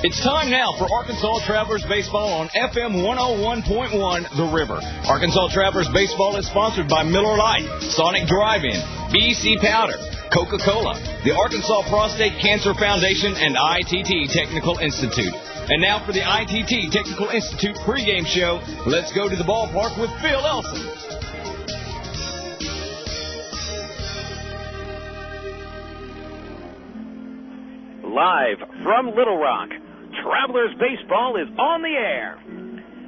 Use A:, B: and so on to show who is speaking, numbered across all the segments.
A: It's time now for Arkansas Travelers Baseball on FM 101.1 The River. Arkansas Travelers Baseball is sponsored by Miller Lite, Sonic Drive-In, BEC Powder, Coca-Cola, the Arkansas Prostate Cancer Foundation, and ITT Technical Institute. And now for the ITT Technical Institute pregame show, let's go to the ballpark with Phil Elson.
B: Live from Little Rock, Travelers Baseball is on the air.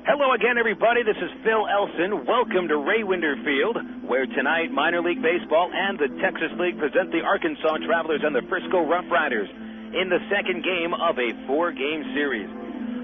B: Hello again, everybody. This is Phil Elson. Welcome to Ray Winder Field, where tonight Minor League Baseball and the Texas League present the Arkansas Travelers and the Frisco RoughRiders in the second game of a four-game series.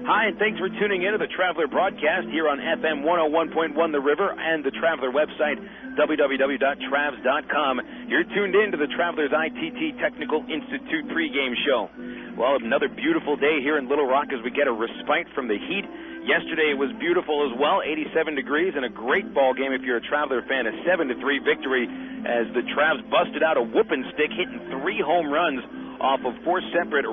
B: Hi, and thanks for tuning in to the Traveler broadcast here on FM 101.1 The River and the Traveler website, www.travs.com. You're tuned in to the Travelers ITT Technical Institute pregame show. Well, another beautiful day here in Little Rock as we get a respite from the heat. Yesterday it was beautiful as well, 87 degrees, and a great ball game if you're a Traveler fan, a 7-3 victory as the Travs busted out a whooping stick, hitting 3 home runs off of 4 separate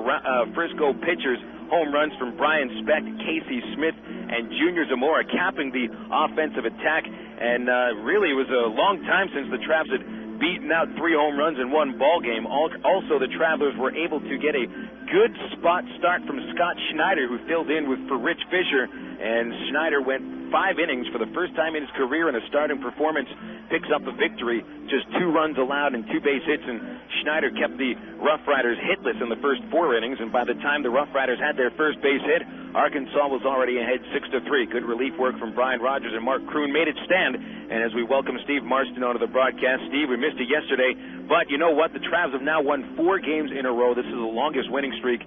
B: Frisco pitchers. Home runs from Brian Speck, Casey Smith, and Junior Zamora capping the offensive attack. And really, it was a long time since the Travs had beaten out 3 home runs in one ball game. Also, the Travelers were able to get a good spot start from Scott Schneider, who filled in for Rich Fisher. And Schneider went 5 innings for the first time in his career in a starting performance, picks up a victory, just 2 runs allowed and 2 base hits, and Schneider kept the RoughRiders hitless in the first 4 innings, and by the time the RoughRiders had their first base hit, Arkansas was already ahead 6-3. Good relief work from Brian Rogers, and Mark Kroon made it stand. And as we welcome Steve Marston onto the broadcast, Steve, we missed it yesterday, but you know what? The Travs have now won 4 games in a row. This is the longest winning streak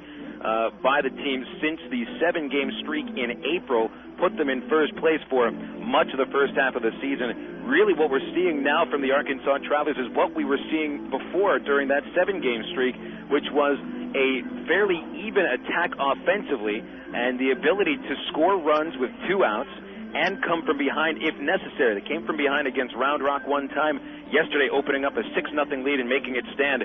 B: by the team since the 7-game streak in April put them in first place for much of the first half of the season. Really what we're seeing now from the Arkansas Travelers is what we were seeing before during that 7-game streak, which was a fairly even attack offensively and the ability to score runs with 2 outs and come from behind if necessary. They came from behind against Round Rock one time yesterday, opening up a 6-0 lead and making it stand.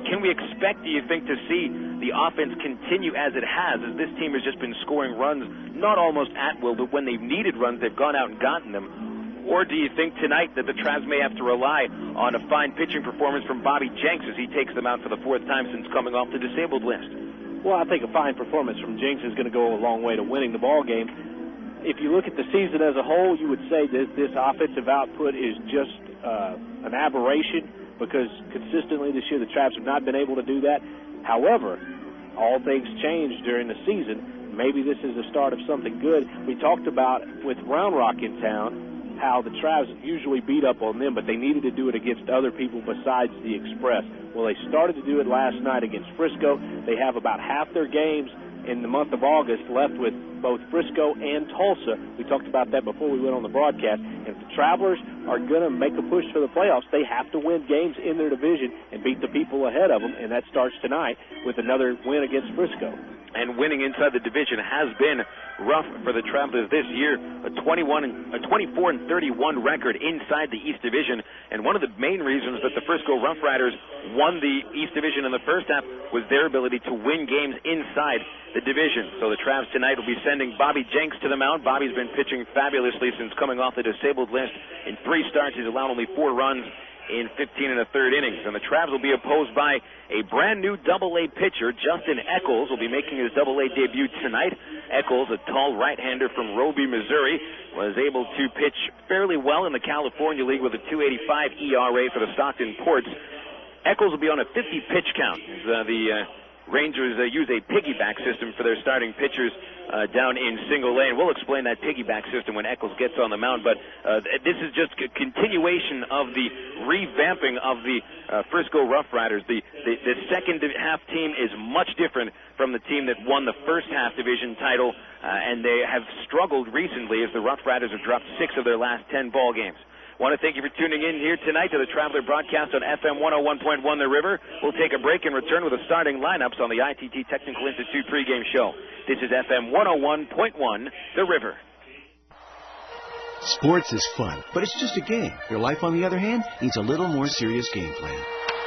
B: Can we expect, do you think, to see the offense continue as it has, as this team has just been scoring runs, not almost at will, but when they've needed runs, they've gone out and gotten them? Or do you think tonight that the Travs may have to rely on a fine pitching performance from Bobby Jenks as he takes them out for the 4th time since coming off the disabled list?
C: Well, I think a fine performance from Jenks is going to go a long way to winning the ball game. If you look at the season as a whole, you would say that this offensive output is just an aberration because consistently this year the Travs have not been able to do that. However, all things change during the season. Maybe this is the start of something good. We talked about with Round Rock in town how the Travs usually beat up on them, but they needed to do it against other people besides the Express. Well, they started to do it last night against Frisco. They have about half their games in the month of August left with both Frisco and Tulsa. We talked about that before we went on the broadcast. And if the Travelers are going to make a push for the playoffs, they have to win games in their division and beat the people ahead of them, and that starts tonight with another win against Frisco.
B: And winning inside the division has been rough for the Travelers this year. A 24-31 record inside the East Division. And one of the main reasons that the Frisco RoughRiders won the East Division in the first half was their ability to win games inside the division. So the Travs tonight will be sending Bobby Jenks to the mound. Bobby's been pitching fabulously since coming off the disabled list. In 3 starts, he's allowed only 4 runs in 15 1/3 innings. And the Travs will be opposed by a brand new Double-A pitcher. Justin Eccles will be making his Double-A debut tonight. Eccles, a tall right-hander from Roby, Missouri, was able to pitch fairly well in the California League with a 2.85 ERA for the Stockton Ports. Eccles will be on a 50-pitch count. The Rangers use a piggyback system for their starting pitchers down in single lane. We'll explain that piggyback system when Eccles gets on the mound, but this is just a continuation of the revamping of the Frisco RoughRiders. The second half team is much different from the team that won the first half division title, and they have struggled recently as the RoughRiders have dropped 6 of their last 10 ball games. Want to thank you for tuning in here tonight to the Traveler broadcast on FM 101.1 The River. We'll take a break and return with the starting lineups on the ITT Technical Institute pregame show. This is FM 101.1 The River.
D: Sports is fun, but it's just a game. Your life, on the other hand, needs a little more serious game plan.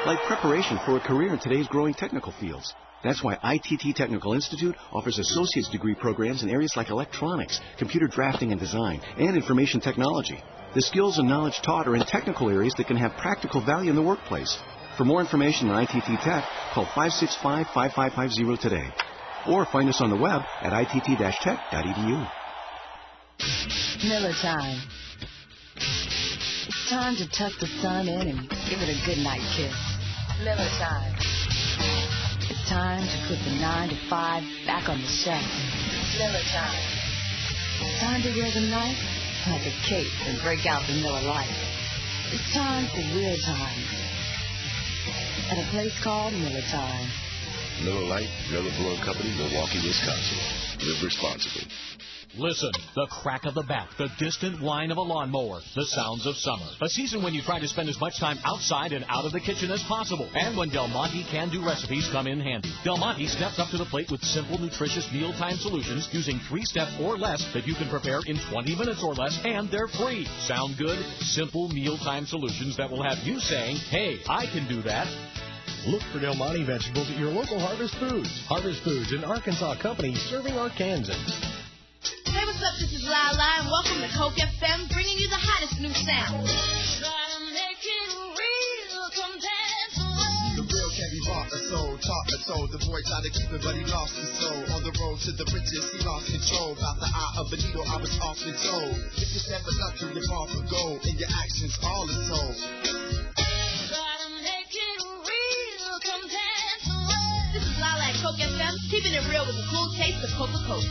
D: like preparation for a career in today's growing technical fields. That's why ITT Technical Institute offers associate's degree programs in areas like electronics, computer drafting and design, and information technology. The skills and knowledge taught are in technical areas that can have practical value in the workplace. For more information on ITT Tech, call 565-5550 today. Or find us on the web at itt-tech.edu.
E: Miller time. It's time to tuck the sun in and give it a goodnight kiss. Miller time. It's time to put the 9 to 5 back on the shelf. Miller time. Time to wear the knife like a cape and break out the Miller Lite. It's time for real time. At a place called Miller Time.
F: Miller Lite, Miller Brewing Company, Milwaukee, Wisconsin. Live responsibly.
G: Listen, the crack of the bat, the distant whine of a lawnmower, the sounds of summer. A season when you try to spend as much time outside and out of the kitchen as possible. And when Del Monte can-do recipes come in handy. Del Monte steps up to the plate with simple, nutritious mealtime solutions using 3-step or less that you can prepare in 20 minutes or less, and they're free. Sound good? Simple mealtime solutions that will have you saying, hey, I can do that.
H: Look for Del Monte vegetables at your local Harvest Foods. Harvest Foods, an Arkansas company serving Arkansans.
I: Hey, what's up? This is Lala, and welcome to Coke FM, bringing you the hottest new sound.
J: The real can't be bought or sold, taught or told. The boy tried to keep it, but he lost his soul. On the road to the riches, he lost control. About the eye of a needle, I was often told. If you step it up, you're far from gold. In your actions, all is told.
I: This is Lala at Coke FM, keeping it real with a cool taste of Coca-Cola.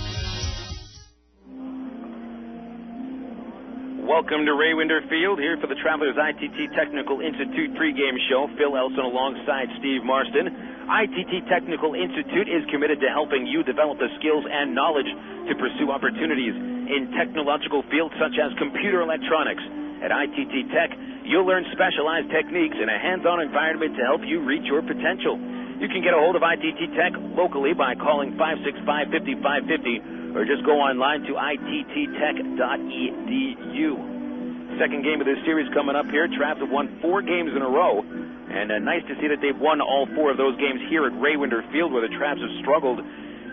B: Welcome to Ray Winder Field, here for the Travelers ITT Technical Institute pregame show. Phil Elson alongside Steve Marston. ITT Technical Institute is committed to helping you develop the skills and knowledge to pursue opportunities in technological fields such as computer electronics. At ITT Tech, you'll learn specialized techniques in a hands-on environment to help you reach your potential. You can get a hold of ITT Tech locally by calling 565-5550 or just go online to ittech.edu. Second game of this series coming up here. Travs have won 4 games in a row, and nice to see that they've won all 4 of those games here at Ray Winder Field, where the Travs have struggled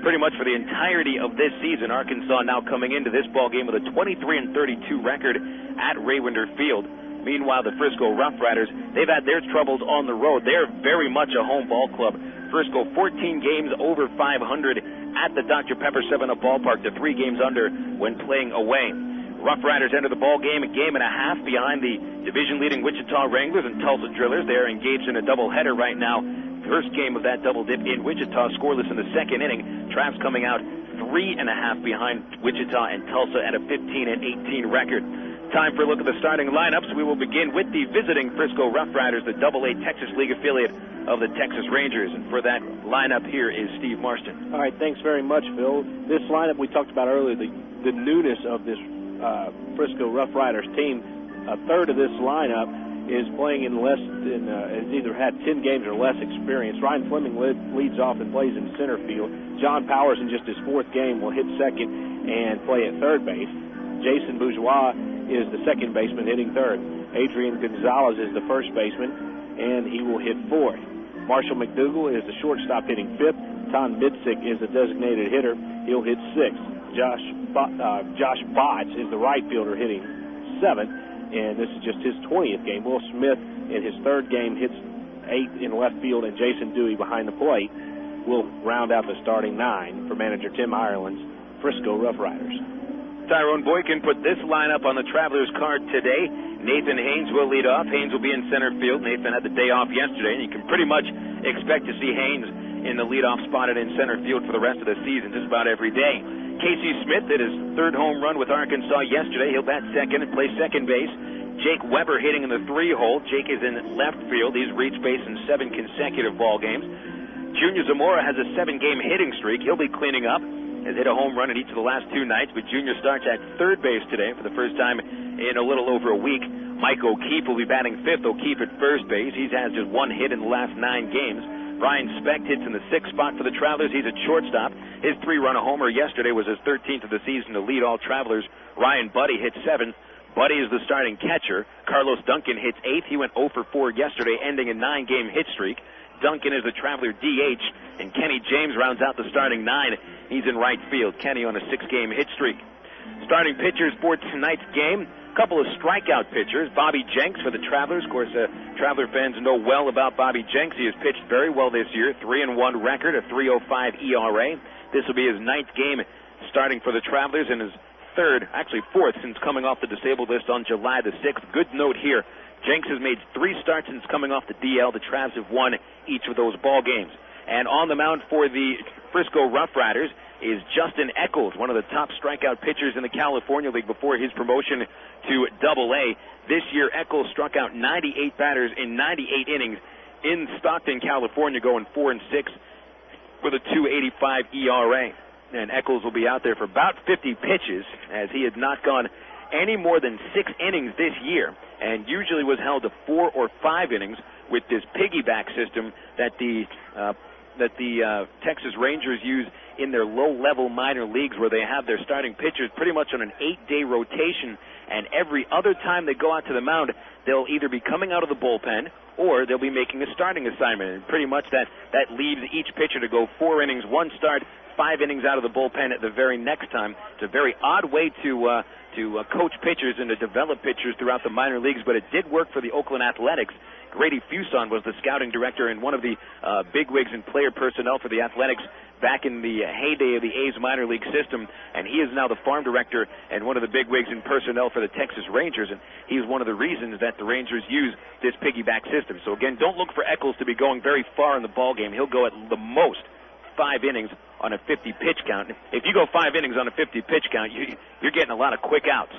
B: pretty much for the entirety of this season. Arkansas now coming into this ball game with a 23-32 record at Ray Winder Field. Meanwhile, the Frisco RoughRiders, they've had their troubles on the road. They're very much a home ball club. Frisco 14 games over 500 at the Dr. Pepper 7-Up ballpark to 3 games under when playing away. RoughRiders enter the ball game a game and a half behind the division-leading Wichita Wranglers and Tulsa Drillers. They are engaged in a doubleheader right now. First game of that double dip in Wichita, scoreless in the second inning. Travs coming out 3.5 behind Wichita and Tulsa at a 15-18 record. Time for a look at the starting lineups. We will begin with the visiting Frisco RoughRiders, the AA Texas League affiliate of the Texas Rangers. And for that lineup, here is Steve Marston.
C: All right, thanks very much, Phil. This lineup we talked about earlier, the newness of this Frisco RoughRiders team. A third of this lineup is playing in less than, has either had 10 games or less experience. Ryan Fleming leads off and plays in center field. John Powers, in just his 4th game, will hit second and play at third base. Jason Bourgeois is the second baseman hitting third. Adrian Gonzalez is the first baseman, and he will hit fourth. Marshall McDougall is the shortstop hitting fifth. Tom Midsick is the designated hitter. He'll hit sixth. Josh Botts is the right fielder hitting seventh, and this is just his 20th game. Will Smith in his third game hits eighth in left field, and Jason Dewey behind the plate will round out the starting 9 for manager Tim Ireland's Frisco RoughRiders.
B: Tyrone Boykin put this lineup on the Travelers card today. Nathan Haynes will lead off. Haynes will be in center field. Nathan had the day off yesterday, and you can pretty much expect to see Haynes in the leadoff spot and in center field for the rest of the season, just about every day. Casey Smith hit his 3rd home run with Arkansas yesterday. He'll bat second and play second base. Jake Weber hitting in the 3-hole. Jake is in left field. He's reached base in 7 consecutive ball games. Junior Zamora has a 7-game hitting streak. He'll be cleaning up. Has hit a home run in each of the last 2 nights, but Junior starts at third base today for the first time in a little over a week. Mike O'Keefe will be batting 5th. O'Keefe at first base. He has just 1 hit in the last 9 games. Ryan Specht hits in the 6th spot for the Travelers. He's at shortstop. His 3-run homer yesterday was his 13th of the season to lead all Travelers. Ryan Buddy hit 7th. Buddy is the starting catcher. Carlos Duncan hits 8th. He went 0 for 4 yesterday, ending a 9-game hit streak. Duncan is the Traveler DH, and Kenny James rounds out the starting 9. He's in right field. Kenny on a 6-game hit streak. Starting pitchers for tonight's game, a couple of strikeout pitchers. Bobby Jenks for the Travelers. Of course, Traveler fans know well about Bobby Jenks. He has pitched very well this year. 3-1 record, a 3.05 ERA. This will be his 9th game starting for the Travelers and his fourth since coming off the disabled list on July the 6th. Good note here. Jenks has made 3 starts since coming off the DL. The Travs have won each of those ball games. And on the mound for the Frisco RoughRiders is Justin Echols, one of the top strikeout pitchers in the California League before his promotion to AA. This year, Echols struck out 98 batters in 98 innings in Stockton, California, going 4-6 with a 2.85 ERA. And Echols will be out there for about 50 pitches, as he had not gone any more than 6 innings this year, and usually was held to 4 or 5 innings with this piggyback system that the Texas Rangers use in their low-level minor leagues, where they have their starting pitchers pretty much on an 8-day rotation, and every other time they go out to the mound, they'll either be coming out of the bullpen or they'll be making a starting assignment. And pretty much that leaves each pitcher to go 4 innings, 1 start, 5 innings out of the bullpen at the very next time. It's a very odd way to coach pitchers and to develop pitchers throughout the minor leagues, but it did work for the Oakland Athletics. Grady Fuson was the scouting director and one of the bigwigs and player personnel for the Athletics back in the heyday of the A's minor league system, and he is now the farm director and one of the bigwigs and personnel for the Texas Rangers, and he's one of the reasons that the Rangers use this piggyback system. So again, don't look for Echols to be going very far in the ball game. He'll go at the most 5 innings on a 50-pitch count. If you go 5 innings on a 50-pitch count, you're getting a lot of quick outs,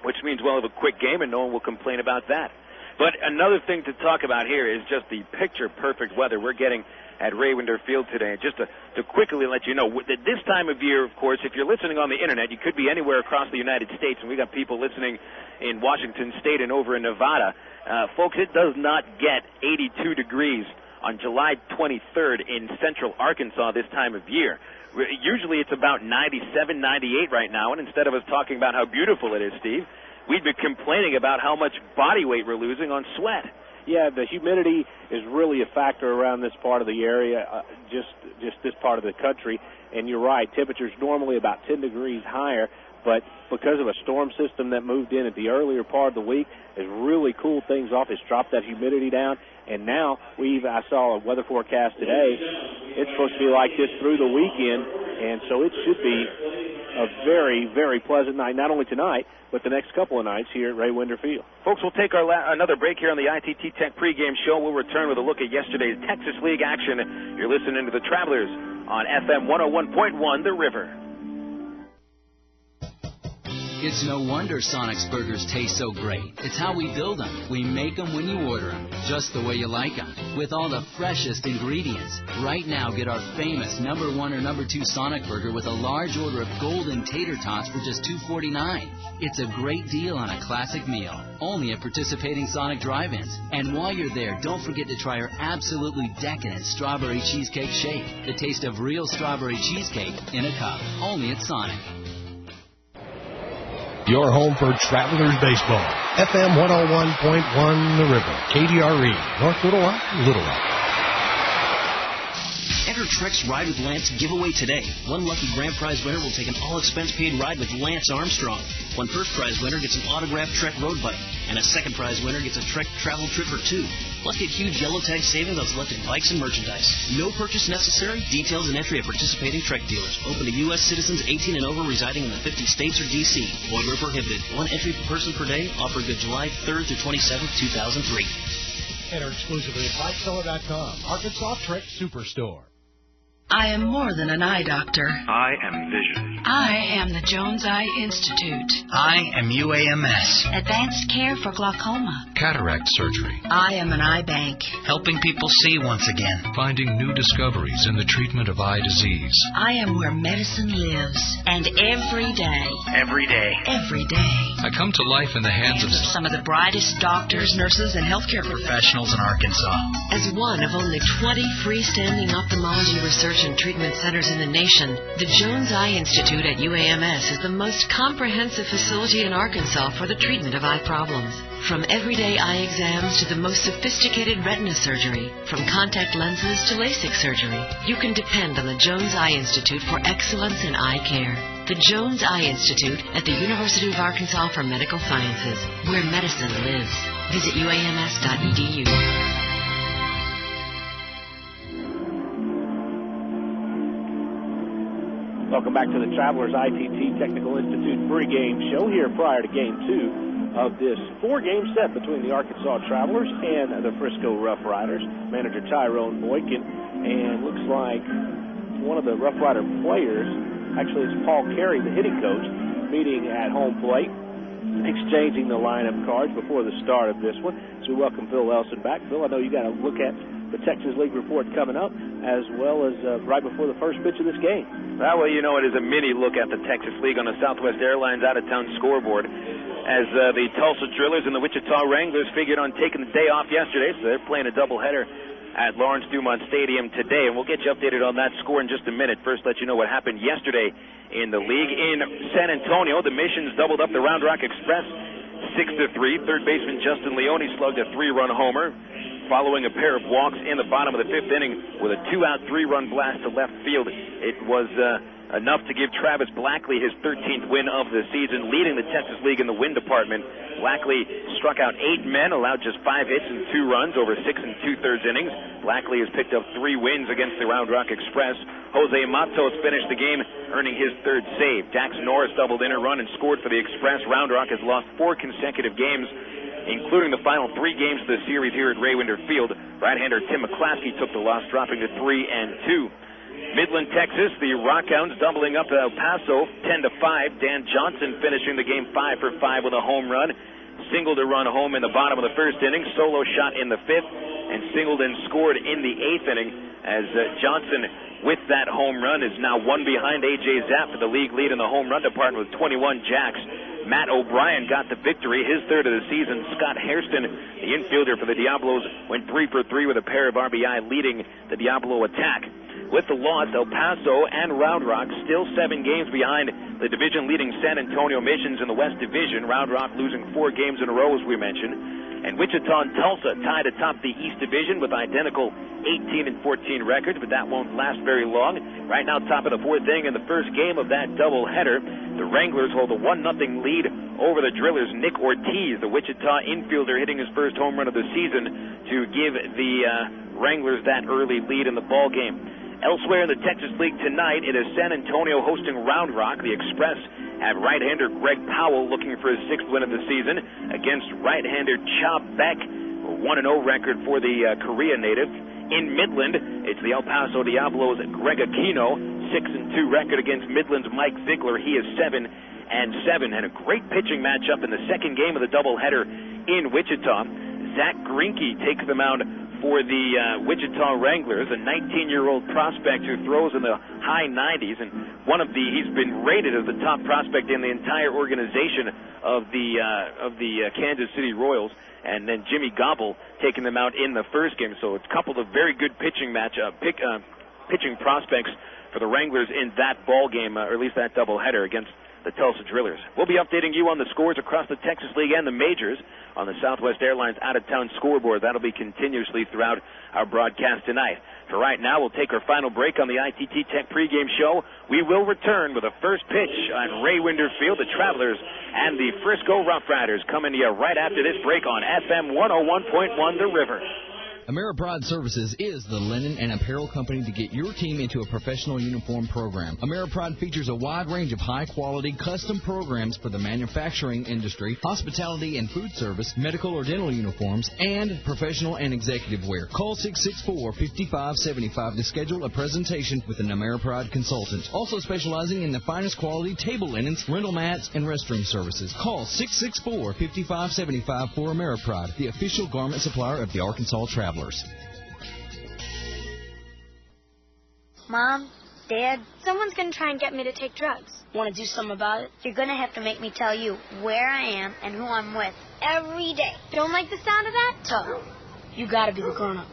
B: which means we'll have a quick game, and no one will complain about that. But another thing to talk about here is just the picture-perfect weather we're getting at Raywinder Field today. And just to quickly let you know, that this time of year, of course, if you're listening on the Internet, you could be anywhere across the United States, and we got people listening in Washington State and over in Nevada. Folks, it does not get 82 degrees on July 23rd in central Arkansas this time of year. Usually it's about 97, 98 right now, and instead of us talking about how beautiful it is, Steve, we'd be complaining about how much body weight we're losing on sweat.
C: Yeah, the humidity is really a factor around this part of the area, just this part of the country. And you're right, temperatures normally about 10 degrees higher, but because of a storm system that moved in at the earlier part of the week, has really cooled things off. It's dropped that humidity down, and now I saw a weather forecast today. It's supposed to be like this through the weekend, and so it should be a very, very pleasant night, not only tonight, but the next couple of nights here at Raywinder Field.
B: Folks, we'll take another break here on the ITT Tech pregame show. We'll return with a look at yesterday's Texas League action. You're listening to the Travelers on FM 101.1 The River.
K: It's no wonder Sonic's burgers taste so great. It's how we build them. We make them when you order them, just the way you like them, with all the freshest ingredients. Right now, get our famous number 1 or number 2 Sonic burger with a large order of golden tater tots for just $2.49. It's a great deal on a classic meal, only at participating Sonic drive-ins. And while you're there, don't forget to try our absolutely decadent strawberry cheesecake shake. The taste of real strawberry cheesecake in a cup, only at Sonic.
H: Your home for Travelers Baseball. FM 101.1 The River. KDRE. North Little Rock, Little Rock.
L: Enter Trek's Ride with Lance giveaway today. One lucky grand prize winner will take an all-expense-paid ride with Lance Armstrong. One first prize winner gets an autographed Trek road bike. And a second prize winner gets a Trek travel trip for 2. Plus, get huge yellow tag savings on selected bikes and merchandise. No purchase necessary. Details and entry at participating Trek dealers. Open to U.S. citizens 18 and over residing in the 50 states or D.C. Void where prohibited. 1 entry per person per day. Offered good July 3rd through 27th, 2003.
H: Enter exclusively at BikeSeller.com. Arkansas Trek Superstore.
E: I am more than an eye doctor.
M: I am vision.
E: I am the Jones Eye Institute.
M: I am UAMS.
E: Advanced care for glaucoma.
M: Cataract surgery.
E: I am an eye bank.
M: Helping people see once again.
N: Finding new discoveries in the treatment of eye disease.
E: I am where medicine lives. And every day.
M: Every day.
E: Every day.
N: I come to life in the hands of
E: some of the brightest doctors, nurses, and healthcare
M: professionals in Arkansas.
E: As one of only 20 freestanding ophthalmology research and treatment centers in the nation, the Jones Eye Institute
O: Institute at UAMS is the most comprehensive facility in Arkansas for the treatment of eye problems. From everyday eye exams to the most sophisticated retina surgery, from contact lenses to LASIK surgery, you can depend on the Jones Eye Institute for excellence in eye care. The Jones Eye Institute at the University of Arkansas for Medical Sciences, where medicine lives. Visit uams.edu.
C: Welcome back to the Travelers ITT Technical Institute pregame show here prior to Game 2 of this four-game set between the Arkansas Travelers and the Frisco RoughRiders. Manager Tyrone Boykin, and looks like one of the Rough Rider players, actually it's Paul Carey, the hitting coach, meeting at home plate, exchanging the lineup cards before the start of this one. So we welcome Phil Elson back. Phil, I know you got to look at the Texas League report coming up, as well as right before the first pitch of this game.
B: Well, you know, it is a mini look at the Texas League on the Southwest Airlines out-of-town scoreboard, as the Tulsa Drillers and the Wichita Wranglers figured on taking the day off yesterday, so they're playing a doubleheader at Lawrence Dumont Stadium today, and we'll get you updated on that score in just a minute. First, let you know what happened yesterday in the league. In San Antonio, the Missions doubled up the Round Rock Express 6-3. Third baseman Justin Leone slugged a 3-run homer, following a pair of walks in the bottom of the fifth inning with a 2-out, 3-run blast to left field. It was enough to give Travis Blackley his 13th win of the season, leading the Texas League in the win department. Blackley struck out 8 men, allowed just 5 hits and 2 runs over 6 2/3 innings. Blackley has picked up 3 wins against the Round Rock Express. Jose Matos finished the game, earning his 3rd save. Dax Norris doubled in a run and scored for the Express. Round Rock has lost 4 consecutive games, including the final 3 games of the series here at Raywinder Field. Right-hander Tim McClaskey took the loss, dropping to 3-2. Midland, Texas, the Rockhounds doubling up El Paso 10-5. Dan Johnson finishing the game 5 for 5 with a home run. Singled a run home in the bottom of the first inning, solo shot in the 5th, and singled and scored in the 8th inning, as Johnson, with that home run, is now 1 behind A.J. Zapp for the league lead in the home run department with 21 jacks. Matt O'Brien got the victory, his 3rd of the season. Scott Hairston, the infielder for the Diablos, went 3 for 3 with a pair of RBI, leading the Diablo attack. With the loss, El Paso and Round Rock still 7 games behind the division-leading San Antonio Missions in the West Division. Round Rock losing 4 games in a row, as we mentioned. And Wichita and Tulsa tied atop the East Division with identical 18-14 records, but that won't last very long. Right now, top of the 4th inning in the first game of that doubleheader, the Wranglers hold a 1-0 lead over the Drillers. Nick Ortiz, the Wichita infielder, hitting his first home run of the season to give the Wranglers that early lead in the ball game. Elsewhere in the Texas League tonight, it is San Antonio hosting Round Rock. The Express have right-hander Greg Powell looking for his 6th win of the season against right-hander Cha Beck, a 1-0 record for the Korea native. In Midland, it's the El Paso Diablos' Greg Aquino, 6-2 record against Midland's Mike Ziegler. He is 7-7, and a great pitching matchup in the second game of the doubleheader in Wichita. Zach Greinke takes the mound for the Wichita Wranglers, a 19-year-old prospect who throws in the high 90s, and he's been rated as the top prospect in the entire organization of the Kansas City Royals. And then Jimmy Gobble taking them out in the first game. So it's a couple of very good pitching pitching prospects for the Wranglers in that ball game, or at least that doubleheader against the Tulsa Drillers. We'll be updating you on the scores across the Texas League and the majors on the Southwest Airlines out-of-town scoreboard. That'll be continuously throughout our broadcast tonight. For right now, we'll take our final break on the ITT Tech pregame show. We will return with a first pitch on Raywinder Field. The Travelers and the Frisco RoughRiders coming to you right after this break on FM 101.1 The River.
P: AmeriPride Services is the linen and apparel company to get your team into a professional uniform program. AmeriPride features a wide range of high-quality custom programs for the manufacturing industry, hospitality and food service, medical or dental uniforms, and professional and executive wear. Call 664-5575 to schedule a presentation with an AmeriPride consultant. Also specializing in the finest quality table linens, rental mats, and restroom services. Call 664-5575 for AmeriPride, the official garment supplier of the Arkansas Travelers.
Q: Mom, Dad, someone's going to try and get me to take drugs. Want to do something about it? You're going to have to make me tell you where I am and who I'm with every day. Don't like the sound of that? Tough. You got to be the grown-up.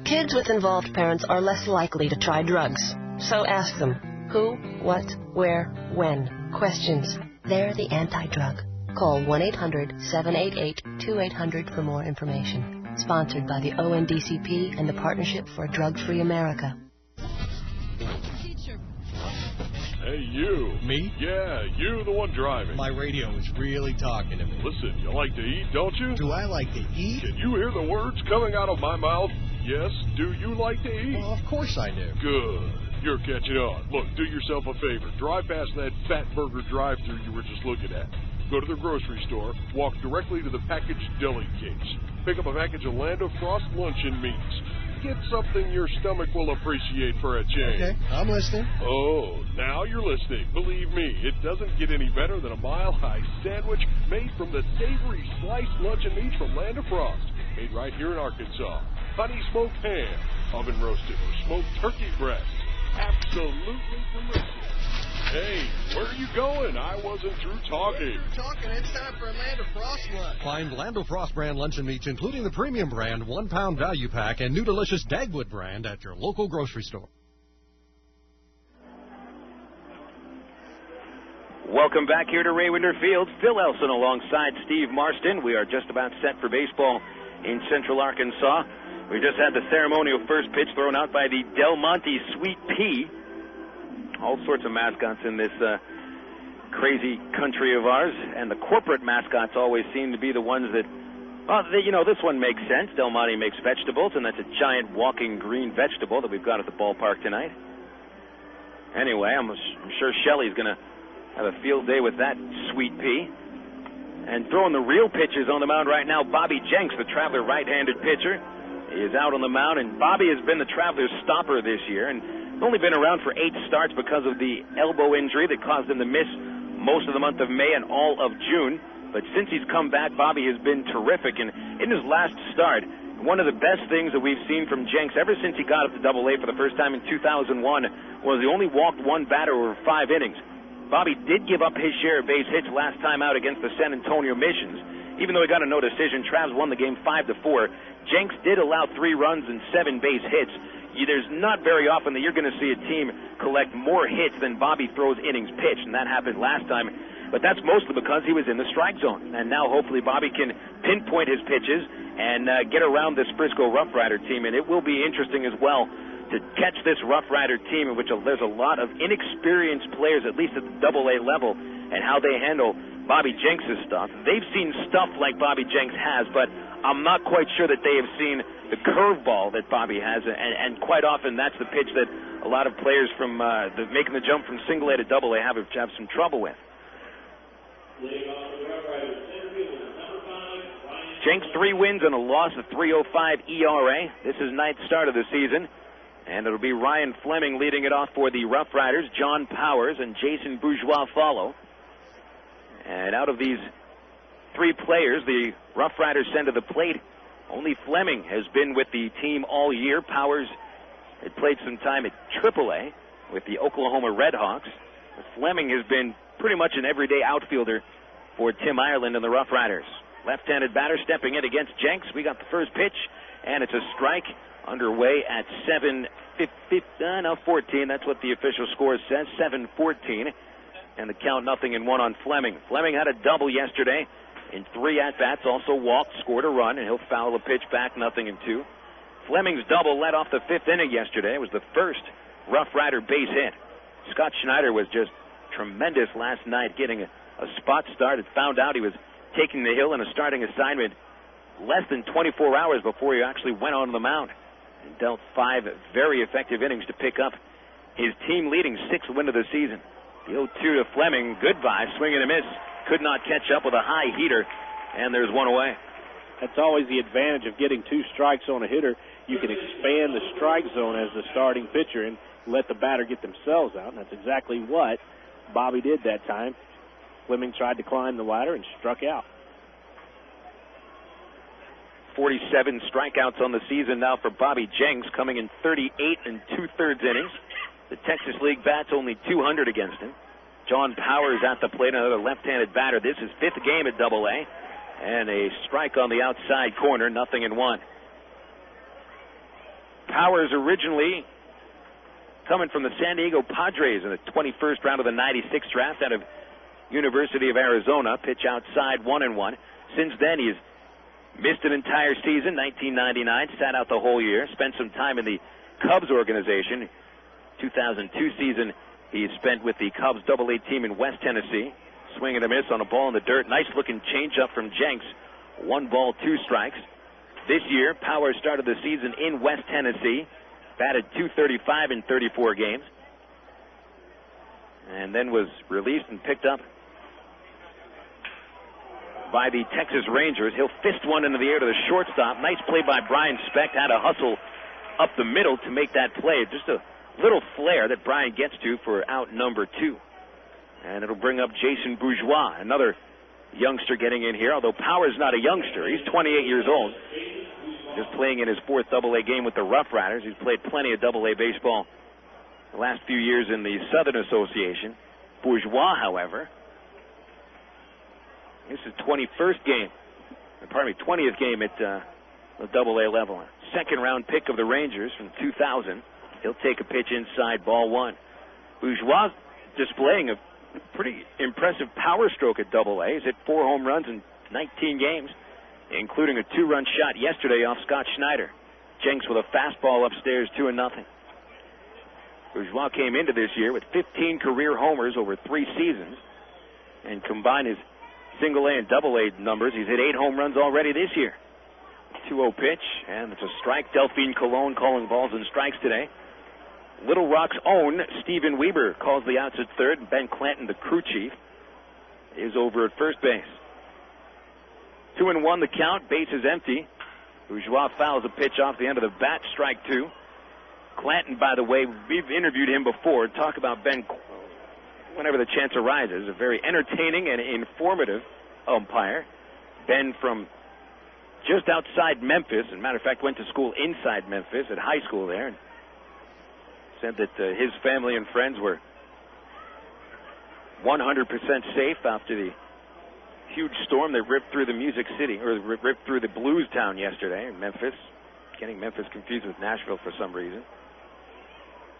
R: Kids with involved parents are less likely to try drugs. So ask them, Who, what, where, when. Questions. They're the anti-drug. Call 1-800-788-2800 for more information. Sponsored by the ONDCP and the Partnership for a Drug-Free America.
S: Hey, you.
H: Me?
S: Yeah, you, the one driving.
H: My radio is really talking to me.
S: Listen, you like to eat, don't you?
H: Do I like to eat?
S: Can you hear the words coming out of my mouth? Yes, do you like to eat?
H: Well, of course I do.
S: Good. You're catching on. Look, do yourself a favor. Drive past that Fat Burger drive-thru you were just looking at. Go to the grocery store, walk directly to the packaged deli case. Pick up a package of Land of Frost luncheon meats. Get something your stomach will appreciate for a change.
H: Okay, I'm listening.
S: Oh, now you're listening. Believe me, it doesn't get any better than a mile-high sandwich made from the savory sliced luncheon meats from Land of Frost. Made right here in Arkansas. Honey smoked ham, oven roasted, or smoked turkey breast. Absolutely delicious. Hey, where are you going? I wasn't through talking.
H: It's time for a Land of Frost lunch. Find Land of Frost brand luncheon meats, including the premium brand 1-pound value pack and new delicious Dagwood brand at your local grocery store.
B: Welcome back here to Ray Winder Field. Phil Elson alongside Steve Marston. We are just about set for baseball in Central Arkansas. We just had the ceremonial first pitch thrown out by the Del Monte Sweet Pea. All sorts of mascots in this crazy country of ours, and the corporate mascots always seem to be the ones that, this one makes sense. Del Monte makes vegetables, and that's a giant walking green vegetable that we've got at the ballpark tonight. Anyway, I'm sure Shelley's going to have a field day with that Sweet Pea. And throwing the real pitches on the mound right now, Bobby Jenks, the Traveler right-handed pitcher, is out on the mound, and Bobby has been the Traveler's stopper this year, and only been around for 8 starts because of the elbow injury that caused him to miss most of the month of May and all of June. But since he's come back, Bobby has been terrific. And in his last start, one of the best things that we've seen from Jenks ever since he got up to Double-A for the first time in 2001 was he only walked one batter over 5 innings. Bobby did give up his share of base hits last time out against the San Antonio Missions. Even though he got a no decision, Travs won the game 5-4. Jenks did allow 3 runs and 7 base hits. There's not very often that you're going to see a team collect more hits than Bobby throws innings pitched, and that happened last time. But that's mostly because he was in the strike zone. And now hopefully Bobby can pinpoint his pitches and get around this Frisco Rough Rider team. And it will be interesting as well to catch this Rough Rider team in which there's a lot of inexperienced players, at least at the Double-A level, and how they handle Bobby Jenks' stuff. They've seen stuff like Bobby Jenks has, but I'm not quite sure that they have seen the curveball that Bobby has, and quite often that's the pitch that a lot of players from making the jump from Single-A to Double-A have some trouble with. Jenks 3 wins and a loss of 3.05 ERA. This is 9th start of the season, and it'll be Ryan Fleming leading it off for the Rough Riders. John Powers and Jason Bourgeois follow. And out of these 3 players the Rough Riders send to the plate, only Fleming has been with the team all year. Powers had played some time at AAA with the Oklahoma Redhawks. But Fleming has been pretty much an everyday outfielder for Tim Ireland and the Rough Riders. Left-handed batter stepping in against Jenks. We got the first pitch, and it's a strike underway at 14. That's what the official score says, 7-14. And the count 0-1 on Fleming. Fleming had a double yesterday in 3 at-bats, also walked, scored a run, and he'll foul a pitch back, 0-2. Fleming's double led off the 5th inning yesterday. It was the first Rough Rider base hit. Scott Schneider was just tremendous last night, getting a spot start. Had found out he was taking the hill in a starting assignment less than 24 hours before he actually went on the mound and dealt 5 very effective innings to pick up his team-leading 6th win of the season. The 0-2 to Fleming, goodbye, swing and a miss. Could not catch up with a high heater, and there's one away.
C: That's always the advantage of getting 2 strikes on a hitter. You can expand the strike zone as the starting pitcher and let the batter get themselves out, and that's exactly what Bobby did that time. Fleming tried to climb the ladder and struck out.
B: 47 strikeouts on the season now for Bobby Jenks, coming in 38 2/3 innings. The Texas League bats only 200 against him. John Powers at the plate, another left-handed batter. This is 5th game at Double-A, and a strike on the outside corner, 0-1. Powers originally coming from the San Diego Padres in the 21st round of the 96 draft out of University of Arizona. Pitch outside 1-1. Since then, he's missed an entire season, 1999, sat out the whole year, spent some time in the Cubs organization. 2002 season, he spent with the Cubs AA team in West Tennessee. Swing and a miss on a ball in the dirt. Nice-looking changeup from Jenks. 1 ball, 2 strikes. This year, Power started the season in West Tennessee. Batted .235 in 34 games. And then was released and picked up by the Texas Rangers. He'll fist one into the air to the shortstop. Nice play by Brian Specht. Had to hustle up the middle to make that play. Just a little flare that Brian gets to for out number 2. And it'll bring up Jason Bourgeois, another youngster getting in here, although Power's not a youngster. He's 28 years old. Just playing in his 4th AA game with the RoughRiders. He's played plenty of AA baseball the last few years in the Southern Association. Bourgeois, however, this is 21st game. 20th game at the AA level. 2nd round pick of the Rangers from 2000. He'll take a pitch inside, ball 1. Bourgeois displaying a pretty impressive power stroke at AA. He's hit 4 home runs in 19 games, including a 2-run shot yesterday off Scott Schneider. Jenks with a fastball upstairs, 2-0. Bourgeois came into this year with 15 career homers over 3 seasons, and combined his single-A and double-A numbers, he's hit 8 home runs already this year. 2-0 pitch, and it's a strike. Delphine Colon calling balls and strikes today. Little Rock's own Stephen Weber calls the outs at third, and Ben Clanton, the crew chief, is over at first base. 2-1 the count, base is empty. Bourgeois fouls a pitch off the end of the bat, strike 2. Clanton, by the way, we've interviewed him before. Talk about Ben whenever the chance arises. A very entertaining and informative umpire. Ben from just outside Memphis, and matter of fact, went to school inside Memphis at high school there. And said that his family and friends were 100% safe after the huge storm that ripped through the Music City, or ripped through the Blues town yesterday in Memphis. Getting Memphis confused with Nashville for some reason.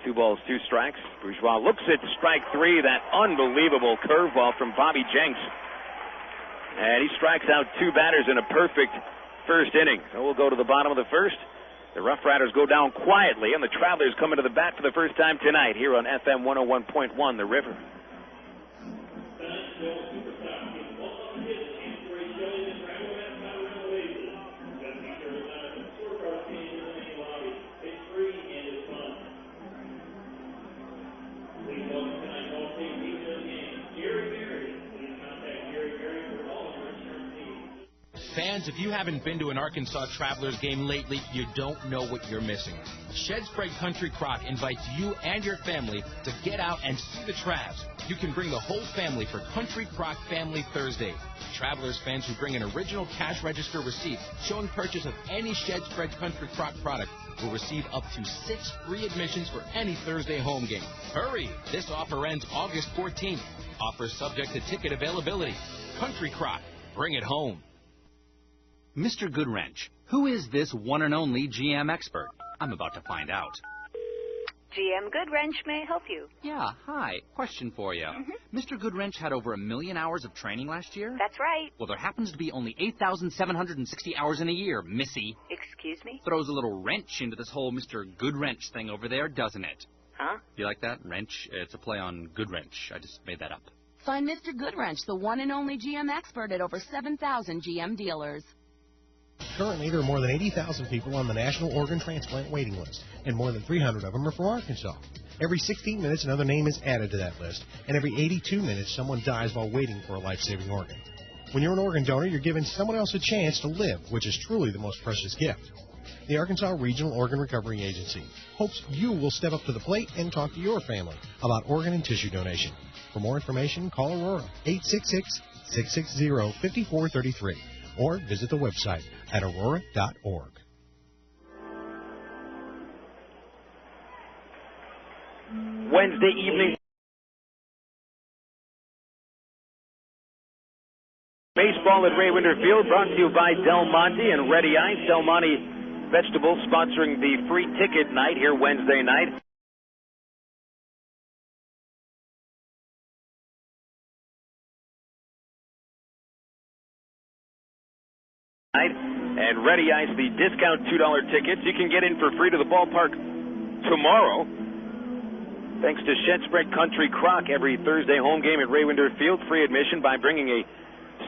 B: 2 balls, 2 strikes. Bourgeois looks at strike 3, that unbelievable curveball from Bobby Jenks. And he strikes out 2 batters in a perfect first inning. So we'll go to the bottom of the first. The RoughRiders go down quietly, and the Travelers come into the bat for the first time tonight here on FM 101.1, The River.
G: Fans, if you haven't been to an Arkansas Travelers game lately, you don't know what you're missing. Shedspread Country Crock invites you and your family to get out and see the Travs. You can bring the whole family for Country Crock Family Thursday. Travelers fans who bring an original cash register receipt showing purchase of any Shedspread Country Crock product will receive up to 6 free admissions for any Thursday home game. Hurry! This offer ends August 14th. Offer subject to ticket availability. Country Crock. Bring it home.
T: Mr. Goodwrench, who is this one and only GM expert? I'm about to find out.
U: GM Goodwrench, may I help you?
T: Yeah, hi. Question for you. Mr. Goodwrench had over 1 million hours of training last year?
U: That's right.
T: Well, there happens to be only 8,760 hours in a year, Missy.
U: Excuse me?
T: Throws a little wrench into this whole Mr. Goodwrench thing over there, doesn't it?
U: Huh?
T: You like that? Wrench? It's a play on Goodwrench. I just made that up.
V: Find Mr. Goodwrench, the one and only GM expert at over 7,000 GM dealers.
W: Currently, there are more than 80,000 people on the National Organ Transplant waiting list, and more than 300 of them are from Arkansas. Every 16 minutes, another name is added to that list, and every 82 minutes, someone dies while waiting for a life-saving organ. When you're an organ donor, you're giving someone else a chance to live, which is truly the most precious gift. The Arkansas Regional Organ Recovery Agency hopes you will step up to the plate and talk to your family about organ and tissue donation. For more information, call Aurora, 866-660-5433. Or visit the website at aurora.org.
B: Wednesday evening baseball at Ray Winter Field, brought to you by Del Monte and Ready Ice. Del Monte Vegetables sponsoring the free ticket night here Wednesday night. And Ready Ice, the discount $2 tickets. You can get in for free to the ballpark tomorrow. Thanks to Shedspread Country Crock, every Thursday home game at Raywinder Field, free admission by bringing a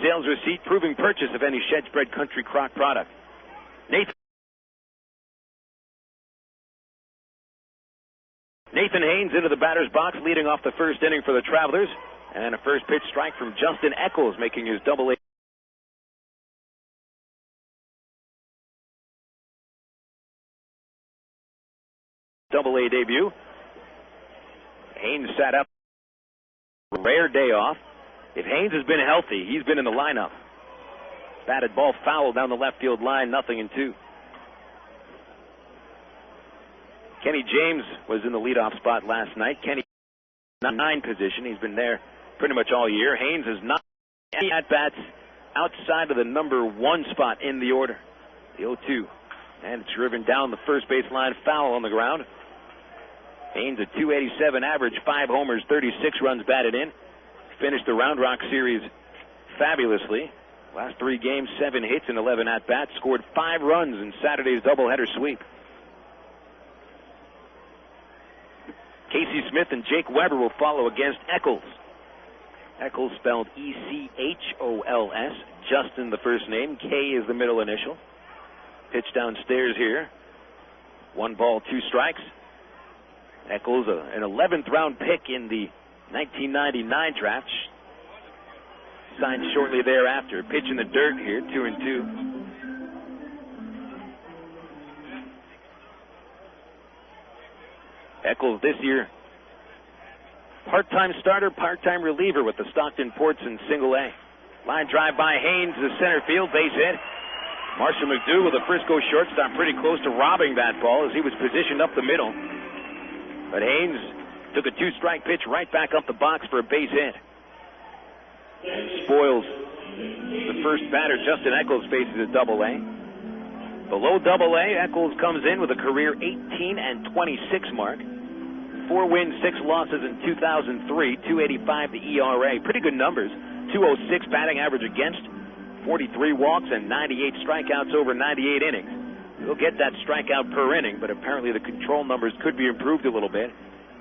B: sales receipt proving purchase of any Shedspread Country Crock product. Nathan Haynes into the batter's box, leading off the first inning for the Travelers. And a first pitch strike from Justin Eccles, making his Double-A debut. Haynes sat up. Rare day off. If Haynes has been healthy, he's been in the lineup. Batted ball foul down the left field line, 0-2. Kenny James was in the leadoff spot last night. Kenny, 9 position. He's been there pretty much all year. Haynes has not any at-bats outside of the number 1 spot in the order. The 0-2. And it's driven down the first base line, foul on the ground. Haynes a .287 average, 5 homers, 36 runs batted in. Finished the Round Rock series fabulously. Last 3 games, 7 hits and 11 at-bats. Scored 5 runs in Saturday's doubleheader sweep. Casey Smith and Jake Weber will follow against Eccles. Eccles spelled E-C-H-O-L-S. Justin the first name. K is the middle initial. Pitch downstairs here. 1 ball, 2 strikes. Eccles, an 11th round pick in the 1999 draft. Signed shortly thereafter. Pitch in the dirt here, 2-2. Eccles this year, part-time starter, part-time reliever with the Stockton Ports in single A. Line drive by Haynes to center field, base hit. Marshall McDougal, the Frisco shortstop, pretty close to robbing that ball as he was positioned up the middle. But Haynes took a 2-strike pitch right back up the box for a base hit. And spoils the first batter. Justin Eccles faces a Double-A. Below Double-A, Eccles comes in with a career 18-26 mark. 4 wins, 6 losses in 2003, 2.85 the ERA. Pretty good numbers. 206 batting average against, 43 walks, and 98 strikeouts over 98 innings. He'll get that strikeout per inning, but apparently the control numbers could be improved a little bit.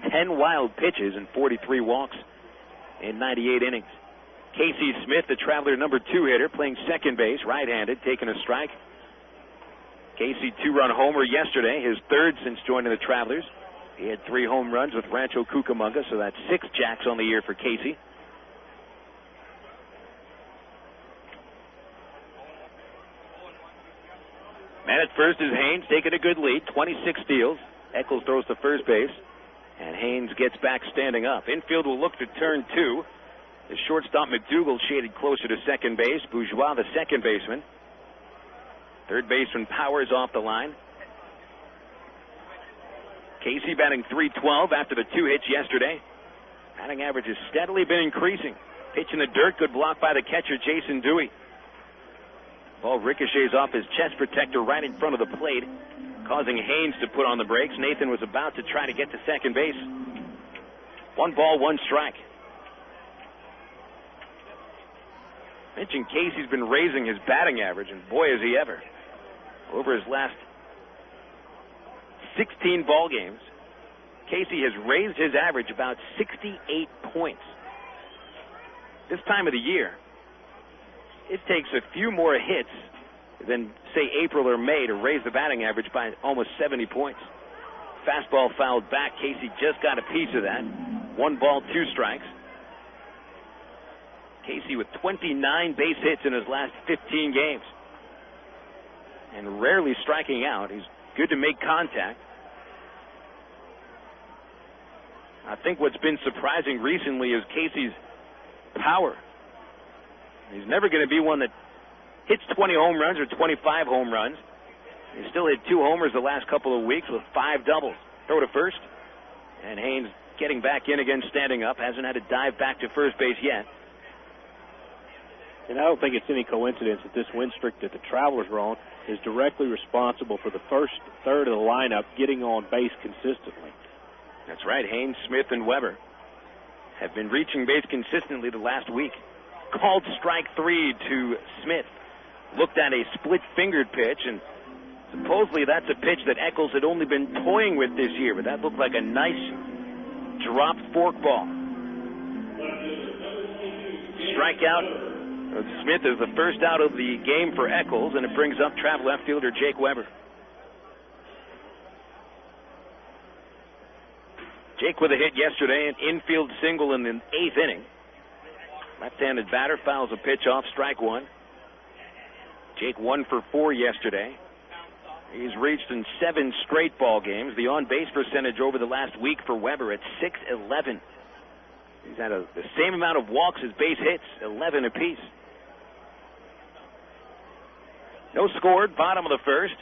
B: 10 wild pitches and 43 walks in 98 innings. Casey Smith, the Traveler number 2 hitter, playing second base, right-handed, taking a strike. Casey 2-run homer yesterday, his 3rd since joining the Travelers. He had 3 home runs with Rancho Cucamonga, so that's 6 jacks on the year for Casey. Man at first is Haynes, taking a good lead, 26 steals. Eccles throws to first base, and Haynes gets back standing up. Infield will look to turn 2. The shortstop McDougal shaded closer to second base. Bourgeois, the second baseman. Third baseman Powers off the line. Casey batting .312 after the 2 hits yesterday. Batting average has steadily been increasing. Pitch in the dirt, good block by the catcher, Jason Dewey. Ball ricochets off his chest protector right in front of the plate, causing Haynes to put on the brakes. Nathan was about to try to get to second base. 1 ball, 1 strike. Mentioned Casey's been raising his batting average, and boy is he ever. Over his last 16 ball games, Casey has raised his average about 68 points. This time of the year, it takes a few more hits than, say, April or May to raise the batting average by almost 70 points. Fastball fouled back. Casey just got a piece of that. 1 ball, 2 strikes. Casey with 29 base hits in his last 15 games. And rarely striking out. He's good to make contact. I think what's been surprising recently is Casey's power. He's never going to be one that hits 20 home runs or 25 home runs. He still hit 2 homers the last couple of weeks with 5 doubles. Throw to first. And Haynes getting back in again, standing up. Hasn't had to dive back to first base yet.
C: And I don't think it's any coincidence that this win streak that the Travelers were on is directly responsible for the first third of the lineup getting on base consistently.
B: That's right. Haynes, Smith, and Weber have been reaching base consistently the last week. Called strike 3 to Smith looked at a split-fingered pitch, and supposedly that's a pitch that Eccles had only been toying with this year, but that looked like a nice dropped forkball. Strikeout. Smith is the first out of the game for Eccles, and it brings up travel left fielder Jake Weber. Jake with a hit yesterday, an infield single in the 8th inning. Left-handed batter fouls a pitch off, strike one. Jake 1 for 4 yesterday. He's reached in 7 straight ball games. The on-base percentage over the last week for Weber at .611. He's had the same amount of walks as base hits, 11 apiece. No scored, bottom of the first.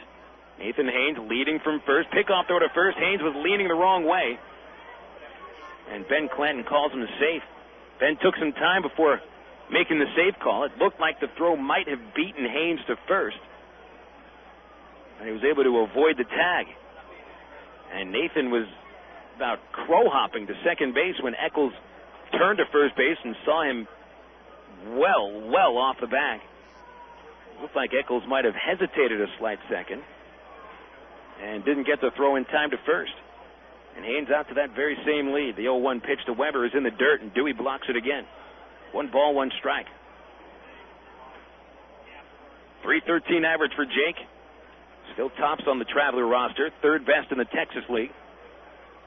B: Nathan Haynes leading from first. Pickoff throw to first. Haynes was leaning the wrong way. And Ben Clanton calls him safe. Ben took some time before making the safe call. It looked like the throw might have beaten Haynes to first. And he was able to avoid the tag. And Nathan was about crow-hopping to second base when Eccles turned to first base and saw him well off the bag. Looked like Eccles might have hesitated a slight second and didn't get the throw in time to first. And Haynes out to that very same lead. The 0-1 pitch to Weber is in the dirt, and Dewey blocks it again. 1 ball, 1 strike. .313 average for Jake. Still tops on the Traveler roster. 3rd best in the Texas League.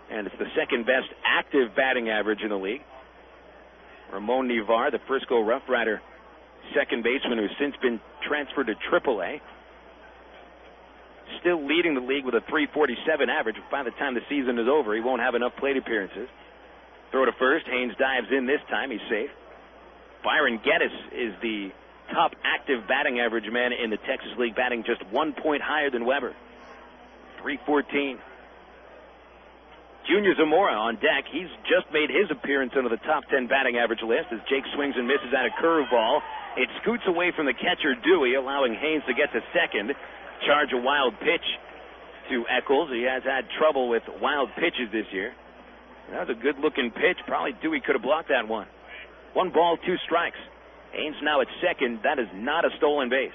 B: And it's the 2nd best active batting average in the league. Ramon Nivar, the Frisco Roughrider second baseman who's since been transferred to AAA. Still leading the league with a .347 average. By the time the season is over, he won't have enough plate appearances. Throw to first. Haynes dives in this time. He's safe. Byron Geddes is the top active batting average man in the Texas League, batting just 1 point higher than Weber. .314. Junior Zamora on deck. He's just made his appearance under the top 10 batting average list as Jake swings and misses at a curveball. It scoots away from the catcher Dewey, allowing Haynes to get to second. Charge a wild pitch to Eccles. He has had trouble with wild pitches this year. That was a good-looking pitch. Probably Dewey could have blocked that one. 1 ball, 2 strikes. Haynes now at second. That is not a stolen base.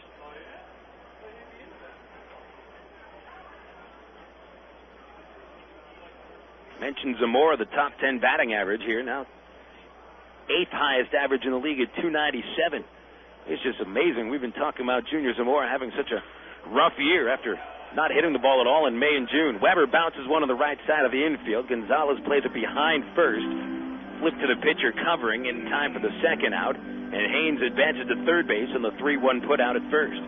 B: Mentioned Zamora, the top 10 batting average here. Now 8th highest average in the league at .297. It's just amazing. We've been talking about Junior Zamora having such a rough year after not hitting the ball at all in May and June. Weber bounces one on the right side of the infield. Gonzalez plays it behind first. Flip to the pitcher covering in time for the second out. And Haynes advances to third base on the 3-1 put out at first.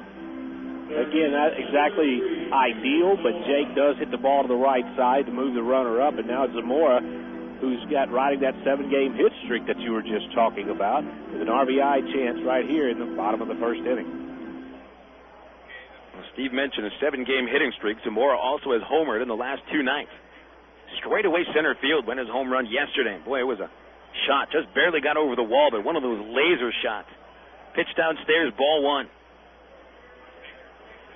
C: Again, not exactly ideal, but Jake does hit the ball to the right side to move the runner up. And now it's Zamora, who's got riding that 7-game hit streak that you were just talking about, with an RBI chance right here in the bottom of the first inning.
B: Well, Steve mentioned a 7-game hitting streak. Zamora also has homered in the last 2 nights. Straightaway center field went his home run yesterday. Boy, it was a shot. Just barely got over the wall, but one of those laser shots. Pitched downstairs, ball 1.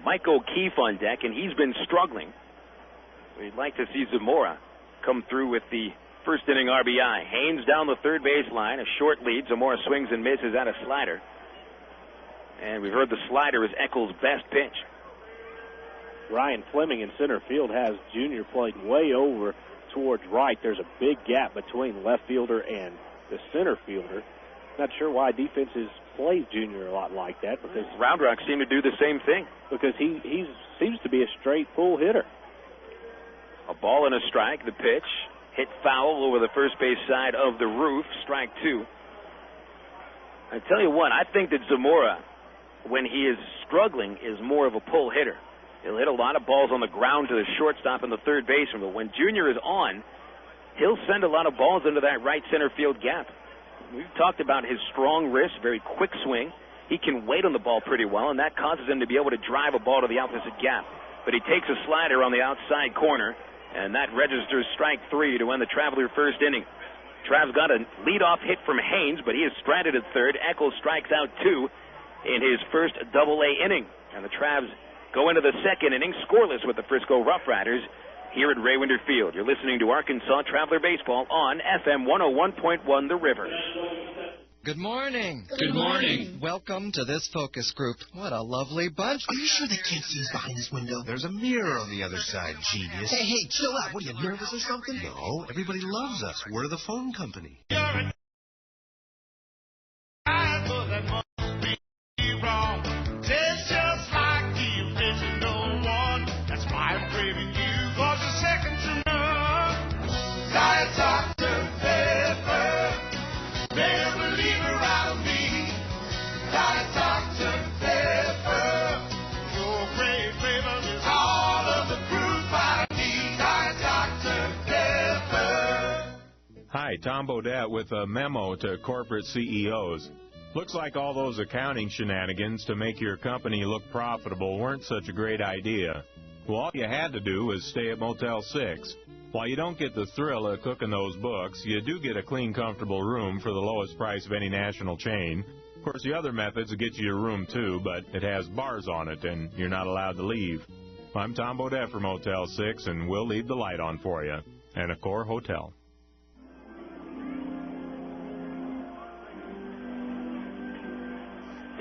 B: Mike O'Keefe on deck, and he's been struggling. We'd like to see Zamora come through with the first inning RBI. Haynes down the third base line, a short lead. Zamora swings and misses at a slider. And we've heard the slider is Eccles' best pitch.
C: Ryan Fleming in center field has Junior playing way over towards right. There's a big gap between left fielder and the center fielder. Not sure why defenses play Junior a lot like that, because
B: Round Rock seem to do the same thing.
C: Because he seems to be a straight pull hitter.
B: A ball and a strike. The pitch hit foul over the first base side of the roof. Strike 2. I tell you what, I think that Zamora, when he is struggling, is more of a pull hitter. He'll hit a lot of balls on the ground to the shortstop and the third baseman, but when Junior is on, he'll send a lot of balls into that right center field gap. We've talked about his strong wrist, very quick swing. He can wait on the ball pretty well, and that causes him to be able to drive a ball to the opposite gap. But he takes a slider on the outside corner, and that registers strike 3 to end the Traveler first inning. Trav's got a leadoff hit from Haynes, but he is stranded at third. Eccles strikes out 2 in his first Double-A inning. And the Travs go into the second inning scoreless with the Frisco Roughriders here at Ray Winder Field. You're listening to Arkansas Traveler Baseball on FM 101.1 The River.
A: Good morning.
D: Good morning.
A: Welcome to this focus group. What a lovely bunch.
D: Are you sure they can't see us behind this window?
F: There's a mirror on the other side, genius.
D: Hey, chill out. What, are you nervous or something?
F: No, everybody loves us. We're the phone company.
X: Hi, Tom Bodette with a memo to corporate CEOs. Looks like all those accounting shenanigans to make your company look profitable weren't such a great idea. Well, all you had to do was stay at Motel 6. While you don't get the thrill of cooking those books, you do get a clean, comfortable room for the lowest price of any national chain. Of course, the other methods will get you your room, too, but it has bars on it, and you're not allowed to leave. I'm Tom Bodette from Motel 6, and we'll leave the light on for you. And Accor Hotel.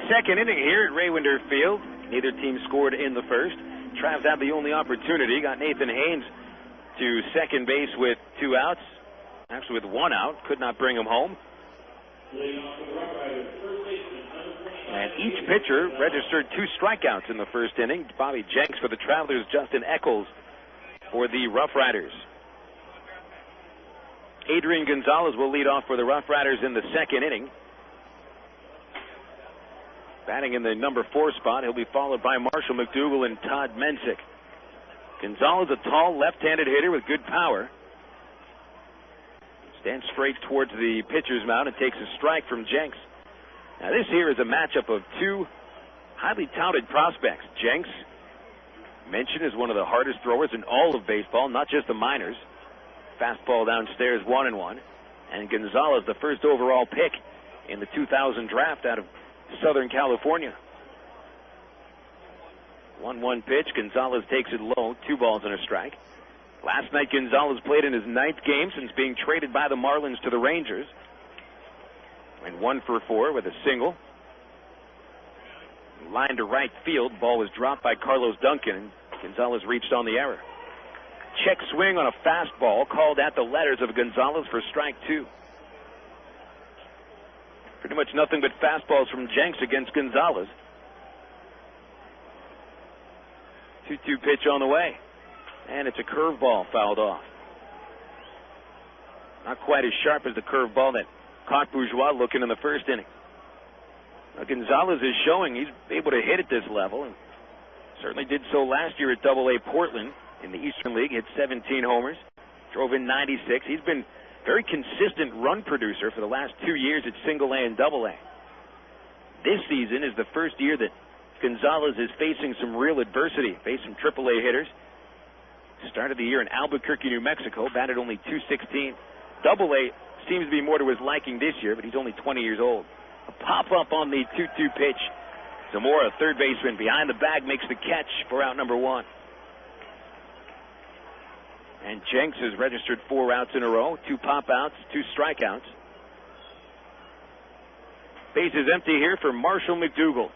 B: Second inning here at Raywinder Field. Neither team scored in the first. Travs had the only opportunity. Got Nathan Haynes to second base with 2 outs. Actually with 1 out. Could not bring him home. And each pitcher registered 2 strikeouts in the first inning. Bobby Jenks for the Travelers, Justin Eccles for the RoughRiders. Adrian Gonzalez will lead off for the RoughRiders in the second inning. Batting in the number 4 spot, he'll be followed by Marshall McDougal and Todd Mensick. Gonzalez, a tall left-handed hitter with good power. Stands straight towards the pitcher's mound and takes a strike from Jenks. Now this here is a matchup of 2 highly touted prospects. Jenks, mentioned as one of the hardest throwers in all of baseball, not just the minors. Fastball downstairs, 1-1. And Gonzalez, the first overall pick in the 2000 draft out of Southern California. 1-1 pitch. Gonzalez takes it low. 2 balls and a strike. Last night, Gonzalez played in his 9th game since being traded by the Marlins to the Rangers. And 1 for 4 with a single. Line to right field. Ball was dropped by Carlos Duncan. Gonzalez reached on the error. Check swing on a fastball called at the letters of Gonzalez for strike 2. Pretty much nothing but fastballs from Jenks against Gonzalez. 2-2 pitch on the way. And it's a curveball fouled off. Not quite as sharp as the curveball that caught Bourgeois looking in the first inning. Now, Gonzalez is showing he's able to hit at this level, and certainly did so last year at AA Portland in the Eastern League. Hit 17 homers, drove in 96. He's been very consistent run producer for the last 2 years at Single A and Double A. This season is the first year that Gonzalez is facing some real adversity, faced some AAA hitters. Started the year in Albuquerque, New Mexico, batted only .216. Double A seems to be more to his liking this year, but he's only 20 years old. A pop-up on the 2-2 pitch. Zamora, third baseman, behind the bag, makes the catch for out number 1. And Jenks has registered 4 outs in a row, 2 pop-outs, 2 strikeouts. Base is empty here for Marshall McDougal.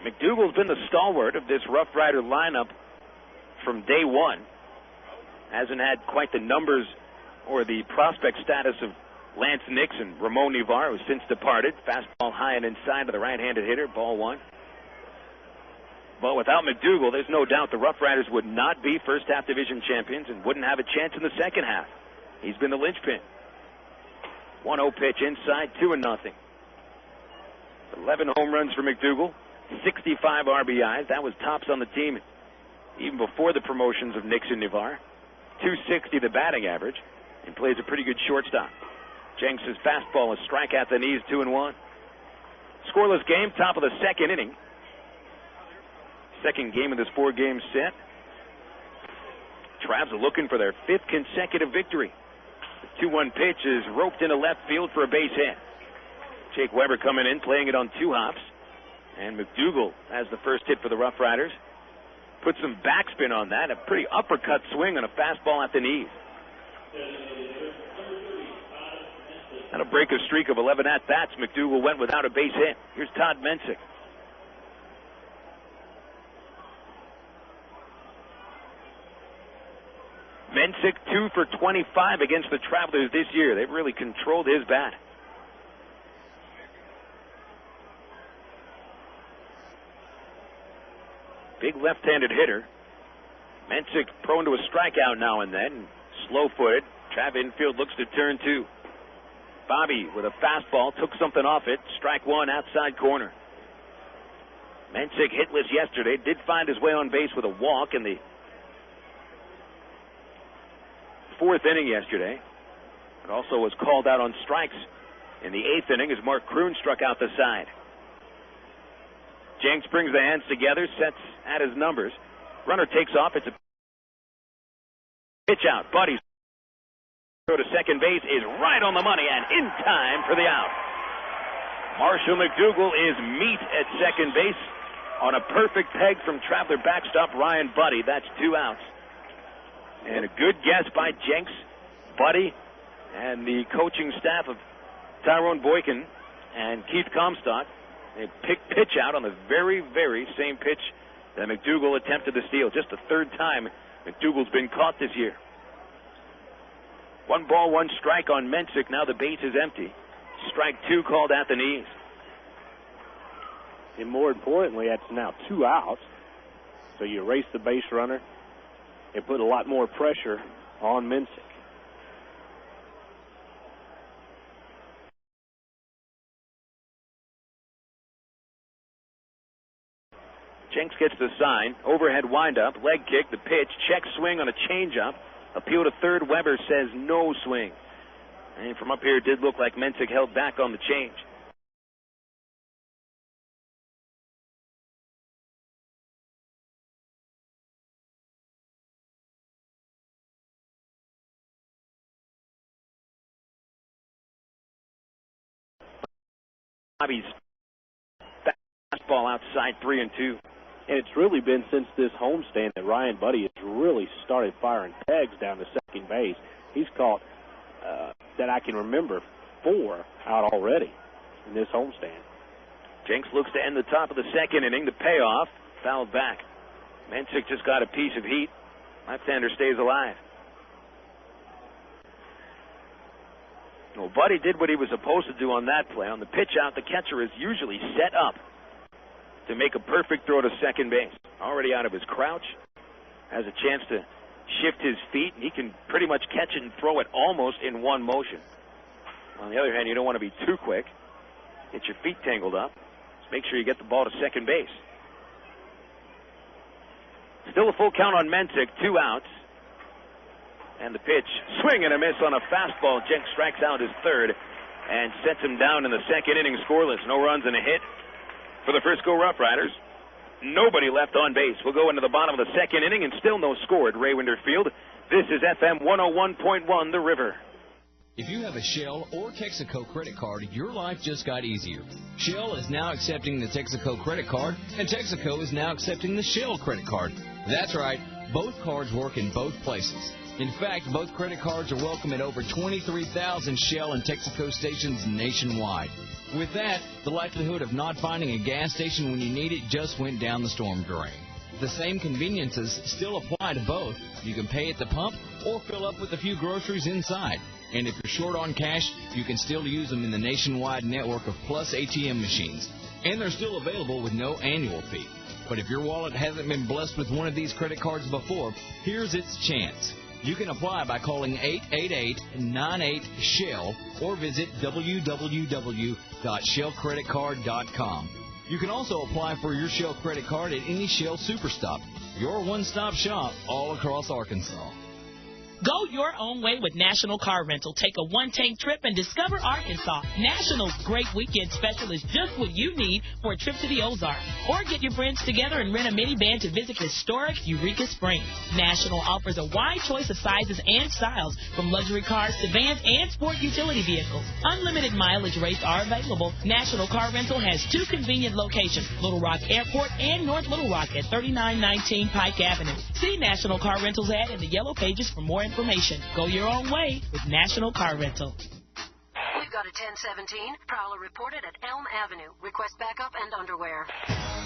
B: McDougal's been the stalwart of this Rough Rider lineup from day one. Hasn't had quite the numbers or the prospect status of Lance Nix and Ramon Nivar, who's since departed. Fastball high and inside to the right-handed hitter, ball 1. But without McDougal, there's no doubt the Rough Riders would not be first-half division champions and wouldn't have a chance in the second half. He's been the linchpin. 1-0 pitch inside, 2-0. 11 home runs for McDougal, 65 RBIs. That was tops on the team even before the promotions of Nix and Nivar. 260 the batting average, and plays a pretty good shortstop. Jenks' fastball, a strike at the knees, 2-1. Scoreless game, top of the second inning. Second game of this 4-game set. Travs are looking for their 5th consecutive victory. The 2-1 pitch is roped into left field for a base hit. Jake Weber coming in, playing it on 2 hops. And McDougal has the first hit for the Rough Riders. Put some backspin on that. A pretty uppercut swing on a fastball at the knees. That'll break a streak of 11 at-bats. McDougal went without a base hit. Here's Todd Mensick. Mensick 2 for 25 against the Travelers this year. They've really controlled his bat. Big left-handed hitter. Mensick prone to a strikeout now and then. Slow-footed. Trav infield looks to turn 2. Bobby with a fastball took something off it. Strike 1, outside corner. Mensick hitless yesterday. Did find his way on base with a walk in the 4th inning yesterday. But also was called out on strikes in the 8th inning as Mark Kroon struck out the side. Jenks brings the hands together, sets at his numbers. Runner takes off. It's a pitch out. Buddy's throw to second base is right on the money and in time for the out. Marshall McDougal is meat at second base on a perfect peg from Traveler backstop Ryan Buddy. That's 2 outs. And a good guess by Jenks, Buddy, and the coaching staff of Tyrone Boykin and Keith Comstock. They picked pitch out on the very, very same pitch that McDougal attempted to steal. Just the 3rd time McDougal's been caught this year. 1 ball, 1 strike on Mensick. Now the base is empty. Strike 2 called at the knees.
C: And more importantly, that's now 2 outs. So you erase the base runner and put a lot more pressure on Mensick.
B: Jenks gets the sign. Overhead windup, leg kick, the pitch, check swing on a changeup. Appeal to third. Weber says no swing. And from up here, it did look like Mensick held back on the change. Bobby's fastball outside 3-2.
C: And it's really been since this homestand that Ryan Buddy has really started firing pegs down to second base. He's caught, that I can remember, 4 out already in this homestand.
B: Jenks looks to end the top of the 2nd inning. The payoff, fouled back. Mensick just got a piece of heat. Left-hander stays alive. Well, Buddy did what he was supposed to do on that play. On the pitch out, the catcher is usually set up to make a perfect throw to second base. Already out of his crouch, has a chance to shift his feet. He can pretty much catch it and throw it almost in one motion. On the other hand, you don't want to be too quick. Get your feet tangled up. Just make sure you get the ball to second base. Still a full count on Mensick, 2 outs. And the pitch, swing and a miss on a fastball. Jenks strikes out his 3rd and sets him down in the 2nd inning scoreless. No runs and a hit for the Frisco RoughRiders. Nobody left on base. We'll go into the bottom of the 2nd inning and still no score at Ray Winder Field. This is FM 101.1 The River.
P: If you have a Shell or Texaco credit card, your life just got easier. Shell is now accepting the Texaco credit card, and Texaco is now accepting the Shell credit card. That's right, both cards work in both places. In fact, both credit cards are welcome at over 23,000 Shell and Texaco stations nationwide. With that, the likelihood of not finding a gas station when you need it just went down the storm drain. The same conveniences still apply to both. You can pay at the pump or fill up with a few groceries inside. And if you're short on cash, you can still use them in the nationwide network of Plus ATM machines. And they're still available with no annual fee. But if your wallet hasn't been blessed with one of these credit cards before, here's its chance. You can apply by calling 888-98-SHELL or visit www.shellcreditcard.com. You can also apply for your Shell credit card at any Shell Superstop, your one-stop shop all across Arkansas.
I: Go your own way with National Car Rental. Take a one-tank trip and discover Arkansas. National's great weekend special is just what you need for a trip to the Ozarks. Or get your friends together and rent a minivan to visit historic Eureka Springs. National offers a wide choice of sizes and styles, from luxury cars to vans and sport utility vehicles. Unlimited mileage rates are available. National Car Rental has 2 convenient locations, Little Rock Airport and North Little Rock at 3919 Pike Avenue. See National Car Rental's ad in the yellow pages for more information. Go your own way with National Car Rental.
J: We've got
R: out at 1017. Prowler reported at Elm Avenue. Request backup and underwear.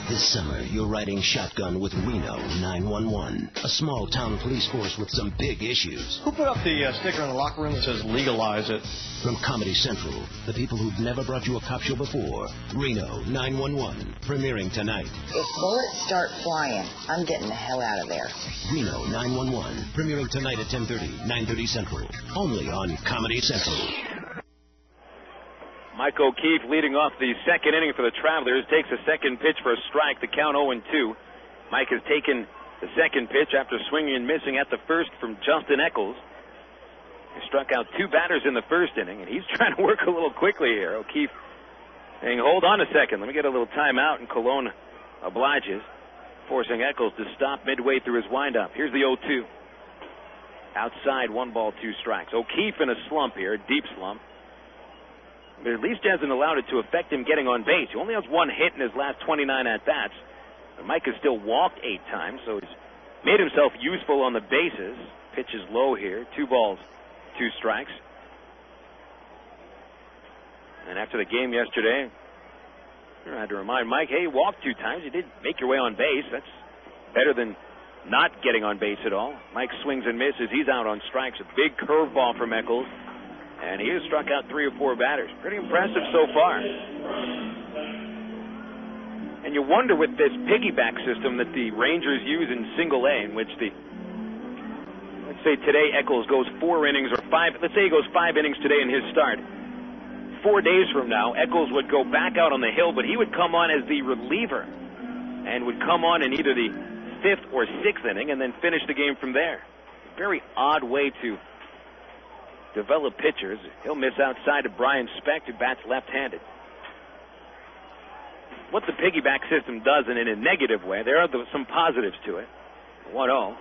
J: This summer, you're riding shotgun with Reno 911, a small-town police force with some big issues.
K: Who put up the sticker in the locker room that says legalize it?
J: From Comedy Central, the people who've never brought you a cop show before, Reno 911, premiering tonight.
L: If bullets start flying, I'm getting the hell out of there.
J: Reno 911, premiering tonight at 10:30, 9:30 Central, only on Comedy Central.
B: Mike O'Keefe leading off the second inning for the Travelers, takes a second pitch for a strike, the count 0-2. Mike has taken the second pitch after swinging and missing at the first from Justin Eccles. He struck out 2 batters in the first inning, and he's trying to work a little quickly here. O'Keefe saying, hold on a second, let me get a little timeout, and Colon obliges, forcing Eccles to stop midway through his windup. Here's the 0-2. Outside, 1 ball, 2 strikes. O'Keefe in a slump here, a deep slump. But at least hasn't allowed it to affect him getting on base. He only has 1 hit in his last 29 at-bats. But Mike has still walked 8 times, so he's made himself useful on the bases. Pitch is low here. 2 balls, 2 strikes. And after the game yesterday, I had to remind Mike, hey, you walked 2 times. You did make your way on base. That's better than not getting on base at all. Mike swings and misses. He's out on strikes. A big curveball from Eccles. And he has struck out 3 or 4 batters. Pretty impressive so far. And you wonder with this piggyback system that the Rangers use in single A, in which let's say today Eccles goes 4 innings or 5, let's say he goes 5 innings today in his start. 4 days from now, Eccles would go back out on the hill, but he would come on as the reliever and would come on in either the 5th or 6th inning and then finish the game from there. Very odd way to develop pitchers. He'll miss outside to Brian Specht, who bats left-handed. What the piggyback system does, and in a negative way, there are some positives to it. 1-0.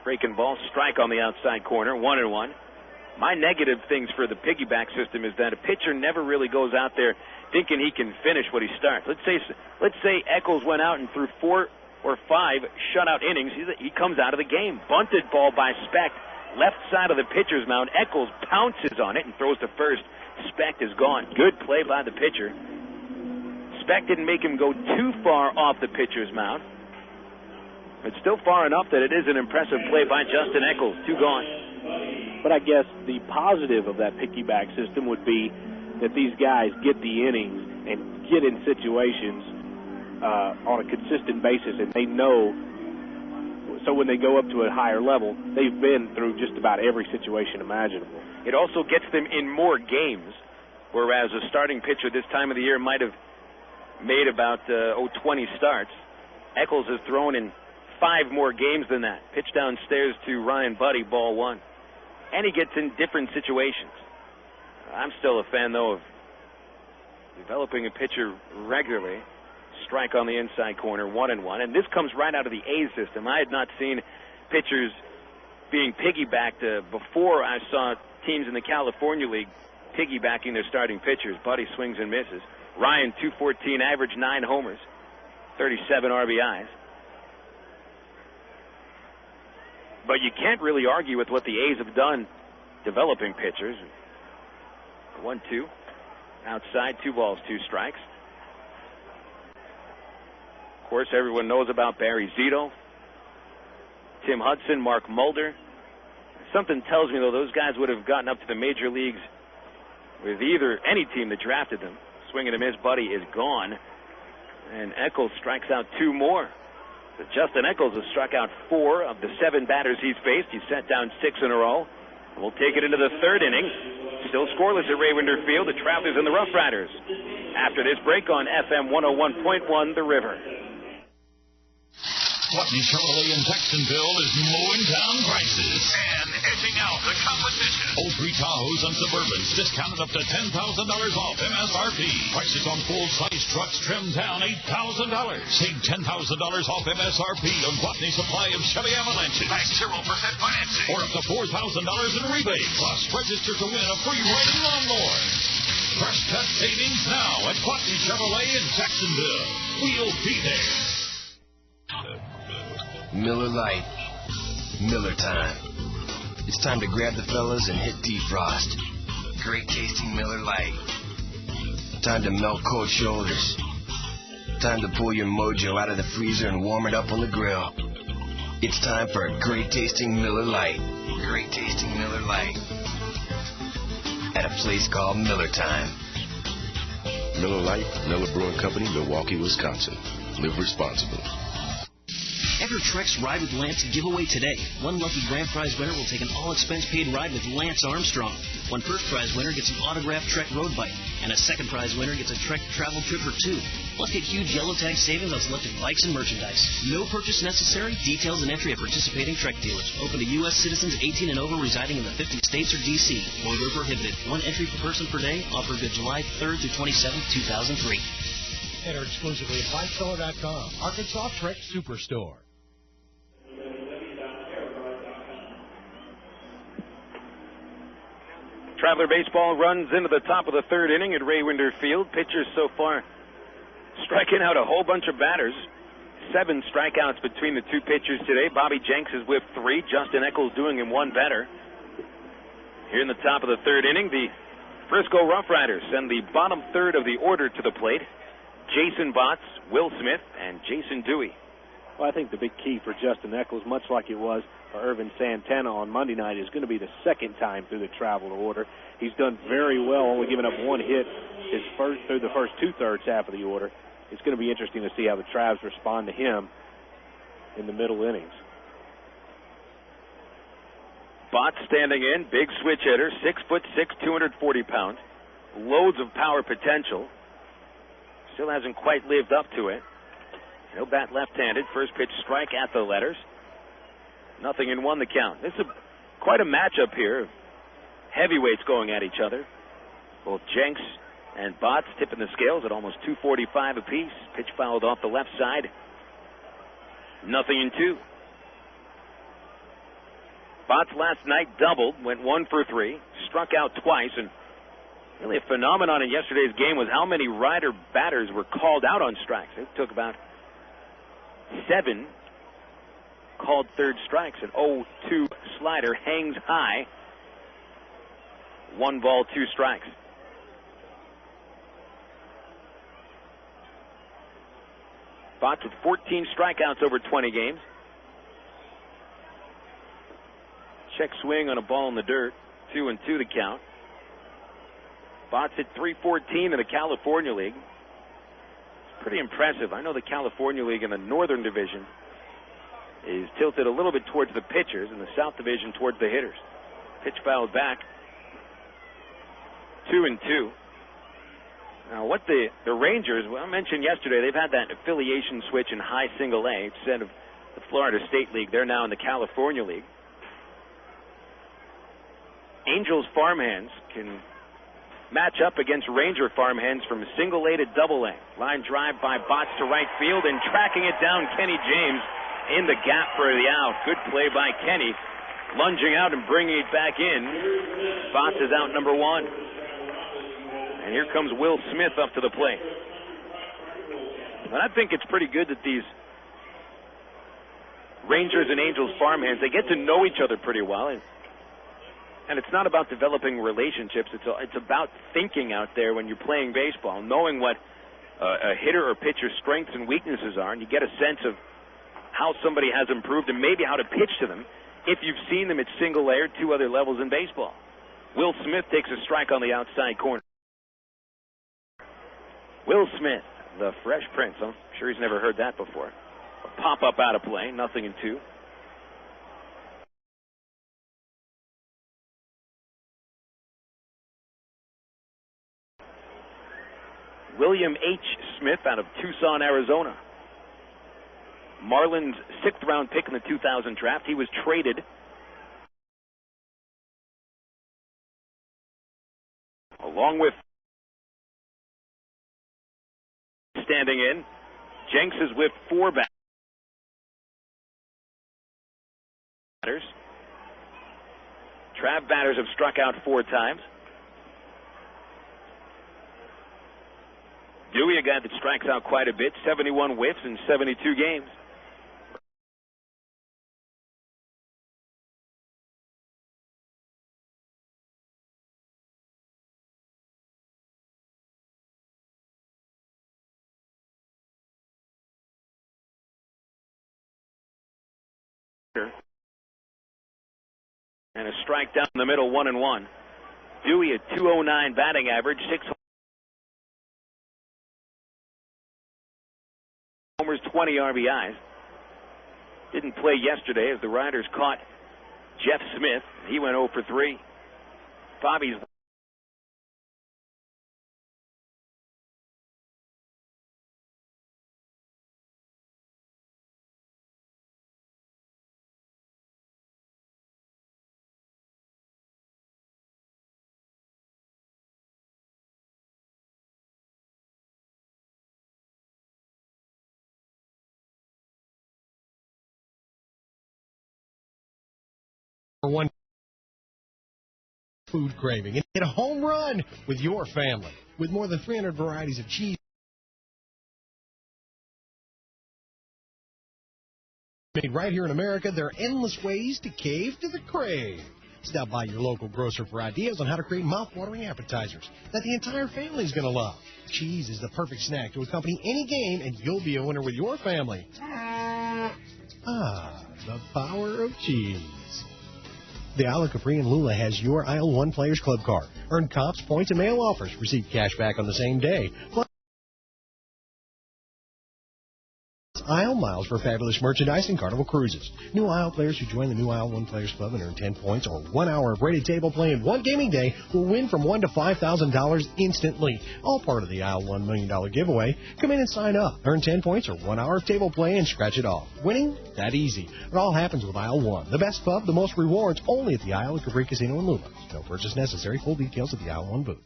B: Breaking ball, strike on the outside corner, 1-1. My negative things for the piggyback system is that a pitcher never really goes out there thinking he can finish what he starts. Let's say Eccles went out and threw 4 or 5 shutout innings. He comes out of the game. Bunted ball by Specht. Left side of the pitcher's mound. Eccles pounces on it and throws to first. Specht is gone. Good play by the pitcher. Specht didn't make him go too far off the pitcher's mound. It's still far enough that it is an impressive play by Justin Eccles. 2 gone.
C: But I guess the positive of that piggyback system would be that these guys get the innings and get in situations on a consistent basis, and they know. So when they go up to a higher level, they've been through just about every situation imaginable.
B: It also gets them in more games, whereas a starting pitcher this time of the year might have made about 20 starts. Eccles has thrown in 5 more games than that. Pitch downstairs to Ryan Buddy, ball 1. And he gets in different situations. I'm still a fan, though, of developing a pitcher regularly. Strike on the inside corner, 1-1. And this comes right out of the A's system. I had not seen pitchers being piggybacked before I saw teams in the California League piggybacking their starting pitchers. Buddy swings and misses. Ryan, 214 average, 9 homers, 37 RBIs. But you can't really argue with what the A's have done developing pitchers. 1-2. Outside, 2 balls, 2 strikes. Of course, everyone knows about Barry Zito, Tim Hudson, Mark Mulder. Something tells me, though, those guys would have gotten up to the major leagues with any team that drafted them. Swing and a miss, Buddy is gone. And Eccles strikes out 2 more. So Justin Eccles has struck out 4 of the 7 batters he's faced. He's set down 6 in a row. We'll take it into the 3rd inning. Still scoreless at Raywinder Field. The Travelers and the RoughRiders. After this break on FM 101.1, The River.
N: Putney Chevrolet in Jacksonville is mowing down prices and edging out the competition. 03 Tahoes and Suburbans discounted up to $10,000 off MSRP. Prices on full-size trucks trimmed down $8,000. Save $10,000 off MSRP on Putney's supply of Chevy Avalanches. By 0% financing. Or up to $4,000 in rebate. Plus, register to win a free riding lawnmower. Fresh cut savings now at Putney Chevrolet in Jacksonville. We'll be there.
J: Miller Lite. Miller time. It's time to grab the fellas and hit defrost. great tasting Miller Lite. Time to melt cold shoulders. Time to pull your mojo out of the freezer and warm it up on the grill. It's time for a great tasting Miller Lite. Great tasting Miller Lite. At a place called Miller Time.
E: Miller Lite, Miller Brewing Company, Milwaukee, Wisconsin. Live responsibly.
M: Enter Trek's Ride with Lance giveaway today. One lucky grand prize winner will take an all-expense-paid ride with Lance Armstrong. One first prize winner gets an autographed Trek road bike, and a second prize winner gets a Trek travel trip for two. Plus, get huge yellow tag savings on selected bikes and merchandise. No purchase necessary. Details and entry at participating Trek dealers. Open to U.S. citizens 18 and over residing in the 50 states or D.C. Order prohibited. One entry per person per day. Offer good July 3rd through 27th, 2003.
W: Enter exclusively at BikeSeller.com. Arkansas Trek Superstore.
B: Traveler baseball runs into the top of the third inning at Raywinder Field. Pitchers so far striking out a whole bunch of batters. 7 strikeouts between the two pitchers today. Bobby Jenks is with 3. Justin Eccles doing him one better. Here in the top of the third inning, the Frisco RoughRiders send the bottom third of the order to the plate. Jason Botts, Will Smith, and Jason Dewey.
C: Well, I think the big key for Justin Eccles, much like it was for Irvin Santana on Monday night, is going to be the second time through the traveler order. He's done very well, only giving up one hit through the first two-thirds half of the order. It's going to be interesting to see how the Travs respond to him in the middle innings.
B: Botts standing in, big switch hitter, 6'6", 240 pounds, loads of power potential. Still hasn't quite lived up to it. He'll bat left-handed. First pitch strike at the letters. 0-1 the count. This is quite a matchup here. Heavyweights going at each other. Both Jenks and Botts tipping the scales at almost 245 apiece. Pitch fouled off the left side. 0-2. Botts last night doubled, went 1 for 3, struck out twice, and really a phenomenon in yesterday's game was how many Rider batters were called out on strikes. It took about 7 called third strikes. An 0-2 slider hangs high. 1 ball, 2 strikes. Botts with 14 strikeouts over 20 games. Check swing on a ball in the dirt. 2-2 the count. Botts hit .314 in the California League. It's pretty impressive. I know the California League in the Northern Division is tilted a little bit towards the pitchers, and the South Division towards the hitters. Pitch fouled back. 2-2. Now, what the Rangers, well, I mentioned yesterday, they've had that affiliation switch in high single A instead of the Florida State League. They're now in the California League. Angels farmhands can match up against Ranger farmhands from single A to double A. Line drive by Botts to right field, and tracking it down, Kenny James in the gap for the out. Good play by Kenny, lunging out and bringing it back in. Botts is out number 1. And here comes Will Smith up to the plate. And I think it's pretty good that these Rangers and Angels farmhands, they get to know each other pretty well. And it's not about developing relationships. It's about thinking out there when you're playing baseball, knowing what a hitter or pitcher's strengths and weaknesses are, and you get a sense of how somebody has improved and maybe how to pitch to them if you've seen them at single A or 2 other levels in baseball. Will Smith takes a strike on the outside corner. Will Smith, the Fresh Prince. I'm sure he's never heard that before. A pop-up out of play, 0-2. William H. Smith out of Tucson, Arizona. Marlins 6th round pick in the 2000 draft. He was traded along with standing in. Jenks is with 4 batters. Trav batters have struck out 4 times. Dewey, a guy that strikes out quite a bit, 71 whiffs in 72 games. And a strike down the middle, 1-1. Dewey at .209 batting average, 6 homers, 20 RBIs. Didn't play yesterday as the Riders caught Jeff Smith. He went 0 for 3. Bobby's
W: one food craving and hit a home run with your family. With more than 300 varieties of cheese made right here in America, there are endless ways to cave to the crave. Stop by your local grocer for ideas on how to create mouth-watering appetizers that the entire family is going to love. Cheese is the perfect snack to accompany any game, and you'll be a winner with your family. The power of cheese. The Isle of Capri and Lula has your Isle 1 Players Club card. Earn comps, points, and mail offers. Receive cash back on the same day. Plus Isle miles for fabulous merchandise and Carnival cruises. New Isle players who join the new Isle 1 Players Club and earn 10 points or 1 hour of rated table play in one gaming day will win from $1,000 to $5,000 instantly. All part of the Isle $1 million giveaway. Come in and sign up. Earn 10 points or 1 hour of table play and scratch it off. Winning? That easy. It all happens with Isle 1. The best pub, the most rewards, only at the Isle of Capri Casino in Lula. No purchase necessary. Full details at the Isle 1 booth.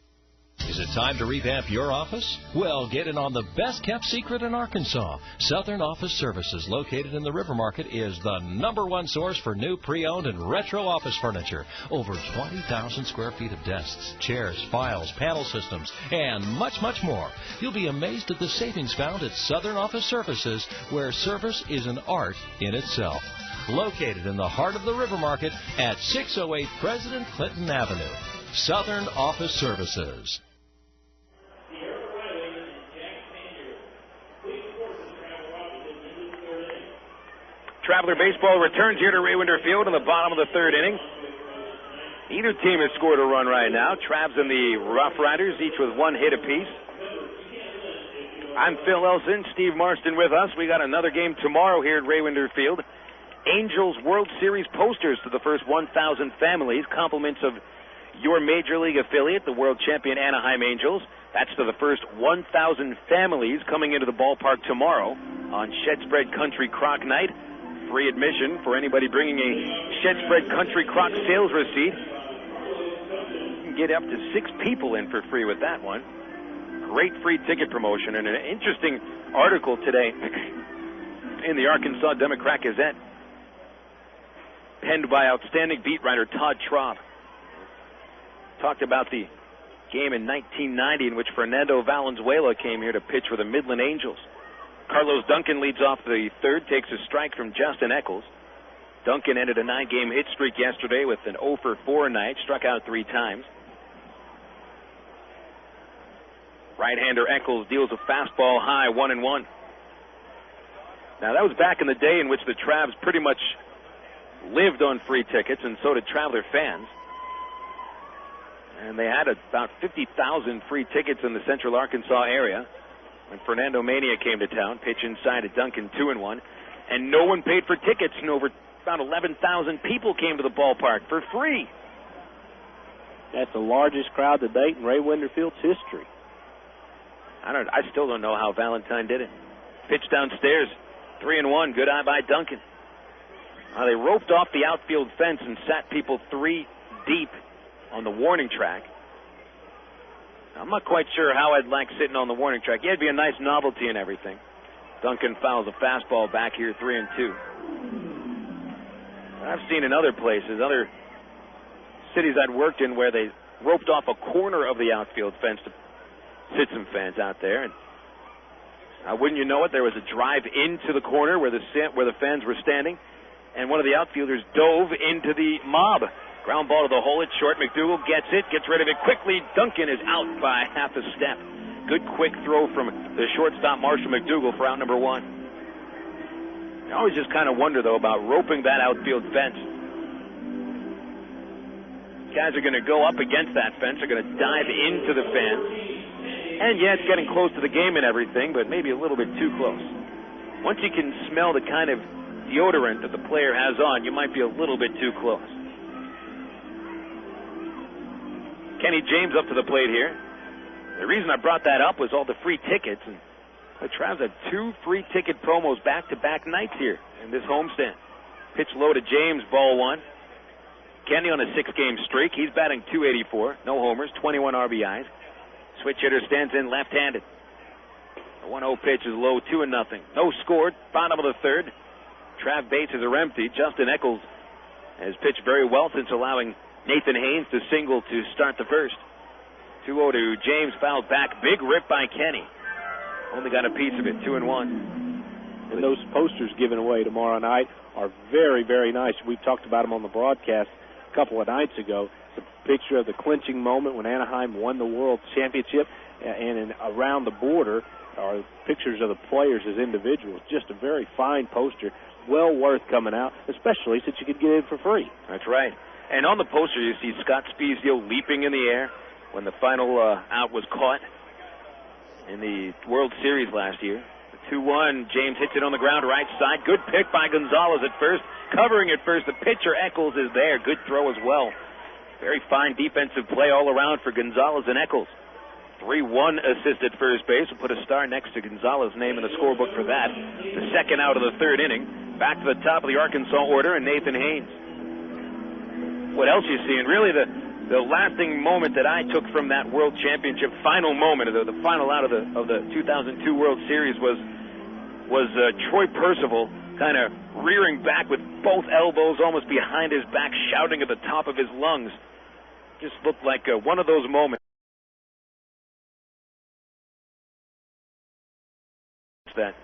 G: Is it time to revamp your office? Well, get in on the best-kept secret in Arkansas. Southern Office Services, located in the River Market, is the #1 source for new pre-owned and retro office furniture. Over 20,000 square feet of desks, chairs, files, panel systems, and much, much more. You'll be amazed at the savings found at Southern Office Services, where service is an art in itself. Located in the heart of the River Market at 608 President Clinton Avenue. Southern Office Services.
B: Traveler Baseball returns here to Raywinder Field in the bottom of the third inning. Either team has scored a run right now. Travs and the RoughRiders, each with 1 hit apiece. I'm Phil Elson, Steve Marston with us. We got another game tomorrow here at Raywinder Field. Angels World Series posters to the first 1,000 families. Compliments of your Major League affiliate, the world champion Anaheim Angels. That's to the first 1,000 families coming into the ballpark tomorrow on Shedspread Country Crock Night. Free admission for anybody bringing a Shedspread Country Crock sales receipt. You can get up to 6 people in for free with that one. Great free ticket promotion, and an interesting article today in the Arkansas Democrat Gazette, penned by outstanding beat writer Todd Traub. Talked about the game in 1990 in which Fernando Valenzuela came here to pitch for the Midland Angels. Carlos Duncan leads off the third, takes a strike from Justin Eccles. Duncan ended a 9-game hit streak yesterday with an 0 for 4 night, struck out 3 times. Right-hander Eccles deals a fastball high, 1-1. Now, that was back in the day in which the Travs pretty much lived on free tickets, and so did Traveler fans. And they had about 50,000 free tickets in the central Arkansas area when Fernando Mania came to town. Pitch inside at Duncan, 2-1. And no one paid for tickets, and over about 11,000 people came to the ballpark for free.
C: That's the largest crowd to date in Raywinder Field's history.
B: I still don't know how Valentine did it. Pitch downstairs, 3-1. Good eye by Duncan. They roped off the outfield fence and sat people 3 deep on the warning track. I'm not quite sure how I'd like sitting on the warning track. Yeah, it'd be a nice novelty and everything. Duncan fouls a fastball back here, 3-2. I've seen in other places, other cities I'd worked in, where they roped off a corner of the outfield fence to sit some fans out there. And wouldn't you know it, there was a drive into the corner where the fans were standing, and one of the outfielders dove into the mob. Ground ball to the hole. It's short. McDougal gets it, gets rid of it quickly. Duncan is out by half a step. Good quick throw from the shortstop, Marshall McDougal, for out number 1. I always just kind of wonder, though, about roping that outfield fence. Guys are going to go up against that fence. They're going to dive into the fence. And, yeah, it's getting close to the game and everything, but maybe a little bit too close. Once you can smell the kind of deodorant that the player has on, you might be a little bit too close. Kenny James up to the plate here. The reason I brought that up was all the free tickets. And the Travs had 2 free ticket promos back-to-back nights here in this homestand. Pitch low to James, ball 1. Kenny on a 6-game streak. He's batting .284. No homers, 21 RBIs. Switch hitter stands in left-handed. The 1-0 pitch is low, 2-0. No scored. Bottom of the third. Trav bases are empty. Justin Eccles has pitched very well since allowing Nathan Haynes to single to start the first. 2-0 to James, fouled back. Big rip by Kenny. Only got a piece of it, 2-1.
C: And those posters given away tomorrow night are very, very nice. We talked about them on the broadcast a couple of nights ago. It's a picture of the clinching moment when Anaheim won the World Championship, and around the border are pictures of the players as individuals. Just a very fine poster, well worth coming out, especially since you could get in for free.
B: That's right. And on the poster, you see Scott Spiezio leaping in the air when the final out was caught in the World Series last year. The 2-1, James hits it on the ground, right side. Good pick by Gonzalez at first. Covering at first, the pitcher Eccles is there. Good throw as well. Very fine defensive play all around for Gonzalez and Eccles. 3-1 assist at first base. We'll put a star next to Gonzalez's name in the scorebook for that. The second out of the third inning. Back to the top of the Arkansas order, and Nathan Haynes. What else you see? And really the lasting moment that I took from that World Championship final moment, the final out of the 2002 World Series was Troy Percival kind of rearing back with both elbows almost behind his back, shouting at the top of his lungs. Just looked like one of those moments that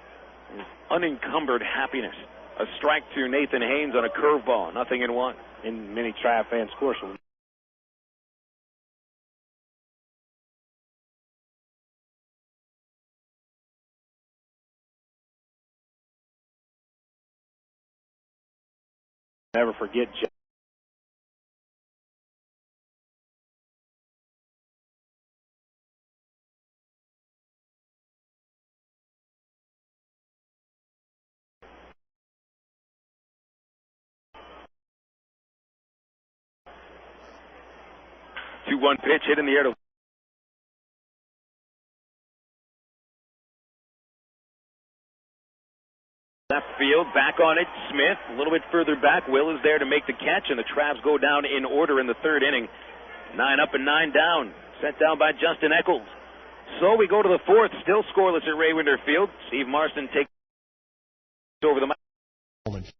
B: is unencumbered happiness. A strike to Nathan Haynes on a curveball, 0-1.
C: And many Trav fans, of course, will never forget.
B: 2-1 pitch hit in the air to left field. Back on it, Smith. A little bit further back. Will is there to make the catch, and the Travs go down in order in the third inning. 9 up and 9 down. Sent down by Justin Eccles. So we go to the fourth. Still scoreless at Ray Winder Field. Steve Marston takes over the
W: moment.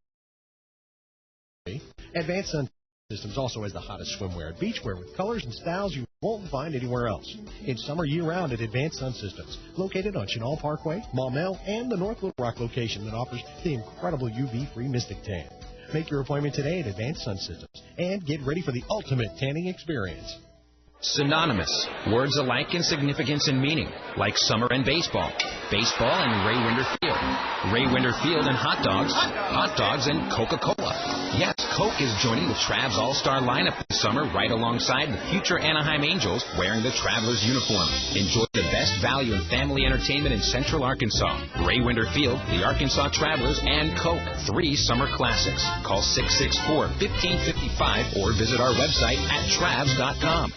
W: Advanced Sun Systems also has the hottest swimwear and beachwear with colors and styles you won't find anywhere else. It's summer year-round at Advanced Sun Systems, located on Chenal Parkway, Maumelle, and the North Little Rock location that offers the incredible UV-free Mystic Tan. Make your appointment today at Advanced Sun Systems and get ready for the ultimate tanning experience.
H: Synonymous. Words alike in significance and meaning, like summer and baseball. Baseball and Ray Winder Field. Ray Winder Field and hot dogs and Coca-Cola. Yes, Coke is joining the Travs All-Star lineup this summer right alongside the future Anaheim Angels wearing the Travelers uniform. Enjoy the best value in family entertainment in Central Arkansas. Ray Winder Field, the Arkansas Travelers, and Coke. 3 summer classics. Call 664-1555 or visit our website at travs.com.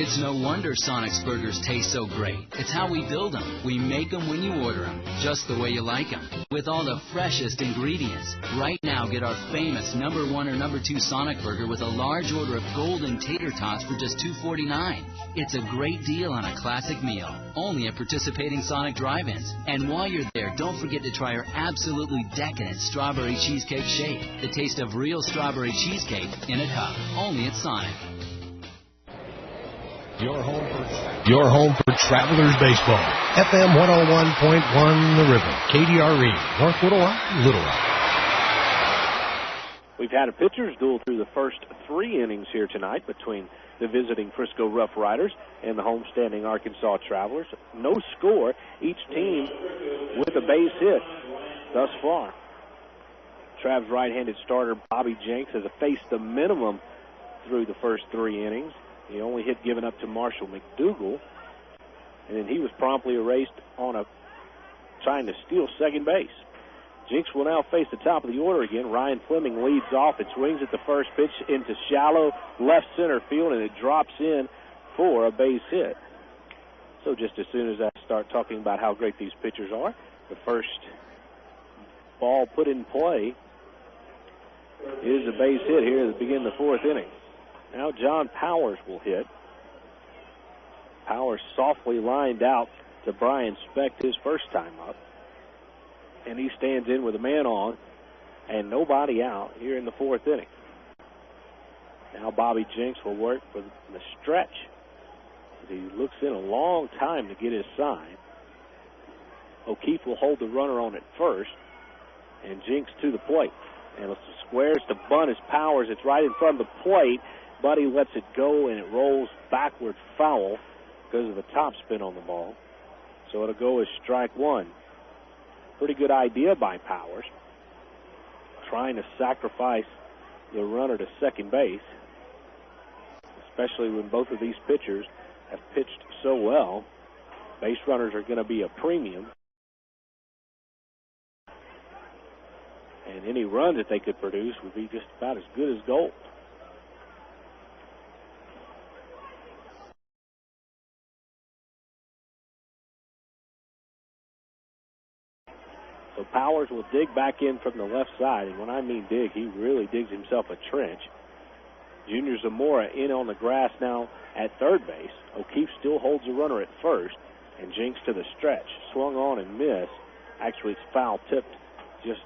O: It's no wonder Sonic's burgers taste so great. It's how we build them. We make them when you order them, just the way you like them, with all the freshest ingredients. Right now, get our famous #1 or #2 Sonic burger with a large order of golden tater tots for just $2.49. It's a great deal on a classic meal, only at participating Sonic drive-ins. And while you're there, don't forget to try our absolutely decadent strawberry cheesecake shake. The taste of real strawberry cheesecake in a cup, only at Sonic.
W: Your home for Travelers Baseball. FM 101.1 The River. KDRE. North Little Rock, Little Rock.
C: We've had a pitcher's duel through the first 3 innings here tonight between the visiting Frisco RoughRiders and the homestanding Arkansas Travelers. No score. Each team with a base hit. thus far. Trav's right-handed starter, Bobby Jenks, has faced the minimum through the first 3 innings. The only hit given up to Marshall McDougal, and then he was promptly erased on trying to steal second base. Jenks will now face the top of the order again. Ryan Fleming leads off. It swings at the first pitch into shallow left center field, and it drops in for a base hit. So just as soon as I start talking about how great these pitchers are, the first ball put in play is a base hit here at the beginning of the 4th inning. Now John Powers will hit. Powers softly lined out to Brian Specht his first time up. And he stands in with a man on and nobody out here in the 4th inning. Now Bobby Jenks will work for the stretch. He looks in a long time to get his sign. O'Keefe will hold the runner on at first, and Jenks to the plate. And squares to bunt as Powers. It's right in front of the plate. Buddy lets it go, and it rolls backward foul because of the topspin on the ball. So it'll go as strike 1. Pretty good idea by Powers, trying to sacrifice the runner to second base, especially when both of these pitchers have pitched so well. Base runners are going to be a premium. And any run that they could produce would be just about as good as gold. So Powers will dig back in from the left side. And when I mean dig, he really digs himself a trench. Junior Zamora in on the grass now at third base. O'Keefe still holds the runner at first. And Jenks to the stretch. Swung on and missed. Actually, it's foul tipped just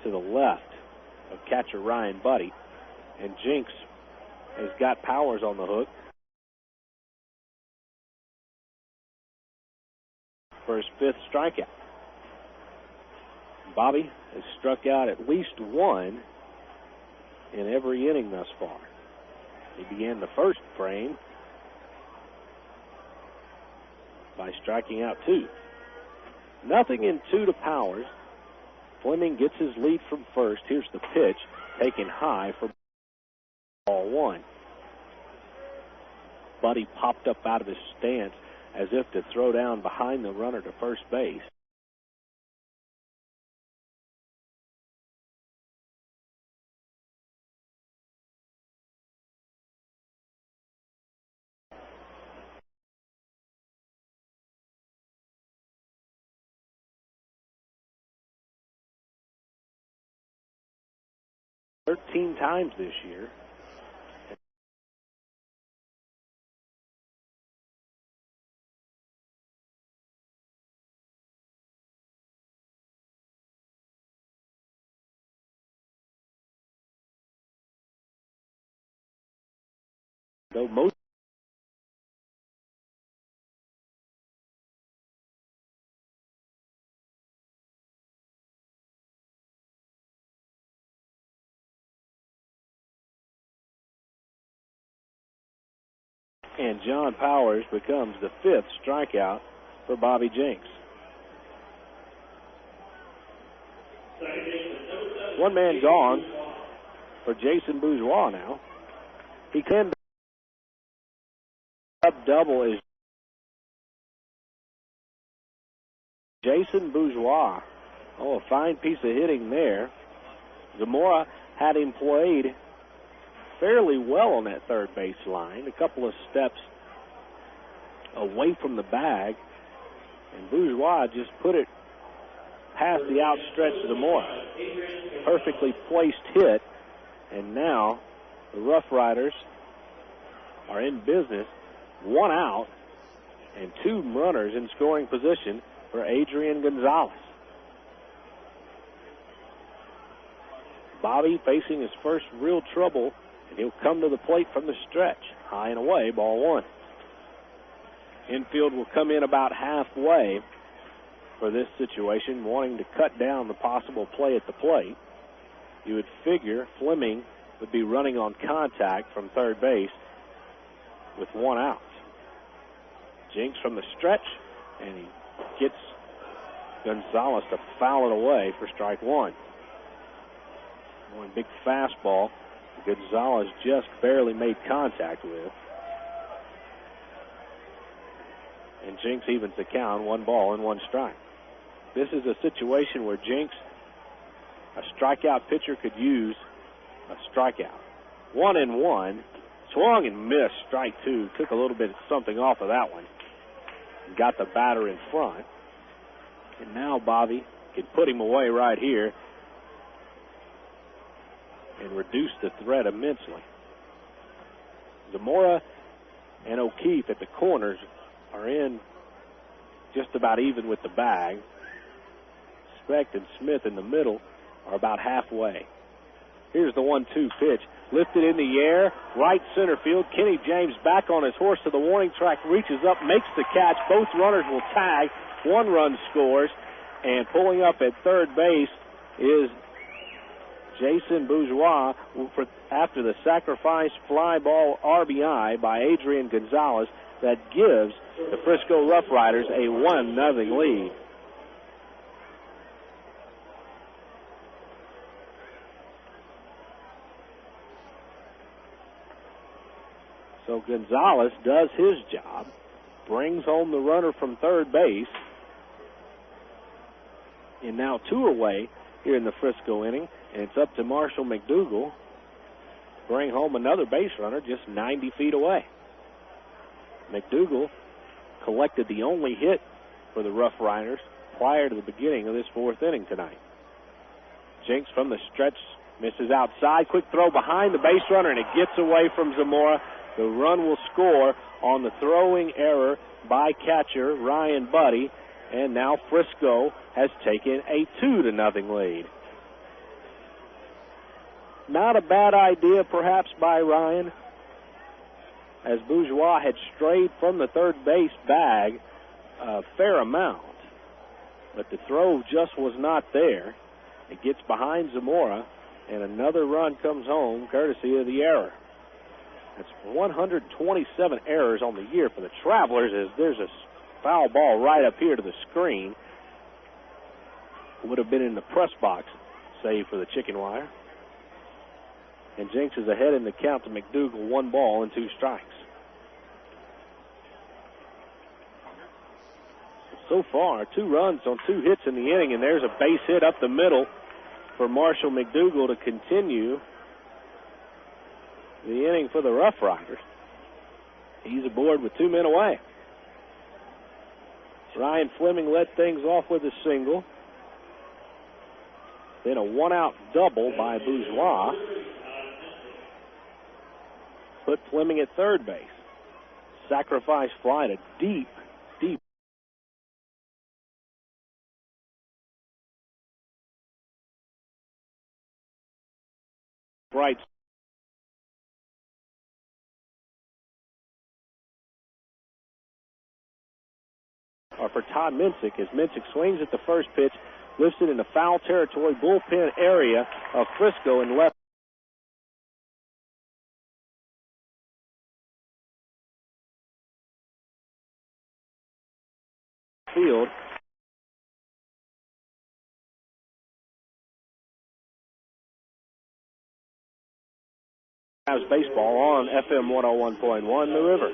C: to the left of catcher Ryan Buddy. And Jenks has got Powers on the hook for his 5th strikeout. Bobby has struck out at least 1 in every inning thus far. He began the first frame by striking out 2. Nothing in 2 to Powers. Fleming gets his lead from first. Here's the pitch, taken high for ball 1. Buddy popped up out of his stance as if to throw down behind the runner to first base. $13 times this year. Though most and John Powers becomes the 5th strikeout for Bobby Jenks. 1 man gone for Jason Bourgeois now. He can up double is Jason Bourgeois. Oh, a fine piece of hitting there. Zamora had him played fairly well on that third base line, a couple of steps away from the bag, and Bourgeois just put it past the outstretched Zamora. Perfectly placed hit, and now the RoughRiders are in business. 1 out and 2 runners in scoring position for Adrian Gonzalez. Bobby facing his first real trouble, and he'll come to the plate from the stretch. High and away, ball 1. Infield will come in about halfway for this situation, wanting to cut down the possible play at the plate. You would figure Fleming would be running on contact from third base with 1 out. Jenks from the stretch, and he gets Gonzalez to foul it away for strike one. One big fastball Gonzalez just barely made contact with. And Jenks evens the count, 1 ball and 1 strike. This is a situation where Jenks, a strikeout pitcher, could use a strikeout. 1-1, swung and missed, strike 2. Took a little bit of something off of that one. Got the batter in front. And now Bobby can put him away right here and reduce the threat immensely. Zamora and O'Keefe at the corners are in just about even with the bag. Specht and Smith in the middle are about halfway. Here's the 1-2 pitch. Lifted in the air, right center field. Kenny James back on his horse to the warning track, reaches up, makes the catch. Both runners will tag. 1 run scores. And pulling up at third base is Jason Bourgeois after the sacrifice fly ball RBI by Adrian Gonzalez that gives the Frisco RoughRiders a 1-0 lead. So Gonzalez does his job, brings home the runner from third base, and now 2 away here in the Frisco inning, and it's up to Marshall McDougal to bring home another base runner just 90 feet away. McDougal collected the only hit for the RoughRiders prior to the beginning of this 4th inning tonight. Jenks from the stretch misses outside. Quick throw behind the base runner, and it gets away from Zamora. The run will score on the throwing error by catcher Ryan Buddy, and now Frisco has taken a 2-0 lead. Not a bad idea perhaps by Ryan, as Bourgeois had strayed from the third base bag a fair amount, but the throw just was not there. It gets behind Zamora, and another run comes home courtesy of the error. That's 127 errors on the year for the Travelers, as there's a foul ball right up here to the screen. Would have been in the press box, save for the chicken wire. And Jenks is ahead in the count to McDougal, 1 ball and 2 strikes. So far, 2 runs on 2 hits in the inning, and there's a base hit up the middle for Marshall McDougal to continue the inning for the RoughRiders. He's aboard with 2 men away. Ryan Fleming led things off with a single. Then a 1-out double by Bourgeois put Fleming at third base. Sacrifice fly to deep right. For Todd Minsick, as Minsick swings at the first pitch, lifts it in the foul territory bullpen area of Frisco and left field. Cavs baseball on FM 101.1 The River.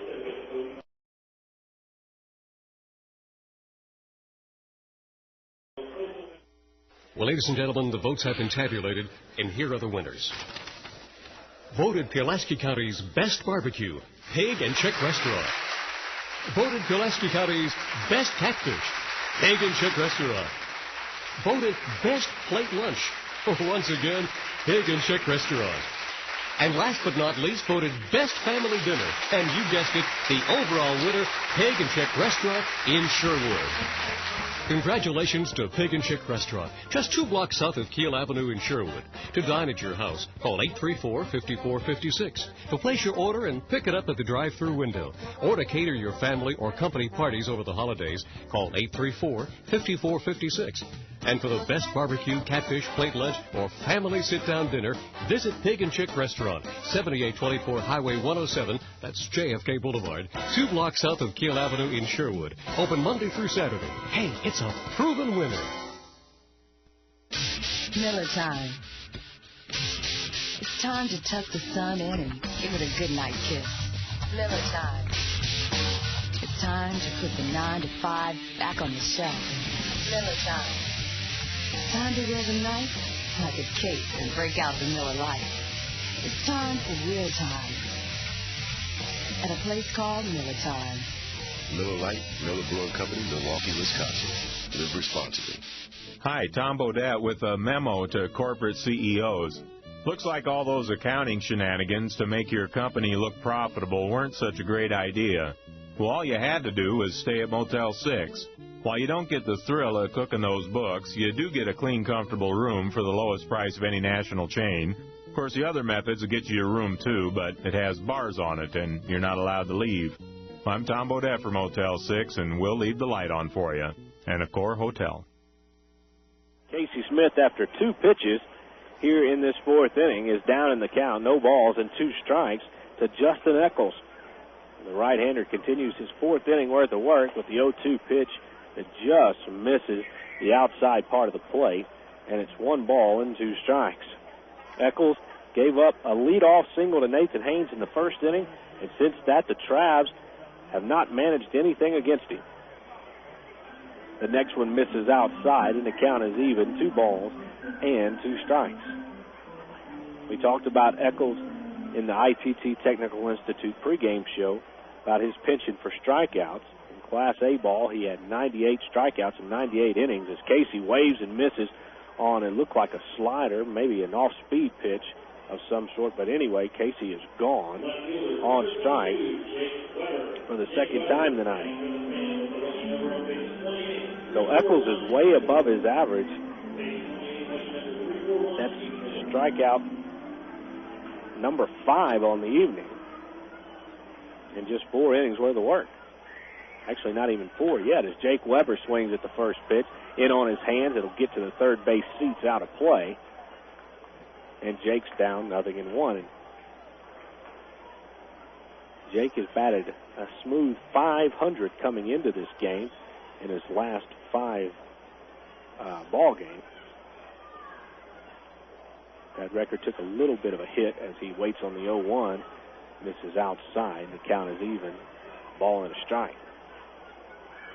Q: Well, ladies and gentlemen, the votes have been tabulated, and here are the winners. Voted Pulaski County's best barbecue, Pig and Chick Restaurant. Voted Pulaski County's best catfish, Pig and Chick Restaurant. Voted best plate lunch, once again, Pig and Chick Restaurant. And last but not least, voted best family dinner, and you guessed it, the overall winner, Pig and Chick Restaurant in Sherwood. Congratulations to Pig and Chick Restaurant, just 2 blocks south of Kiel Avenue in Sherwood. To dine at your house, call 834-5456. To place your order and pick it up at the drive-thru window. Or to cater your family or company parties over the holidays, call 834-5456. And for the best barbecue, catfish, plate lunch, or family sit-down dinner, visit Pig and Chick Restaurant, 7824 Highway 107, that's JFK Boulevard, 2 blocks south of Kiel Avenue in Sherwood. Open Monday through Saturday. Hey, it's a proven winner.
R: Miller time. It's time to tuck the sun in and give it a good night kiss. Miller time. It's time to put the 9 to 5 back on the shelf. Miller time. Time to wear the knife like a cape and break out the Miller Lite. It's time for real time. At a place called Miller Time.
E: Miller Lite, Miller Brewing Company, Milwaukee, Wisconsin. Live responsibly.
X: Hi, Tom Bodette with a memo to corporate CEOs. Looks like all those accounting shenanigans to make your company look profitable weren't such a great idea. Well, all you had to do was stay at Motel 6. While you don't get the thrill of cooking those books, you do get a clean, comfortable room for the lowest price of any national chain. Of course, the other methods will get you your room, too, but it has bars on it, and you're not allowed to leave. I'm Tom Bodette for Motel 6, and we'll leave the light on for you. And Accor Hotel.
C: Casey Smith, after 2 pitches here in this 4th inning, is down in the count, no balls and 2 strikes to Justin Eccles. The right-hander continues his 4th inning worth of work with the 0-2 pitch that just misses the outside part of the plate, and it's 1 ball and 2 strikes. Eccles gave up a leadoff single to Nathan Haynes in the 1st inning, and since that, the Travs have not managed anything against him. The next one misses outside, and the count is even, 2 balls and 2 strikes. We talked about Eccles in the ITT Technical Institute pregame show about his penchant for strikeouts. In Class A ball, he had 98 strikeouts in 98 innings as Casey waves and misses on it looked like a slider, maybe an off-speed pitch of some sort. But anyway, Casey is gone on strike for the 2nd time tonight. So Eccles is way above his average. That's strikeout number 5 on the evening in just 4 innings worth of work. Actually, not even 4 yet, as Jake Weber swings at the first pitch. In on his hands, it'll get to the third base seats out of play. And Jake's down 0-1. And Jake has batted a smooth .500 coming into this game in his last 5 ball games. That record took a little bit of a hit as he waits on the 0-1, misses outside. The count is even, ball and a strike.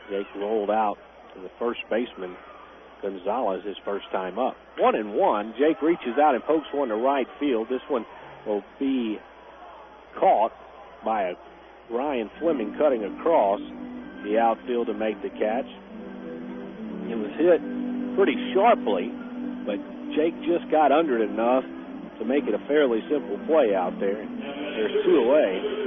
C: Jake rolled out to the first baseman, Gonzalez, his first time up. 1-1. Jake reaches out and pokes one to right field. This one will be caught by a Ryan Fleming cutting across the outfield to make the catch. It was hit pretty sharply, but Jake just got under it enough to make it a fairly simple play out there. There's 2 away.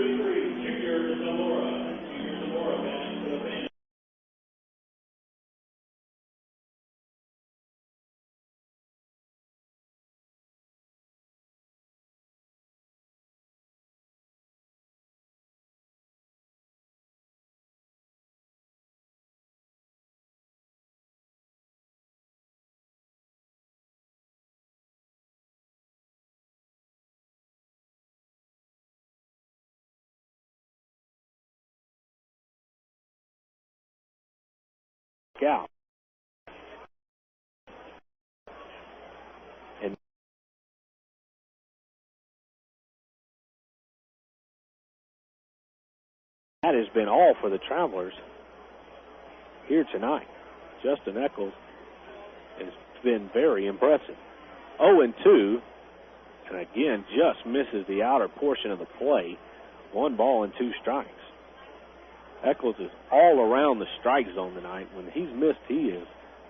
C: Out. And that has been all for the Travelers here tonight. Justin Eccles has been very impressive. 0-2, and again just misses the outer portion of the plate. 1 ball and 2 strikes. Eccles is all around the strike zone tonight. When he's missed, he has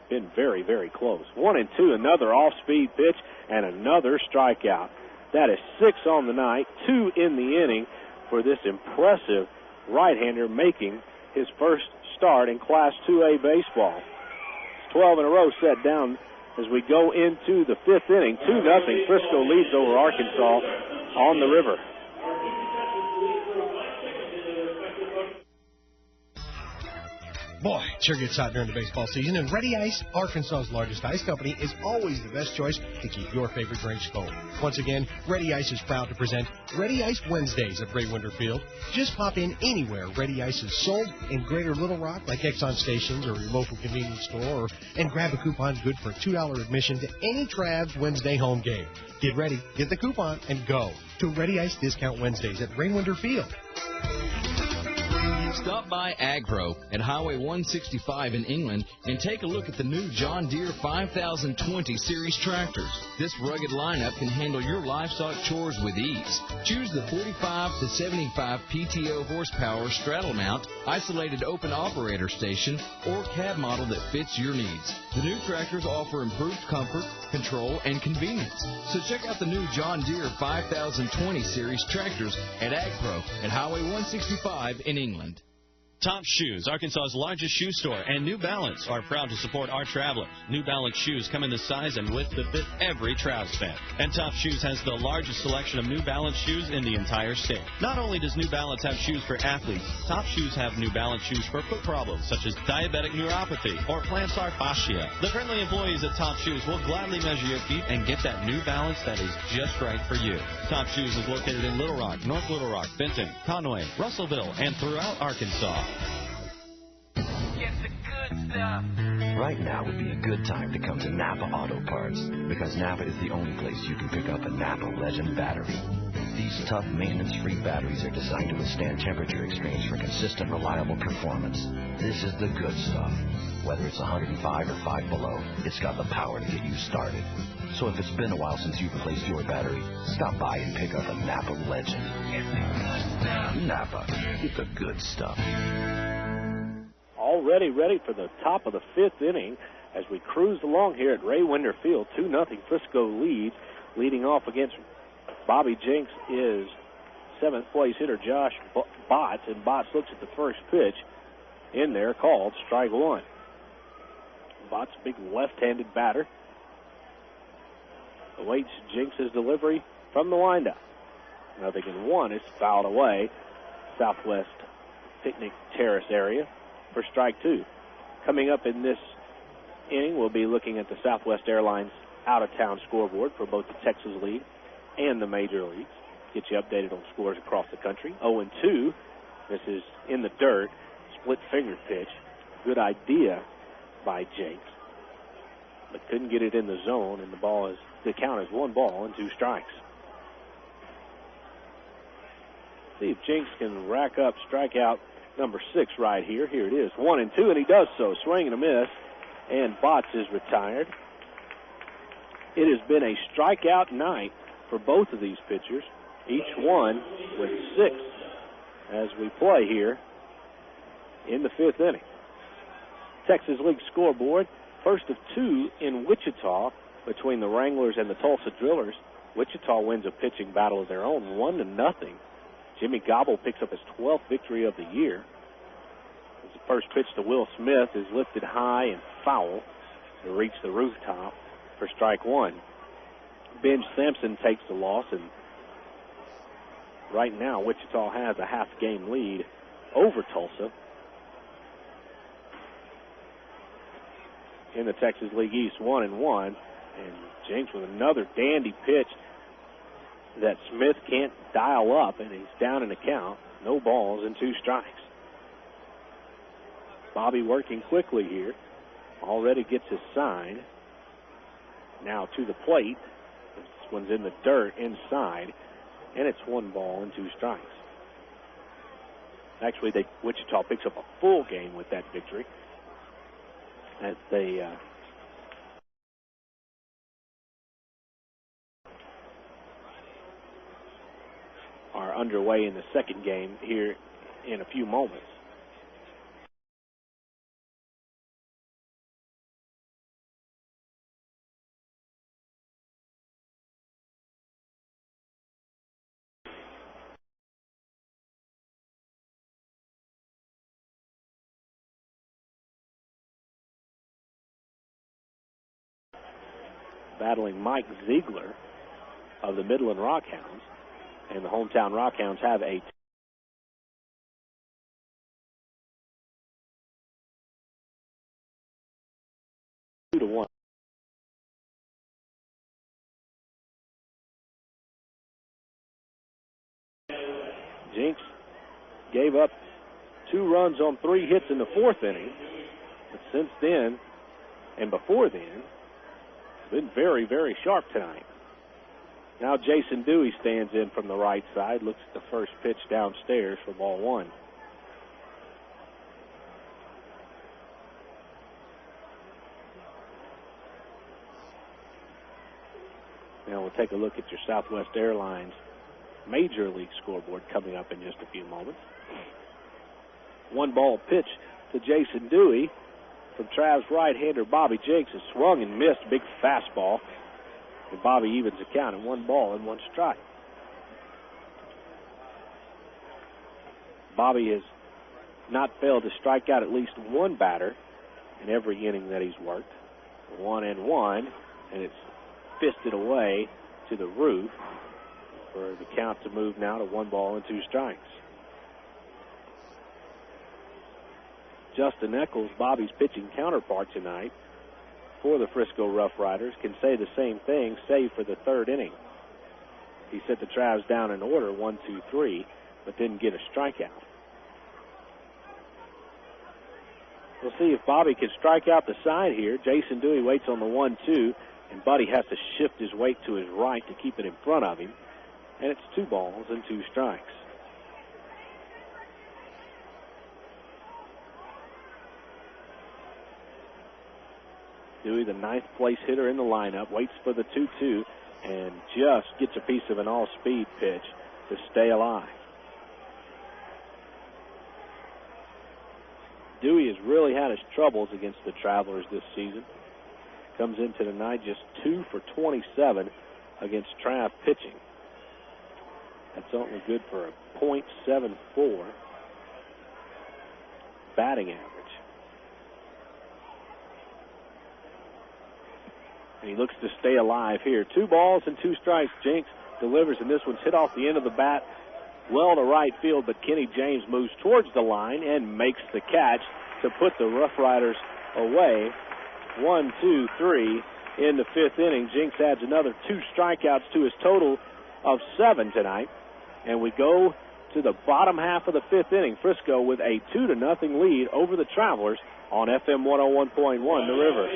C: been very, very close. 1-2, another off-speed pitch, and another strikeout. That is 6 on the night, 2 in the inning for this impressive right-hander making his first start in Class 2A baseball. It's 12 in a row set down as we go into the 5th inning. 2-0, Frisco leads over Arkansas on the river.
W: Boy, it sure gets hot during the baseball season, and Ready Ice, Arkansas's largest ice company, is always the best choice to keep your favorite drinks cold. Once again, Ready Ice is proud to present Ready Ice Wednesdays at Ray Winter Field. Just pop in anywhere Ready Ice is sold in Greater Little Rock, like Exxon stations or your local convenience store, and grab a coupon good for $2 admission to any Travs Wednesday home game. Get ready, get the coupon, and go to Ready Ice Discount Wednesdays at Ray Winter Field.
P: Stop by AgPro at Highway 165 in England and take a look at the new John Deere 5020 Series tractors. This rugged lineup can handle your livestock chores with ease. Choose the 45 to 75 PTO horsepower straddle mount, isolated open operator station, or cab model that fits your needs. The new tractors offer improved comfort, control, and convenience. So check out the new John Deere 5020 Series tractors at AgPro at Highway 165 in England.
K: Top Shoes, Arkansas's largest shoe store, and New Balance are proud to support our travelers. New Balance shoes come in the size and width that fit every Travs fan. And Top Shoes has the largest selection of New Balance shoes in the entire state. Not only does New Balance have shoes for athletes, Top Shoes have New Balance shoes for foot problems such as diabetic neuropathy or plantar fascia. The friendly employees at Top Shoes will gladly measure your feet and get that New Balance that is just right for you. Top Shoes is located in Little Rock, North Little Rock, Benton, Conway, Russellville, and throughout Arkansas.
S: Right now would be a good time to come to Napa Auto Parts, because Napa is the only place you can pick up a Napa Legend battery. These tough, maintenance-free batteries are designed to withstand temperature extremes for consistent, reliable performance. This is the good stuff. Whether it's 105 or 5 below, it's got the power to get you started. So if it's been a while since you've replaced your battery, stop by and pick up a Napa Legend. Napa, it's the good stuff.
C: Already ready for the top of the fifth inning as we cruise along here at Ray Winter Field. 2-0 Frisco leads. Leading off against Bobby Jenks is seventh place hitter Josh Botts, and Botts looks at the first pitch in there, called strike one. Botts, big left-handed batter, awaits Jenks' delivery from the windup. 0-1 is fouled away. Southwest Picnic Terrace area for strike two. Coming up in this inning, we'll be looking at the Southwest Airlines out-of-town scoreboard for both the Texas League and the Major Leagues. Get you updated on scores across the country. 0-2. This is in the dirt. Split finger pitch. Good idea by Jenks, but couldn't get it in the zone, and the count is 1 ball and 2 strikes. See if Jenks can rack up strikeout number 6 right here. Here it is, 1-2, and he does so. Swing and a miss, and Botts is retired. It has been a strikeout night for both of these pitchers, each one with 6 as we play here in the fifth inning. Texas League scoreboard, first of 2 in Wichita between the Wranglers and the Tulsa Drillers. Wichita wins a pitching battle of their own, 1-0. Jimmy Gobble picks up his 12th victory of the year. As the first pitch to Will Smith is lifted high and foul to reach the rooftop for strike one. Ben Sampson takes the loss, and right now Wichita has a half-game lead over Tulsa in the Texas League East, 1-1. And Jenks with another dandy pitch that Smith can't dial up, and he's down in the count. No balls and 2 strikes. Bobby working quickly here. Already gets his sign. Now to the plate. This one's in the dirt inside, and it's 1 ball and 2 strikes. Actually, Wichita picks up a full game with that victory as they are underway in the second game here in a few moments. Battling Mike Ziegler of the Midland Rockhounds, and the hometown Rockhounds have a Jenks gave up 2 runs on 3 hits in the 4th inning. But since then, and before then, it's been very, very sharp tonight. Now Jason Dewey stands in from the right side, looks at the first pitch downstairs for ball 1. Now we'll take a look at your Southwest Airlines Major League scoreboard coming up in just a few moments. 1 ball pitch to Jason Dewey from Trav's right-hander Bobby Jenks is swung and missed. Big fastball. And Bobby evens the count at 1 ball and 1 strike. Bobby has not failed to strike out at least 1 batter in every inning that he's worked. 1-1, and it's fisted away to the roof for the count to move now to 1 ball and 2 strikes. Justin Eccles, Bobby's pitching counterpart tonight for the Frisco RoughRiders, can say the same thing, save for the 3rd inning. He set the Travs down in order, 1-2-3, but didn't get a strikeout. We'll see if Bobby can strike out the side here. Jason Dewey waits on the 1-2, and Buddy has to shift his weight to his right to keep it in front of him. And it's 2 balls and 2 strikes. Dewey, the 9th place hitter in the lineup, waits for the 2-2 and just gets a piece of an all-speed pitch to stay alive. Dewey has really had his troubles against the Travelers this season. Comes into tonight just 2 for 27 against Trav pitching. That's only good for a .74 batting average. And he looks to stay alive here. 2 balls and 2 strikes. Jenks delivers, and this one's hit off the end of the bat well to right field, but Kenny James moves towards the line and makes the catch to put the RoughRiders away. 1, 2, 3 in the 5th inning. Jenks adds another 2 strikeouts to his total of 7 tonight. And we go to the bottom half of the 5th inning. Frisco with a 2-0 lead over the Travelers on FM 101.1 The River.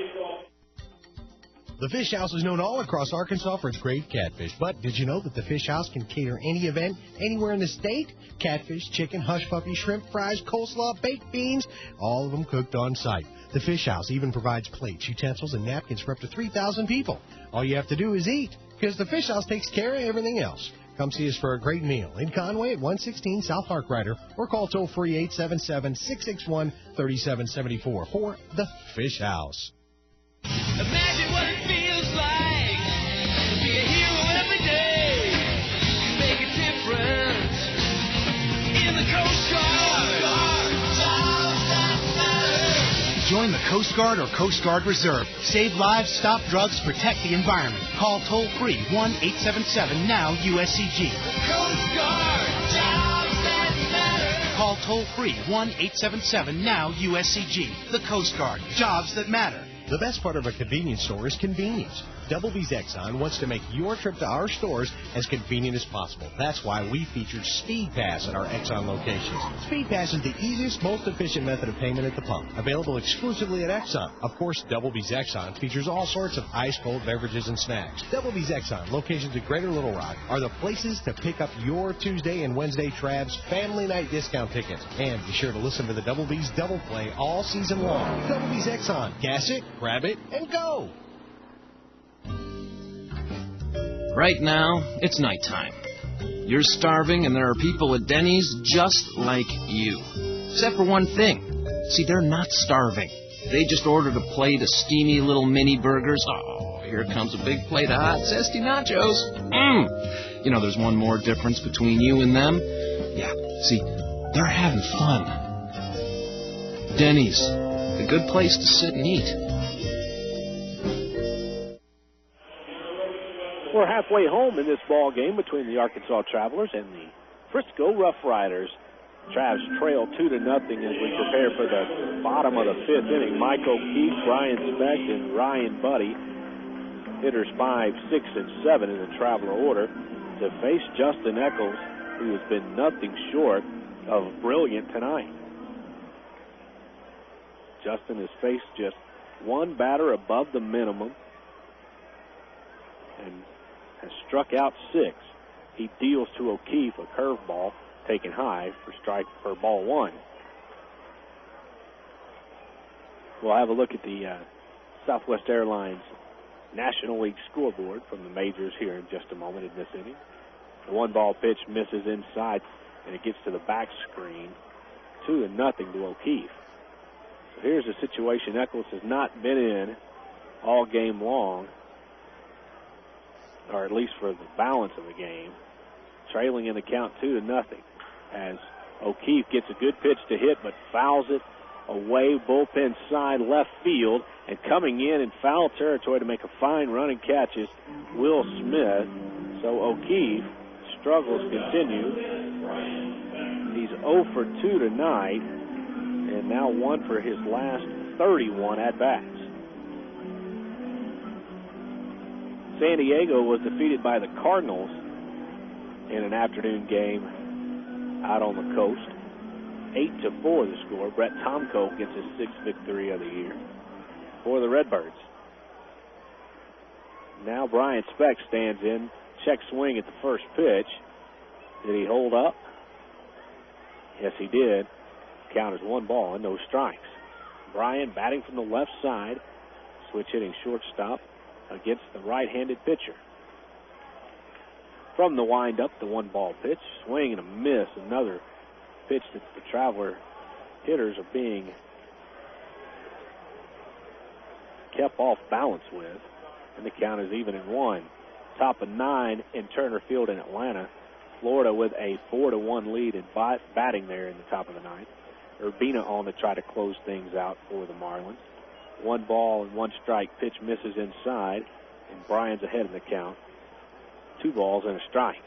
W: The Fish House is known all across Arkansas for its great catfish. But did you know that the Fish House can cater any event anywhere in the state? Catfish, chicken, hush puppy, shrimp, fries, coleslaw, baked beans, all of them cooked on site. The Fish House even provides plates, utensils, and napkins for up to 3,000 people. All you have to do is eat, because the Fish House takes care of everything else. Come see us for a great meal in Conway at 116 South RoughRider, or call toll-free 877-661-3774 for the Fish House.
A: Imagine what it feels like to be a hero every day. Make a difference in the Coast Guard. Jobs that matter.
F: Join the Coast Guard or Coast Guard Reserve. Save lives, stop drugs, protect the environment. Call toll-free 1-877-NOW-USCG.
A: Coast Guard. Jobs that matter.
F: Call toll-free 1-877-NOW-USCG. The Coast Guard. Jobs that matter.
W: The best part of a convenience store is convenience. Double B's Exxon wants to make your trip to our stores as convenient as possible. That's why we featured Speed Pass at our Exxon locations. Speed Pass is the easiest, most efficient method of payment at the pump, available exclusively at Exxon. Of course, Double B's Exxon features all sorts of ice-cold beverages and snacks. Double B's Exxon, locations at Greater Little Rock, are the places to pick up your Tuesday and Wednesday Travs Family Night discount tickets. And be sure to listen to the Double B's Double Play all season long. Double B's Exxon. Gas it, grab it, and go!
H: Right now, it's nighttime. You're starving, and there are people at Denny's just like you. Except for one thing. See, they're not starving. They just ordered a plate of steamy little mini burgers. Oh, here comes a big plate of hot zesty nachos. You know, there's one more difference between you and them. Yeah, see, they're having fun. Denny's, a good place to sit and eat.
C: We're halfway home in this ball game between the Arkansas Travelers and the Frisco RoughRiders. Travs trail 2-0 as we prepare for the bottom of the 5th inning. Mike O'Keefe, Brian Specht, and Ryan Buddy, hitters 5, 6, and 7 in the Traveler order, to face Justin Eccles who has been nothing short of brilliant tonight. Justin has faced just one batter above the minimum and has struck out 6. He deals to O'Keefe a curveball taken high for ball 1. We'll have a look at the Southwest Airlines National League scoreboard from the majors here in just a moment in this inning. The 1-ball pitch misses inside, and it gets to the back screen. 2-0 to O'Keefe. So here's a situation Eccles has not been in all game long, or at least for the balance of the game. Trailing in the count 2-0 as O'Keefe gets a good pitch to hit, but fouls it away, bullpen side left field, and coming in foul territory to make a fine running catch is Will Smith. So O'Keefe struggles continue. He's 0 for 2 tonight, and now 1 for his last 31 at-bats. San Diego was defeated by the Cardinals in an afternoon game out on the coast. 8-4 the score. Brett Tomko gets his 6th victory of the year for the Redbirds. Now Brian Speck stands in. Check swing at the first pitch. Did he hold up? Yes, he did. Count is 1 ball and no strikes. Brian batting from the left side. Switch hitting shortstop against the right-handed pitcher. From the windup, the 1-ball pitch. Swing and a miss. Another pitch that the Traveler hitters are being kept off balance with. And the count is even at 1. Top of 9 in Turner Field in Atlanta. Florida with a 4-1 lead in batting there in the top of the 9th. Urbina on to try to close things out for the Marlins. 1 ball and 1 strike pitch misses inside, and Brian's ahead in the count. 2 balls and a strike.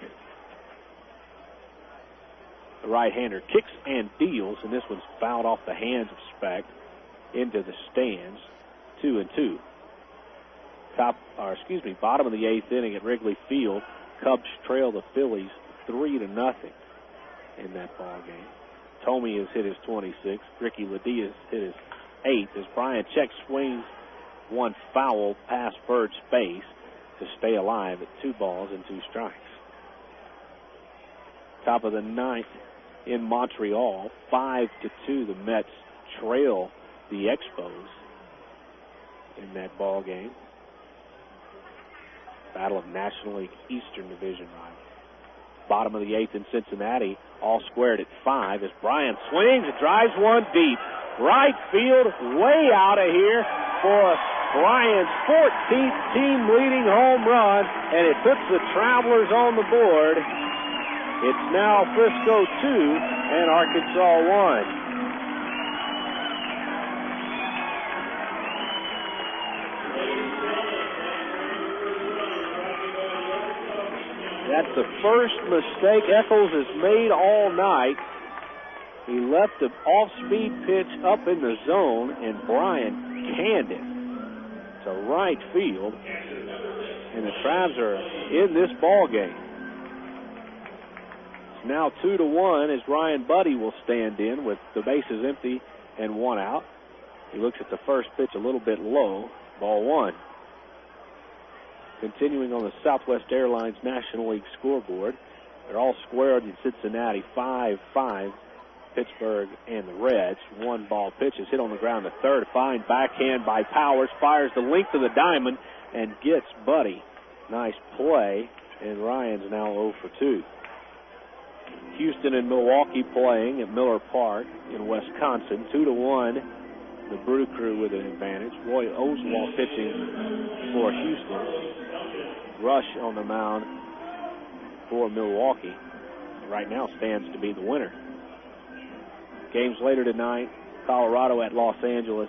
C: The right-hander kicks and deals, and this one's fouled off the hands of Speck into the stands. 2-2. Bottom of the 8th inning at Wrigley Field. Cubs trail the Phillies 3-0 in that ball game. Tomey has hit his 26th. Ricky Ledee has hit his 8th as Brian Check swings 1 foul past Bird's face to stay alive at 2 balls and 2 strikes. Top of the 9th in Montreal, 5-2. The Mets trail the Expos in that ball game. Battle of National League Eastern Division rivals. Bottom of the 8th in Cincinnati, all squared at 5 as Brian swings and drives 1 deep. Right field, way out of here for Brian's 14th team-leading home run, and it puts the Travelers on the board. It's now Frisco 2 and Arkansas 1. That's the first mistake Eccles has made all night. He left the off-speed pitch up in the zone, and Brian canned it to right field. And the Travs are in this ball game. It's now 2-1 as Ryan Buddy will stand in with the bases empty and 1 out. He looks at the first pitch a little bit low. Ball 1. Continuing on the Southwest Airlines National League scoreboard, they're all squared in Cincinnati, 5-5, Pittsburgh and the Reds. 1 ball pitch is hit on the ground to third. Fine backhand by Powers, fires the length of the diamond and gets Buddy. Nice play, and Ryan's now 0 for 2. Houston and Milwaukee playing at Miller Park in Wisconsin, 2-1. The Brew Crew with an advantage. Roy Oswald pitching for Houston. Rush on the mound for Milwaukee. Right now stands to be the winner. Games later tonight, Colorado at Los Angeles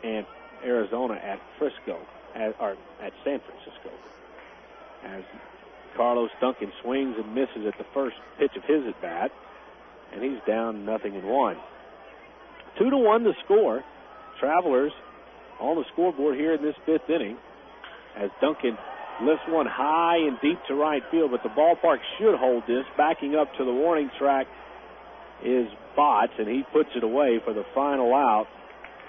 C: and Arizona at Frisco, at San Francisco. As Carlos Duncan swings and misses at the first pitch of his at bat, and he's down 0-1. 2-1 the score. Travelers on the scoreboard here in this 5th inning as Duncan Lifts one high and deep to right field, but the ballpark should hold this. Backing up to the warning track is Botts, and he puts it away for the final out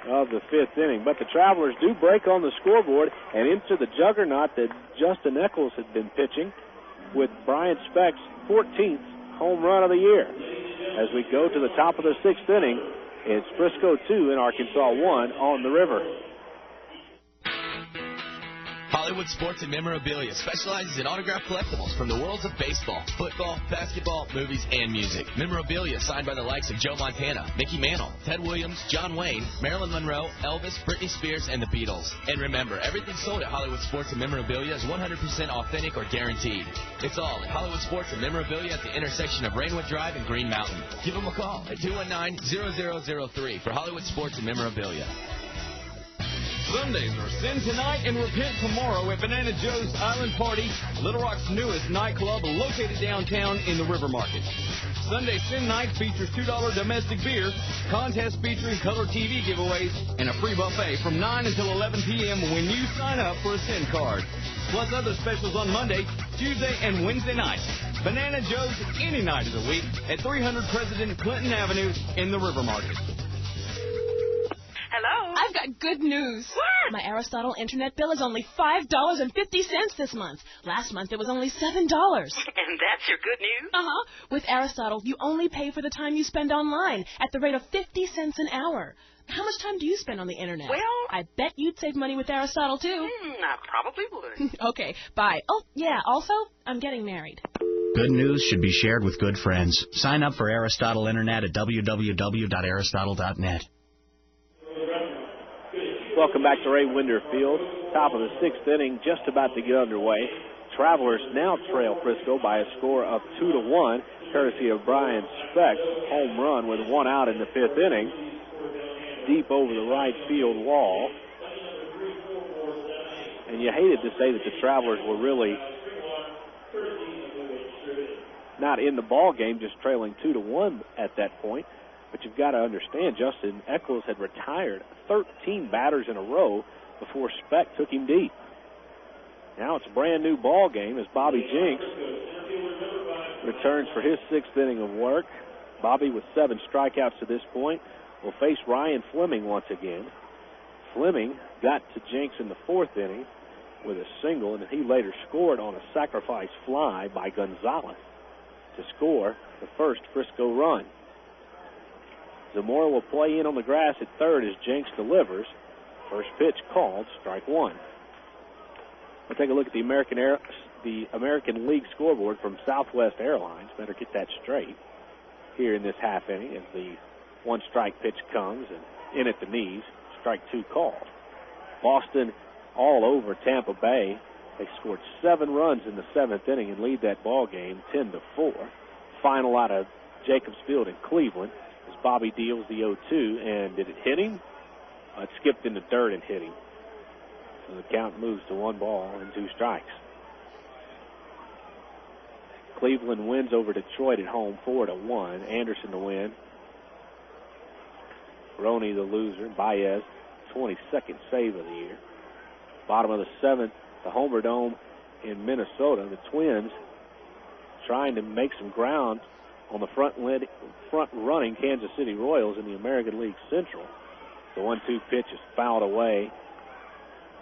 C: of the 5th inning. But the Travelers do break on the scoreboard and into the juggernaut that Justin Eccles had been pitching with Brian Speck's 14th home run of the year. As we go to the top of the 6th inning, it's Frisco 2 and Arkansas 1 on the River.
D: Hollywood Sports and Memorabilia specializes in autographed collectibles from the worlds of baseball, football, basketball, movies, and music. Memorabilia signed by the likes of Joe Montana, Mickey Mantle, Ted Williams, John Wayne, Marilyn Monroe, Elvis, Britney Spears, and the Beatles. And remember, everything sold at Hollywood Sports and Memorabilia is 100% authentic or guaranteed. It's all at Hollywood Sports and Memorabilia at the intersection of Rainwood Drive and Green Mountain. Give them a call at 219-0003 for Hollywood Sports and Memorabilia.
T: Sundays are sin tonight and repent tomorrow at Banana Joe's Island Party, Little Rock's newest nightclub located downtown in the River Market. Sunday Sin Night features $2 domestic beer, contest featuring color TV giveaways, and a free buffet from 9 until 11 p.m. when you sign up for a Sin card. Plus other specials on Monday, Tuesday, and Wednesday nights. Banana Joe's any night of the week at 300 President Clinton Avenue in the River Market.
U: Hello? I've got good news. What? My Aristotle internet bill is only $5.50 this month. Last month it was only $7.
V: And that's your good news?
U: Uh-huh. With Aristotle, you only pay for the time you spend online at the rate of 50 cents an hour. How much time do you spend on the internet?
V: Well,
U: I bet you'd save money with Aristotle, too.
V: I probably would.
U: Okay, bye. Oh, yeah, also, I'm getting married.
Y: Good news should be shared with good friends. Sign up for Aristotle Internet at www.aristotle.net.
C: Welcome back to Ray Winder Field. Top of the 6th inning, just about to get underway. Travelers now trail Frisco by a score of 2-1, courtesy of Brian Speck's home run with 1 out in the 5th inning, deep over the right field wall. And you hated to say that the Travelers were really not in the ball game, just trailing 2-1 at that point. But you've got to understand, Justin Eccles had retired 13 batters in a row before Speck took him deep. Now it's a brand new ball game as Bobby Jenks returns for his 6th inning of work. Bobby with 7 strikeouts to this point will face Ryan Fleming once again. Fleming got to Jenks in the 4th inning with a single, and he later scored on a sacrifice fly by Gonzalez to score the first Frisco run. Zamora will play in on the grass at third as Jenks delivers. First pitch called, strike 1. We'll take a look at the American League scoreboard from Southwest Airlines. Better get that straight here in this half inning as the 1-strike pitch comes and in at the knees. Strike 2 called. Boston all over Tampa Bay. They scored 7 runs in the 7th inning and lead that ball game 10-4. Final out of Jacobs Field in Cleveland. Bobby deals the 0-2, and did it hit him? It skipped in the dirt and hit him. So the count moves to 1 ball and 2 strikes. Cleveland wins over Detroit at home 4-1. Anderson to win. Roney the loser. Baez, 22nd save of the year. Bottom of the 7th, the Homer Dome in Minnesota. The Twins trying to make some ground on the front-running Kansas City Royals in the American League Central. The 1-2 pitch is fouled away,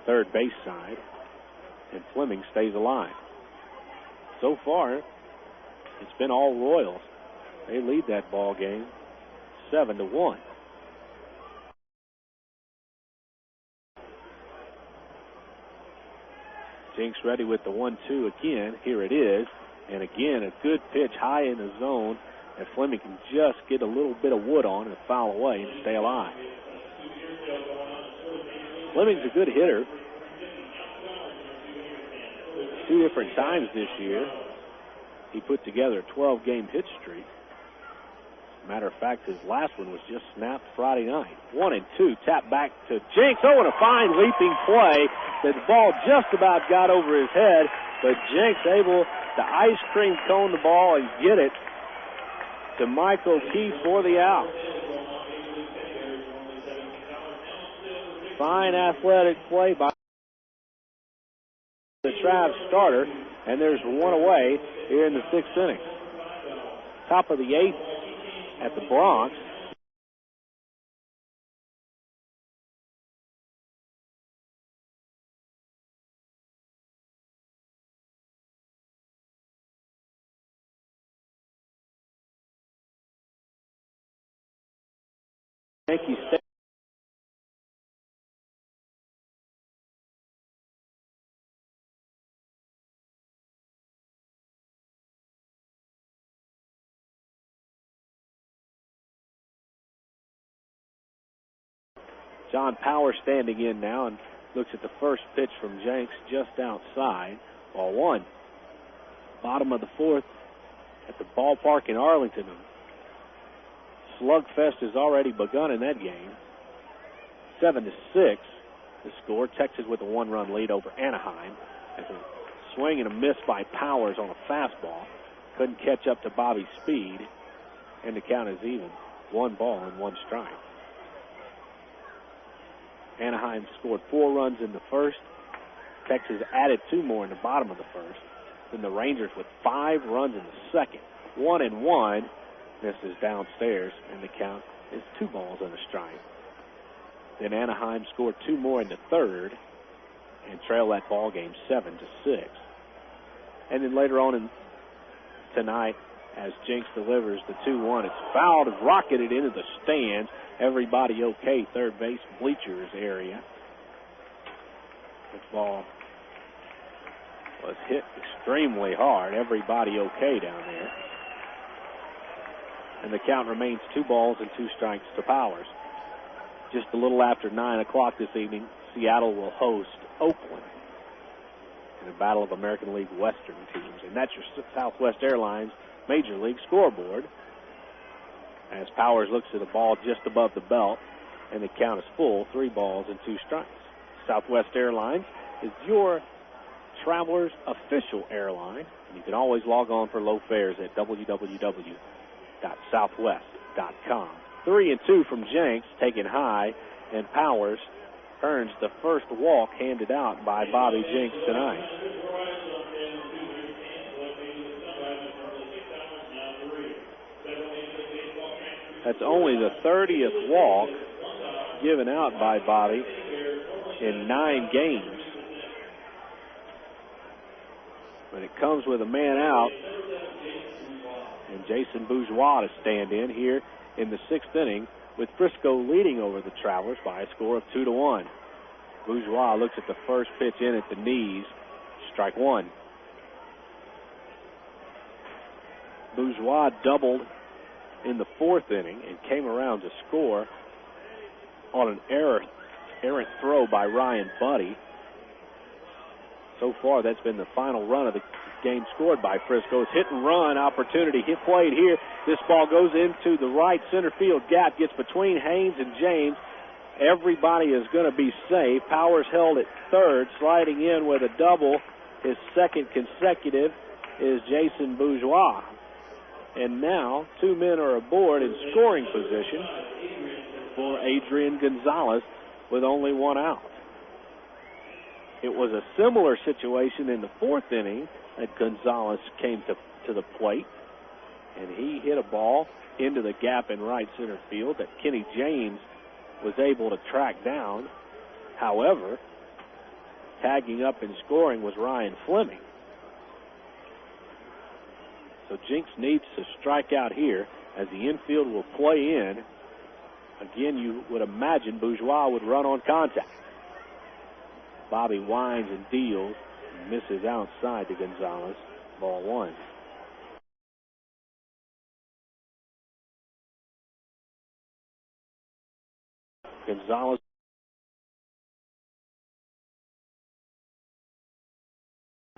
C: third base side, and Fleming stays alive. So far, it's been all Royals. They lead that ball game 7-1. Jenks ready with the 1-2 again. Here it is. And again, a good pitch high in the zone, and Fleming can just get a little bit of wood on and foul away and stay alive. Fleming's a good hitter. 2 different times this year, he put together a 12-game hit streak. Matter of fact, his last one was just snapped Friday night. 1-2, tap back to Jenks. Oh, and a fine leaping play. The ball just about got over his head, but Jenks able to ice cream cone the ball and get it to Mike O'Keefe for the out. Fine athletic play by the Travs starter, and there's one away here in the 6th inning. Top of the 8th at the Bronx. Yankee State. John Power standing in now and looks at the first pitch from Jenks just outside. Ball 1. Bottom of the 4th at the ballpark in Arlington. Slugfest has already begun in that game. 7-6 the score. Texas with a 1-run lead over Anaheim. As a swing and a miss by Powers on a fastball. Couldn't catch up to Bobby's speed. And the count is even. 1 ball and 1 strike. Anaheim scored 4 runs in the first. Texas added 2 more in the bottom of the first. Then the Rangers with 5 runs in the second. 1-1. This is downstairs, and the count is 2 balls and a strike. Then Anaheim scored 2 more in the third and trailed that ball game 7-6. And then later on tonight, as Jenks delivers the 2-1, it's fouled and rocketed into the stands. Everybody okay, third base bleachers area. This ball was hit extremely hard. Everybody okay down there. And the count remains 2 balls and 2 strikes to Powers. Just a little after 9 o'clock this evening, Seattle will host Oakland in a battle of American League Western teams. And that's your Southwest Airlines Major League scoreboard. As Powers looks at the ball just above the belt, and the count is full, 3 balls and 2 strikes. Southwest Airlines is your traveler's official airline. And you can always log on for low fares at www.southwest.com. 3-2 from Jenks, taken high, and Powers earns the first walk handed out by Bobby Jenks tonight. That's only the 30th walk given out by Bobby in 9 games. But it comes with a man out, and Jason Bourgeois to stand in here in the 6th inning, with Frisco leading over the Travelers by a score of 2-1. Bourgeois looks at the first pitch in at the knees, strike 1. Bourgeois doubled in the 4th inning and came around to score on an errant throw by Ryan Buddy. So far, that's been the final run of the game scored by Frisco. It's hit and run opportunity played here. This ball goes into the right center field gap, gets between Haynes and James. Everybody is going to be safe. Powers held at third, sliding in with a double. His second consecutive is Jason Bourgeois. And now 2 men are aboard in scoring position for Adrian Gonzalez with only 1 out. It was a similar situation in the 4th inning that Gonzalez came to the plate, and he hit a ball into the gap in right center field that Kenny James was able to track down. However, tagging up and scoring was Ryan Fleming. So Jenks needs to strike out here as the infield will play in. Again, you would imagine Bourgeois would run on contact. Bobby winds and deals and misses outside to Gonzalez. Ball 1. Gonzalez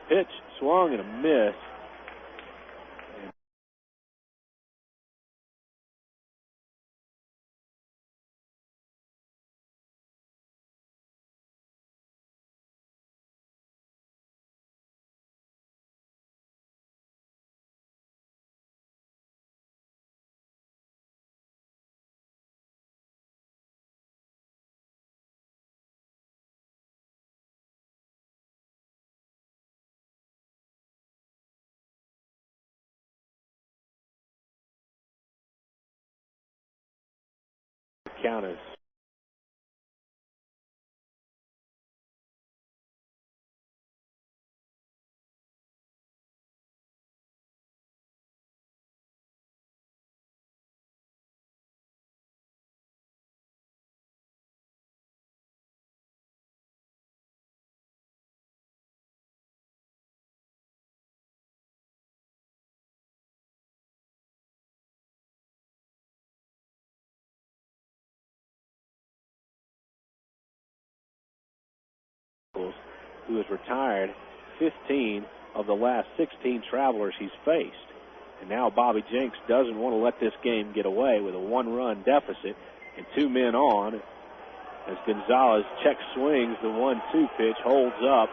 C: pitch, swung and a miss. count is who has retired 15 of the last 16 Travelers he's faced. And now Bobby Jenks doesn't want to let this game get away with a one-run deficit and 2 men on as Gonzalez check swings. The 1-2 pitch holds up.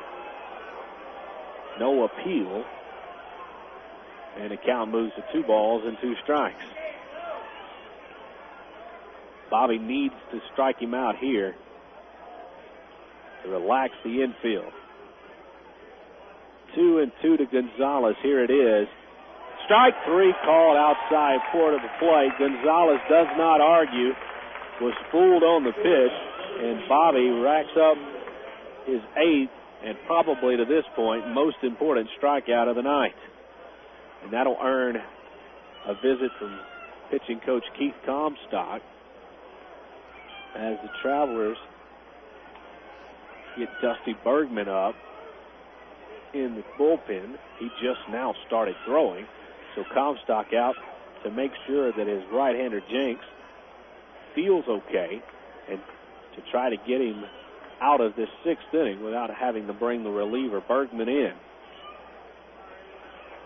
C: No appeal. And the count moves to 2 balls and 2 strikes. Bobby needs to strike him out here to relax the infield. 2-2 to Gonzalez. Here it is. Strike 3 called outside port of the plate. Gonzalez does not argue. Was fooled on the pitch, and Bobby racks up his 8th and probably to this point most important strikeout of the night. And that'll earn a visit from pitching coach Keith Comstock as the Travelers get Dusty Bergman up in the bullpen. He just now started throwing, so Comstock out to make sure that his right-hander Jenks feels okay and to try to get him out of this 6th inning without having to bring the reliever Bergman in.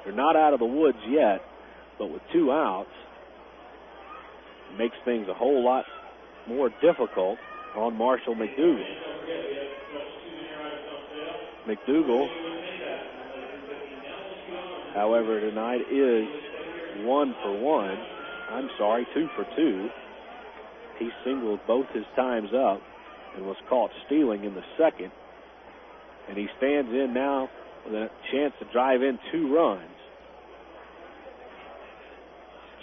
C: They're not out of the woods yet, but with 2 outs, it makes things a whole lot more difficult on Marshall McDougal. McDougal, however, tonight is 2 for 2. He singled both his times up and was caught stealing in the 2nd. And he stands in now with a chance to drive in 2 runs.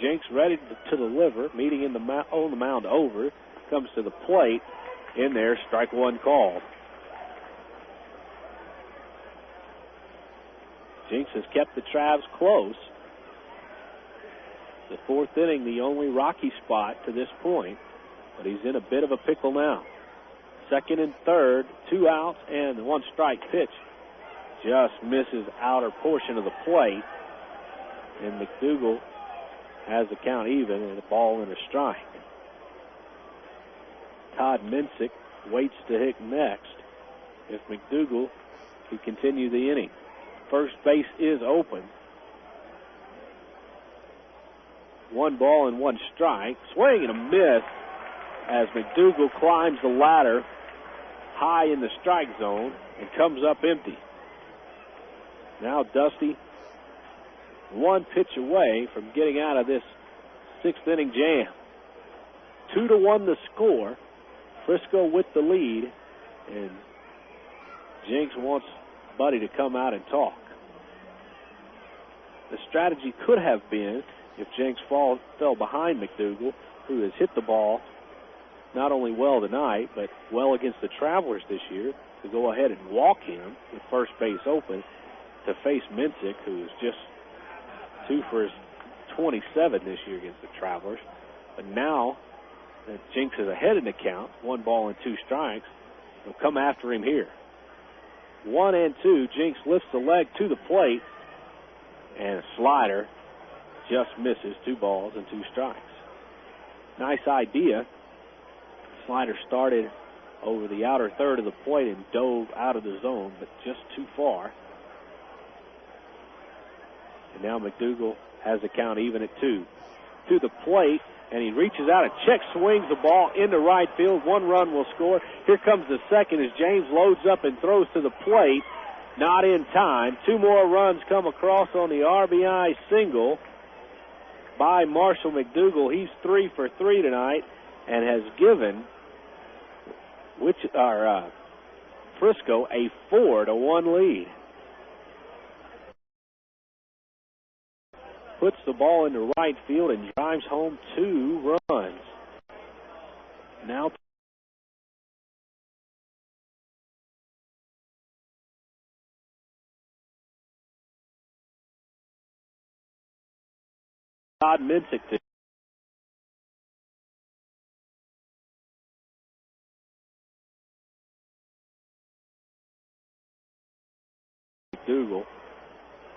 C: Jenks ready to deliver, meeting in on the mound over, comes to the plate. In there, strike 1 called. Jenks has kept the Travs close. The 4th inning, the only rocky spot to this point, but he's in a bit of a pickle now. 2nd and 3rd, 2 outs and the 1 strike pitch just misses outer portion of the plate, and McDougal has the count even and a ball and a strike. Todd Minsick waits to hit next if McDougal can continue the inning. First base is open. 1 ball and 1 strike. Swing and a miss as McDougal climbs the ladder high in the strike zone and comes up empty. Now Dusty 1 pitch away from getting out of this 6th inning jam. 2-1 the score. Frisco with the lead, and Jenks wants Buddy to come out and talk. The strategy could have been, if Jenks fell behind McDougal, who has hit the ball not only well tonight, but well against the Travelers this year, to go ahead and walk him with first base open to face Minsick, who is just 2 for his 27 this year against the Travelers. But now that Jenks is ahead in the count, 1 ball and 2 strikes, they'll come after him here. 1-2, Jenks lifts the leg to the plate, and a slider just misses. 2 balls and 2 strikes. Nice idea. Slider started over the outer third of the plate and dove out of the zone, but just too far. And now McDougal has the count even at 2. To the plate, and he reaches out and check swings the ball into right field. 1 run will score. Here comes the second as James loads up and throws to the plate. Not in time. 2 more runs come across on the RBI single by Marshall McDougal. He's 3 for 3 tonight and has given Frisco a 4-1 lead. Puts the ball into right field and drives home 2 runs. Now Todd Minsick to McDougal.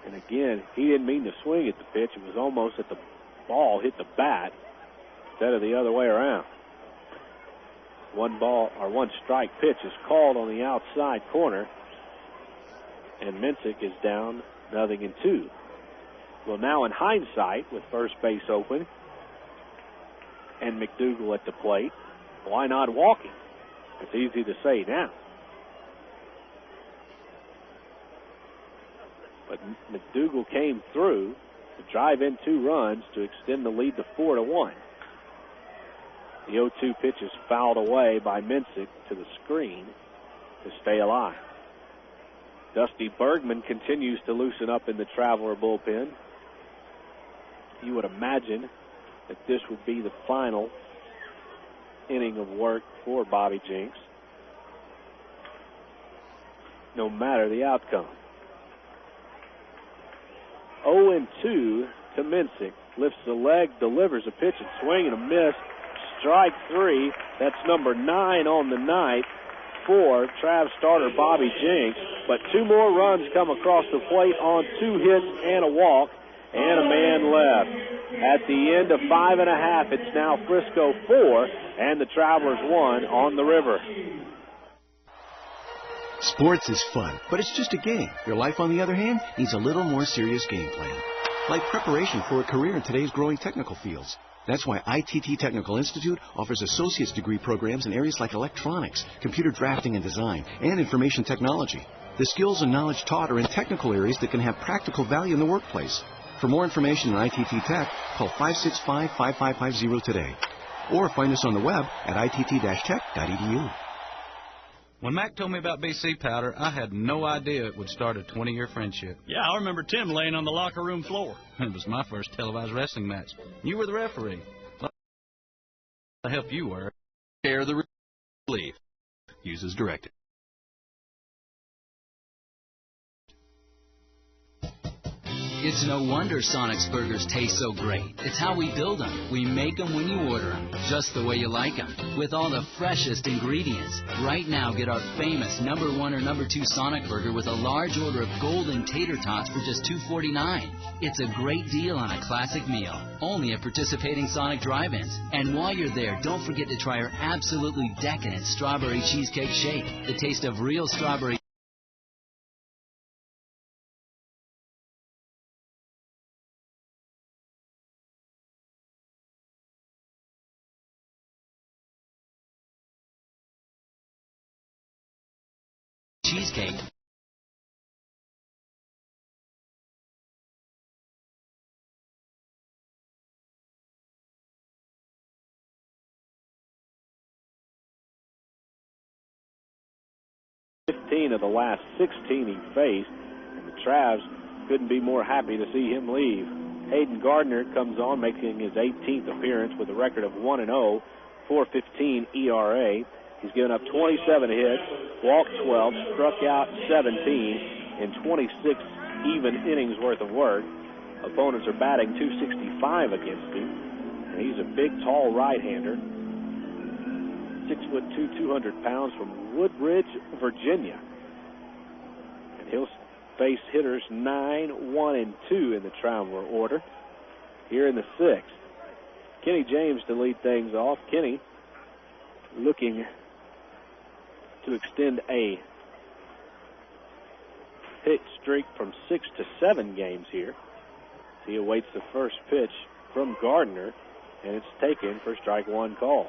C: And again, he didn't mean to swing at the pitch. It was almost that the ball hit the bat instead of the other way around. One strike pitch is called on the outside corner, and Minsick is down 0-2. Well, now in hindsight, with first base open and McDougal at the plate, why not walk him? It's easy to say now. But McDougal came through to drive in 2 runs to extend the lead to 4-1. The 0-2 pitch is fouled away by Minsick to the screen to stay alive. Dusty Bergman continues to loosen up in the Traveler bullpen. You would imagine that this would be the final inning of work for Bobby Jenks, no matter the outcome. 0-2 to Minsick. Lifts the leg, delivers a pitch, and swing and a miss. Strike 3. That's number 9 on the night for Trav starter Bobby Jenks. But 2 more runs come across the plate on 2 hits and a walk, and a man left. At the end of 5 1/2, it's now Frisco 4 and the Travelers 1 on the river.
I: Sports is fun, but it's just a game. Your life, on the other hand, needs a little more serious game plan, like preparation for a career in today's growing technical fields. That's why ITT Technical Institute offers associate's degree programs in areas like electronics, computer drafting and design, and information technology. The skills and knowledge taught are in technical areas that can have practical value in the workplace. For more information on ITT Tech, call 565-5550 today, or find us on the web at itt-tech.edu.
J: When Mac told me about BC Powder, I had no idea it would start a 20-year friendship.
L: Yeah, I remember Tim laying on the locker room floor.
J: It was my first televised wrestling match. You were the referee. The help you were.
I: Share the relief. Use as directed.
O: It's no wonder Sonic's burgers taste so great. It's how we build them. We make them when you order them, just the way you like them, with all the freshest ingredients. Right now, get our famous number 1 or number 2 Sonic burger with a large order of golden tater tots for just $2.49. It's a great deal on a classic meal, only at participating Sonic drive-ins. And while you're there, don't forget to try our absolutely decadent strawberry cheesecake shake. The taste of real strawberry cheesecake.
C: Of the last 16 he faced, and the Travs couldn't be more happy to see him leave. Hayden Gardner comes on, making his 18th appearance with a record of 1-0, 4.15 ERA. He's given up 27 hits, walked 12, struck out 17 in 26 even innings worth of work. Opponents are batting .265 against him, and he's a big, tall right-hander. 6'2", 200 pounds from Woodbridge, Virginia. And he'll face hitters 9, 1, and 2 in the Traveler order here in the 6th. Kenny James to lead things off. Kenny looking to extend a hit streak from 6 to 7 games here. He awaits the first pitch from Gardner, and it's taken for strike 1 call.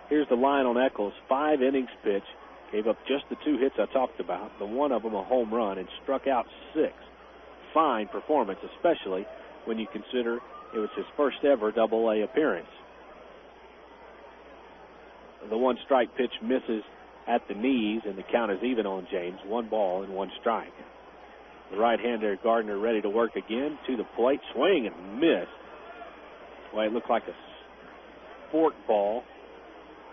C: Here's the line on Eccles. 5 innings pitch. Gave up just the 2 hits I talked about, the one of them a home run, and struck out 6. Fine performance, especially when you consider it was his first ever Double-A appearance. The 1 strike pitch misses at the knees, and the count is even on James. 1 ball and 1 strike. The right-hander Gardner ready to work again. To the plate, swing and miss. Well, it looked like a fork ball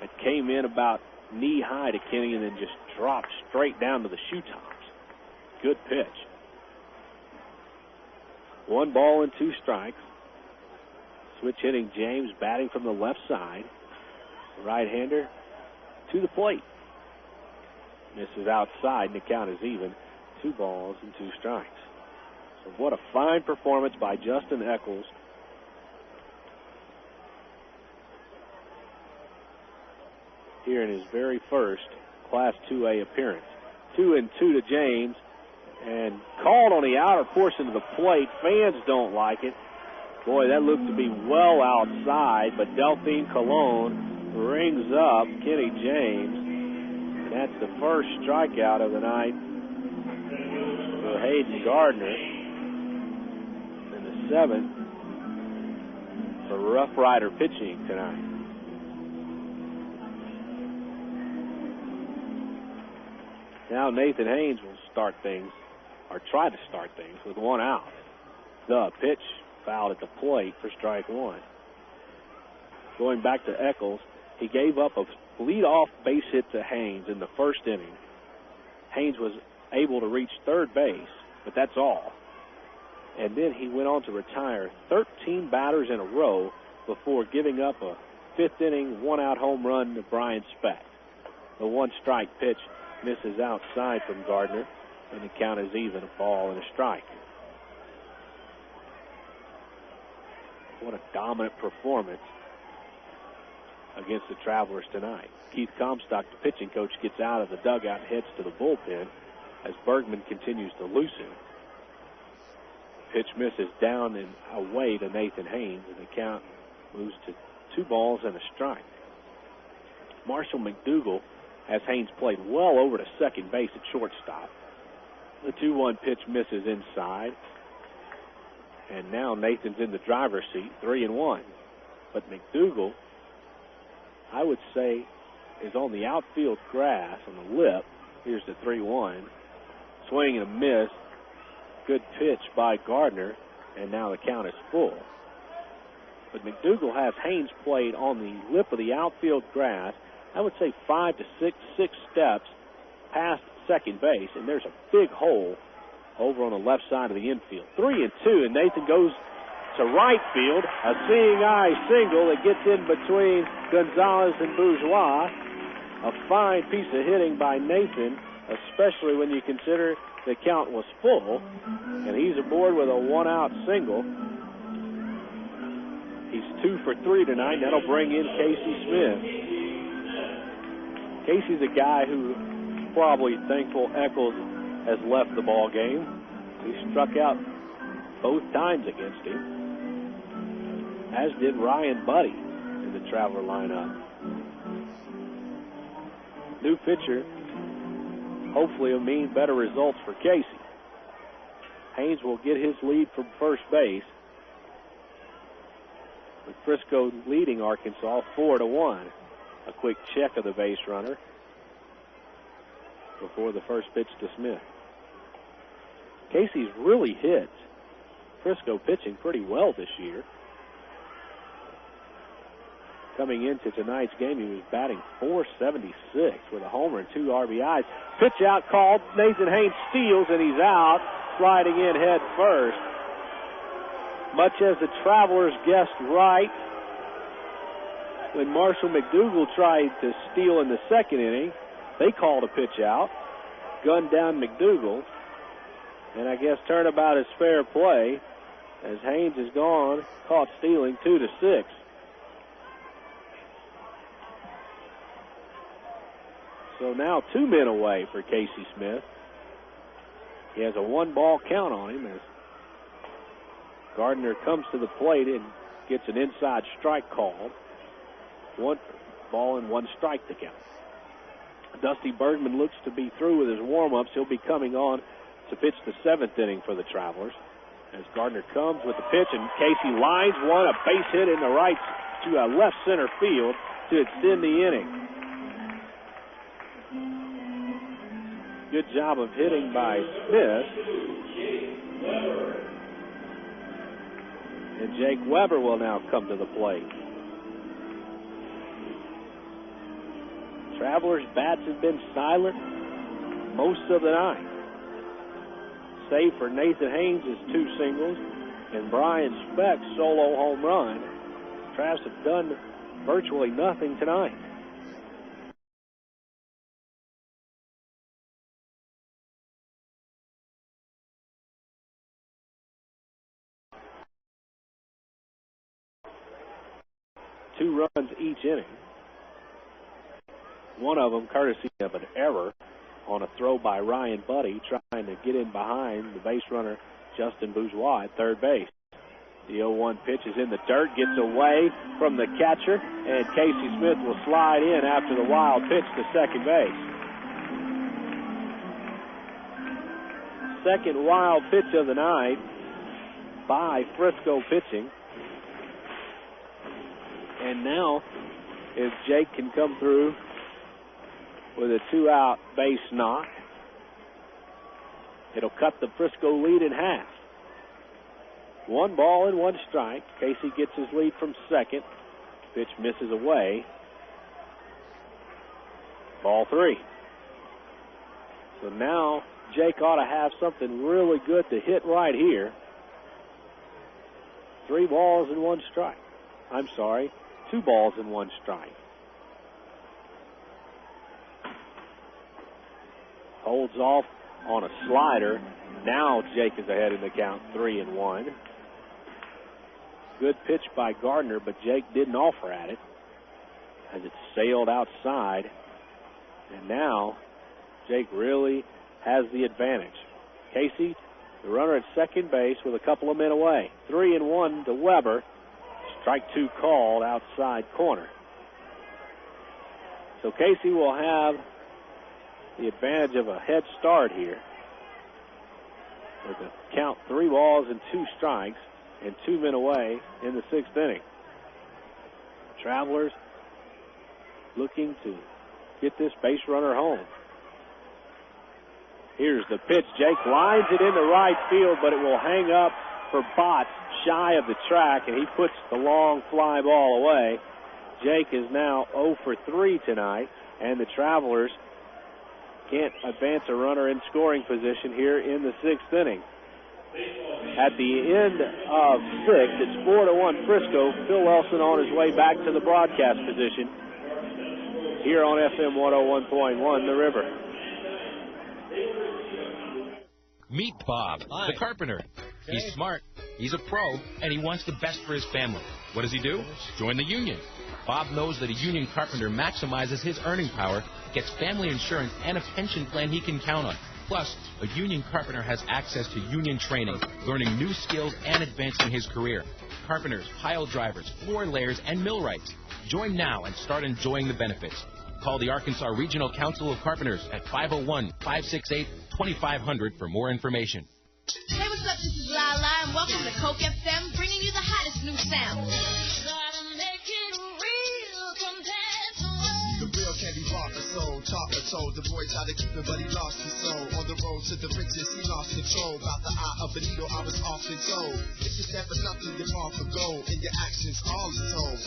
C: that came in about knee-high to Kenny and then just dropped straight down to the shoe tops. Good pitch. 1 ball and 2 strikes. Switch hitting James batting from the left side. Right-hander to the plate. Misses outside, and the count is even. 2 balls and 2 strikes. So what a fine performance by Justin Eccles. Here in his very first Class 2A appearance. 2-2 to James, and called on the outer portion of the plate. Fans don't like it. Boy, that looked to be well outside, but Delphine Colon rings up Kenny James. And that's the first strikeout of the night for Hayden Gardner. And the 7th for Rough Rider pitching tonight. Now Nathan Haynes will start things, or try to start things, with 1 out. The pitch fouled at the plate for strike 1. Going back to Eccles, he gave up a lead-off base hit to Haynes in the first inning. Haynes was able to reach third base, but that's all. And then he went on to retire 13 batters in a row before giving up a 5th inning 1-out home run to Brian Speck. The 1-strike pitch misses outside from Gardner, and the count is even, a ball and a strike. What a dominant performance against the Travelers tonight. Keith Comstock, the pitching coach, gets out of the dugout and heads to the bullpen as Bergman continues to loosen. Pitch misses down and away to Nathan Haynes, and the count moves to 2 balls and a strike. Marshall McDougal has Haynes played well over to second base at shortstop. The 2-1 pitch misses inside. And now Nathan's in the driver's seat, 3-1. But McDougal, I would say, is on the outfield grass on the lip. Here's the 3-1. Swing and a miss. Good pitch by Gardner. And now the count is full. But McDougal has Haynes played on the lip of the outfield grass, I would say 5 to 6 steps past second base, and there's a big hole over on the left side of the infield. 3-2, and Nathan goes to right field. A seeing eye single that gets in between Gonzalez and Bourgeois. A fine piece of hitting by Nathan, especially when you consider the count was full, and he's aboard with a 1-out single. He's 2 for 3 tonight. That'll bring in Casey Smith. Casey's a guy who's probably thankful Eccles has left the ball game. He struck out both times against him, as did Ryan Buddy in the Traveler lineup. New pitcher, hopefully will mean better results for Casey. Haynes will get his lead from first base, with Frisco leading Arkansas 4-1. A quick check of the base runner before the first pitch to Smith. Casey's really hit Frisco pitching pretty well this year. Coming into tonight's game, he was batting .476 with a homer and 2 RBIs. Pitch out called. Nathan Haynes steals, and he's out, sliding in head first. Much as the Travelers guessed right when Marshall McDougal tried to steal in the second inning, they called a pitch out, gunned down McDougal, and I guess turnabout is fair play as Haynes is gone, caught stealing 2-6. So now 2 men away for Casey Smith. He has a 1-ball count on him as Gardner comes to the plate and gets an inside strike called. 1 ball and 1 strike to count. Dusty Bergman looks to be through with his warm-ups. He'll be coming on to pitch the 7th inning for the Travelers. As Gardner comes with the pitch, and Casey lines one, a base hit in the right to left center field to extend the inning. Good job of hitting by Smith. And Jake Weber will now come to the plate. Travelers' bats have been silent most of the night. Save for Nathan Haynes' 2 singles and Brian Speck's solo home run, Travs have done virtually nothing tonight. Two runs each inning. One of them courtesy of an error on a throw by Ryan Buddy, trying to get in behind the base runner Justin Bourgeois at third base. The 0-1 pitch is in the dirt, gets away from the catcher, and Casey Smith will slide in after the wild pitch to second base. Second wild pitch of the night by Frisco pitching. And now, if Jake can come through with a 2-out base knock, it'll cut the Frisco lead in half. 1 ball and 1 strike. Casey gets his lead from second. Pitch misses away. Ball 3. So now Jake ought to have something really good to hit right here. 3 balls and 1 strike. I'm sorry, 2 balls and 1 strike. Holds off on a slider. Now Jake is ahead in the count, 3-1. Good pitch by Gardner, but Jake didn't offer at it as it sailed outside. And now Jake really has the advantage. Casey, the runner at second base with a couple of men away. 3-1 to Weber. Strike 2 called outside corner. So Casey will have the advantage of a head start here with a count 3 balls and 2 strikes and 2 men away in the 6th inning. Travelers looking to get this base runner home. Here's the pitch. Jake lines it into right field, but it will hang up for Botts shy of the track, and he puts the long fly ball away. Jake is now 0 for 3 tonight, and the Travelers can't advance a runner in scoring position here in the 6th inning. At the end of 6, it's 4-1 Frisco. Phil Wilson on his way back to the broadcast position here on FM 101.1 The River.
H: Meet Bob, the carpenter. He's smart, he's a pro, and he wants the best for his family. What does he do? Join the union. Bob knows that a union carpenter maximizes his earning power, gets family insurance, and a pension plan he can count on. Plus, a union carpenter has access to union training, learning new skills, and advancing his career. Carpenters, pile drivers, floor layers, and millwrights. Join now and start enjoying the benefits. Call the Arkansas Regional Council of Carpenters at 501-568-2500 for more information.
B: Hey, what's up? This is Lala, and welcome to Coke FM, bringing you the hottest new sound.
A: The real can't be bought for soul. Chopper told the boy tried to keep it, but he lost his soul. On the road to the riches, he lost control. About the eye of a needle, I was often told. If you stand for something, you're far for gold. In your actions, all is told.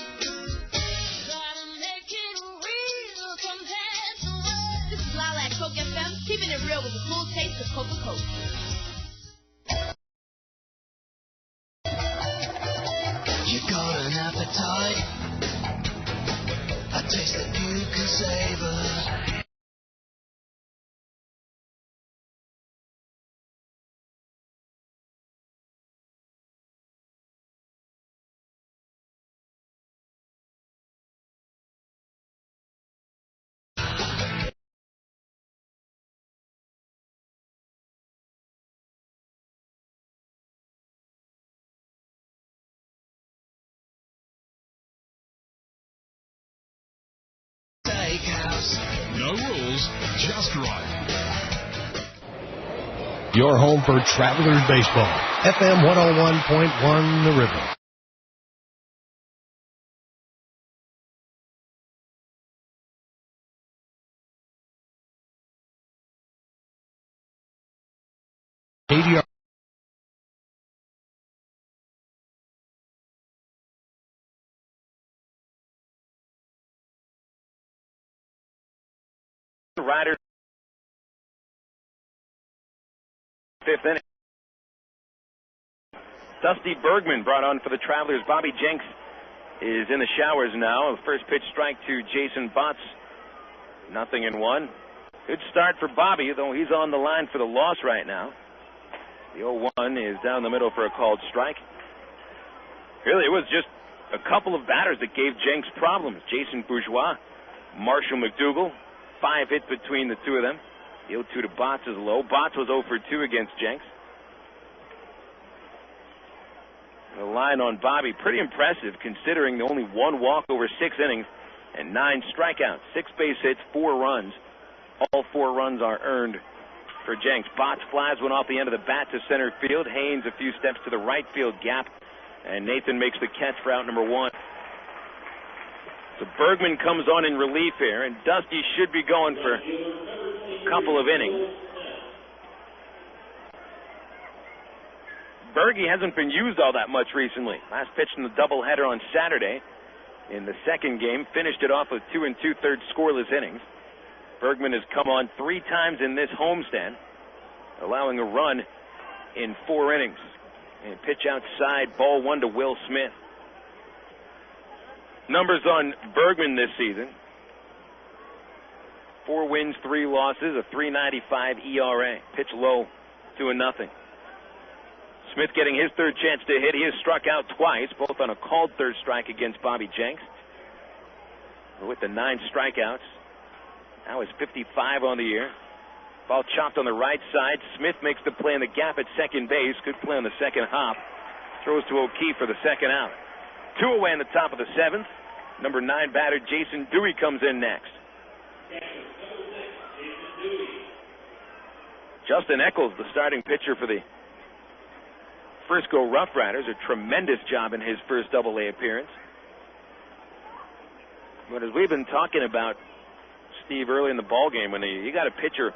B: This is Lala at Coke FM, keeping it real with a full taste of Coca-Cola.
A: You got an appetite, a taste that you can savor.
G: No rules, just right.
W: Your home for Travelers Baseball. FM 101.1 The River. ADR.
E: Riders. Fifth inning. Dusty Bergman brought on for the Travelers. Bobby Jenks is in the showers now. First pitch strike to Jason Botts. 0-1. Good start for Bobby, though he's on the line for the loss right now. The 0-1 is down the middle for a called strike. Really, it was just a couple of batters that gave Jenks problems. Jason Bourgeois, Marshall McDougal, 5 hits between the two of them. The 0-2 to Botts is low. Botts was 0 for 2 against Jenks. The line on Bobby, pretty impressive considering only 1 walk over 6 innings and 9 strikeouts. 6 base hits, 4 runs. All 4 runs are earned for Jenks. Botts flies one off the end of the bat to center field. Haynes a few steps to the right field gap. And Nathan makes the catch for out number 1. So Bergman comes on in relief here, and Dusty should be going for a couple of innings. Bergie hasn't been used all that much recently. Last pitch in the doubleheader on Saturday in the second game. Finished it off with 2 2/3 scoreless innings. Bergman has come on 3 times in this homestand, allowing a run in 4 innings. And pitch outside, ball 1 to Will Smith. Numbers on Bergman this season: 4 wins, 3 losses, a 3.95 ERA. Pitch low, 2-0. Smith getting his third chance to hit. He has struck out twice, both on a called third strike against Bobby Jenks. With the 9 strikeouts, now is 55 on the year. Ball chopped on the right side. Smith makes the play in the gap at second base. Good play on the second hop. Throws to O'Keefe for the second out. 2 away in the top of the 7th. Number 9 batter Jason Dewey comes in next. Justin Eccles, the starting pitcher for the Frisco RoughRiders, a tremendous job in his first Double-A appearance. But as we've been talking about, Steve, early in the ball game, when you got a pitcher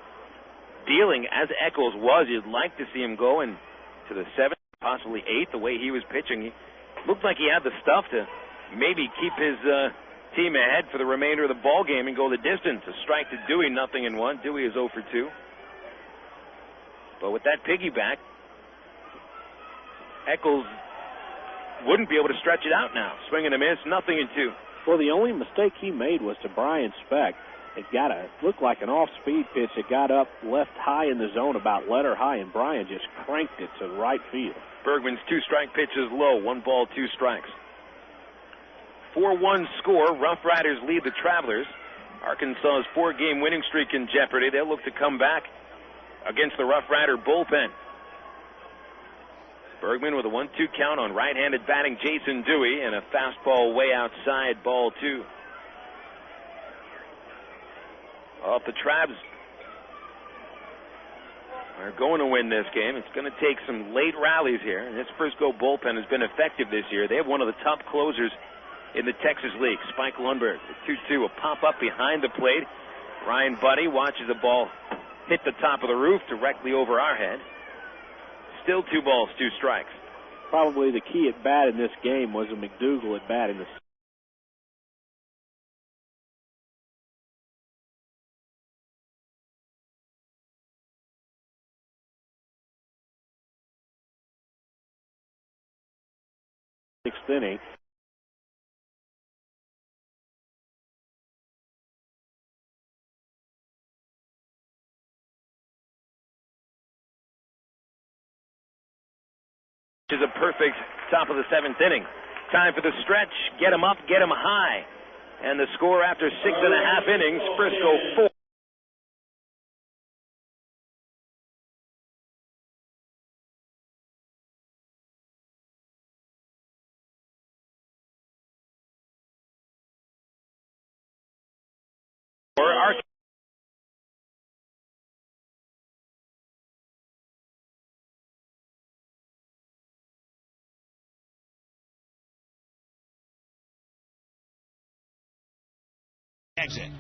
E: dealing as Eccles was, you'd like to see him go into the 7th, possibly 8th, the way he was pitching. He looked like he had the stuff to maybe keep his team ahead for the remainder of the ball game and go the distance. A strike to Dewey, 0-1. Dewey is 0 for 2. But with that piggyback, Eccles wouldn't be able to stretch it out now. Swing and a miss, 0-2.
C: Well, the only mistake he made was to Brian Speck. It looked like an off-speed pitch. It got up left high in the zone, about letter high, and Brian just cranked it to right field.
E: Bergman's 2-strike pitch is low. 1 ball, 2 strikes. 4-1 score. Rough Riders lead the Travelers. Arkansas's 4-game winning streak in jeopardy. They'll look to come back against the Rough Rider bullpen. Bergman with a 1-2 count on right-handed batting Jason Dewey, and a fastball way outside, ball 2. Well, if the Trabs are going to win this game, it's going to take some late rallies here. And this Frisco bullpen has been effective this year. They have one of the top closers in the Texas League, Spike Lundberg. The 2-2, a pop-up behind the plate. Ryan Buddy watches the ball hit the top of the roof directly over our head. Still 2 balls, 2 strikes.
C: Probably the key at bat in this game was a McDougal at bat in the 6th inning.
E: Is a perfect top of the 7th inning. Time for the stretch. Get him up, get him high. And the score after 6.5 innings, Frisco 4.
G: Exit.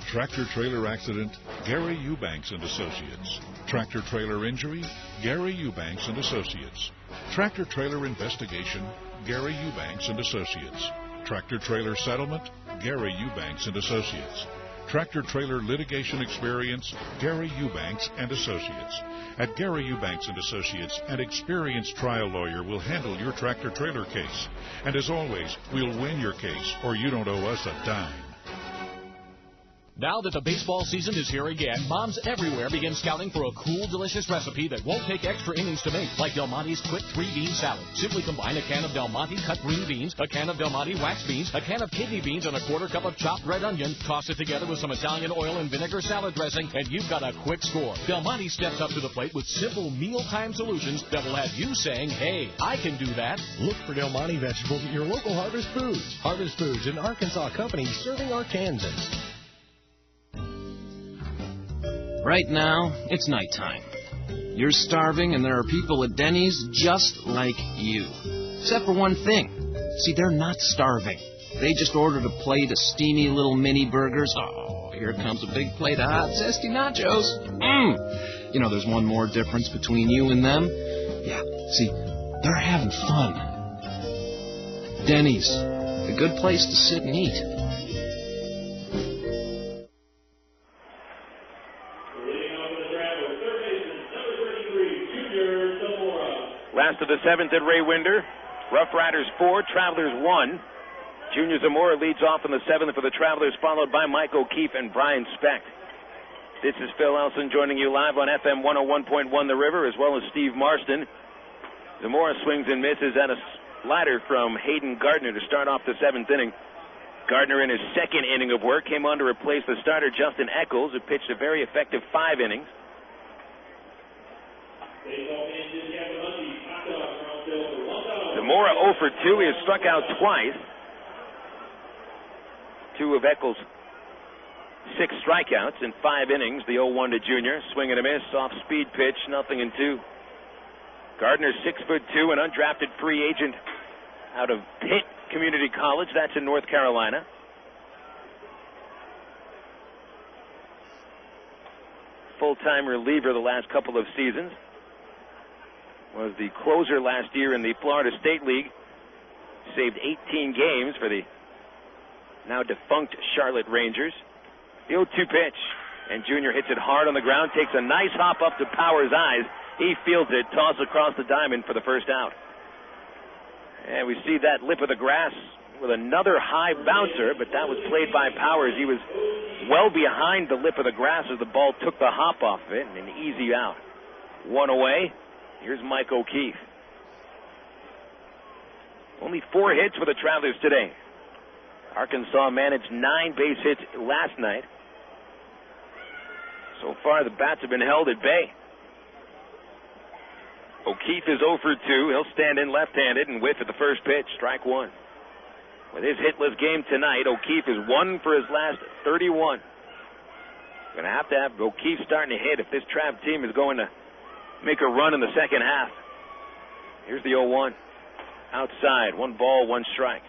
G: Tractor trailer accident, Gary Eubanks and Associates. Tractor trailer injury, Gary Eubanks and Associates. Tractor trailer investigation, Gary Eubanks and Associates. Tractor trailer settlement, Gary Eubanks and Associates. Tractor Trailer Litigation Experience, Gary Eubanks and Associates. At Gary Eubanks and Associates, an experienced trial lawyer will handle your tractor trailer case. And as always, we'll win your case, or you don't owe us a dime.
M: Now that the baseball season is here again, moms everywhere begin scouting for a cool, delicious recipe that won't take extra innings to make, like Del Monte's Quick 3-Bean Salad. Simply combine a can of Del Monte cut green beans, a can of Del Monte wax beans, a can of kidney beans, and a quarter cup of chopped red onion. Toss it together with some Italian oil and vinegar salad dressing, and you've got a quick score. Del Monte steps up to the plate with simple mealtime solutions that will have you saying, hey, I can do that.
W: Look for Del Monte vegetables at your local Harvest Foods. Harvest Foods, an Arkansas company serving Arkansans.
N: Right now, it's nighttime. You're starving, and there are people at Denny's just like you. Except for one thing. See, they're not starving. They just ordered a plate of steamy little mini burgers. Oh, here comes a big plate of hot, zesty nachos. You know, there's one more difference between you and them. Yeah, see, they're having fun. Denny's, a good place to sit and eat.
E: Last of the seventh at Ray Winder. RoughRiders 4, Travelers 1. Junior Zamora leads off in the seventh for the Travelers, followed by Mike O'Keefe and Brian Specht. This is Phil Elson joining you live on FM 101.1 The River, as well as Steve Marston. Zamora swings and misses at a slider from Hayden Gardner to start off the seventh inning. Gardner, in his second inning of work, came on to replace the starter Justin Eccles, who pitched a very effective 5 innings. Zamora 0 for 2. He has struck out twice. 2 of Eccles' 6 strikeouts in 5 innings. The 0-1 to Junior. Swing and a miss. Off speed pitch. 0-2. Gardner 6'2", an undrafted free agent out of Pitt Community College. That's in North Carolina. Full-time reliever the last couple of seasons. Was the closer last year in the Florida State League. Saved 18 games for the now defunct Charlotte Rangers. The 0-2 pitch, and Junior hits it hard on the ground, takes a nice hop up to Power's eyes. He fields it, toss across the diamond for the first out. And we see that lip of the grass with another high bouncer, but that was played by Powers. He was well behind the lip of the grass as the ball took the hop off of it, and an easy out. 1 away. Here's Mike O'Keefe. Only 4 hits for the Travelers today. Arkansas managed 9 base hits last night. So far, the bats have been held at bay. O'Keefe is 0 for 2. He'll stand in left-handed and whiff at the first pitch, strike 1. With his hitless game tonight, O'Keefe is 1 for his last 31. Going to have O'Keefe starting to hit if this Trav team is going to make a run in the second half. Here's the 0-1. Outside, 1 ball, 1 strike.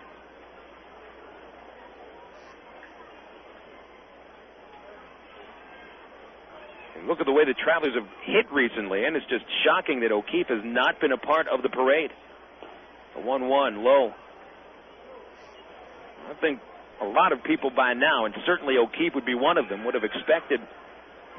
E: And look at the way the Travelers have hit recently, and it's just shocking that O'Keefe has not been a part of the parade. A 1-1, low. I think a lot of people by now, and certainly O'Keefe would be one of them, would have expected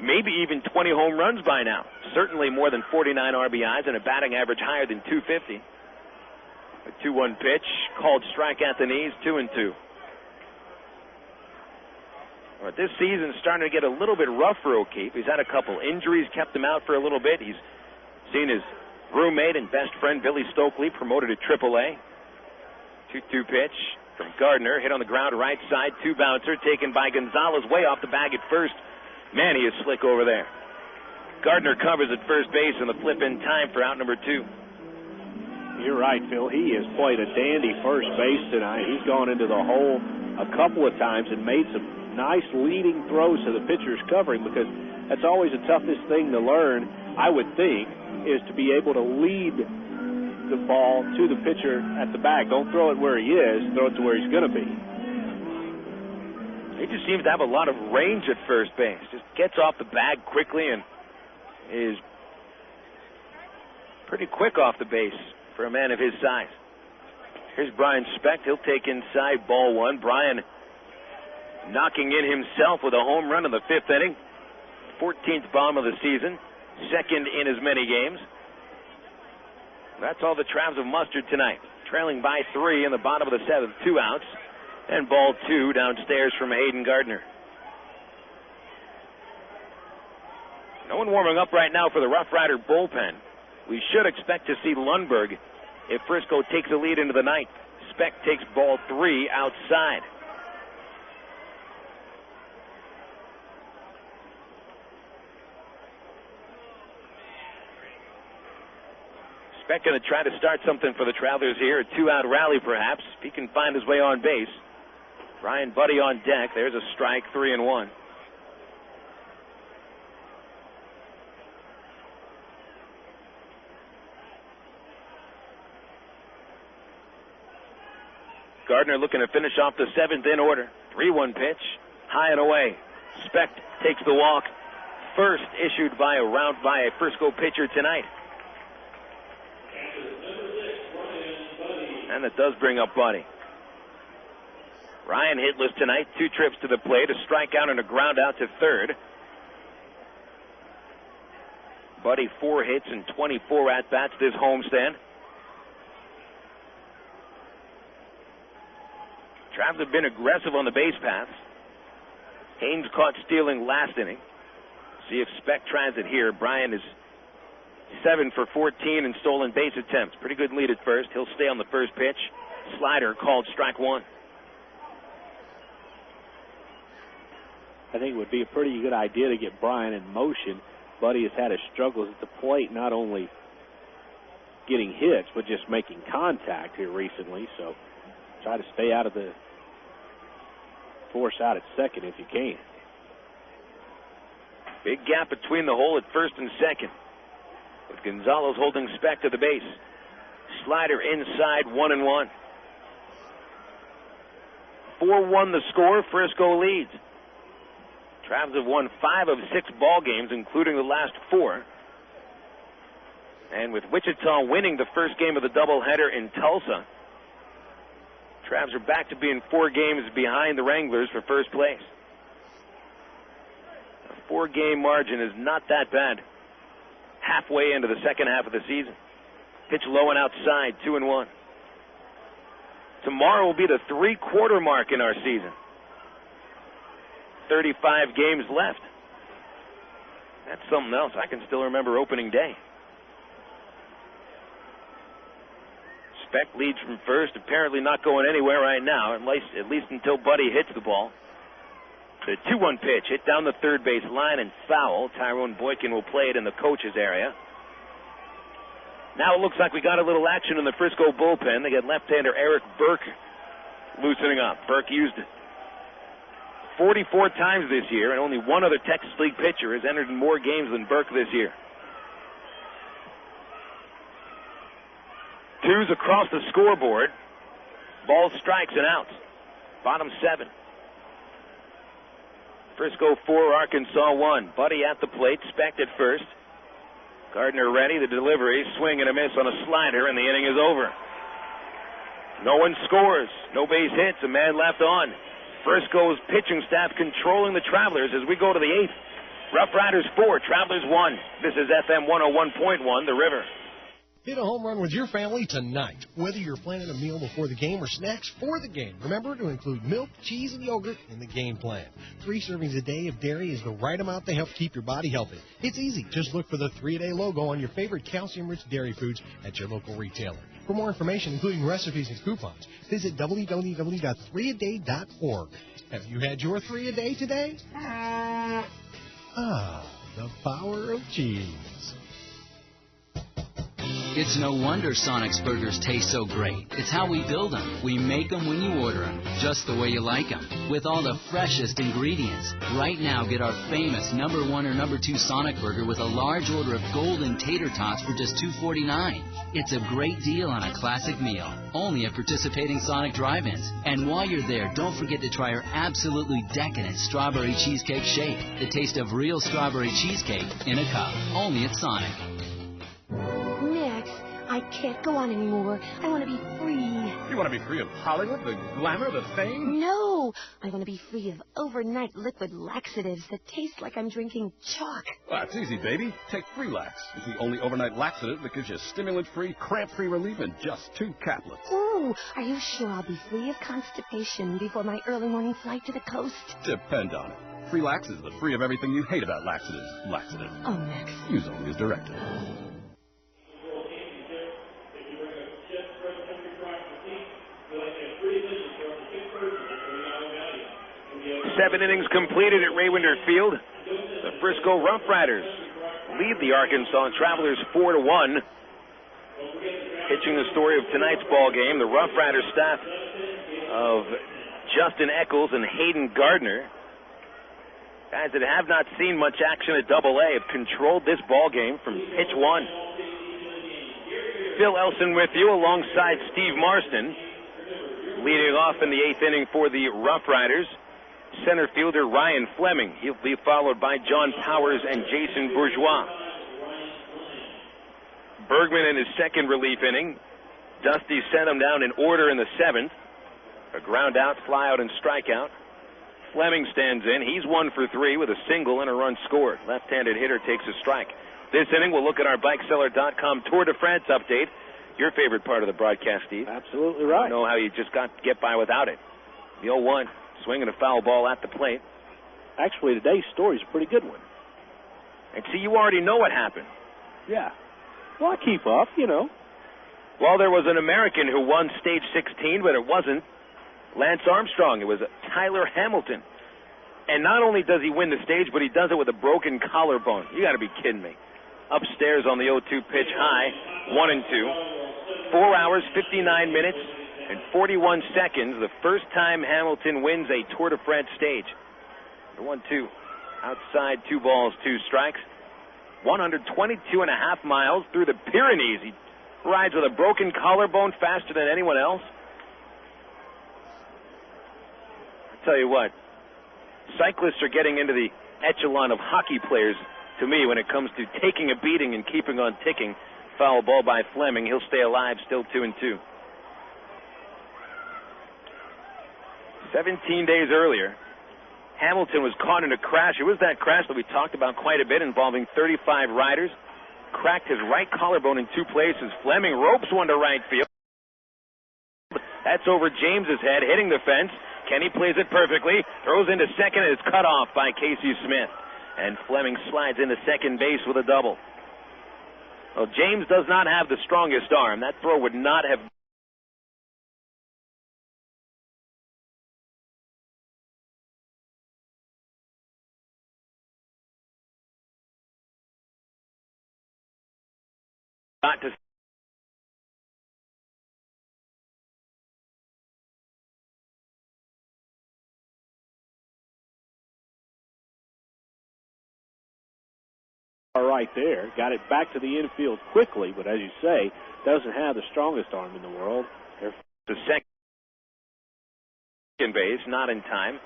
E: maybe even 20 home runs by now. Certainly more than 49 RBIs and a batting average higher than 250. A 2-1 pitch, called strike at the knees, 2-2. Well, this season's starting to get a little bit rough for O'Keefe. He's had a couple injuries, kept him out for a little bit. He's seen his roommate and best friend Billy Stokely promoted to AAA. 2-2 pitch from Gardner, hit on the ground right side, 2 bouncer, taken by Gonzalez way off the bag at first. Man, he is slick over there. Gardner covers at first base and the flip in time for out number 2.
C: You're right, Phil. He has played a dandy first base tonight. He's gone into the hole a couple of times and made some nice leading throws to the pitchers covering, because that's always the toughest thing to learn, I would think, is to be able to lead the ball to the pitcher at the bag. Don't throw it where he is, throw it to where he's going to be.
E: He just seems to have a lot of range at first base. Just gets off the bag quickly and is pretty quick off the base for a man of his size. Here's Brian Specht. He'll take inside, ball 1. Brian knocking in himself with a home run in the 5th inning. 14th bomb of the season, second in as many games. That's all the Travs have mustered tonight. Trailing by 3 in the bottom of the 7th, 2 outs, and ball 2 downstairs from Hayden Gardner. No one warming up right now for the Rough Rider bullpen. We should expect to see Lundberg if Frisco takes a lead into the 9th. Speck takes ball 3 outside. Speck going to try to start something for the Travelers here. A 2-out rally, perhaps, if he can find his way on base. Brian Buddy on deck. There's a strike, 3-1. Gardner looking to finish off the 7th in order. 3-1 pitch, high and away. Speck takes the walk. First issued by a Frisco pitcher tonight. And it does bring up Buddy. Ryan hitless tonight. 2 trips to the plate, a strikeout and a ground out to third. Buddy 4 hits and 24 at-bats this homestand. Travs have been aggressive on the base paths. Haynes caught stealing last inning. See if Speck tries it here. Brian is 7 for 14 in stolen base attempts. Pretty good lead at first. He'll stay on the first pitch. Slider called strike 1.
C: I think it would be a pretty good idea to get Brian in motion. Buddy has had his struggles at the plate, not only getting hits, but just making contact here recently. So try to stay out of the force out at second if you can.
E: Big gap between the hole at first and second, with Gonzalez holding Speck to the base. Slider inside, 1-1. 4-1 the score. Frisco leads. Travs have won 5 of 6 ball games, including the last 4. And with Wichita winning the first game of the doubleheader in Tulsa, Travs are back to being 4 games behind the Wranglers for first place. A 4-game margin is not that bad. Halfway into the second half of the season. Pitch low and outside, 2-1. Tomorrow will be the 3-quarter mark in our season. 35 games left. That's something else. I can still remember opening day. Speck leads from first, apparently not going anywhere right now, at least until Buddy hits the ball. The 2-1 pitch hit down the third base line and foul. Tyrone Boykin will play it in the coach's area. Now it looks like we got a little action in the Frisco bullpen. They get left-hander Eric Burke loosening up. Burke used 44 times this year, and only one other Texas League pitcher has entered in more games than Burke this year. 2s across the scoreboard. Balls, strikes, and outs. Bottom 7. Frisco 4, Arkansas 1. Buddy at the plate, Speck at first. Gardner ready, the delivery, swing and a miss on a slider, and the inning is over. No one scores, no base hits, a man left on. Frisco's pitching staff controlling the Travelers as we go to the 8th. Rough Riders 4, Travelers 1. This is FM 101.1, The River.
W: Hit a home run with your family tonight. Whether you're planning a meal before the game or snacks for the game, remember to include milk, cheese, and yogurt in the game plan. 3 servings a day of dairy is the right amount to help keep your body healthy. It's easy. Just look for the 3-a-day logo on your favorite calcium-rich dairy foods at your local retailer. For more information, including recipes and coupons, visit www.3aday.org. Have you had your 3-a-day today? The power of cheese.
O: It's no wonder Sonic's burgers taste so great. It's how we build them. We make them when you order them, just the way you like them, with all the freshest ingredients. Right now, get our famous #1 or #2 Sonic burger with a large order of golden tater tots for just $2.49. It's a great deal on a classic meal, only at participating Sonic drive-ins. And while you're there, don't forget to try our absolutely decadent strawberry cheesecake shake. The taste of real strawberry cheesecake in a cup, only at Sonic.
K: Nick, I can't go on anymore. I want to be free.
P: You want to be free of Hollywood, the glamour, the fame?
K: No, I want to be free of overnight liquid laxatives that taste like I'm drinking chalk.
P: Well, it's easy, baby. Take Freelax. It's the only overnight laxative that gives you stimulant-free, cramp-free relief in just 2 caplets.
K: Ooh, are you sure I'll be free of constipation before my early morning flight to the coast?
P: Depend on it. Freelax is the free of everything you hate about laxatives. Laxative.
K: Oh, Max.
P: Use only as directed.
E: 7 innings completed at Raywinder Field. The Frisco RoughRiders lead the Arkansas Travelers 4-1. Pitching the story of tonight's ball game, the RoughRiders staff of Justin Eccles and Hayden Gardner, guys that have not seen much action at Double-A, have controlled this ball game from pitch 1. Phil Elson with you alongside Steve Marston. Leading off in the 8th inning for the RoughRiders, center fielder Ryan Fleming. He'll be followed by John Powers and Jason Bourgeois. Bergman in his second relief inning. Dusty sent him down in order in the 7th. A ground out, fly out, and strikeout. Fleming stands in. He's 1 for 3 with a single and a run scored. Left-handed hitter takes a strike. This inning, we'll look at our BikeSeller.com Tour de France update. Your favorite part of the broadcast, Steve.
C: Absolutely right.
E: I don't know how you just get by without it. The 0-1, swinging a foul ball at the plate.
C: Actually, today's story's a pretty good one.
E: And see, you already know what happened.
C: Yeah. Well, I keep up, you know.
E: Well, there was an American who won stage 16, but it wasn't Lance Armstrong. It was Tyler Hamilton. And not only does he win the stage, but he does it with a broken collarbone. You got to be kidding me. Upstairs on the 0-2 pitch high, 1-2. 4 hours, 59 minutes, and 41 seconds. The first time Hamilton wins a Tour de France stage. The 1-2. Outside, 2 balls, 2 strikes. 122.5 miles through the Pyrenees. He rides with a broken collarbone faster than anyone else. I tell you what, cyclists are getting into the echelon of hockey players to me when it comes to taking a beating and keeping on ticking. Foul ball by Fleming. He'll stay alive, still 2-2. 17 days earlier, Hamilton was caught in a crash. It was that crash that we talked about quite a bit, involving 35 riders. Cracked his right collarbone in 2 places. Fleming ropes one to right field. That's over James's head, hitting the fence. Kenny plays it perfectly, throws into second, and it's cut off by Casey Smith. And Fleming slides into second base with a double. Well, James does not have the strongest arm. That throw would not have got to.
C: Right there, got it back to the infield quickly, but as you say, doesn't have the strongest arm in the world.
E: The second base, not in time.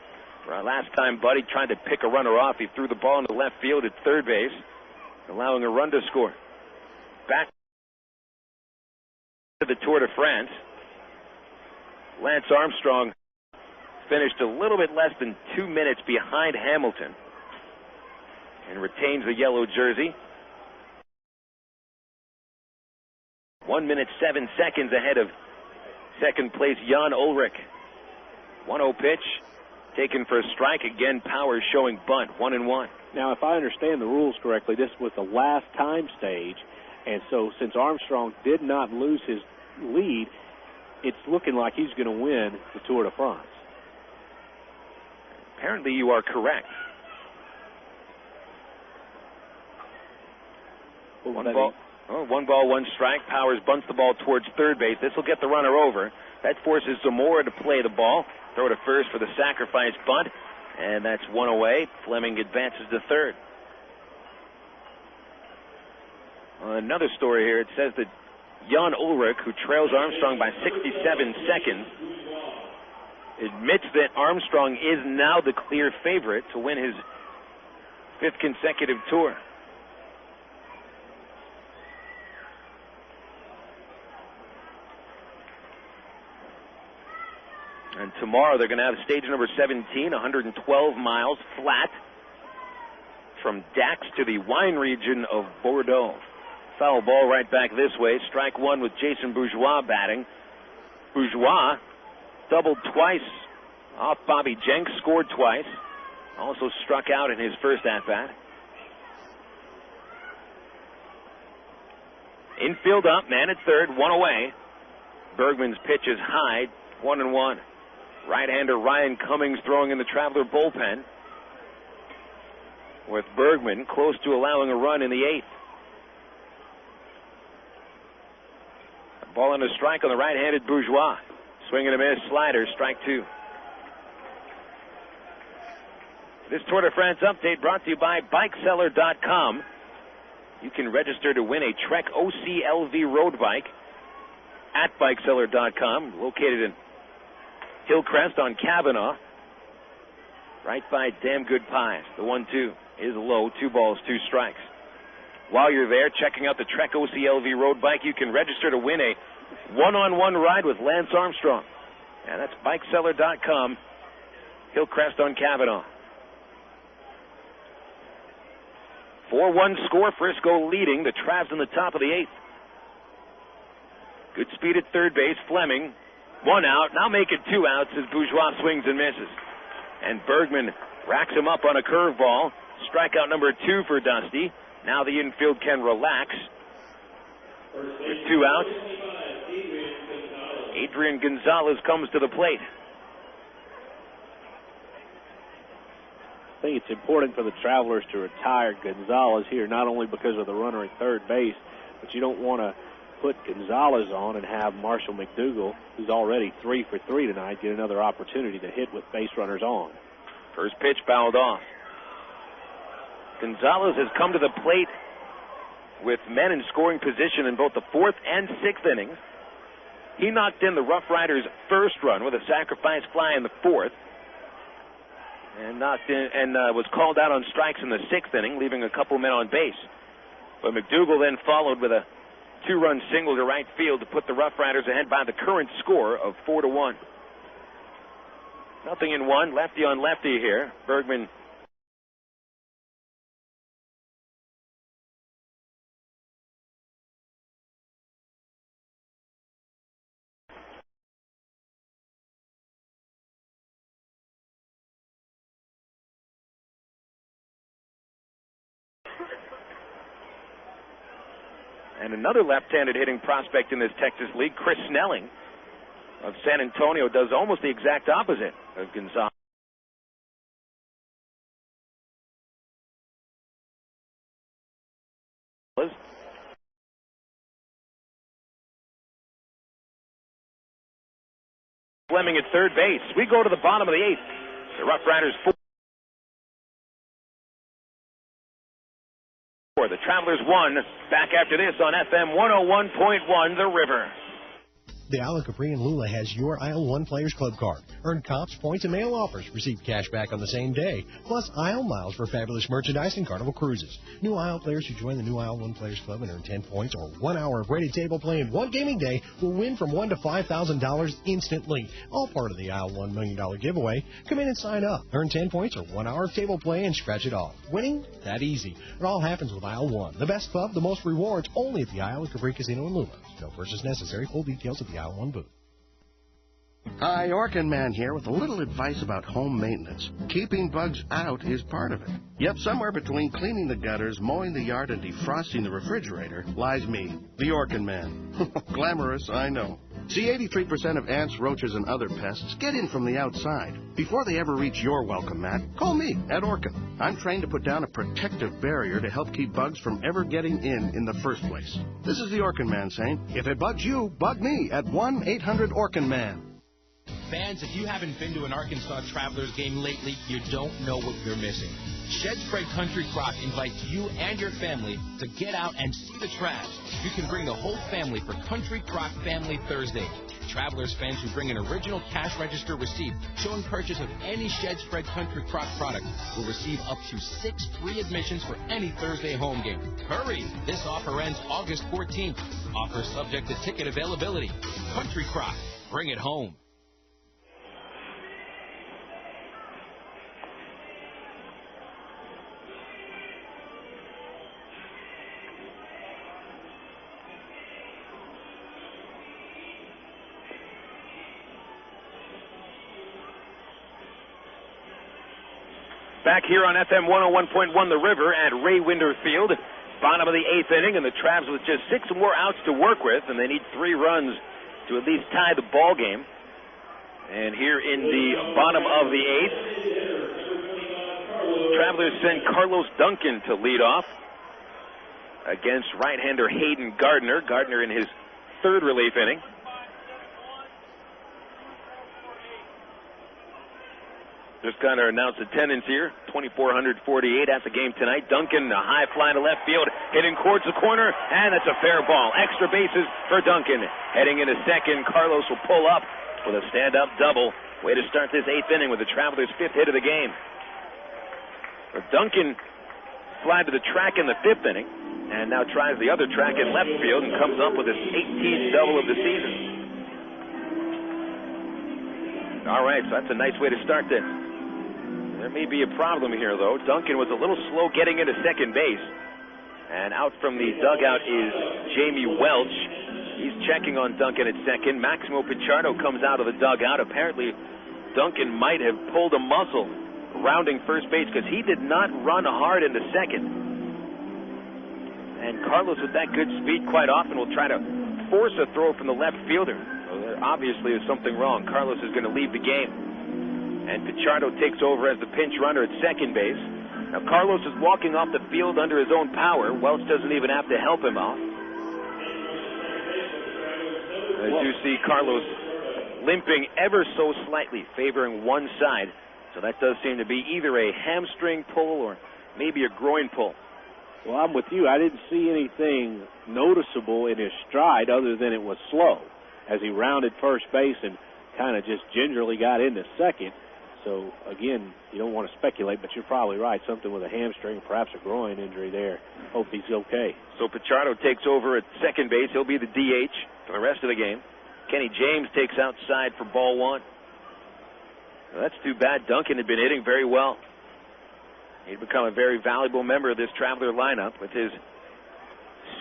E: Last time Buddy tried to pick a runner off, he threw the ball into left field at third base, allowing a run to score. Back to the Tour de France. Lance Armstrong finished a little bit less than 2 minutes behind Hamilton and retains the yellow jersey. 1 minute, 7 seconds ahead of second place Jan Ulrich. 1-0 pitch, taken for a strike. Again, Powers showing bunt, 1-1.
C: Now, if I understand the rules correctly, this was the last time stage, and so since Armstrong did not lose his lead, it's looking like he's going to win the Tour de France.
E: Apparently you are correct. One ball, 1 strike. Powers bunts the ball towards third base. This will get the runner over. That forces Zamora to play the ball. Throw to first for the sacrifice bunt. And that's 1 away. Fleming advances to third. Another story here. It says that Jan Ulrich, who trails Armstrong by 67 seconds, admits that Armstrong is now the clear favorite to win his 5th consecutive Tour. And tomorrow they're going to have stage number 17, 112 miles flat from Dax to the wine region of Bordeaux. Foul ball right back this way. Strike one with Jason Bourgeois batting. Bourgeois doubled twice off Bobby Jenks, scored twice. Also struck out in his first at-bat. Infield up, man at third, one away. Bergman's pitch is high, 1-1. Right-hander Ryan Cummings throwing in the Traveler bullpen, with Bergman close to allowing a run in the eighth. A ball and a strike on the right-handed Bourgeois. Swing and a miss, slider, strike two. This Tour de France update brought to you by BikeSeller.com. You can register to win a Trek OCLV road bike at BikeSeller.com, located in Hillcrest on Kavanaugh, right by Damn Good Pies. The 1-2 is low, 2 balls, 2 strikes. While you're there checking out the Trek OCLV road bike, you can register to win a one-on-one ride with Lance Armstrong. And that's BikeSeller.com, Hillcrest on Kavanaugh. 4-1 score, Frisco leading. The Travs in the top of the eighth. Good speed at third base. Fleming, 1 out. Now make it 2 outs as Bourgeois swings and misses. And Bergman racks him up on a curveball. Strikeout number 2 for Dusty. Now the infield can relax. With 2 outs, Adrian Gonzalez comes to the plate.
C: I think it's important for the Travelers to retire Gonzalez here, not only because of the runner at third base, but you don't want to put Gonzalez on and have Marshall McDougal, who's already 3 for 3 tonight, get another opportunity to hit with base runners on.
E: First pitch fouled off. Gonzalez has come to the plate with men in scoring position in both the 4th and 6th innings. He knocked in the RoughRiders' first run with a sacrifice fly in the 4th. And was called out on strikes in the 6th inning, leaving a couple men on base. But McDougal then followed with a 2-run single to right field to put the RoughRiders ahead by the current score of 4-1. Nothing in one, lefty on lefty here. Bergman and another left-handed hitting prospect in this Texas League, Chris Snelling of San Antonio, does almost the exact opposite of Gonzalez. Fleming at third base. We go to the bottom of the 8th. The RoughRiders 4. The Travelers 1. Back after this on FM 101.1 The River.
W: The Isle of Capri and Lula has your Isle 1 Players Club card. Earn comps, points, and mail offers. Receive cash back on the same day. Plus Isle miles for fabulous merchandise and Carnival cruises. New Isle players who join the new Isle 1 Players Club and earn 10 points or 1 hour of rated table play in one gaming day will win from $1,000 to $5,000 instantly. All part of the Isle $1 million giveaway. Come in and sign up. Earn 10 points or 1 hour of table play and scratch it off. Winning? That easy. It all happens with Isle 1. The best club, the most rewards, only at the Isle of Capri Casino and Lula. No purchase necessary. Full details at the Isle 1 booth.
F: Hi, Orkin Man here with a little advice about home maintenance. Keeping bugs out is part of it. Yep, somewhere between cleaning the gutters, mowing the yard, and defrosting the refrigerator lies me, the Orkin Man. Glamorous, I know. See, 83% of ants, roaches, and other pests get in from the outside. Before they ever reach your welcome mat, call me at Orkin. I'm trained to put down a protective barrier to help keep bugs from ever getting in the first place. This is the Orkin Man saying, if it bugs you, bug me at 1-800-ORKIN-MAN.
H: Fans, if you haven't been to an Arkansas Travelers game lately, you don't know what you're missing. Shed Spray Country Crock invites you and your family to get out and see the Travs. You can bring the whole family for Country Crock Family Thursday. Travelers fans who bring an original cash register receipt showing purchase of any Shed Spread Country Crock product will receive up to 6 free admissions for any Thursday home game. Hurry! This offer ends August 14th. Offer subject to ticket availability. Country Crock. Bring it home.
E: Back here on FM 101.1 The River at Ray Winder Field. Bottom of the 8th inning, and the Travs with just 6 more outs to work with, and they need 3 runs to at least tie the ball game. And here in the bottom of the 8th, Travelers send Carlos Duncan to lead off against right-hander Hayden Gardner. Gardner in his 3rd relief inning. Just got to announce attendance here. 2,448 at the game tonight. Duncan, a high fly to left field, hitting towards the corner, and that's a fair ball. Extra bases for Duncan. Heading into second, Carlos will pull up with a stand-up double. Way to start this 8th inning with the Travelers' 5th hit of the game. But Duncan fly to the track in the 5th inning, and now tries the other track in left field and comes up with his 18th double of the season. All right, so that's a nice way to start this. There may be a problem here, though. Duncan was a little slow getting into second base. And out from the dugout is Jamie Welch. He's checking on Duncan at second. Maximo Pichardo comes out of the dugout. Apparently, Duncan might have pulled a muscle rounding first base because he did not run hard into second. And Carlos, with that good speed, quite often will try to force a throw from the left fielder. So there obviously is something wrong. Carlos is going to leave the game. And Pichardo takes over as the pinch runner at second base. Now Carlos is walking off the field under his own power. Welch doesn't even have to help him off. As you see Carlos limping ever so slightly, favoring one side. So that does seem to be either a hamstring pull or maybe a groin pull.
C: Well, I'm with you. I didn't see anything noticeable in his stride other than it was slow as he rounded first base and kind of just gingerly got into second. So, again, you don't want to speculate, but you're probably right. Something with a hamstring, perhaps a groin injury there. Hope he's okay.
E: So Pichardo takes over at second base. He'll be the DH for the rest of the game. Kenny James takes outside for ball 1. Well, that's too bad. Duncan had been hitting very well. He'd become a very valuable member of this Traveler lineup with his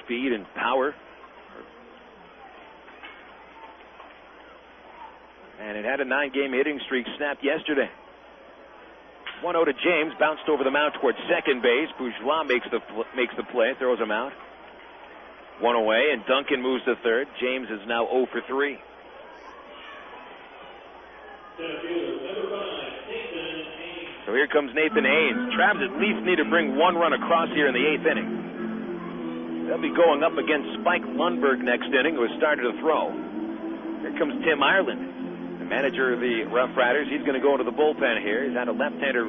E: speed and power. And it had a 9-game hitting streak snapped yesterday. 1-0 to James, bounced over the mound towards second base. Bourgeois makes the play, throws him out. 1 away, and Duncan moves to third. James is now 0 for 3. So here comes Nathan Haynes. Travs at least need to bring 1 run across here in the 8th inning. They'll be going up against Spike Lundberg next inning, who has started to throw. Here comes Tim Ireland, the manager of the RoughRiders. He's going to go into the bullpen here. He's had a left-hander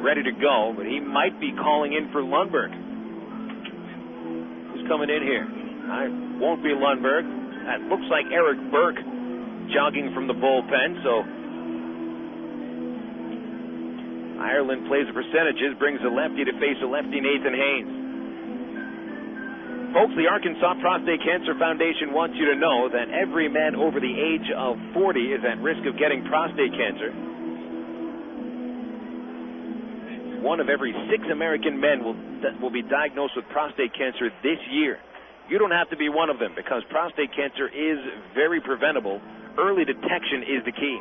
E: ready to go, but he might be calling in for Lundberg. Who's coming in here? It won't be Lundberg. That looks like Eric Burke jogging from the bullpen, so Ireland plays the percentages, brings a lefty to face a lefty, Nathan Haynes. Folks, the Arkansas Prostate Cancer Foundation wants you to know that every man over the age of 40 is at risk of getting prostate cancer. 1 of every 6 American men will be diagnosed with prostate cancer this year. You don't have to be one of them because prostate cancer is very preventable. Early detection is the key.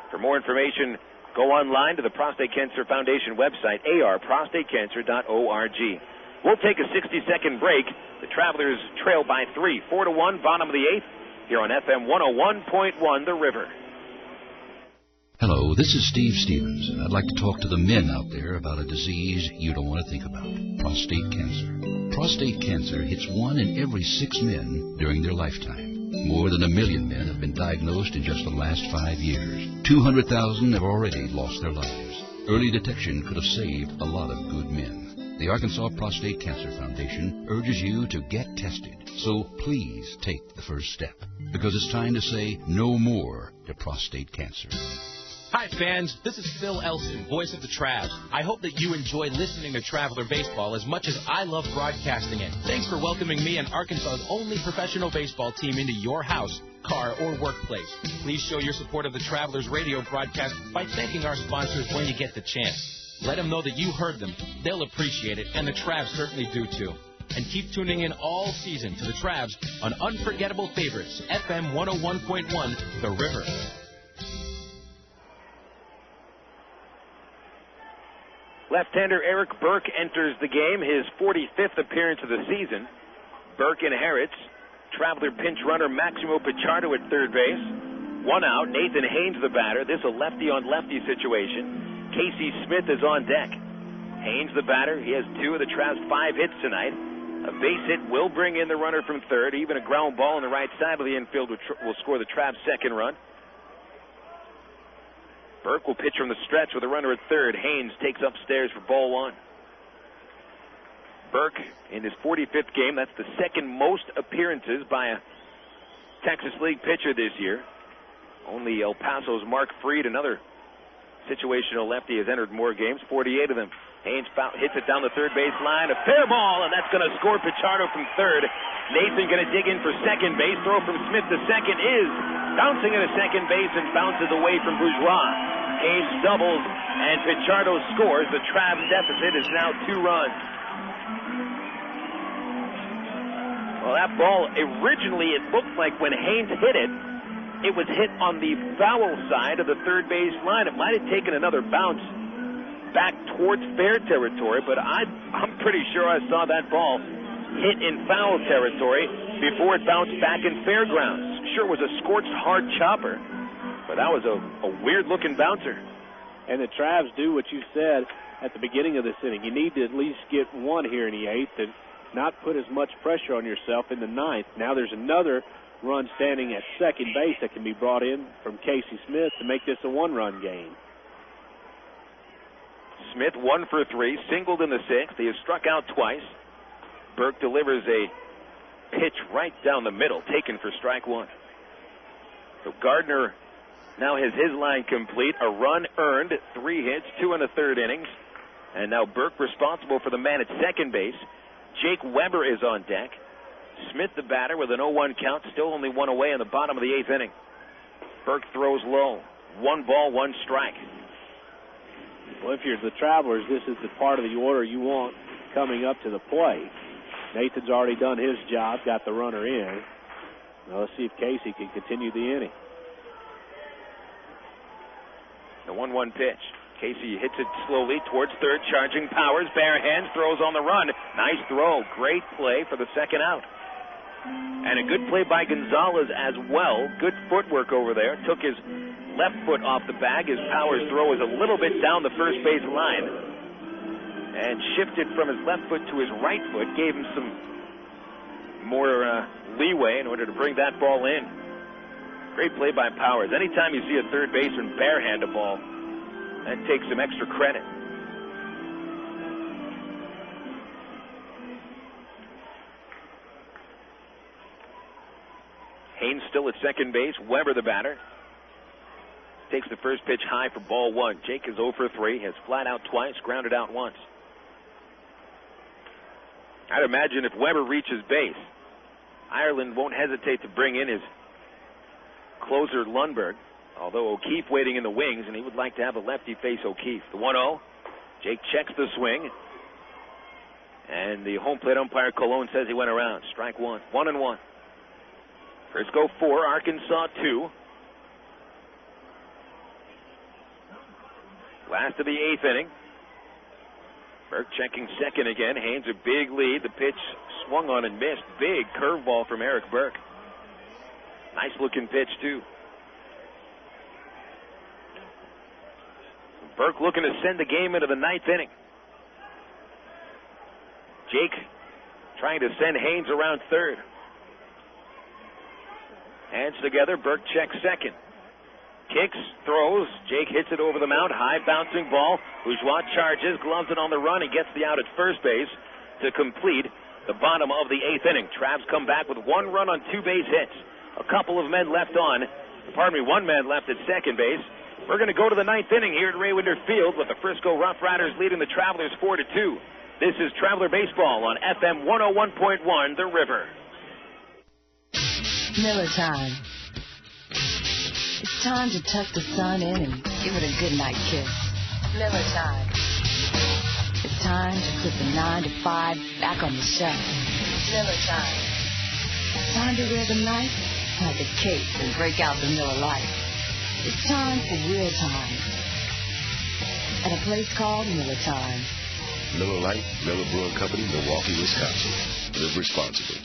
E: For more information, go online to the Prostate Cancer Foundation website, arprostatecancer.org. We'll take a 60-second break. The Travelers trail by 3, 4-1, bottom of the 8th, here on FM 101.1 The River.
D: Hello, this is Steve Stevens, and I'd like to talk to the men out there about a disease you don't want to think about, prostate cancer. Prostate cancer hits 1 in every 6 men during their lifetime. More than 1 million men have been diagnosed in just the last 5 years. 200,000 have already lost their lives. Early detection could have saved a lot of good men. The Arkansas Prostate Cancer Foundation urges you to get tested. So please take the first step, because it's time to say no more to prostate cancer.
M: Hi, fans. This is Phil Elson, voice of the Travs. I hope that you enjoy listening to Traveler Baseball as much as I love broadcasting it. Thanks for welcoming me and Arkansas's only professional baseball team into your house, car, or workplace. Please show your support of the Travelers radio broadcast by thanking our sponsors when you get the chance. Let them know that you heard them. They'll appreciate it, and the Travs certainly do, too. And keep tuning in all season to the Travs on Unforgettable Favorites, FM 101.1, The River.
E: Left-hander Eric Burke enters the game, his 45th appearance of the season. Burke inherits Traveler pinch runner Maximo Pichardo at third base. 1 out. Nathan Haynes the batter. This a lefty-on-lefty situation. Casey Smith is on deck. Haynes the batter. He has 2 of the Travs' 5 hits tonight. A base hit will bring in the runner from third. Even a ground ball on the right side of the infield will score the Travs' second run. Burke will pitch from the stretch with a runner at third. Haynes takes upstairs for ball 1. Burke in his 45th game. That's the second most appearances by a Texas League pitcher this year. Only El Paso's Mark Freed, another situational lefty, has entered more games, 48 of them. Haynes hits it down the third base line. A fair ball, and that's going to score Pichardo from third. Nathan going to dig in for second base. Throw from Smith to second is bouncing into second base and bounces away from Bourgeois. Haynes doubles, and Pichardo scores. The Travs deficit is now 2 runs. Well, that ball, originally it looked like when Haynes hit it, it was hit on the foul side of the third base line. It might have taken another bounce back towards fair territory, but I'm pretty sure I saw that ball hit in foul territory before it bounced back in fairgrounds. Sure, it was a scorched hard chopper, but that was a weird-looking bouncer.
C: And the Travs do what you said at the beginning of this inning. You need to at least get 1 here in the 8th and not put as much pressure on yourself in the 9th. Now there's another run standing at second base that can be brought in from Casey Smith to make this a 1-run game.
E: Smith 1 for 3, singled in the 6th. He has struck out twice. Burke delivers a pitch right down the middle, taken for strike 1. So Gardner now has his line complete. A run earned, 3 hits, 2 in the 3rd innings. And now Burke responsible for the man at second base. Jake Weber is on deck. Smith the batter with an 0-1 count, still only 1 away in the bottom of the 8th inning. Burke throws low. 1 ball, 1 strike.
C: Well, if you're the Travelers, this is the part of the order you want coming up to the plate. Nathan's already done his job, got the runner in. Now let's see if Casey can continue the inning.
E: The 1-1 pitch. Casey hits it slowly towards third, charging Powers, bare hands, throws on the run. Nice throw, great play for the second out. And a good play by Gonzalez as well. Good footwork over there. Took his left foot off the bag. His Powers throw is a little bit down the first base line. And shifted from his left foot to his right foot. Gave him some more leeway in order to bring that ball in. Great play by Powers. Anytime you see a third baseman barehand a ball, that takes some extra credit. Haynes still at second base. Weber the batter. Takes the first pitch high for ball 1. Jake is 0 for 3. Has flat out twice, grounded out once. I'd imagine if Weber reaches base, Ireland won't hesitate to bring in his closer Lundberg. Although O'Keefe waiting in the wings, and he would like to have a lefty face O'Keefe. The 1-0. Jake checks the swing. And the home plate umpire Colon says he went around. Strike 1. 1-1. Frisco 4, Arkansas 2. Last of the 8th inning. Burke checking second again. Haynes a big lead. The pitch swung on and missed. Big curveball from Eric Burke. Nice looking pitch too. Burke looking to send the game into the 9th inning. Jake trying to send Haynes around third. Hands together. Burke checks second. Kicks, throws. Jake hits it over the mound. High bouncing ball. Bourgeois charges, gloves it on the run, and gets the out at first base to complete the bottom of the 8th inning. Travs come back with 1 run on 2 base hits. A couple of men left on. 1 man left at second base. We're going to go to the 9th inning here at Raywinder Field with the Frisco RoughRiders leading the Travelers 4-2. This is Traveler Baseball on FM 101.1, The River.
Q: Miller time. It's time to tuck the sun in and give it a goodnight kiss. Miller time. It's time to put the 9 to 5 back on the shelf. Miller time. Time to wear the night like a cape and break out the Miller Lite. It's time for real time. at a place called Miller Time.
R: Miller Lite, Miller Brewing Company, Milwaukee, Wisconsin. Live responsibly.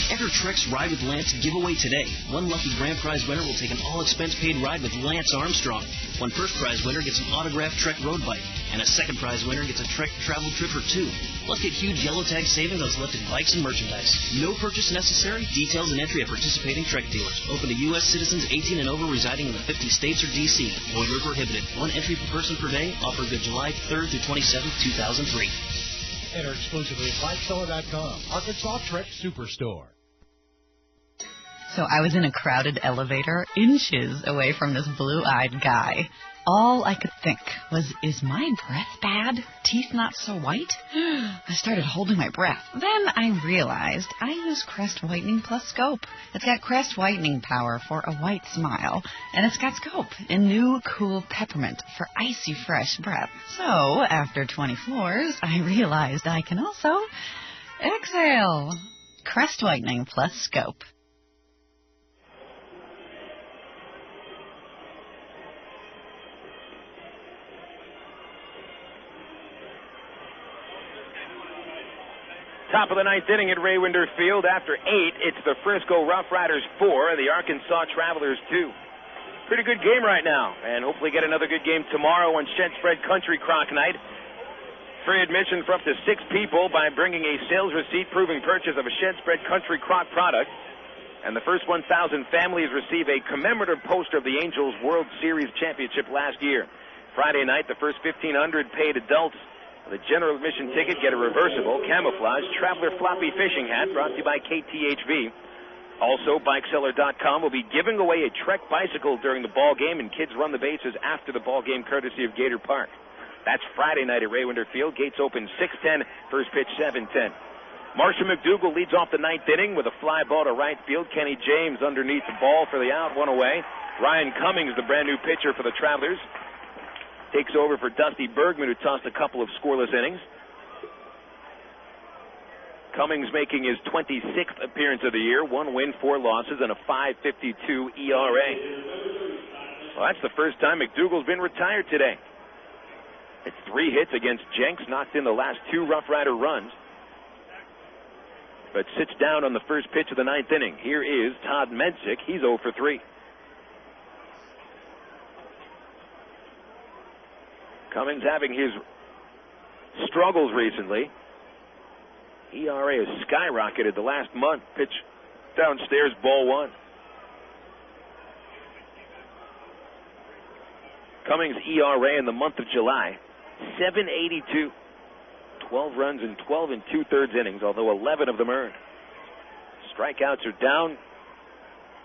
S: Enter Trek's Ride with Lance giveaway today. One lucky grand prize winner will take an all-expense-paid ride with Lance Armstrong. One first prize winner gets an autographed Trek road bike. And a second prize winner gets a Trek travel trip for two. Plus, get huge yellow tag savings on selected bikes and merchandise. No purchase necessary. Details and entry at participating Trek dealers. Open to U.S. citizens 18 and over residing in the 50 states or D.C. Void where prohibited. One entry per person per day. Offer good July 3rd through 27th, 2003.
W: Enter exclusively at BikeSeller.com. Arkansas Trek Superstore.
T: So I was in a crowded elevator, inches away from this blue-eyed guy. All I could think was, is my breath bad? Teeth not so white? I started holding my breath. Then I realized I use Crest Whitening Plus Scope. It's got Crest Whitening power for a white smile, and it's got Scope in new cool peppermint for icy fresh breath. So, after 20 floors, I realized I can also exhale. Crest Whitening Plus Scope.
E: Top of the ninth inning at Ray Winder Field. After 8, it's the Frisco RoughRiders 4 and the Arkansas Travelers 2. Pretty good game right now, and hopefully get another good game tomorrow on Shed-Spread Country Crock Night. Free admission for up to 6 people by bringing a sales receipt proving purchase of a Shed-Spread Country Crock product. And the first 1,000 families receive a commemorative poster of the Angels World Series Championship last year. Friday night, the first 1,500 paid adults the general admission ticket get a reversible, camouflage, Traveler floppy fishing hat brought to you by KTHV. Also, BikeSeller.com will be giving away a Trek bicycle during the ball game, and kids run the bases after the ball game courtesy of Gator Park. That's Friday night at Ray Winder Field. Gates open 6:10, first pitch 7:10. Marshall McDougal leads off the ninth inning with a fly ball to right field. Kenny James underneath the ball for the out, one away. Ryan Cummings, the brand new pitcher for the Travelers, takes over for Dusty Bergman, who tossed a couple of scoreless innings. Cummings making his 26th appearance of the year, 1 win, 4 losses, and a 5.52 ERA. Well, that's the first time McDougal's been retired today. It's 3 hits against Jenks, knocked in the last 2 Rough Rider runs, but sits down on the first pitch of the ninth inning. Here is Todd Mensick. He's 0 for 3. Cummings having his struggles recently. ERA has skyrocketed the last month. Pitch downstairs, ball 1. Cummings' ERA in the month of July, 7.82. 12 runs in 12 and 2/3 innings, although 11 of them earned. Strikeouts are down.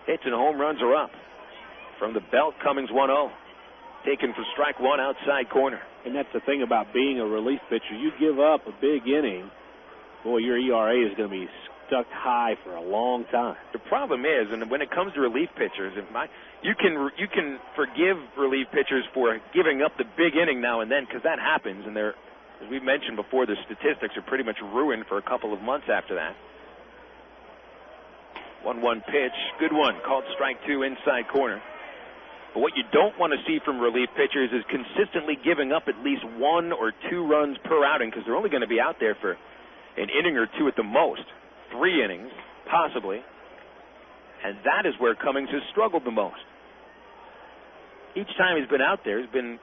E: Hits and home runs are up. From the belt, Cummings 1-0. Taken for strike 1 outside corner.
C: And that's the thing about being a relief pitcher. You give up a big inning, boy, your ERA is going to be stuck high for a long time.
E: The problem is, and when it comes to relief pitchers, you can forgive relief pitchers for giving up the big inning now and then, because that happens, and they're, as we mentioned before, the statistics are pretty much ruined for a couple of months after that. 1-1 pitch, good one, called strike 2 inside corner. But what you don't want to see from relief pitchers is consistently giving up at least 1 or 2 runs per outing, because they're only going to be out there for an inning or 2 at the most. 3 innings, possibly. And that is where Cummings has struggled the most. Each time he's been out there, he's been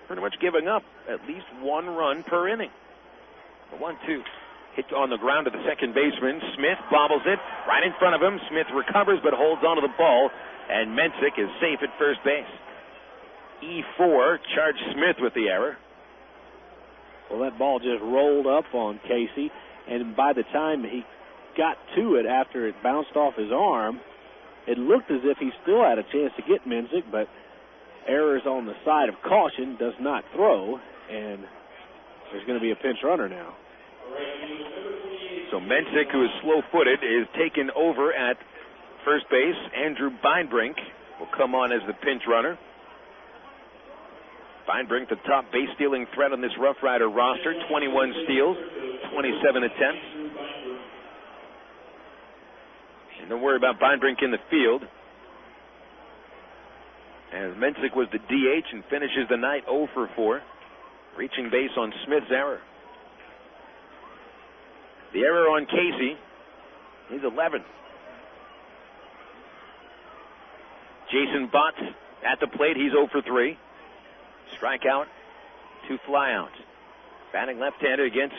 E: pretty much giving up at least 1 run per inning. The 1-2 hit on the ground to the second baseman. Smith bobbles it right in front of him. Smith recovers but holds onto the ball. And Mensick is safe at first base. E4 charged Smith with the error.
C: Well, that ball just rolled up on Casey, and by the time he got to it after it bounced off his arm, it looked as if he still had a chance to get Mensick, but errors on the side of caution, does not throw, and there's going to be a pinch runner now.
E: So Mensick, who is slow-footed, is taken over at first base. Andrew Beinbrink will come on as the pinch runner. Beinbrink, the top base-stealing threat on this Rough Rider roster, 21 steals, 27 attempts. And don't worry about Beinbrink in the field. as Mensick was the DH and finishes the night 0 for 4, reaching base on Smith's error. The error on Casey, he's 11. Jason Botts at the plate, he's 0 for 3. Strikeout, 2 flyouts. Batting left-handed against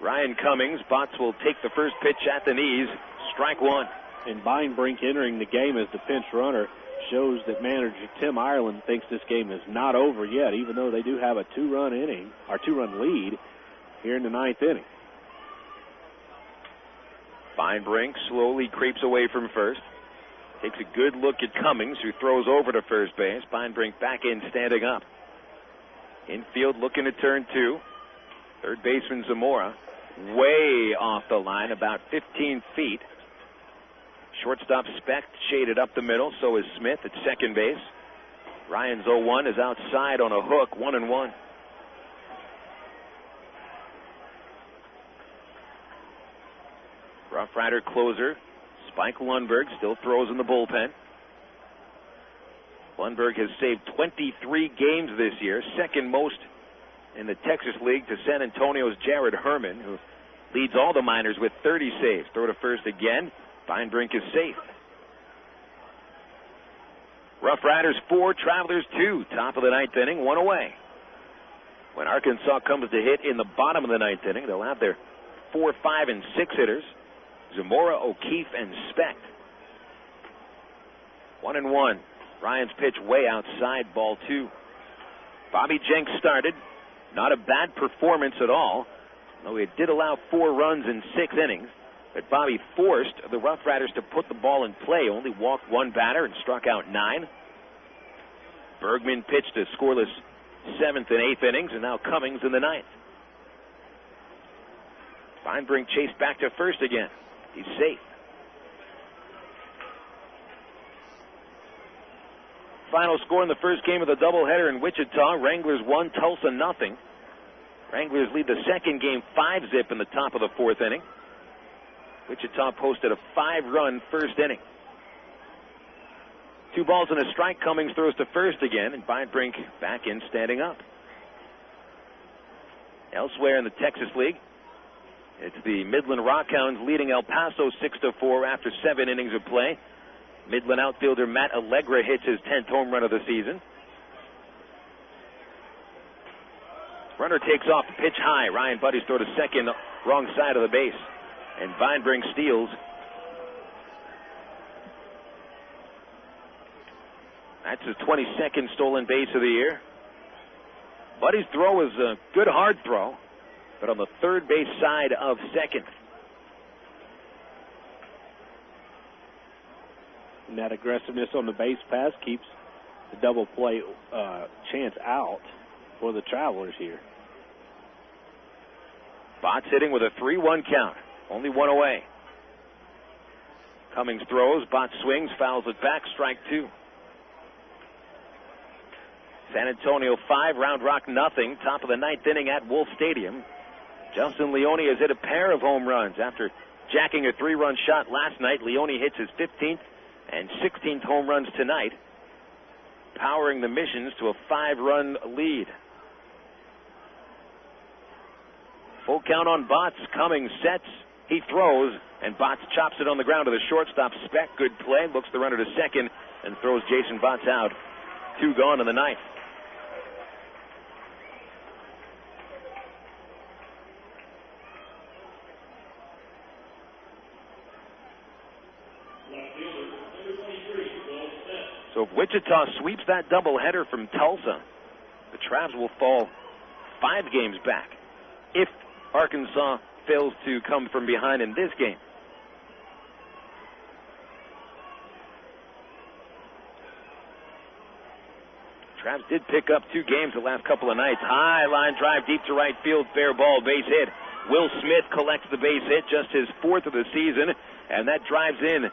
E: Ryan Cummings. Botts will take the first pitch at the knees. Strike 1.
C: And Beinbrink entering the game as the pinch runner shows that manager Tim Ireland thinks this game is not over yet, even though they do have a 2-run inning or 2-run lead here in the 9th inning.
E: Beinbrink slowly creeps away from first. Takes a good look at Cummings, who throws over to first base. Beinbrink back in, standing up. Infield looking to turn 2. Third baseman Zamora way off the line, about 15 feet. Shortstop Specht shaded up the middle, so is Smith at second base. Ryan's 0-1 is outside on a hook, 1-1. Rough Rider closer Spike Lundberg still throws in the bullpen. Lundberg has saved 23 games this year, second most in the Texas League to San Antonio's Jared Herman, who leads all the minors with 30 saves. Throw to first again. Beinbrink is safe. Rough Riders 4, Travelers 2. Top of the 9th inning, 1 away. When Arkansas comes to hit in the bottom of the 9th inning, they'll have their 4, 5, and 6 hitters. Zamora, O'Keefe, and Specht. 1-1. Ryan's pitch way outside, ball 2. Bobby Jenks started. Not a bad performance at all, though he did allow 4 runs in 6 innings. But Bobby forced the Rough Riders to put the ball in play, only walked 1 batter and struck out 9. Bergman pitched a scoreless 7th and 8th innings, and now Cummings in the 9th. Beinbrink chased back to first again. He's safe. Final score in the first game of the doubleheader in Wichita. Wranglers 1, Tulsa nothing. Wranglers lead the second game 5-zip in the top of the 4th inning. Wichita posted a 5-run first inning. 2 balls and a strike. Cummings throws to first again, and Beinbrink back in, standing up. Elsewhere in the Texas League, it's the Midland Rockhounds leading El Paso 6-4 after 7 innings of play. Midland outfielder Matt Allegra hits his 10th home run of the season. Runner takes off, pitch high. Ryan Buddy's throw to second, wrong side of the base. And Beinbrink steals. That's his 22nd stolen base of the year. Buddy's throw was a good hard throw, but on the third base side of second.
C: And that aggressiveness on the base pass keeps the double play chance out for the Travelers here.
E: Botts hitting with a 3-1 count. Only 1 away. Cummings throws. Botts swings. Fouls it back. Strike 2. San Antonio 5, Round Rock nothing. Top of the 9th inning at Wolf Stadium. Justin Leone has hit a pair of home runs. After jacking a 3-run shot last night, Leone hits his 15th and 16th home runs tonight, powering the Missions to a 5-run lead. Full count on Botts. Cummings sets. He throws, and Botts chops it on the ground to the shortstop. Specht, good play. Looks the runner to second and throws Jason Botts out. 2 gone in the 9th. So if Wichita sweeps that doubleheader from Tulsa, the Travs will fall 5 games back if Arkansas fails to come from behind in this game. Travs did pick up 2 games the last couple of nights. High line drive deep to right field, fair ball, base hit. Will Smith collects the base hit, just his 4th of the season, and that drives in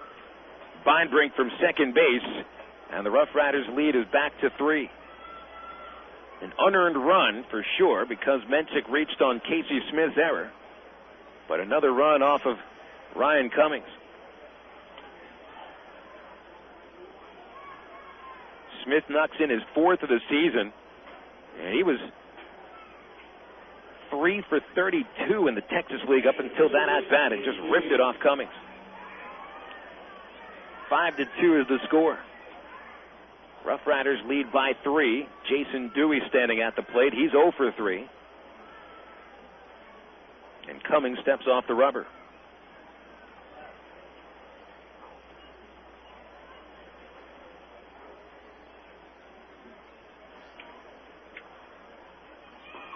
E: Beinbrink from second base, and the Rough Riders lead is back to 3. An unearned run for sure, because Mensick reached on Casey Smith's error, but another run off of Ryan Cummings. Smith knocks in his 4th of the season, and he was 3 for 32 in the Texas League up until that at-bat and just ripped it off Cummings. 5-2 is the score. Rough Riders lead by 3. Jason Dewey standing at the plate. He's 0 for 3. And Cummings steps off the rubber.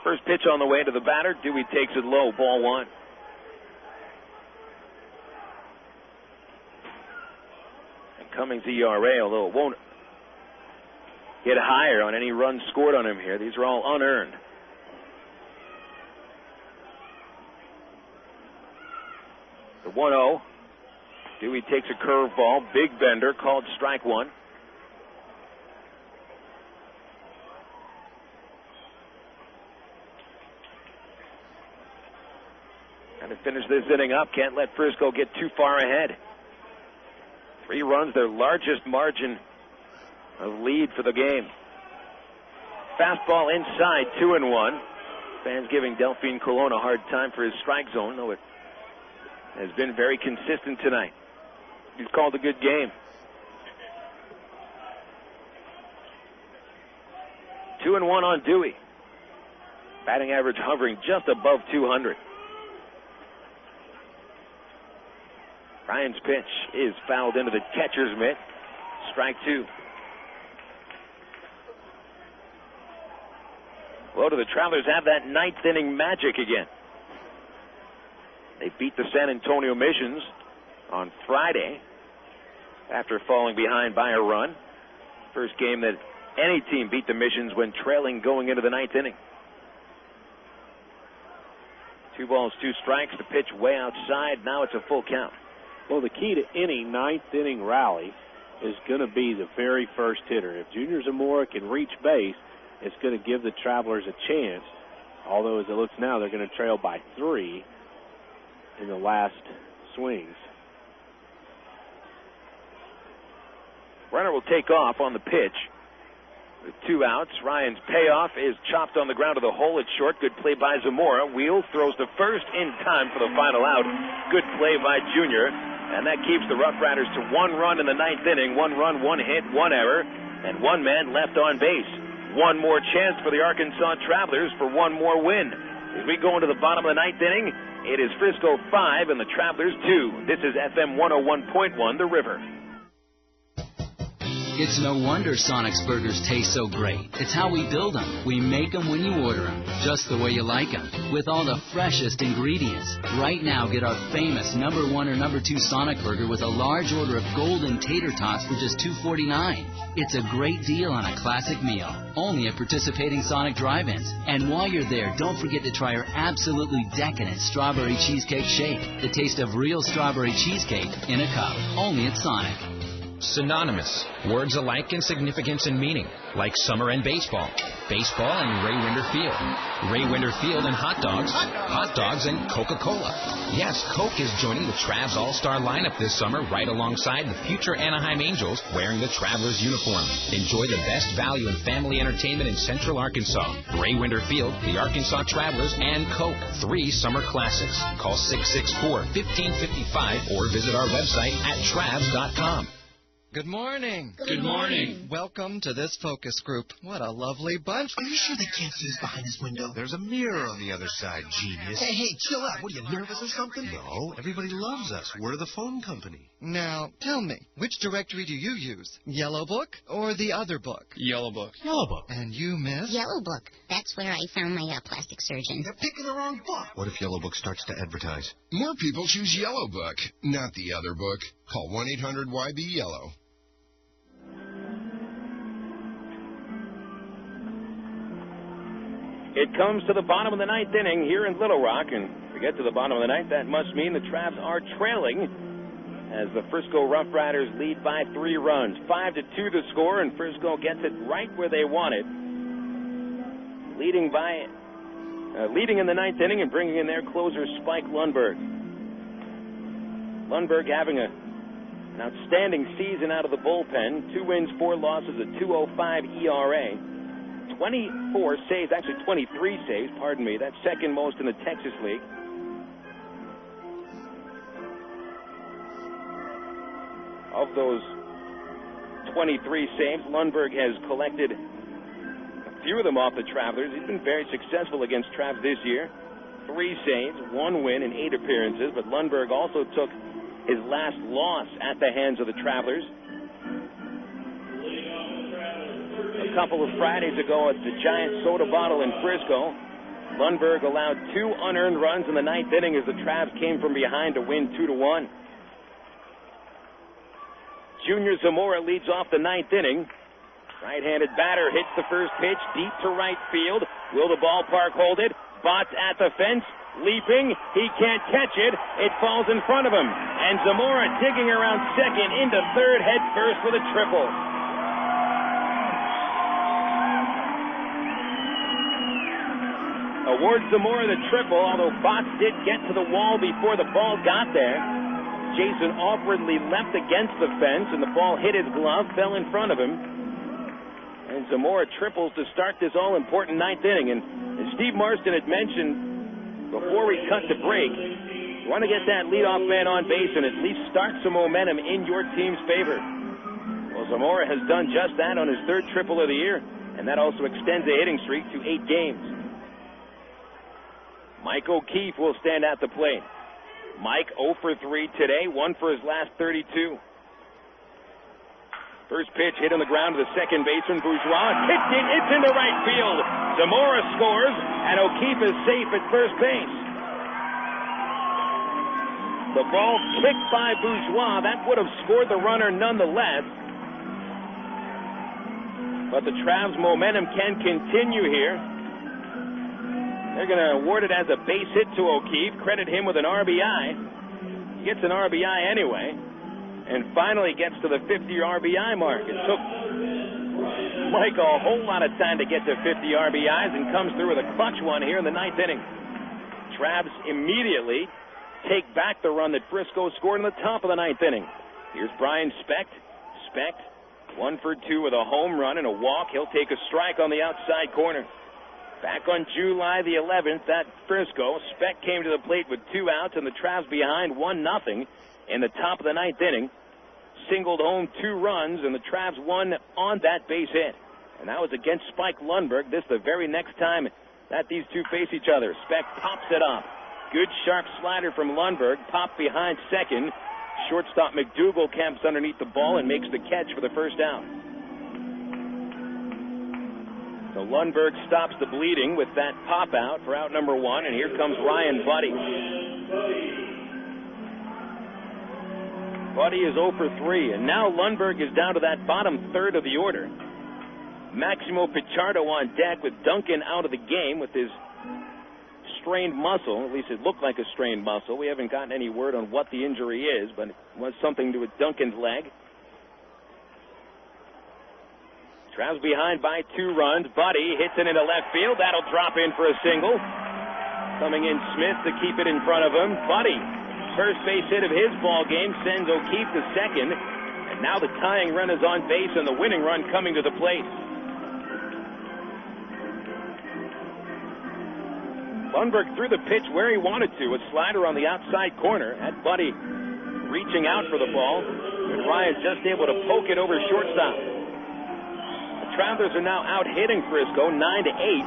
E: First pitch on the way to the batter. Dewey takes it low. Ball 1. And Cummings' ERA, although it won't get higher on any runs scored on him here. These are all unearned. The 1-0. Dewey takes a curveball. Big bender, called strike 1. And to finish this inning up, can't let Frisco get too far ahead. 3 runs, their largest margin of lead for the game. Fastball inside, 2-1. Fans giving Delphine Colon a hard time for his strike zone, though it has been very consistent tonight. He's called a good game. 2-1 on Dewey. Batting average hovering just above 200. Ryan's pitch is fouled into the catcher's mitt. Strike 2. Well, do the Travelers have that 9th inning magic again? They beat the San Antonio Missions on Friday after falling behind by a run. First game that any team beat the Missions when trailing going into the 9th inning. 2 balls, 2 strikes. The pitch way outside. Now it's a full count.
C: Well, the key to any 9th inning rally is going to be the very first hitter. If Junior Zamora can reach base, it's going to give the Travelers a chance. Although, as it looks now, they're going to trail by 3 in the last swings.
E: Runner will take off on the pitch. With 2 outs, Ryan's payoff is chopped on the ground to the hole. It's short. Good play by Zamora. Wheels throws to first in time for the final out. Good play by Junior. And that keeps the Rough Riders to 1 run in the 9th inning. 1 run, 1 hit, 1 error, and 1 man left on base. 1 more chance for the Arkansas Travelers for 1 more win. As we go into the bottom of the 9th inning, it is Frisco 5 and the Travelers 2. This is FM 101.1, The River.
O: It's no wonder Sonic's burgers taste so great. It's how we build them. We make them when you order them, just the way you like them, with all the freshest ingredients. Right now, get our famous #1 or #2 Sonic burger with a large order of golden tater tots for just $2.49. It's a great deal on a classic meal, only at participating Sonic drive-ins. And while you're there, don't forget to try our absolutely decadent strawberry cheesecake shake. The taste of real strawberry cheesecake in a cup, only at Sonic.
H: Synonymous. Words alike in significance and meaning, like summer and baseball. Baseball and Ray Winder Field. Ray Winder Field and hot dogs. Hot dogs and Coca-Cola. Yes, Coke is joining the Travs All-Star lineup this summer right alongside the future Anaheim Angels wearing the Travelers uniform. Enjoy the best value in family entertainment in Central Arkansas. Ray Winder Field, the Arkansas Travelers, and Coke. 3 summer classics. Call 664-1555 or visit our website at travs.com.
L: Good morning.
U: Good morning.
L: Welcome to this focus group. What a lovely bunch.
U: Are you sure they can't see us behind this window?
V: There's a mirror on the other side, genius.
U: Hey, chill out. What, are you nervous or something?
V: No, everybody loves us. We're the phone company.
L: Now, tell me, which directory do you use? Yellow Book or the other book?
U: Yellow Book.
V: Yellow Book.
L: And you, miss?
X: Yellow Book. That's where I found my plastic surgeon.
U: You're picking the wrong book.
V: What if Yellow Book starts to advertise?
Y: More people choose Yellow Book, not the other book. Call 1-800-YB-YELLOW.
E: It comes to the bottom of the 9th inning here in Little Rock, and to get to the bottom of the 9th, that must mean the Travs are trailing as the Frisco Rough Riders lead by 3 runs. 5-2 the score, and Frisco gets it right where they want it. Leading in the 9th inning and bringing in their closer, Spike Lundberg. Lundberg having a An outstanding season out of the bullpen. 2 wins, 4 losses, a 2.05 ERA. 24 saves, actually 23 saves, pardon me. That's second most in the Texas League. Of those 23 saves, Lundberg has collected a few of them off the Travelers. He's been very successful against Travs this year. 3 saves, 1 win in 8 appearances, but Lundberg also took his last loss at the hands of the Travelers a couple of Fridays ago at the Giant Soda Bottle in Frisco. Lundberg allowed 2 unearned runs in the 9th inning as the Travs came from behind to win 2-1. Junior Zamora leads off the 9th inning. Right-handed batter hits the first pitch deep to right field. Will the ballpark hold it? Botts at the fence, leaping. He can't catch it. It falls in front of him. And Zamora digging around second into third head first with a triple. Awards Zamora the triple, although Botts did get to the wall before the ball got there. Jason awkwardly leapt against the fence, and the ball hit his glove, fell in front of him. And Zamora triples to start this all-important 9th inning. And Steve Marston had mentioned before we cut to break, you want to get that leadoff man on base and at least start some momentum in your team's favor. Well, Zamora has done just that on his 3rd triple of the year, and that also extends the hitting streak to 8 games. Mike O'Keefe will stand at the plate. Mike 0 for 3 today, 1 for his last 32. First pitch hit on the ground to the second baseman, Bourgeois. Kicked it, it's into right field. Zamora scores, and O'Keefe is safe at first base. The ball kicked by Bourgeois. That would have scored the runner nonetheless. But the Travs' momentum can continue here. They're going to award it as a base hit to O'Keefe, credit him with an RBI. He gets an RBI anyway, and finally gets to the 50 RBI mark. It took Mike a whole lot of time to get to 50 RBIs and comes through with a clutch one here in the 9th inning. Travs immediately take back the run that Frisco scored in the top of the 9th inning. Here's Brian Specht. Specht, 1 for 2 with a home run and a walk. He'll take a strike on the outside corner. Back on July the 11th at Frisco, Specht came to the plate with 2 outs and the Travs behind 1-0 in the top of the 9th inning. Singled home 2 runs, and the Travs won on that base hit. And that was against Spike Lundberg. This the very next time that these two face each other. Specht pops it up. Good sharp slider from Lundberg. Popped behind second. Shortstop McDougal camps underneath the ball and makes the catch for the first out. So Lundberg stops the bleeding with that pop out for out number 1, and here comes Ryan Buddy. Buddy is 0 for 3, and now Lundberg is down to that bottom third of the order. Maximo Pichardo on deck with Duncan out of the game with his strained muscle. At least it looked like a strained muscle. We haven't gotten any word on what the injury is, but it was something to with Duncan's leg. Travs behind by 2 runs. Buddy hits it into left field. That'll drop in for a single. Coming in Smith to keep it in front of him. Buddy, first base hit of his ball game, sends O'Keefe to second. And now the tying run is on base and the winning run coming to the plate. Lundberg threw the pitch where he wanted to. A slider on the outside corner. Had Buddy reaching out for the ball. And Ryan just able to poke it over shortstop. The Travelers are now out hitting Frisco 9-8.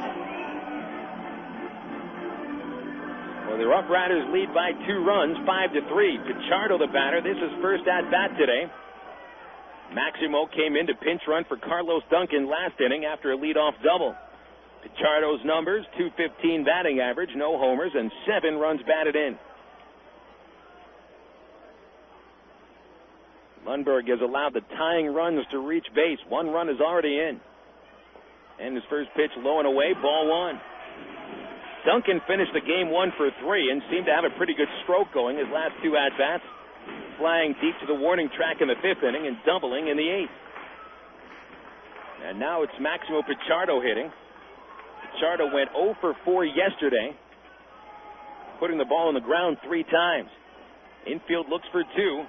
E: Well, the RoughRiders lead by 2 runs, 5-3. Pichardo the batter. This is first at bat today. Maximo came in to pinch run for Carlos Duncan last inning after a leadoff double. Pichardo's numbers, .215 batting average, no homers, and 7 runs batted in. Lundberg has allowed the tying runs to reach base. 1 run is already in. And his first pitch low and away, ball 1. Duncan finished the game 1 for 3 and seemed to have a pretty good stroke going his last 2 at-bats, flying deep to the warning track in the 5th inning and doubling in the 8th. And now it's Maximo Pichardo hitting. Pichardo went 0 for 4 yesterday, putting the ball on the ground 3 times. Infield looks for 2,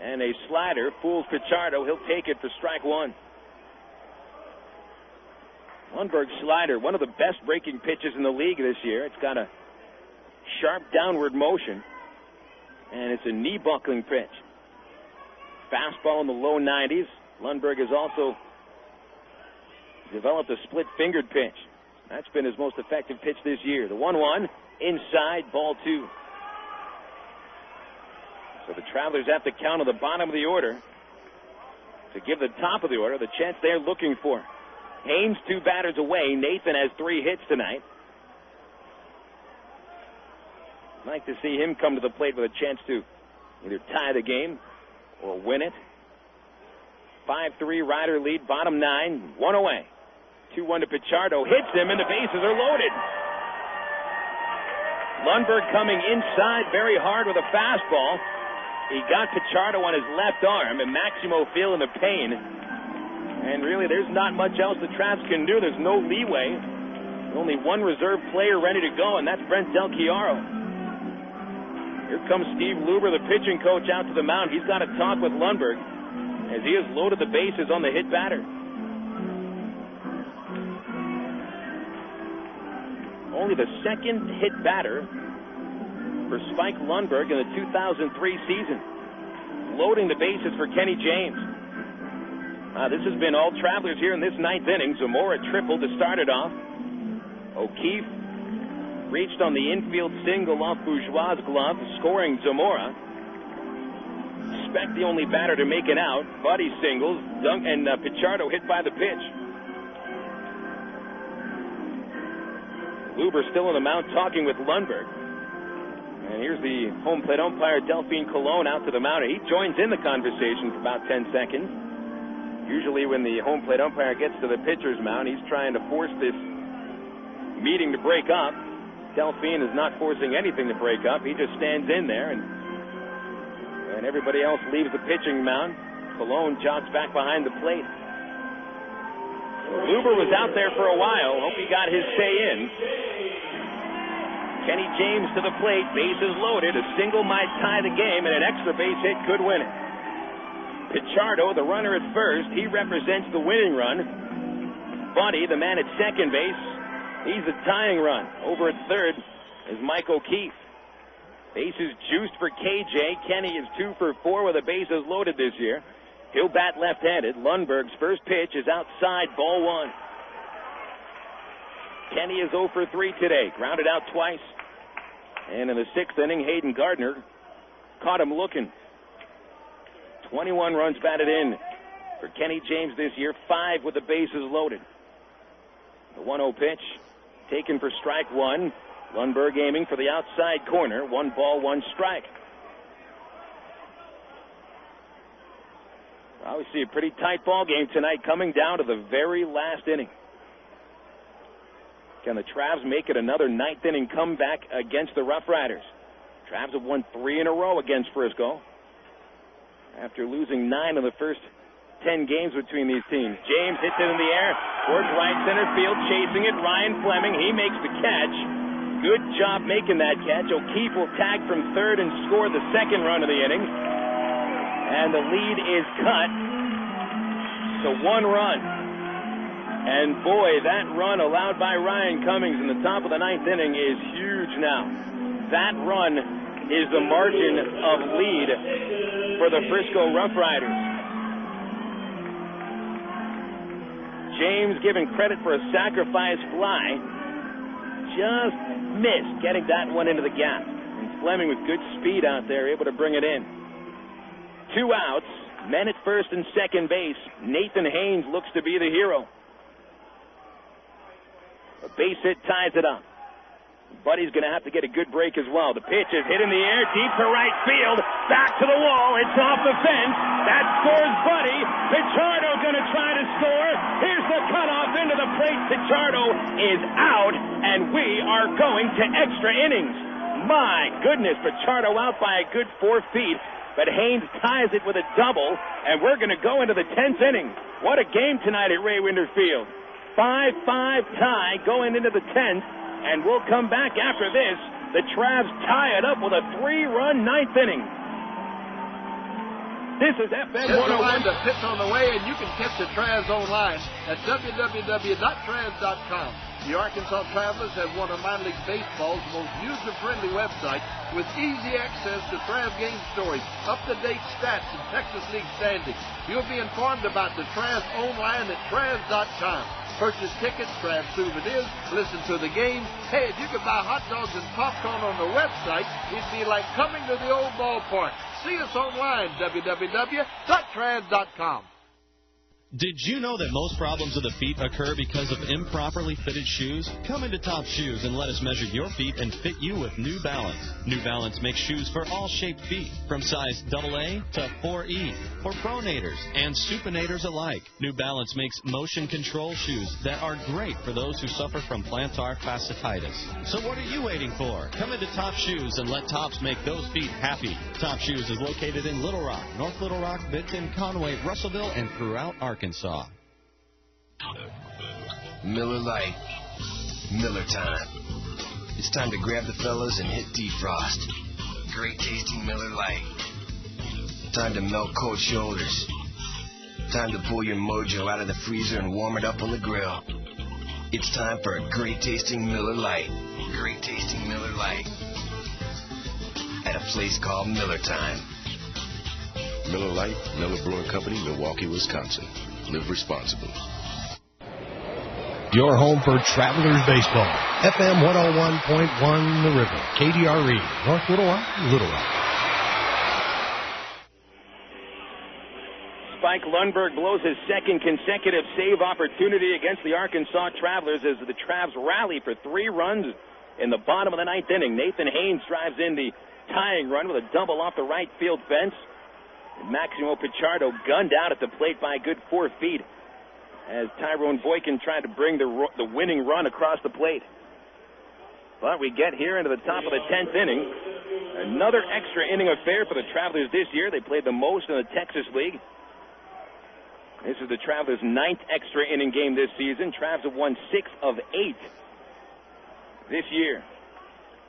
E: And a slider fools Pichardo. He'll take it for strike one. Lundberg's slider, one of the best breaking pitches in the league this year. It's got a sharp downward motion, and it's a knee-buckling pitch. Fastball in the low 90s. Lundberg has also developed a split-fingered pitch. That's been his most effective pitch this year. The 1-1, inside, ball 2. So the Travelers have to count on the bottom of the order to give the top of the order the chance they're looking for. Haynes 2 batters away. Nathan has 3 hits tonight. I'd like to see him come to the plate with a chance to either tie the game or win it. 5-3 Rider lead, bottom 9, 1 away. 2-1 to Pichardo. Hits him, and the bases are loaded. Lundberg coming inside very hard with a fastball. He got Pichardo on his left arm, and Maximo feeling the pain. And really, there's not much else the Travs can do. There's no leeway. Only one reserve player ready to go, and that's Brent Del Chiaro. Here comes Steve Luber, the pitching coach, out to the mound. He's got to talk with Lundberg as he has loaded the bases on the hit batter. Only the second hit batter for Spike Lundberg in the 2003 season. Loading the bases for Kenny James. This has been all Travelers here in this 9th inning. Zamora tripled to start it off. O'Keefe reached on the infield single off Bourgeois' glove, scoring Zamora. Speck the only batter to make it out. Buddy singles. And Pichardo hit by the pitch. Luber still on the mound talking with Lundberg. And here's the home plate umpire, Delphine Colon, out to the mound. He joins in the conversation for about 10 seconds. Usually when the home plate umpire gets to the pitcher's mound, he's trying to force this meeting to break up. Delphine is not forcing anything to break up. He just stands in there, and everybody else leaves the pitching mound. Colon jogs back behind the plate. Luber was out there for a while. Hope he got his say in. Kenny James to the plate. Bases loaded. A single might tie the game, and an extra base hit could win it. Pichardo, the runner at first, he represents the winning run. Buddy, the man at second base, he's the tying run. Over at third is Mike O'Keefe. Bases juiced for KJ. Kenny is 2 for 4 with the bases loaded this year. He'll bat left-handed. Lundberg's first pitch is outside, ball 1. Kenny is 0 for 3 today. Grounded out twice. And in the 6th inning, Hayden Gardner caught him looking. 21 runs batted in for Kenny James this year, 5 with the bases loaded. The 1-0 pitch taken for strike 1. Lundberg aiming for the outside corner. 1 ball, 1 strike. Well, we see a pretty tight ball game tonight, coming down to the very last inning. Can the Travs make it another 9th inning comeback against the RoughRiders? Travs have won 3 in a row against Frisco after losing 9 of the first 10 games between these teams. James hits it in the air towards right center field, chasing it. Ryan Fleming, he makes the catch. Good job making that catch. O'Keefe will tag from third and score the 2nd run of the inning. And the lead is cut to 1 run. And boy, that run allowed by Ryan Cummings in the top of the 9th inning is huge now. That run is the margin of lead for the Frisco RoughRiders. James given credit for a sacrifice fly. Just missed getting that one into the gap. And Fleming with good speed out there, able to bring it in. 2 outs, men at first and second base. Nathan Haynes looks to be the hero. A base hit ties it up. Buddy's going to have to get a good break as well. The pitch is hit in the air, deep to right field. Back to the wall. It's off the fence. That scores Buddy. Pichardo going to try to score. Here's the cutoff into the plate. Pichardo is out, and we are going to extra innings. My goodness, Pichardo out by a good 4 feet. But Haynes ties it with a double, and we're going to go into the 10th inning. What a game tonight at Ray Winder Field. 5-5 tie going into the 10th, and we'll come back after this. The Travs tie it up with a 3-run 9th inning.
C: This is FM 101.
A: The pitch on the way, and you can catch the Traz online at www.traz.com. The Arkansas Travelers have one of minor league baseball's most user-friendly websites with easy access to Traz game stories, up-to-date stats, and Texas League standings. You'll be informed about the Traz online at Traz.com. Purchase tickets, grab souvenirs, listen to the game. Hey, if you could buy hot dogs and popcorn on the website, it'd be like coming to the old ballpark. See us online, www.traz.com.
B: Did you know that most problems of the feet occur because of improperly fitted shoes? Come into Top Shoes and let us measure your feet and fit you with New Balance. New Balance makes shoes for all shaped feet, from size AA to 4E, for pronators and supinators alike. New Balance makes motion control shoes that are great for those who suffer from plantar fasciitis. So what are you waiting for? Come into Top Shoes and let Tops make those feet happy. Top Shoes is located in Little Rock, North Little Rock, Benton, Conway, Russellville, and throughout Arkansas.
G: Miller Lite. Miller time. It's time to grab the fellas and hit defrost. Great tasting Miller Lite. Time to melt cold shoulders. Time to pull your mojo out of the freezer and warm it up on the grill. It's time for a great tasting Miller Lite. Great tasting Miller Lite. At a place called Miller Time.
R: Miller Lite, Miller Brewing Company, Milwaukee, Wisconsin. Live responsibly.
W: Your home for Travelers Baseball. FM 101.1 The River. KDRE. North Little Rock, Little Rock.
E: Spike Lundberg blows his second consecutive save opportunity against the Arkansas Travelers as the Travs rally for 3 runs in the bottom of the 9th inning. Nathan Haynes drives in the tying run with a double off the right field fence. Maximo Pichardo gunned out at the plate by a good 4 feet as Tyrone Boykin tried to bring the winning run across the plate. But we get here into the top of the 10th inning. Another extra inning affair for the Travelers this year. They played the most in the Texas League. This is the Travelers' 9th extra inning game this season. Travs have won 6 of 8 this year.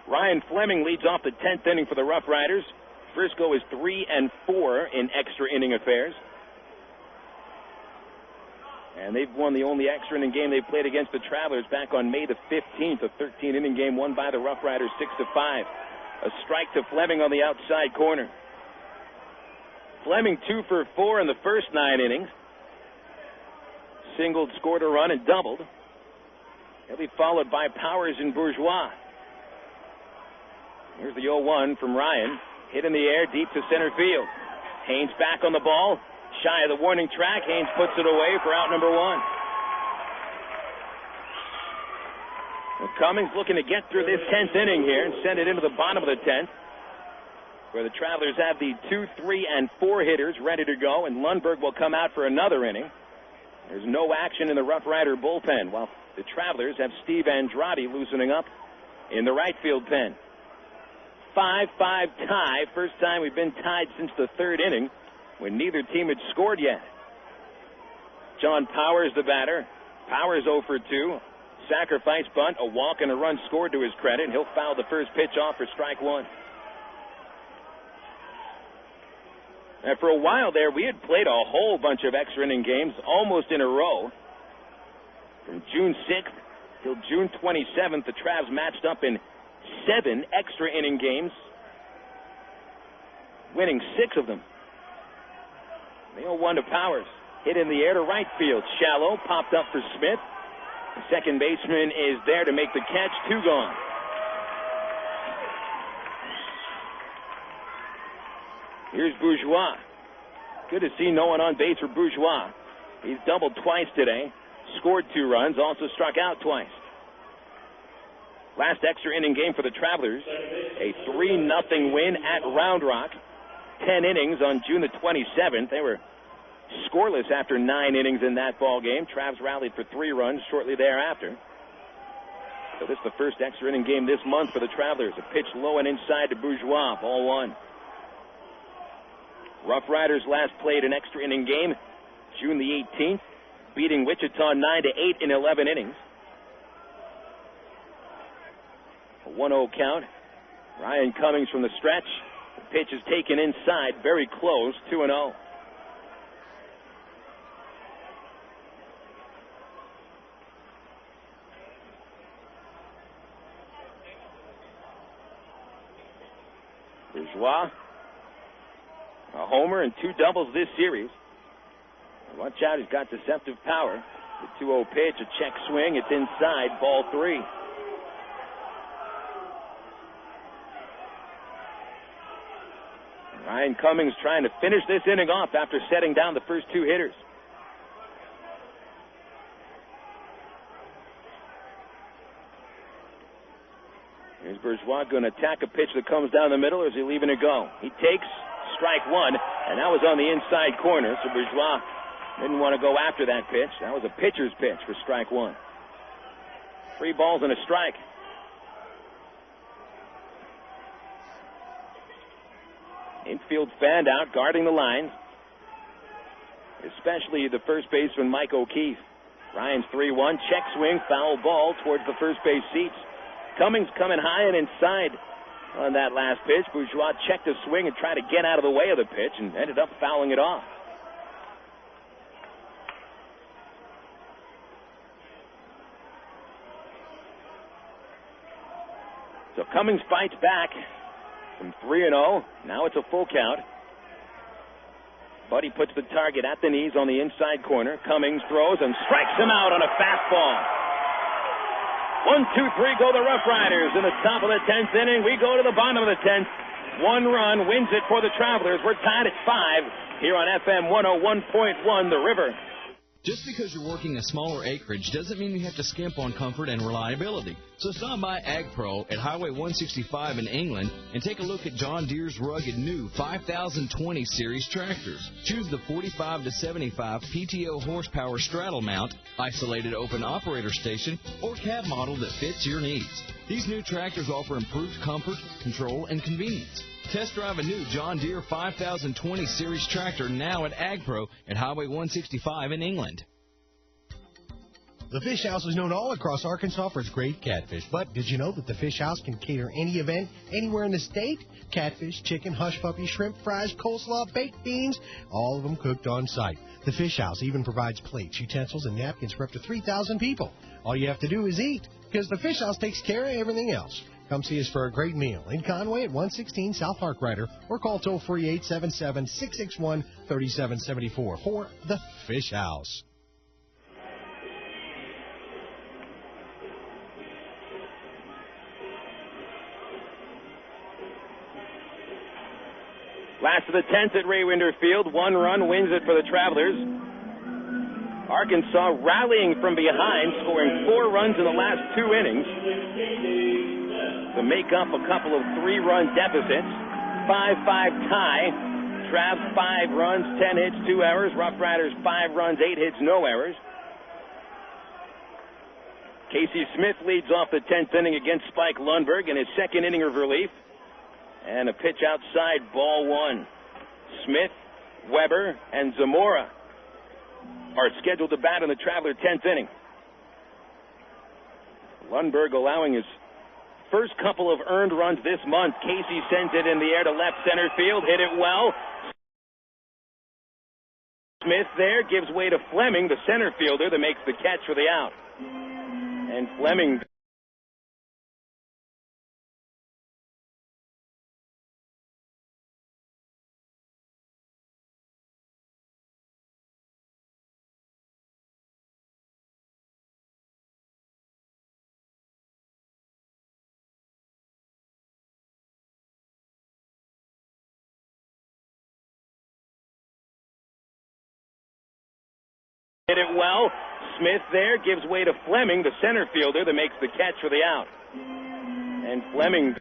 E: Ryan Fleming leads off the 10th inning for the Rough Riders. Frisco is 3-4 in extra inning affairs. And they've won the only extra inning game they played against the Travelers back on May the 15th, a 13-inning game won by the Rough Riders 6-5. A strike to Fleming on the outside corner. Fleming 2 for 4 in the first 9 innings. Singled, scored a run, and doubled. He'll be followed by Powers and Bourgeois. Here's the 0-1 from Ryan. Hit in the air, deep to center field. Haynes back on the ball. Shy of the warning track. Haynes puts it away for out number 1. Well, Cummings looking to get through this 10th inning here and send it into the bottom of the 10th, where the Travelers have the 2, 3, and 4 hitters ready to go, and Lundberg will come out for another inning. There's no action in the Rough Rider bullpen, while the Travelers have Steve Andrade loosening up in the right field pen. 5-5 tie. First time we've been tied since the 3rd inning when neither team had scored yet. John Powers, the batter. Powers 0 for 2. Sacrifice bunt, a walk, and a run scored to his credit. He'll foul the first pitch off for strike 1. And for a while there, we had played a whole bunch of extra inning games almost in a row. From June 6th till June 27th, the Travs matched up in 7 extra inning games, winning 6 of them. The 0-1 to Powers. Hit in the air to right field. Shallow, popped up for Smith. The second baseman is there to make the catch. 2 gone. Here's Bourgeois. Good to see no one on base for Bourgeois. He's doubled twice today. Scored 2 runs, also struck out twice. Last extra inning game for the Travelers, a 3-0 win at Round Rock. 10 innings on June the 27th. They were scoreless after 9 innings in that ball game. Travs rallied for 3 runs shortly thereafter. So this is the first extra inning game this month for the Travelers. A pitch low and inside to Bourgeois, ball 1. Rough Riders last played an extra inning game June the 18th, beating Wichita 9-8 in 11 innings. A 1-0 count. Ryan Cummings from the stretch. The pitch is taken inside, very close, 2-0. Bourgeois, a homer and 2 doubles this series. Watch out, he's got deceptive power. The 2-0 pitch, a check swing. It's inside, ball 3. Ryan Cummings trying to finish this inning off after setting down the first 2 hitters. Here's Bourgeois going to attack a pitch that comes down the middle, or is he leaving it go? He takes strike 1, and that was on the inside corner, so Bourgeois didn't want to go after that pitch. That was a pitcher's pitch for strike 1. 3 balls and a strike. Infield fanned out, guarding the line, especially the first baseman Mike O'Keefe. Ryan's 3-1, check swing, foul ball towards the first base seats. Cummings coming high and inside on that last pitch. Bourgeois checked the swing and tried to get out of the way of the pitch and ended up fouling it off. So Cummings fights back from 3-0. Now it's a full count. Buddy puts the target at the knees on the inside corner. Cummings throws and strikes him out on a fastball. 1, 2, 3 go the Rough Riders. In the top of the 10th inning, we go to the bottom of the 10th. 1 run wins it for the Travelers. We're tied at 5 here on FM 101.1 The River.
B: Just because you're working a smaller acreage doesn't mean you have to skimp on comfort and reliability. So stop by Ag Pro at Highway 165 in England and take a look at John Deere's rugged new 5020 series tractors. Choose the 45 to 75 PTO horsepower straddle mount, isolated open operator station, or cab model that fits your needs. These new tractors offer improved comfort, control, and convenience. Test drive a new John Deere 5020 series tractor now at Ag Pro at Highway 165 in England.
W: The Fish House is known all across Arkansas for its great catfish. But did you know that the Fish House can cater any event anywhere in the state? Catfish, chicken, hush puppy, shrimp, fries, coleslaw, baked beans, all of them cooked on site. The Fish House even provides plates, utensils, and napkins for up to 3,000 people. All you have to do is eat, because the Fish House takes care of everything else. Come see us for a great meal in Conway at 116 South RoughRider, or call toll-free 877-661-3774 for the Fish House.
E: Last of the 10th at Ray Winder Field. 1 run wins it for the Travelers. Arkansas rallying from behind, scoring 4 runs in the last 2 innings to make up a couple of 3-run deficits. 5-5 tie. Travs 5 runs, 10 hits, 2 errors. Rough Riders 5 runs, 8 hits, no errors. Casey Smith leads off the 10th inning against Spike Lundberg in his second inning of relief. And a pitch outside, ball 1. Smith, Weber, and Zamora are scheduled to bat in the Traveler 10th inning. Lundberg allowing his first couple of earned runs this month. Casey sends it in the air to left center field, hit it well. Smith there gives way to Fleming, the center fielder, that makes the catch for the out. And Fleming hit it well. Smith there gives way to Fleming, the center fielder, that makes the catch for the out. And Fleming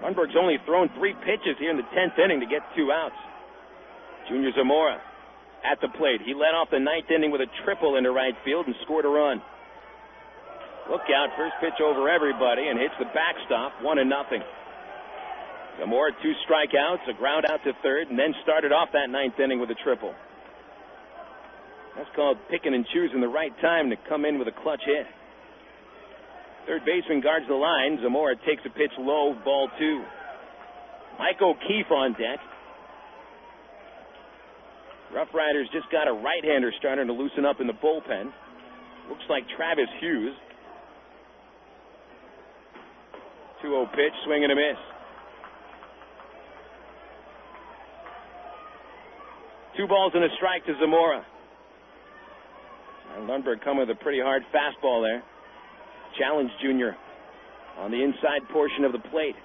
E: Lundberg's only thrown 3 pitches here in the 10th inning to get 2 outs. Junior Zamora at the plate. He led off the 9th inning with a triple into right field and scored a run. Look out, first pitch over everybody and hits the backstop, 1-0. Zamora 2 strikeouts, a ground out to third, and then started off that 9th inning with a triple. That's called picking and choosing the right time to come in with a clutch hit. Third baseman guards the line. Zamora takes a pitch low, ball 2. Mike O'Keefe on deck. RoughRiders just got a right-hander starting to loosen up in the bullpen. Looks like Travis Hughes. 2-0 pitch, swing and a miss. 2 balls and a strike to Zamora. And Lundberg coming with a pretty hard fastball there. Challenge Junior on the inside portion of the plate.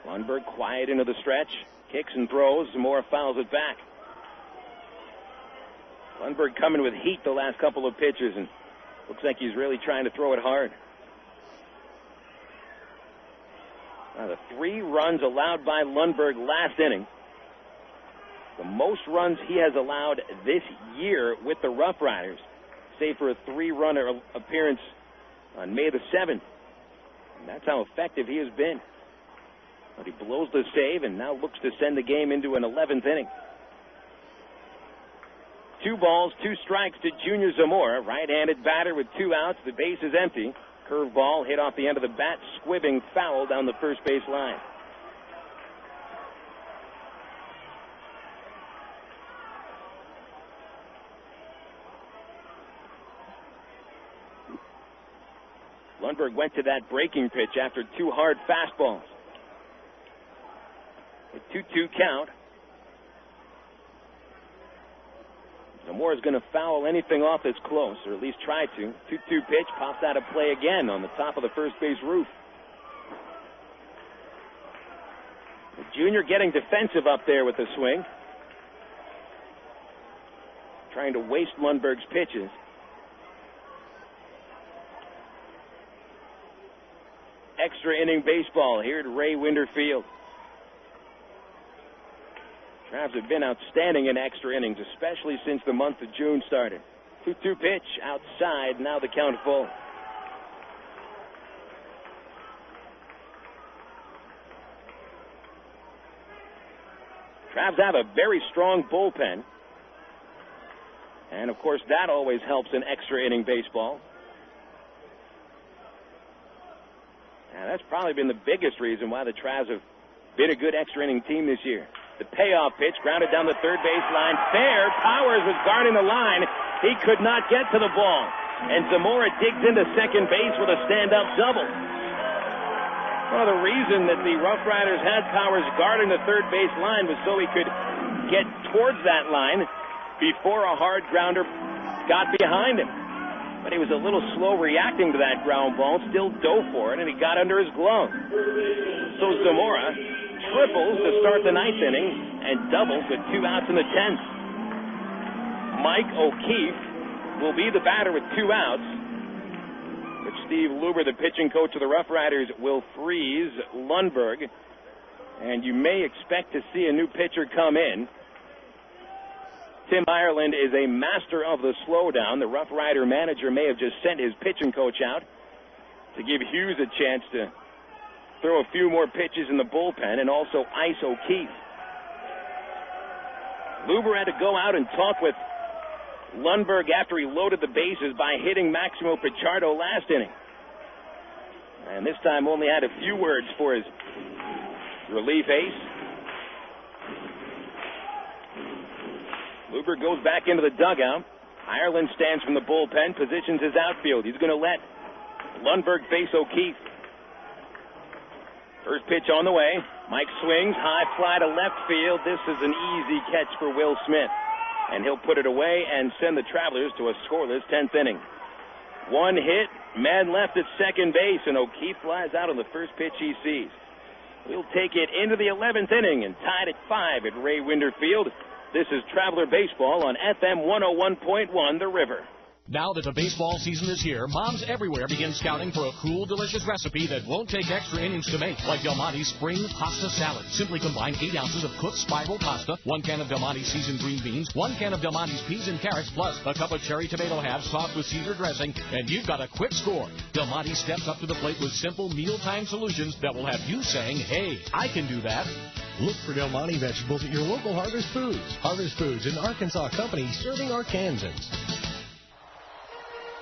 E: Lundberg quiet into the stretch. Kicks and throws. Zamora fouls it back. Lundberg coming with heat the last couple of pitches, and looks like he's really trying to throw it hard. Now the 3 runs allowed by Lundberg last inning. The most runs he has allowed this year with the RoughRiders, save for a 3-run appearance on May the 7th. And that's how effective he has been. But he blows the save and now looks to send the game into an 11th inning. 2 balls, 2 strikes to Junior Zamora. Right-handed batter with 2 outs. The base is empty. Curveball hit off the end of the bat, squibbing foul down the first base line. Lundberg went to that breaking pitch after 2 hard fastballs. A 2-2 count. Zamora's going to foul anything off that's close, or at least try to. 2-2 pitch pops out of play again on the top of the first base roof. The junior getting defensive up there with the swing. Trying to waste Lundberg's pitches. Extra inning baseball here at Ray Winder Field. Travs have been outstanding in extra innings, especially since the month of June started. 2-2 pitch outside, now the count full. Travs have a very strong bullpen. And, of course, that always helps in extra inning baseball. And that's probably been the biggest reason why the Travs have been a good extra inning team this year. The payoff pitch grounded down the third base line. Fair. Powers was guarding the line. He could not get to the ball. And Zamora digs into second base with a stand-up double. Well, the reason that the RoughRiders had Powers guarding the third base line was so he could get towards that line before a hard grounder got behind him. But he was a little slow reacting to that ground ball, still dove for it, and he got under his glove. So Zamora triples to start the 9th inning and doubles with 2 outs in the 10th. Mike O'Keefe will be the batter with 2 outs. But Steve Luber, the pitching coach of the RoughRiders, will freeze Lundberg. And you may expect to see a new pitcher come in. Tim Ireland is a master of the slowdown. The RoughRider manager may have just sent his pitching coach out to give Hughes a chance to throw a few more pitches in the bullpen and also ice O'Keefe. Luber had to go out and talk with Lundberg after he loaded the bases by hitting Maximo Pichardo last inning. And this time only had a few words for his relief ace. Luber goes back into the dugout. Ireland stands from the bullpen, positions his outfield. He's going to let Lundberg face O'Keefe. First pitch on the way. Mike swings, high fly to left field. This is an easy catch for Will Smith. And he'll put it away and send the Travelers to a scoreless 10th inning. 1 hit, man left at second base, and O'Keefe flies out on the first pitch he sees. We'll take it into the 11th inning and tied at 5 at Ray Winder Field. This is Traveler Baseball on FM 101.1 The River.
M: Now that the baseball season is here, moms everywhere begin scouting for a cool, delicious recipe that won't take extra innings to make, like Del Monte's Spring Pasta Salad. Simply combine 8 ounces of cooked spiral pasta, 1 can of Del Monte's seasoned green beans, 1 can of Del Monte's peas and carrots, plus a cup of cherry tomato halves topped with Caesar dressing, and you've got a quick score. Del Monte steps up to the plate with simple mealtime solutions that will have you saying, hey, I can do that.
W: Look for Del Monte vegetables at your local Harvest Foods. Harvest Foods, an Arkansas company serving Arkansans.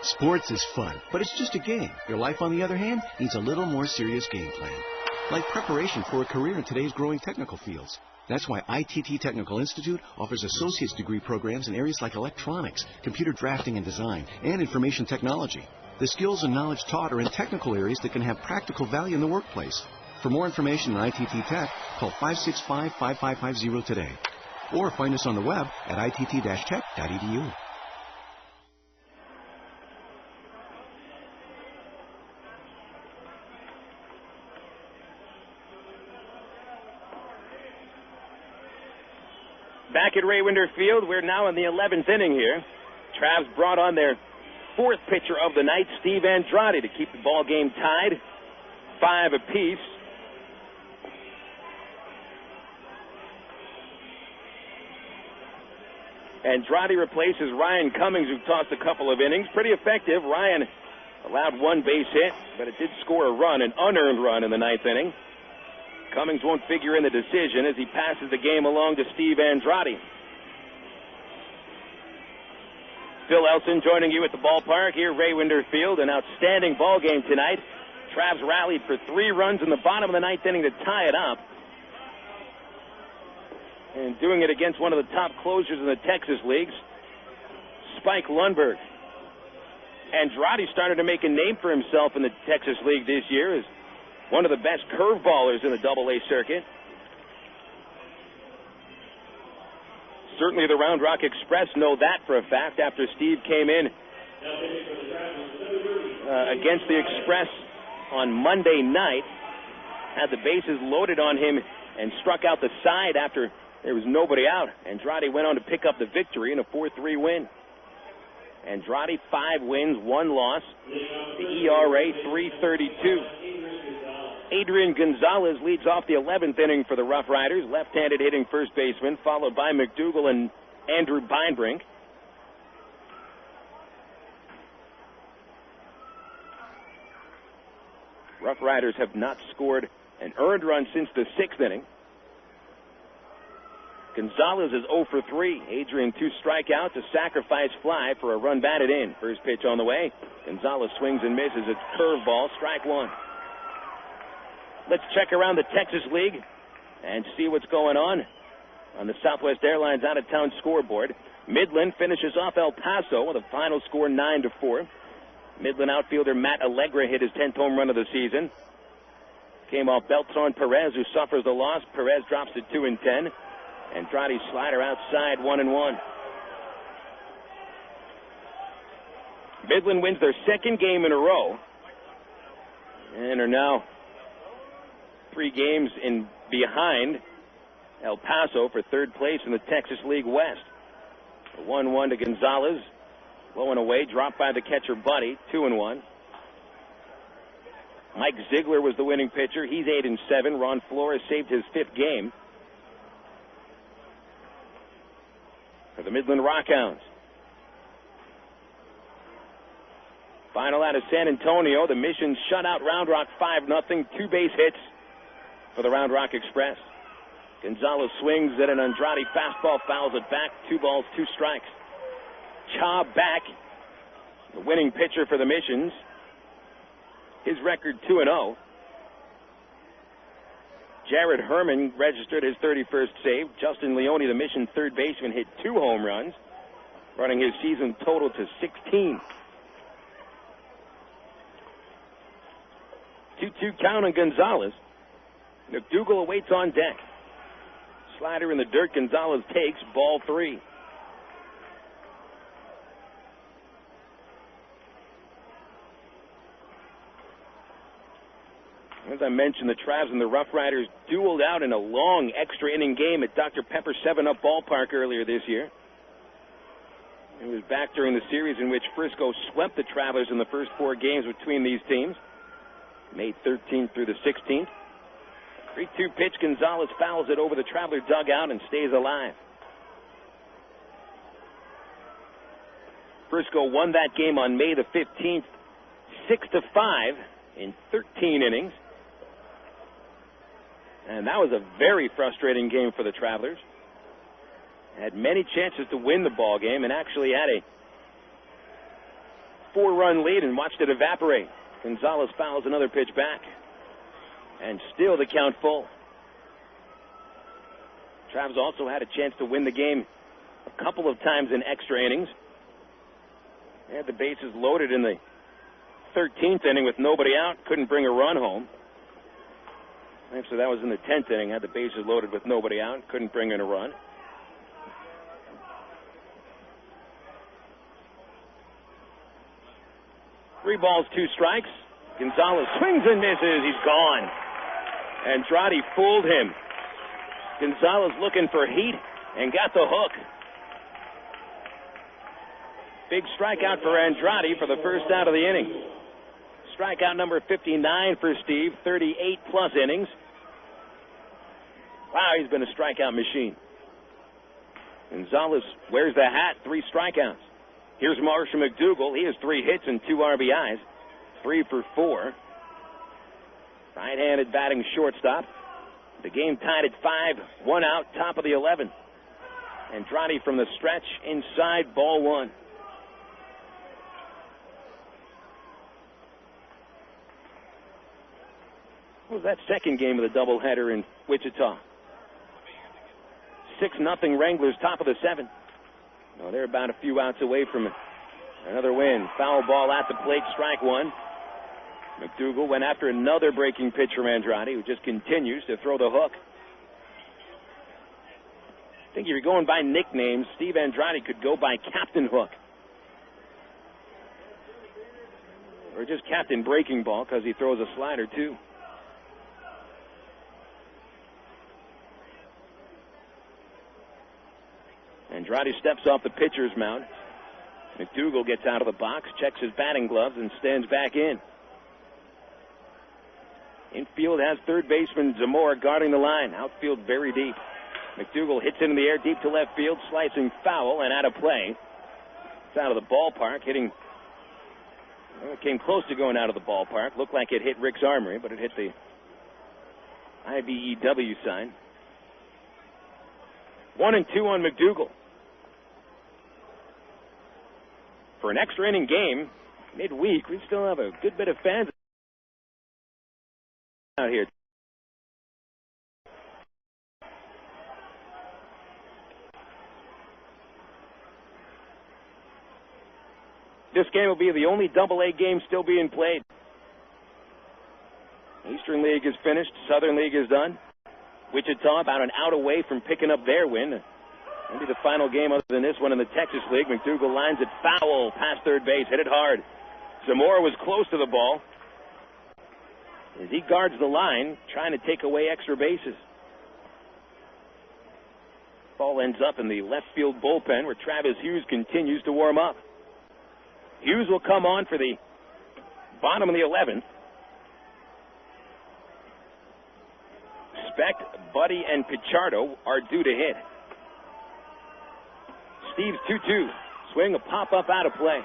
I: Sports is fun, but it's just a game. Your life, on the other hand, needs a little more serious game plan. Like preparation for a career in today's growing technical fields. That's why ITT Technical Institute offers associate's degree programs in areas like electronics, computer drafting and design, and information technology. The skills and knowledge taught are in technical areas that can have practical value in the workplace. For more information on ITT Tech, call 565-5550 today. Or find us on the web at itt-tech.edu.
E: Back at Ray Winder Field, we're now in the 11th inning here. Travs brought on their 4th pitcher of the night, Steve Andrade, to keep the ball game tied, 5 apiece. Andrade replaces Ryan Cummings, who tossed a couple of innings. Pretty effective. Ryan allowed 1 base hit, but it did score a run, an unearned run in the 9th inning. Cummings won't figure in the decision as he passes the game along to Steve Andrade. Phil Elson joining you at the ballpark here, Ray Winder Field. An outstanding ball game tonight. Travs rallied for 3 runs in the bottom of the 9th inning to tie it up. And doing it against one of the top closers in the Texas leagues, Spike Lundberg. Andrade started to make a name for himself in the Texas League this year as one of the best curveballers in the Double-A circuit. Certainly the Round Rock Express know that for a fact after Steve came in against the Express on Monday night, had the bases loaded on him and struck out the side after there was nobody out. Andrade went on to pick up the victory in a 4-3 win. Andrade 5 wins, 1 loss. The ERA 3.32. Adrian Gonzalez leads off the 11th inning for the Rough Riders, left-handed hitting first baseman, followed by McDougal and Andrew Beinbrink. Rough Riders have not scored an earned run since the 6th inning. Gonzalez is 0 for 3. Adrian 2 strikeouts, a sacrifice fly for a run batted in. First pitch on the way. Gonzalez swings and misses. It's curveball, strike 1. Let's check around the Texas League and see what's going on the Southwest Airlines out-of-town scoreboard. Midland finishes off El Paso with a final score 9-4. Midland outfielder Matt Allegra hit his 10th home run of the season. Came off Beltran Perez, who suffers the loss. Perez drops to 2-10. Andrade slider outside, 1-1. Midland wins their 2nd game in a row and are now 3 games in behind El Paso for 3rd place in the Texas League West. A 1-1 to Gonzalez. Low and away, dropped by the catcher Buddy, 2-1. Mike Ziegler was the winning pitcher. He's 8-7. Ron Flores saved his 5th game for the Midland Rockhounds. Final out of San Antonio. The Mission shut out Round Rock 5-0. 2 base hits for the Round Rock Express. Gonzalez swings at an Andrade fastball, fouls it back. 2 balls, 2 strikes. Cha back, the winning pitcher for the Missions. His record 2-0. Jared Herman registered his 31st save. Justin Leone, the Mission 3rd baseman, hit 2 home runs, running his season total to 16. 2-2 count on Gonzalez. McDougal awaits on deck. Slider in the dirt. Gonzalez takes ball 3. As I mentioned, the Travs and the Rough Riders dueled out in a long extra inning game at Dr. Pepper 7-Up Ballpark earlier this year. He was back during the series in which Frisco swept the Travelers in the first 4 games between these teams. May 13th through the 16th. 3-2 pitch. Gonzalez fouls it over the Traveler dugout and stays alive. Frisco won that game on May the 15th, 6-5 in 13 innings. And that was a very frustrating game for the Travelers. Had many chances to win the ball game and actually had a 4-run lead and watched it evaporate. Gonzalez fouls another pitch back. And still the count full. Travs also had a chance to win the game a couple of times in extra innings. They had the bases loaded in the 13th inning with nobody out. Couldn't bring a run home. So that was in the 10th inning. Had the bases loaded with nobody out. Couldn't bring in a run. Three balls, 2 strikes. Gonzalez swings and misses. He's gone. Andrade fooled him. Gonzalez looking for heat and got the hook. Big strikeout for Andrade for the first out of the inning. Strikeout number 59 for Steve, 38-plus innings. Wow, he's been a strikeout machine. Gonzalez wears the hat, 3 strikeouts. Here's Marshall McDougal. He has 3 hits and 2 RBIs, 3 for 4. Right-handed batting shortstop. The game tied at 5, 1 out, top of the 11th. Andrade from the stretch, inside, ball 1. What was that second game of the doubleheader in Wichita? 6-0 Wranglers, top of the 7th. No, they're about a few outs away from another win. Foul ball at the plate, strike 1. McDougal went after another breaking pitch from Andrade, who just continues to throw the hook. I think if you're going by nicknames, Steve Andrade could go by Captain Hook. Or just Captain Breaking Ball, because he throws a slider, too. Andrade steps off the pitcher's mound. McDougal gets out of the box, checks his batting gloves, and stands back in. Infield has third baseman Zamora guarding the line. Outfield very deep. McDougal hits into the air deep to left field, slicing foul and out of play. It's out of the ballpark, hitting. Well, it came close to going out of the ballpark. Looked like it hit Rick's Armory, but it hit the IBEW sign. 1-2 on McDougal. For an extra inning game, midweek, we still have a good bit of fans out here. This game will be the only Double-A game still being played. Eastern League is finished. Southern League is done. Wichita about an out away from picking up their win. Maybe the final game other than this one in the Texas League. McDougal lines it foul past third base. Hit it hard. Zamora was close to the ball as he guards the line, trying to take away extra bases. Ball ends up in the left field bullpen where Travis Hughes continues to warm up. Hughes will come on for the bottom of the 11th. Speck, Buddy, and Pichardo are due to hit. Steve's 2-2. Swing, a pop-up out of play.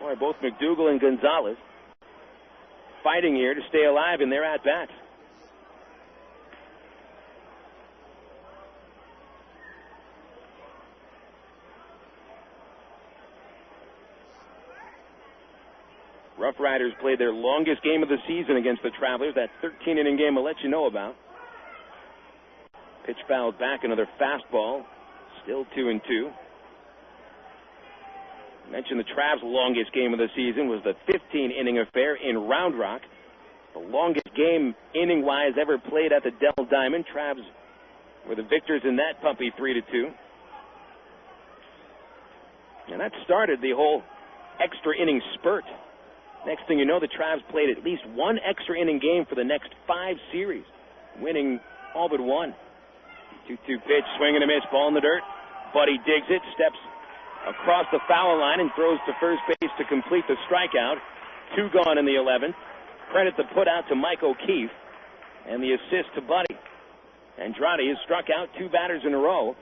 E: Boy, both McDougal and Gonzalez fighting here to stay alive in their at-bats. RoughRiders played their longest game of the season against the Travelers. That 13-inning game I'll let you know about. Pitch fouled back, another fastball. Still 2-2. I mentioned the Travs' longest game of the season was the 15-inning affair in Round Rock. The longest game inning-wise ever played at the Dell Diamond. Travs were the victors in that puppy 3-2. And that started the whole extra inning spurt. Next thing you know, the Travs played at least one extra inning game for the next 5 series, winning all but one. 2-2 pitch, swing and a miss, ball in the dirt. Buddy digs it, steps across the foul line, and throws to first base to complete the strikeout. 2 gone in the 11th. Credit the put out to Mike O'Keefe and the assist to Buddy. Andrade has struck out 2 batters in a row.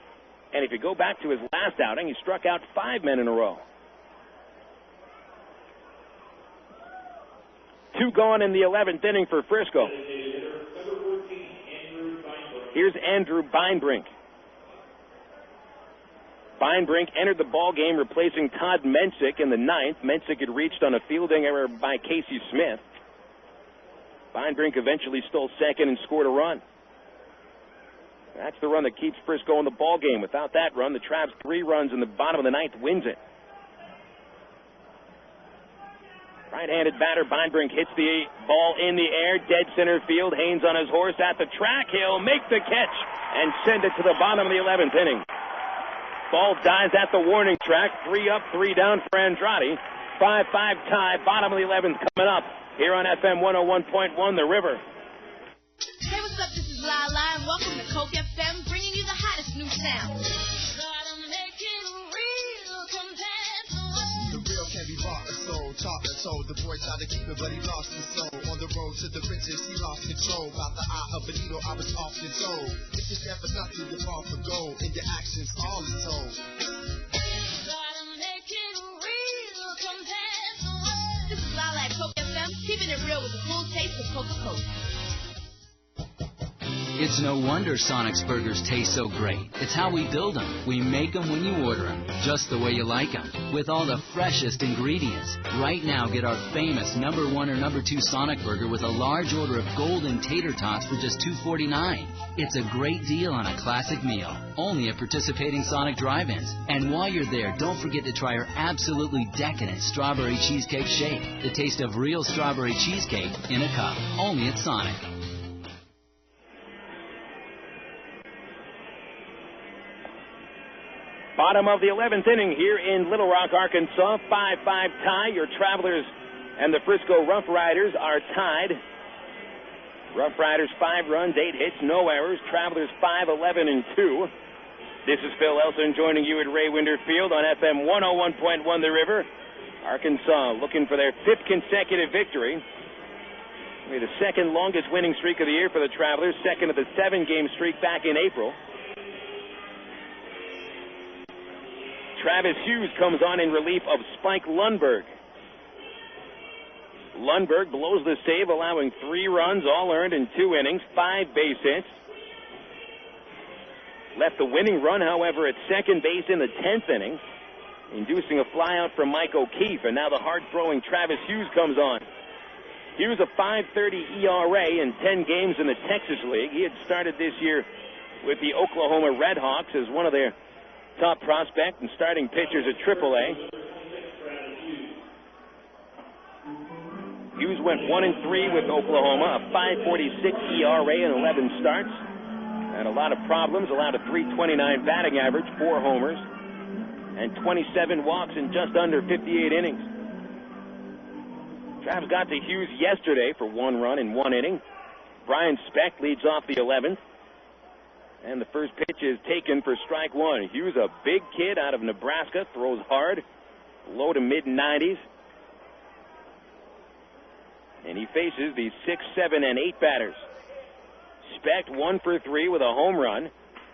E: And if you go back to his last outing, he struck out 5 men in a row. 2 gone in the 11th inning for Frisco. Here's Andrew Beinbrink. Beinbrink entered the ball game replacing Todd Mensick in the 9th. Mensick had reached on a fielding error by Casey Smith. Beinbrink eventually stole second and scored a run. That's the run that keeps Frisco in the ball game. Without that run, the Travs 3 runs in the bottom of the 9th wins it. Right-handed batter Beinbrink hits the ball in the air, dead center field. Haynes on his horse at the track. He'll make the catch and send it to the bottom of the 11th inning. Ball dies at the warning track. 3 up, 3 down for Andrade. 5-5 tie, bottom of the 11th coming up here on FM 101.1 The River.
F: Hey, what's up? This is Lala, and welcome to Coke FM, bringing you the hottest new sound.
U: The real can be bought and sold, taught and told. The boy tried to keep it, but he lost his soul. On the road to the riches, he lost control. About the eye of a needle, I was often told. If you stand for nothing, you're far from gold. In your actions, all is told.
F: This is Lala at Coke FM, keeping it real with a full taste of Coca-Cola.
O: It's no wonder Sonic's burgers taste so great. It's how we build them. We make them when you order them, just the way you like them, with all the freshest ingredients. Right now, get our famous #1 or #2 Sonic burger with a large order of golden tater tots for just $2.49. It's a great deal on a classic meal, only at participating Sonic drive-ins. And while you're there, don't forget to try our absolutely decadent strawberry cheesecake shake. The taste of real strawberry cheesecake in a cup, only at Sonic.
E: Bottom of the 11th inning here in Little Rock, Arkansas. 5-5 tie. Your Travelers and the Frisco RoughRiders are tied. RoughRiders 5 runs, 8 hits, no errors. Travelers 5-11-2. This is Phil Elson joining you at Ray Winder Field on FM 101.1 The River. Arkansas looking for their 5th consecutive victory. Maybe the 2nd longest winning streak of the year for the Travelers, 2nd of the 7-game streak back in April. Travis Hughes comes on in relief of Spike Lundberg. Lundberg blows the save, allowing 3 runs, all earned in 2 innings, 5 base hits. Left the winning run, however, at second base in the 10th inning, inducing a flyout from Mike O'Keefe, and now the hard-throwing Travis Hughes comes on. Hughes a .530 ERA in 10 games in the Texas League. He had started this year with the Oklahoma Redhawks as one of their top prospect and starting pitchers at AAA. Hughes went 1-3 with Oklahoma, a .546 ERA in 11 starts. Had a lot of problems, allowed a .329 batting average, 4 homers, and 27 walks in just under 58 innings. Travs got to Hughes yesterday for 1 run in 1 inning. Brian Speck leads off the 11th. And the first pitch is taken for strike 1. Hughes, a big kid out of Nebraska, throws hard, low to mid-90s. And he faces the 6, 7, and 8 batters. Speck 1 for 3 with a home run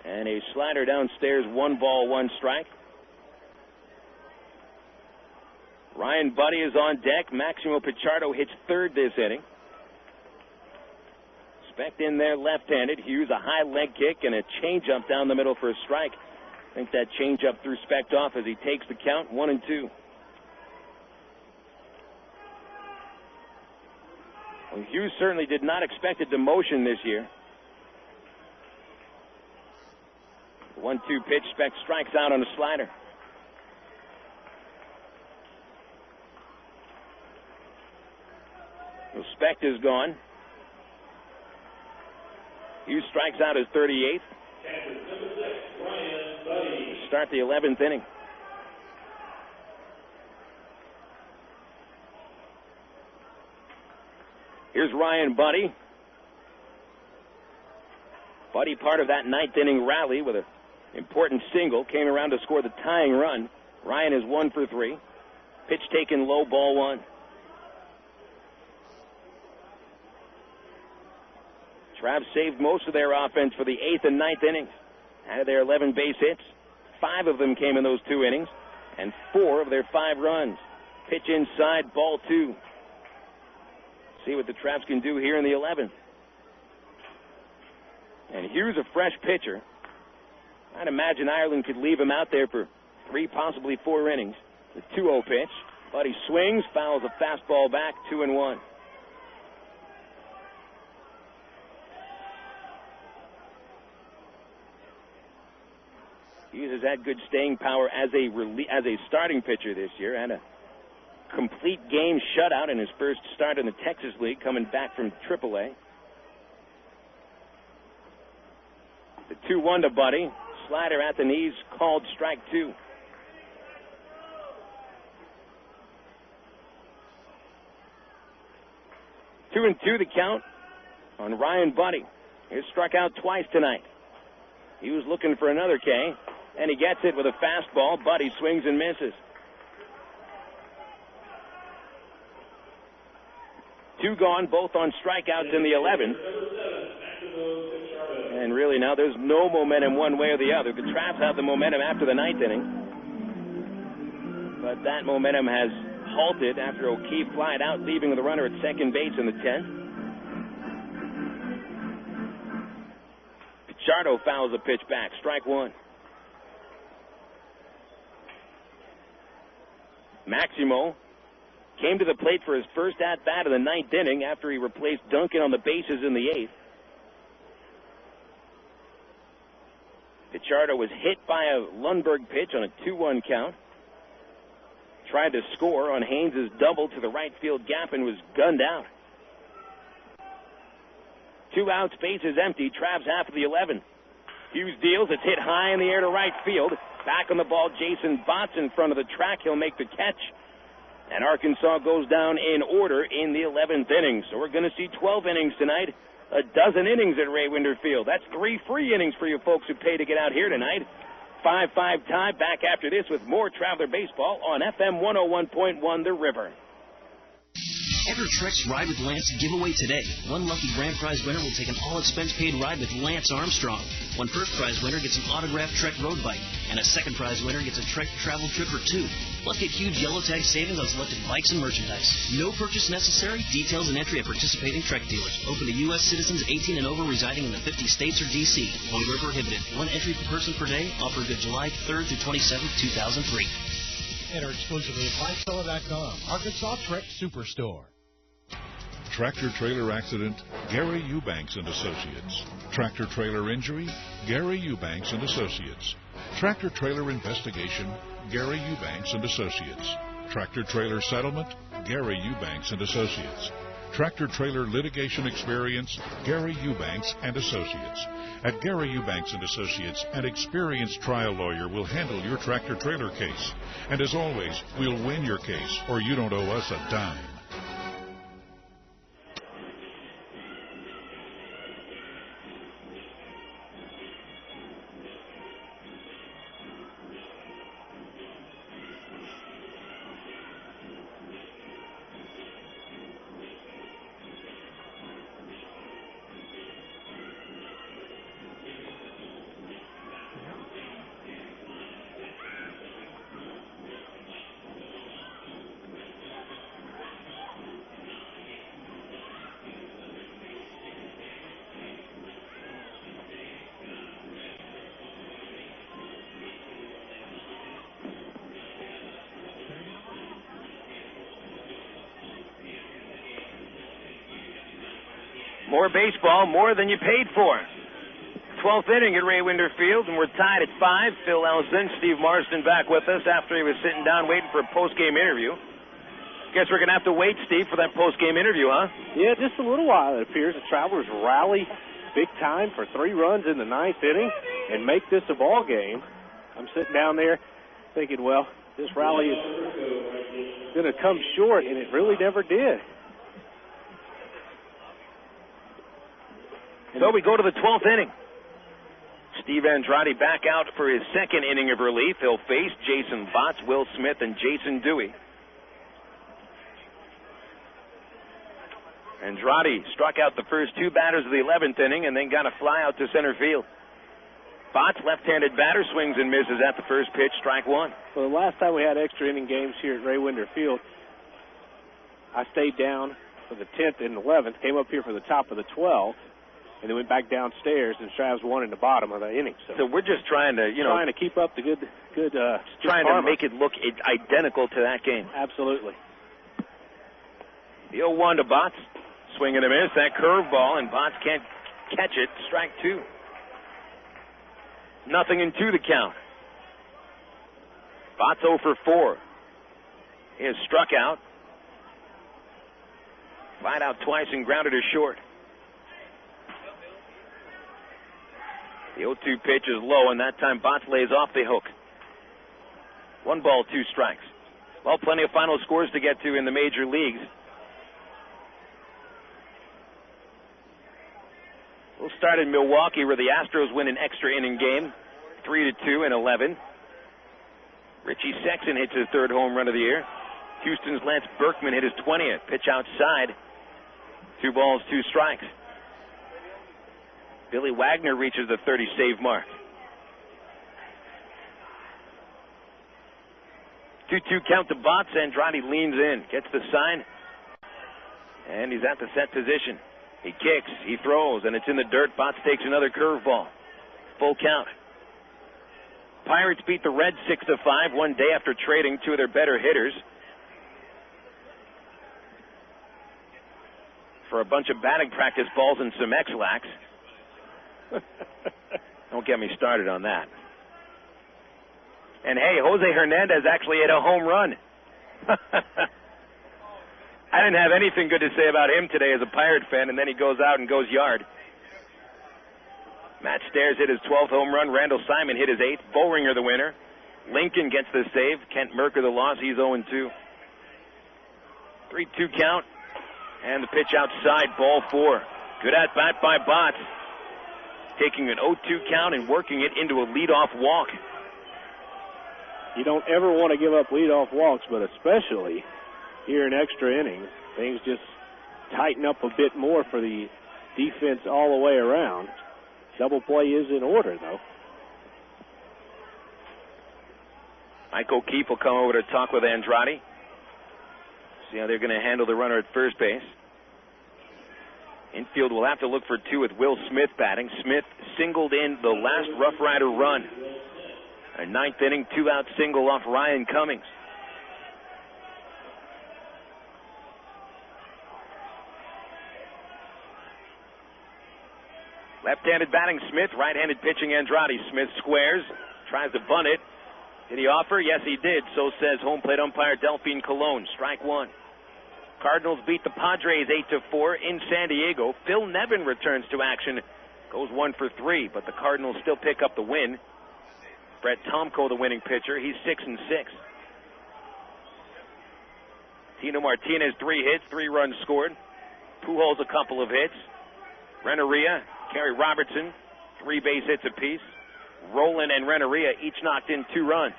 E: and a slider downstairs, 1 ball, 1 strike. Ryan Buddy is on deck. Maximo Pichardo hits 3rd this inning. Speck in there left-handed. Hughes a high leg kick and a changeup down the middle for a strike. I think that changeup threw Speck off as he takes the count, 1-2. Well, Hughes certainly did not expect a demotion this year. 1-2 pitch. Speck strikes out on a slider. Well, Speck is gone. Hughes strikes out his 38th. Start the 11th inning. Here's Ryan Buddy. Buddy part of that 9th inning rally with a Important single came around to score the tying run. Ryan is 1 for 3. Pitch taken low, ball 1. Travs saved most of their offense for the 8th and 9th innings. Out of their 11 base hits, 5 of them came in those 2 innings, and 4 of their 5 runs. Pitch inside, ball 2. See what the Travs can do here in the 11th. And here's a fresh pitcher. I'd imagine Ireland could leave him out there for 3, possibly 4 innings. The 2-0 pitch. Buddy swings, fouls a fastball back, 2-1. Hughes has had good staying power as a starting pitcher this year. Had a complete game shutout in his first start in the Texas League, coming back from AAA. The 2-1 to Buddy. Slider at the knees, called strike 2. Two and 2 the count on Ryan Buddy. He's struck out twice tonight. He was looking for another K, and he gets it with a fastball. Buddy swings and misses. 2 gone, both on strikeouts in the 11th. And really now there's no momentum one way or the other. The Travs have the momentum after the 9th inning. But that momentum has halted after O'Keefe flied out, leaving the runner at second base in the 10th. Pichardo fouls the pitch back. Strike 1. Maximo came to the plate for his first at-bat of the 9th inning after he replaced Duncan on the bases in the 8th. Pichardo was hit by a Lundberg pitch on a 2-1 count. Tried to score on Haynes' double to the right field gap and was gunned out. 2 outs, bases empty. Travs half of the 11th. Hughes deals. It's hit high in the air to right field. Back on the ball, Jason Botts in front of the track. He'll make the catch. And Arkansas goes down in order in the 11th inning. So we're going to see 12 innings tonight. A dozen innings at Ray Winder Field. That's 3 free innings for you folks who pay to get out here tonight. 5-5 tie. Back after this with more Traveler Baseball on FM 101.1 The River.
S: Enter Trek's Ride with Lance giveaway today. One lucky grand prize winner will take an all-expense-paid ride with Lance Armstrong. One first prize winner gets an autographed Trek road bike, and a second prize winner gets a Trek travel trip for 2. Plus, get huge yellow tag savings on selected bikes and merchandise. No purchase necessary. Details and entry at participating Trek dealers. Open to U.S. citizens 18 and over residing in the 50 states or D.C. Only where prohibited. 1 entry per person per day. Offer good July 3rd through 27th, 2003.
W: Enter exclusively at BikeSeller.com. Arkansas Trek Superstore.
D: Tractor trailer accident, Gary Eubanks and Associates. Tractor trailer injury, Gary Eubanks and Associates. Tractor trailer investigation, Gary Eubanks and Associates. Tractor trailer settlement, Gary Eubanks and Associates. Tractor trailer litigation experience, Gary Eubanks and Associates. At Gary Eubanks and Associates, an experienced trial lawyer will handle your tractor trailer case. And as always, we'll win your case, or you don't owe us a dime.
E: More baseball, more than you paid for. 12th inning at Ray Winder Field, and we're tied at 5. Phil Ellison, Steve Marston back with us after he was sitting down waiting for a post-game interview. Guess we're going to have to wait, Steve, for that post-game interview, huh?
C: Yeah, just a little while. It appears the Travelers rally big time for 3 runs in the 9th inning and make this a ball game. I'm sitting down there thinking, well, this rally is going to come short, and it really never did.
E: So we go to the 12th inning. Steve Andrade back out for his second inning of relief. He'll face Jason Botts, Will Smith, and Jason Dewey. Andrade struck out the first two batters of the 11th inning and then got a fly out to center field. Botts, left-handed batter, swings and misses at the first pitch, strike one.
C: Well, the last time we had extra inning games here at Ray Winder Field, I stayed down for the 10th and 11th, came up here for the top of the 12th, and then went back downstairs, and Stravs won in the bottom of the inning.
E: So we're just trying to,
C: trying to keep up the good
E: trying to make it look identical to that game.
C: Absolutely.
E: The 0-1 to Botts. Swing and a miss. That curveball, and Botts can't catch it. Strike two. 0-2 the count. Botts 0 for 4. He has struck out. Flied out twice and grounded her short. The 0-2 pitch is low, and that time Botts lays off the hook. 1 ball, 2 strikes. Well, plenty of final scores to get to in the major leagues. We'll start in Milwaukee, where the Astros win an extra inning game, 3-2 in 11. Richie Sexton hits his 3rd home run of the year. Houston's Lance Berkman hit his 20th. Pitch outside. 2 balls, 2 strikes. Billy Wagner reaches the 30 save mark. 2-2 count to Botts. Andrade leans in, gets the sign, and he's at the set position. He kicks, he throws, and it's in the dirt. Botts takes another curveball. Full count. Pirates beat the Reds 6-5 one day after trading 2 of their better hitters for a bunch of batting practice balls and some X-Lax. Don't get me started on that. And hey, Jose Hernandez actually hit a home run. I didn't have anything good to say about him today as a Pirate fan, and then he goes out and goes yard. Matt Stairs hit his 12th home run. Randall Simon hit his 8th. Boehringer the winner. Lincoln gets the save. Kent Merker the loss. He's 0-2. 3-2 count. And the pitch outside. Ball 4. Good at bat by Botts. Taking an 0-2 count and working it into a leadoff walk.
C: You don't ever want to give up leadoff walks, but especially here in extra innings, things just tighten up a bit more for the defense all the way around. Double play is in order, though.
E: Mike O'Keefe will come over to talk with Andrade. See how they're going to handle the runner at first base. Infield will have to look for 2 with Will Smith batting. Smith singled in the last Rough Rider run. A 9th inning, 2-out single off Ryan Cummings. Left-handed batting Smith, right-handed pitching Andrade. Smith squares, tries to bunt it. Did he offer? Yes, he did. So says home plate umpire Delphine Colon. Strike 1. Cardinals beat the Padres 8-4 in San Diego. Phil Nevin returns to action. Goes 1 for 3, but the Cardinals still pick up the win. Brett Tomko, the winning pitcher. He's 6-6. Tino Martinez, 3 hits, 3 runs scored. Pujols, a couple of hits. Renneria, Kerry Robertson, 3 base hits apiece. Rowland and Renneria each knocked in 2 runs.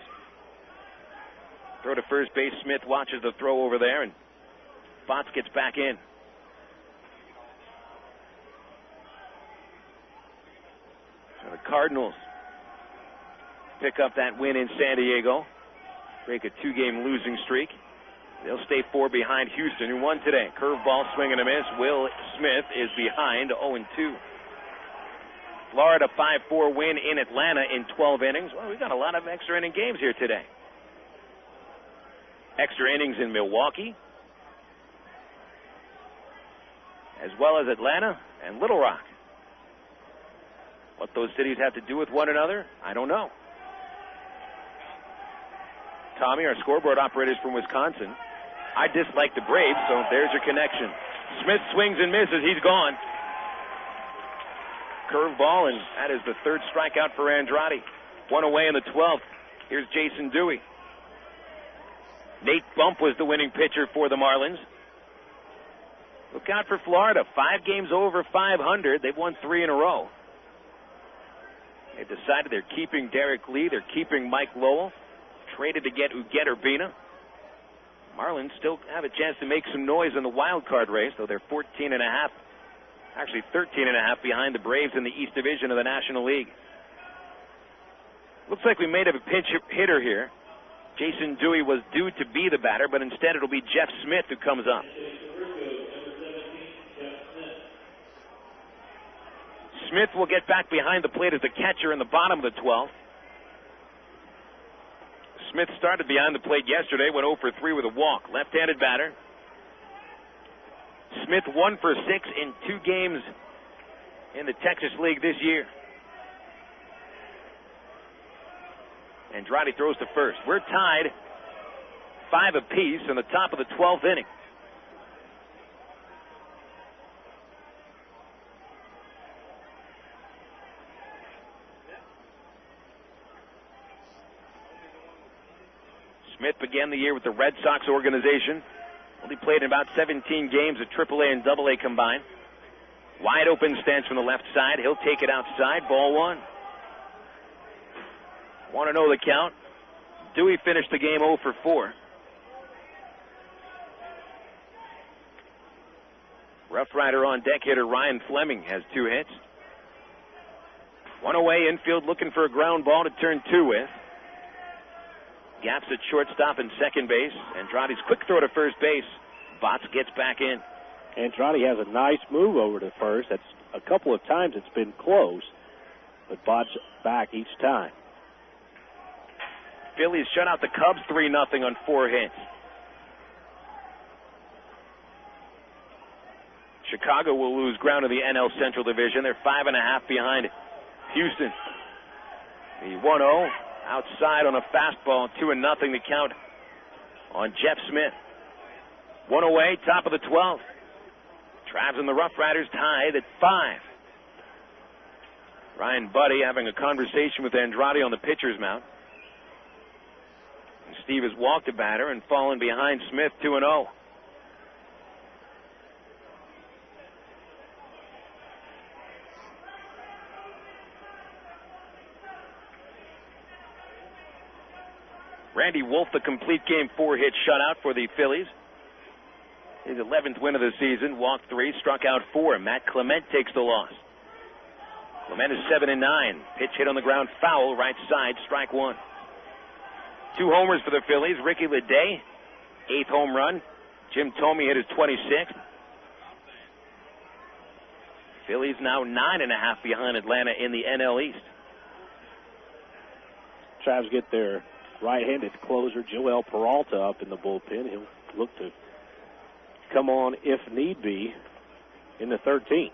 E: Throw to first base. Smith watches the throw over there, and Botts gets back in. So the Cardinals pick up that win in San Diego, break a 2-game losing streak. They'll stay 4 behind Houston, who won today. Curveball, swing and a miss. Will Smith is behind, 0-2. Florida 5-4 win in Atlanta in 12 innings. Well, we've got a lot of extra inning games here today. Extra innings in Milwaukee, as well as Atlanta and Little Rock. What those cities have to do with one another, I don't know. Tommy, our scoreboard operator, is from Wisconsin. I dislike the Braves, so there's your connection. Smith swings and misses. He's gone. Curveball, and that is the 3rd strikeout for Andrade. 1 away in the 12th. Here's Jason Dewey. Nate Bump was the winning pitcher for the Marlins. Look out for Florida. 5 games over 500. They've won 3 in a row. They decided they're keeping Derek Lee. They're keeping Mike Lowell. Traded to get Uget Urbina. Marlins still have a chance to make some noise in the wild card race, though they're 13.5, actually 13.5 behind the Braves in the East Division of the National League. Looks like we may have a pinch hitter here. Jason Dewey was due to be the batter, but instead it'll be Jeff Smith who comes up. Smith will get back behind the plate as the catcher in the bottom of the 12th. Smith started behind the plate yesterday, went 0 for 3 with a walk. Left-handed batter. Smith 1 for 6 in 2 games in the Texas League this year. Andrade throws to first. We're tied 5 apiece in the top of the 12th inning. Smith began the year with the Red Sox organization. Only played in about 17 games at AAA and AA combined. Wide open stance from the left side. He'll take it outside. Ball 1. Want to know the count? Dewey finished the game 0 for 4. Rough Rider on deck hitter Ryan Fleming has 2 hits. One away, infield looking for a ground ball to turn 2 with. Gaps at shortstop and second base. Andrade's quick throw to first base. Botts gets back in.
C: Andrade has a nice move over to first. That's a couple of times it's been close, but Botts back each time.
E: Phillies shut out the Cubs 3-0 on 4 hits. Chicago will lose ground in the NL Central Division. They're 5.5 behind Houston. The 1-0 outside on a fastball, 2-0 the count on Jeff Smith. 1 away, top of the 12th. Travs and the Rough Riders tied at 5. Ryan Buddy having a conversation with Andrade on the pitcher's mound. And Steve has walked a batter and fallen behind Smith 2-0. Randy Wolf, the complete game 4-hit shutout for the Phillies. His 11th win of the season, walked 3, struck out 4. Matt Clement takes the loss. Clement is 7-9. Pitch hit on the ground, foul, right side, strike 1. 2 homers for the Phillies. Ricky Leday, 8th home run. Jim Thome hit his 26th. Phillies now 9.5 behind Atlanta in the NL East.
C: Travs get their right-handed closer Joel Peralta up in the bullpen. He'll look to come on if need be in the 13th.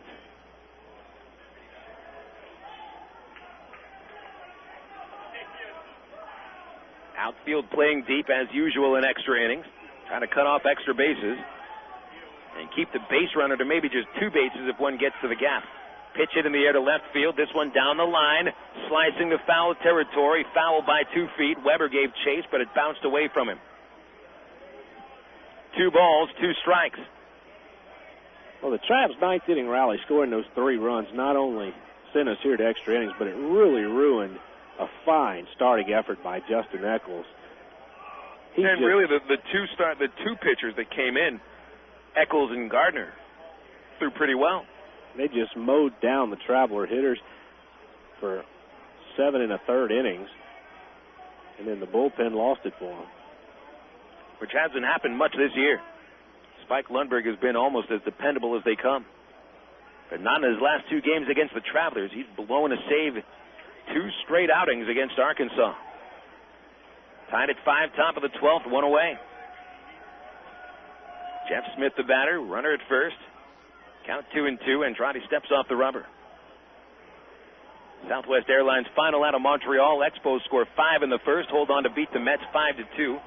E: Outfield playing deep as usual in extra innings, trying to cut off extra bases and keep the base runner to maybe just 2 bases if one gets to the gap. Pitch it in the air to left field. This one down the line, slicing the foul territory. Foul by 2 feet. Weber gave chase, but it bounced away from him. 2 balls, 2 strikes.
C: Well, the Travs' 9th inning rally, scoring those 3 runs, not only sent us here to extra innings, but it really ruined a fine starting effort by Justin Eccles.
E: Really, the two pitchers that came in, Eccles and Gardner, threw pretty well.
C: They just mowed down the Traveler hitters for 7 1/3 innings, and then the bullpen lost it for them.
E: Which hasn't happened much this year. Spike Lundberg has been almost as dependable as they come. But not in his last 2 games against the Travelers. He's blown a save 2 straight outings against Arkansas. Tied at 5, top of the 12th, 1 away. Jeff Smith, the batter, runner at first. Count 2-2. Andrade steps off the rubber. Southwest Airlines final out of Montreal. Expos score 5 in the first. Hold on to beat the Mets 5-2.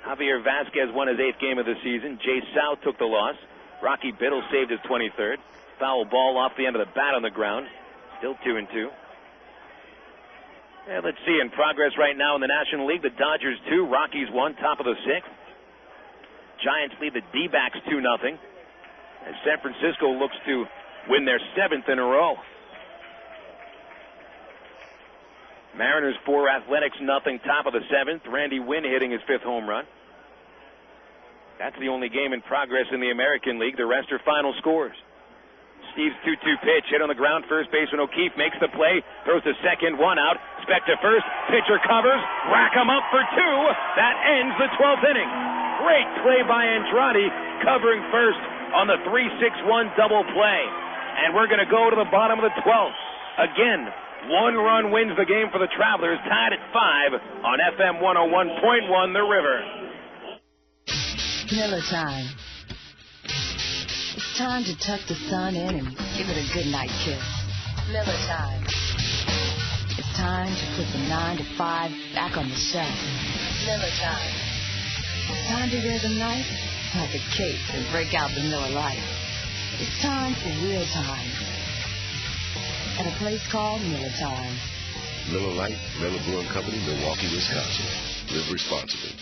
E: Javier Vasquez won his 8th game of the season. Jay Sow took the loss. Rocky Biddle saved his 23rd. Foul ball off the end of the bat on the ground. Still 2-2. And let's see, in progress right now in the National League, the Dodgers 2, Rockies 1, top of the 6th. Giants lead the D-backs 2-0. As San Francisco looks to win their 7th in a row. Mariners 4, Athletics nothing. Top of the 7th. Randy Wynn hitting his 5th home run. That's the only game in progress in the American League. The rest are final scores. Steve's 2-2 pitch hit on the ground. First baseman O'Keefe makes the play. Throws to second. 1 out. Spec to first. Pitcher covers. Rack him up for 2. That ends the 12th inning. Great play by Andrade covering first on the 3-6-1 double play. And we're going to go to the bottom of the 12th. Again, 1 run wins the game for the Travelers, tied at 5 on FM 101.1 The River.
J: Miller time. It's time to tuck the sun in and give it a good night kiss. Miller time. It's time to put the 9 to 5 back on the shelf. Miller time. It's time to wear the knife like a cape and break out the Miller Lite. It's time for real time. At a place called Miller Time.
R: Miller Lite, Miller Brewing Company, Milwaukee, Wisconsin. Live responsibly.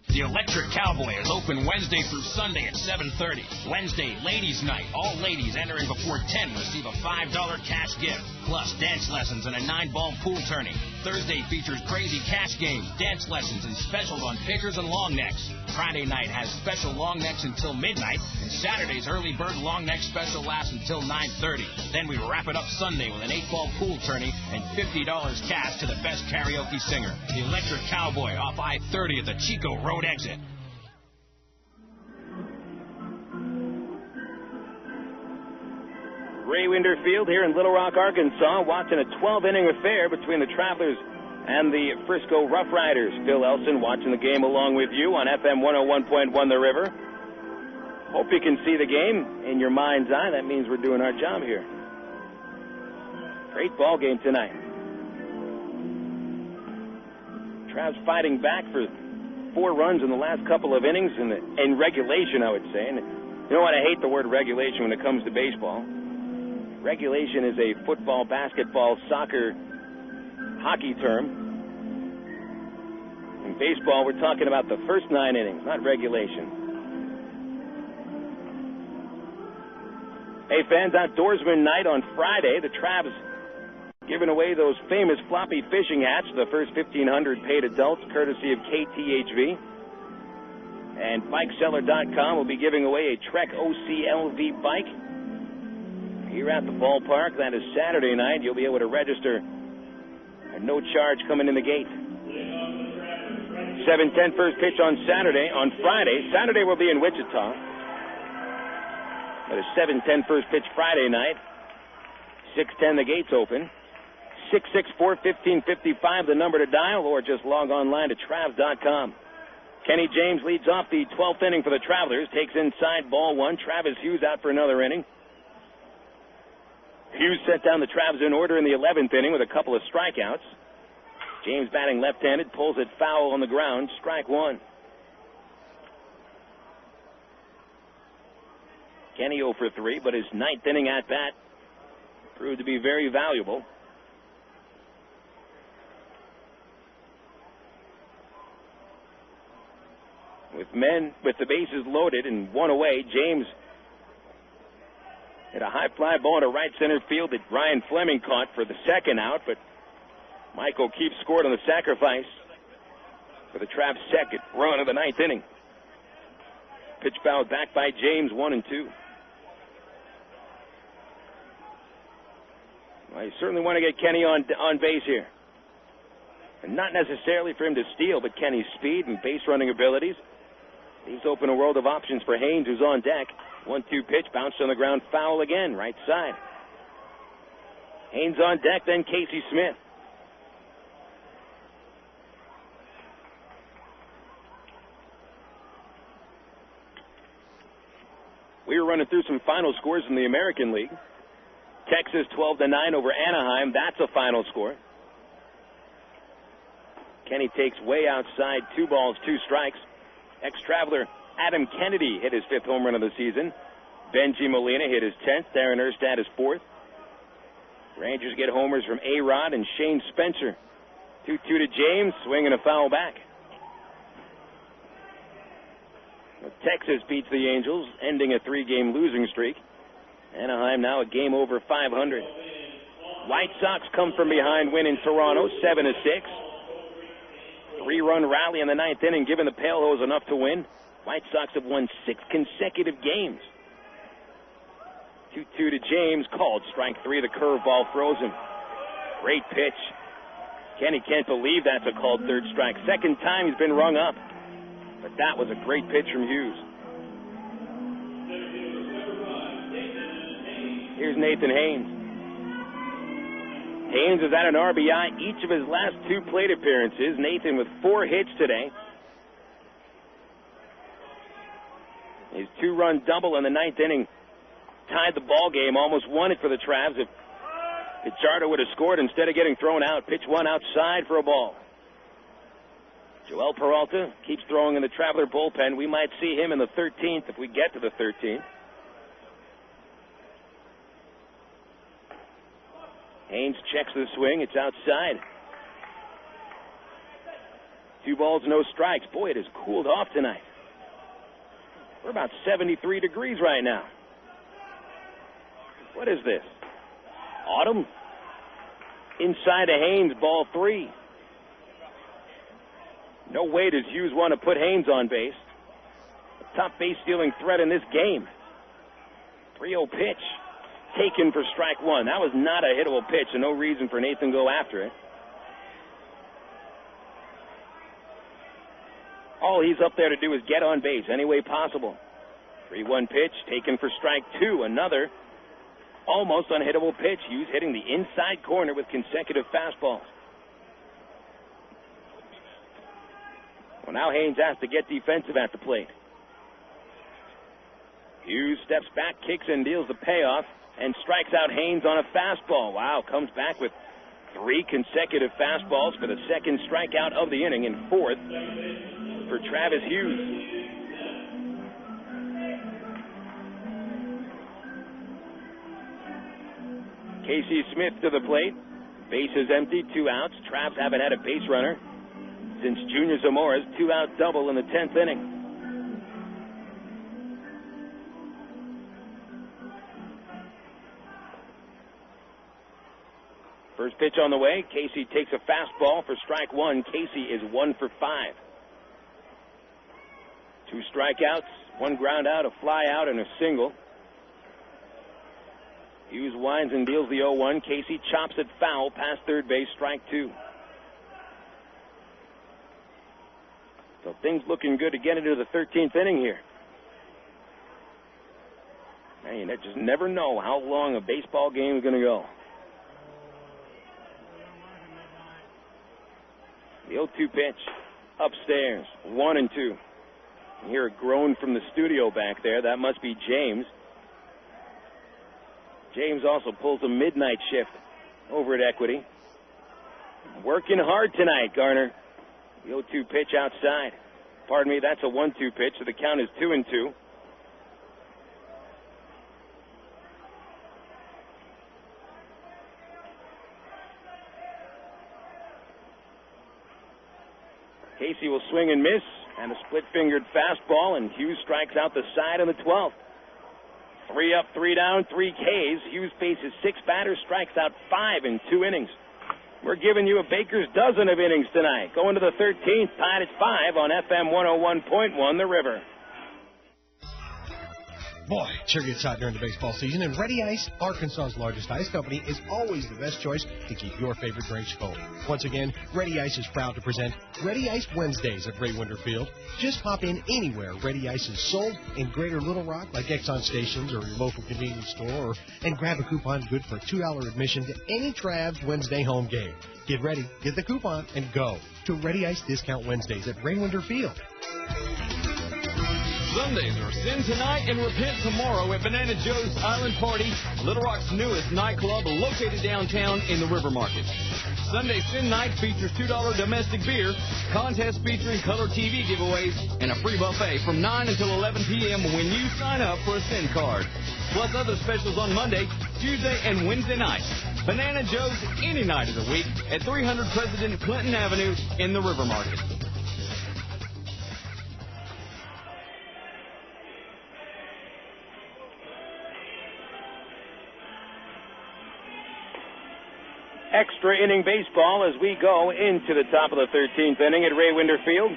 H: The Electric Cowboy is open Wednesday through Sunday at 7:30. Wednesday, Ladies Night. All ladies entering before 10 receive a $5 cash gift, plus dance lessons and a 9-ball pool tourney. Thursday features crazy cash games, dance lessons, and specials on pickers and long necks. Friday night has special long necks until midnight, and Saturday's early bird long neck special lasts until 9:30. Then we wrap it up Sunday with an 8-ball pool tourney and $50 cash to the best karaoke singer. The Electric Cowboy off I-30 at the Chico Road exit.
E: Ray Winderfield here in Little Rock, Arkansas, watching a 12-inning affair between the Travelers and the Frisco RoughRiders. Phil Elson watching the game along with you on FM 101.1 The River. Hope you can see the game in your mind's eye. That means we're doing our job here. Great ball game tonight. Travs fighting back for 4 runs in the last couple of innings in regulation, I would say. And you know what? I hate the word regulation when it comes to baseball. Regulation is a football, basketball, soccer, hockey term. In baseball, we're talking about the first 9 innings, not regulation. Hey, fans, Outdoorsman Night on Friday. The Travs giving away those famous floppy fishing hats to the first 1,500 paid adults, courtesy of KTHV. And BikeSeller.com will be giving away a Trek OCLV bike. Here at the ballpark, that is Saturday night. You'll be able to register at no charge coming in the gate. 7:10 first pitch on Saturday. On Friday, Saturday will be in Wichita. That is 7:10 first pitch Friday night. 6:10 the gates open. 664-1555 the number to dial, or just log online to Travs.com. Kenny James leads off the 12th inning for the Travelers. Takes inside ball 1. Travis Hughes out for another inning. Hughes set down the Travs in order in the 11th inning with a couple of strikeouts. James batting left-handed, pulls it foul on the ground, strike 1. Kenny 0 for 3, but his 9th inning at bat proved to be very valuable. With the bases loaded and 1 away, James hit a high fly ball to right center field that Ryan Fleming caught for the 2nd out, but Mike O'Keefe scored on the sacrifice for the Travs' 2nd run of the 9th inning. Pitch fouled back by James, 1-2. Well, you certainly want to get Kenny on base here. And not necessarily for him to steal, but Kenny's speed and base running abilities. He's opened a world of options for Haynes, who's on deck. 1-2 pitch, bounced on the ground, foul again, right side. Haynes on deck, then Casey Smith. We were running through some final scores in the American League. Texas 12-9 over Anaheim. That's a final score. Kenny takes way outside, 2 balls, 2 strikes. Ex-Traveler Adam Kennedy hit his 5th home run of the season. Benji Molina hit his 10th. Darren Erstad his 4th. Rangers get homers from A-Rod and Shane Spencer. 2-2 to James, swinging a foul back. Texas beats the Angels, ending a 3-game losing streak. Anaheim now a game over 500. White Sox come from behind, win in Toronto, 7-6. 3-run rally in the ninth inning, giving the Pale Hose enough to win. White Sox have won 6 consecutive games. 2-2 to James, called strike 3. The curveball throws him. Great pitch. Kenny can't believe that's a called third strike. Second time he's been rung up. But that was a great pitch from Hughes. Here's Nathan Haynes. Haynes has had an RBI each of his last 2 plate appearances. Nathan with 4 hits today. His 2-run double in the ninth inning tied the ball game, almost won it for the Travs. If Pichardo would have scored instead of getting thrown out, pitch 1 outside for a ball. Joel Peralta keeps throwing in the Traveler bullpen. We might see him in the 13th if we get to the 13th. Haynes checks the swing. It's outside. 2 balls, no strikes. Boy, it has cooled off tonight. We're about 73 degrees right now. What is this? Autumn? Inside of Haynes, ball 3. No way does Hughes want to put Haynes on base. Top base stealing threat in this game. 3-0 pitch. Taken for strike 1. That was not a hittable pitch, and no reason for Nathan to go after it. All he's up there to do is get on base any way possible. 3-1 pitch, taken for strike 2. Another almost unhittable pitch. Hughes hitting the inside corner with consecutive fastballs. Well, now Haynes has to get defensive at the plate. Hughes steps back, kicks and deals the payoff, and strikes out Haynes on a fastball. Wow, comes back with 3 consecutive fastballs for the second strikeout of the inning, and 4th for Travis Hughes. Casey Smith to the plate. Base is empty, 2 outs. Travs haven't had a base runner since Junior Zamora's 2-out double in the 10th inning. First pitch on the way. Casey takes a fastball for strike 1. Casey is 1 for 5. 2 strikeouts, 1 ground out, a fly out, and a single. Hughes winds and deals the 0-1. Casey chops it foul past third base, strike 2. So things looking good to get into the 13th inning here. Man, you just never know how long a baseball game is going to go. The 0-2 pitch, upstairs, 1-2. You hear a groan from the studio back there. That must be James. James also pulls a midnight shift over at Equity. Working hard tonight, Garner. The 0-2 pitch outside. Pardon me, that's a 1-2 pitch, so the count is 2-2. Casey will swing and miss, and a split-fingered fastball, and Hughes strikes out the side on the 12th. 3 up, 3 down, 3 Ks. Hughes faces 6 batters, strikes out 5 in 2 innings. We're giving you a baker's dozen of innings tonight. Going to the 13th, tied at 5 on FM 101.1 The River.
W: Boy, it sure gets hot during the baseball season, and Ready Ice, Arkansas's largest ice company, is always the best choice to keep your favorite drinks cold. Once again, Ready Ice is proud to present Ready Ice Wednesdays at Ray Winter Field. Just pop in anywhere Ready Ice is sold in Greater Little Rock, like Exxon stations or your local convenience store, and grab a coupon good for $2 admission to any Travs Wednesday home game. Get ready, get the coupon, and go to Ready Ice Discount Wednesdays at Ray Winter Field.
K: Sundays are sin tonight and repent tomorrow at Banana Joe's Island Party, Little Rock's newest nightclub located downtown in the River Market. Sunday Sin Night features $2 domestic beer, contest featuring color TV giveaways, and a free buffet from 9 until 11 p.m. when you sign up for a Sin card. Plus other specials on Monday, Tuesday, and Wednesday nights. Banana Joe's any night of the week at 300 President Clinton Avenue in the River Market.
E: extra inning baseball as we go into the top of the 13th inning at Ray Winder Field.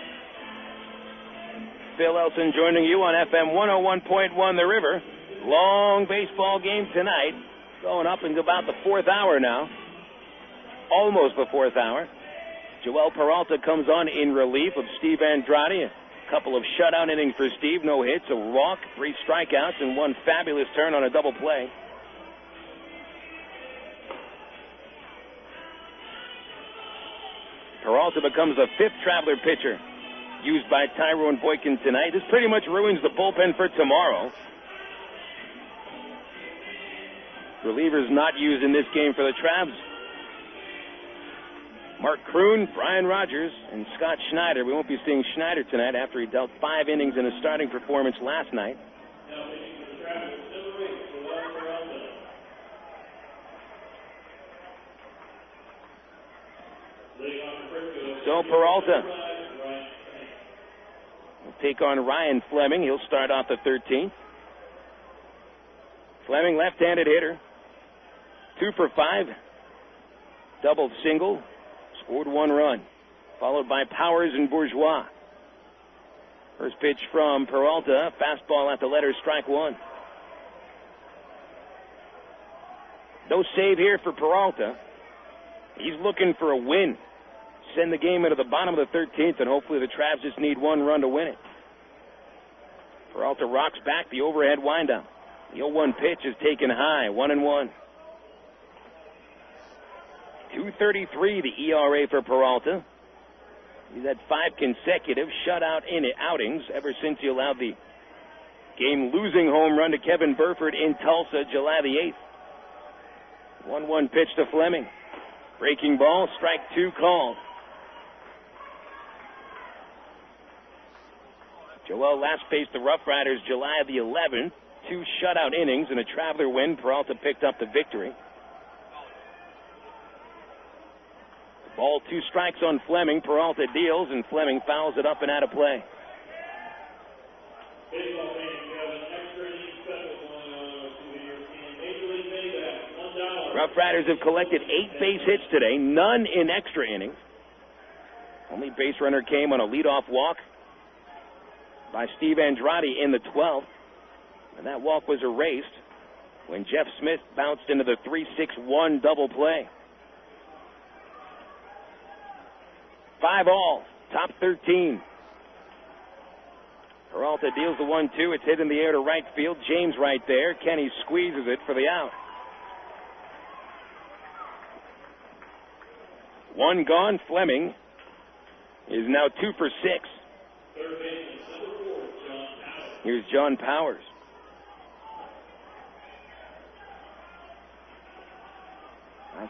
E: Phil Elson joining you on FM 101.1 The River. Long baseball game tonight, going up into about the fourth hour now. Almost the fourth hour. Joel Peralta comes on in relief of Steve Andrade. A couple of shutout innings for Steve, no hits, a walk, 3 strikeouts, and 1 fabulous turn on a double play. Peralta becomes the 5th Traveler pitcher used by Tyrone Boykin tonight. This pretty much ruins the bullpen for tomorrow. Relievers not used in this game for the Travs. Mark Kroon, Brian Rogers, and Scott Schneider. We won't be seeing Schneider tonight after he dealt 5 innings in a starting performance last night. So Peralta will take on Ryan Fleming. He'll start off the 13th. Fleming, left-handed hitter. 2 for 5. Double single. Scored 1 run. Followed by Powers and Bourgeois. First pitch from Peralta. Fastball at the letter, strike 1. No save here for Peralta. He's looking for a win. Send the game into the bottom of the 13th, and hopefully the Travs just need 1 run to win it. Peralta rocks back the overhead windup. The 0-1 pitch is taken high, 1-1. 2.33 the ERA for Peralta. He's had 5 consecutive shutout outings ever since he allowed the game-losing home run to Kevin Burford in Tulsa, July the 8th. 1-1 pitch to Fleming. Breaking ball, strike 2 called. Joel last faced the RoughRiders July the 11th. 2 shutout innings and a Traveler win. Peralta picked up the victory. Ball 2 strikes on Fleming. Peralta deals, and Fleming fouls it up and out of play. RoughRiders have collected 8 base hits today, none in extra innings. Only base runner came on a leadoff walk by Steve Andrade in the 12th. And that walk was erased when Jeff Smith bounced into the 3-6-1 double play. 5 all, top 13. Peralta deals the 1-2. It's hit in the air to right field. James right there. Kenny squeezes it for the out. 1 gone. Fleming is now 2 for 6. Here's John Powers.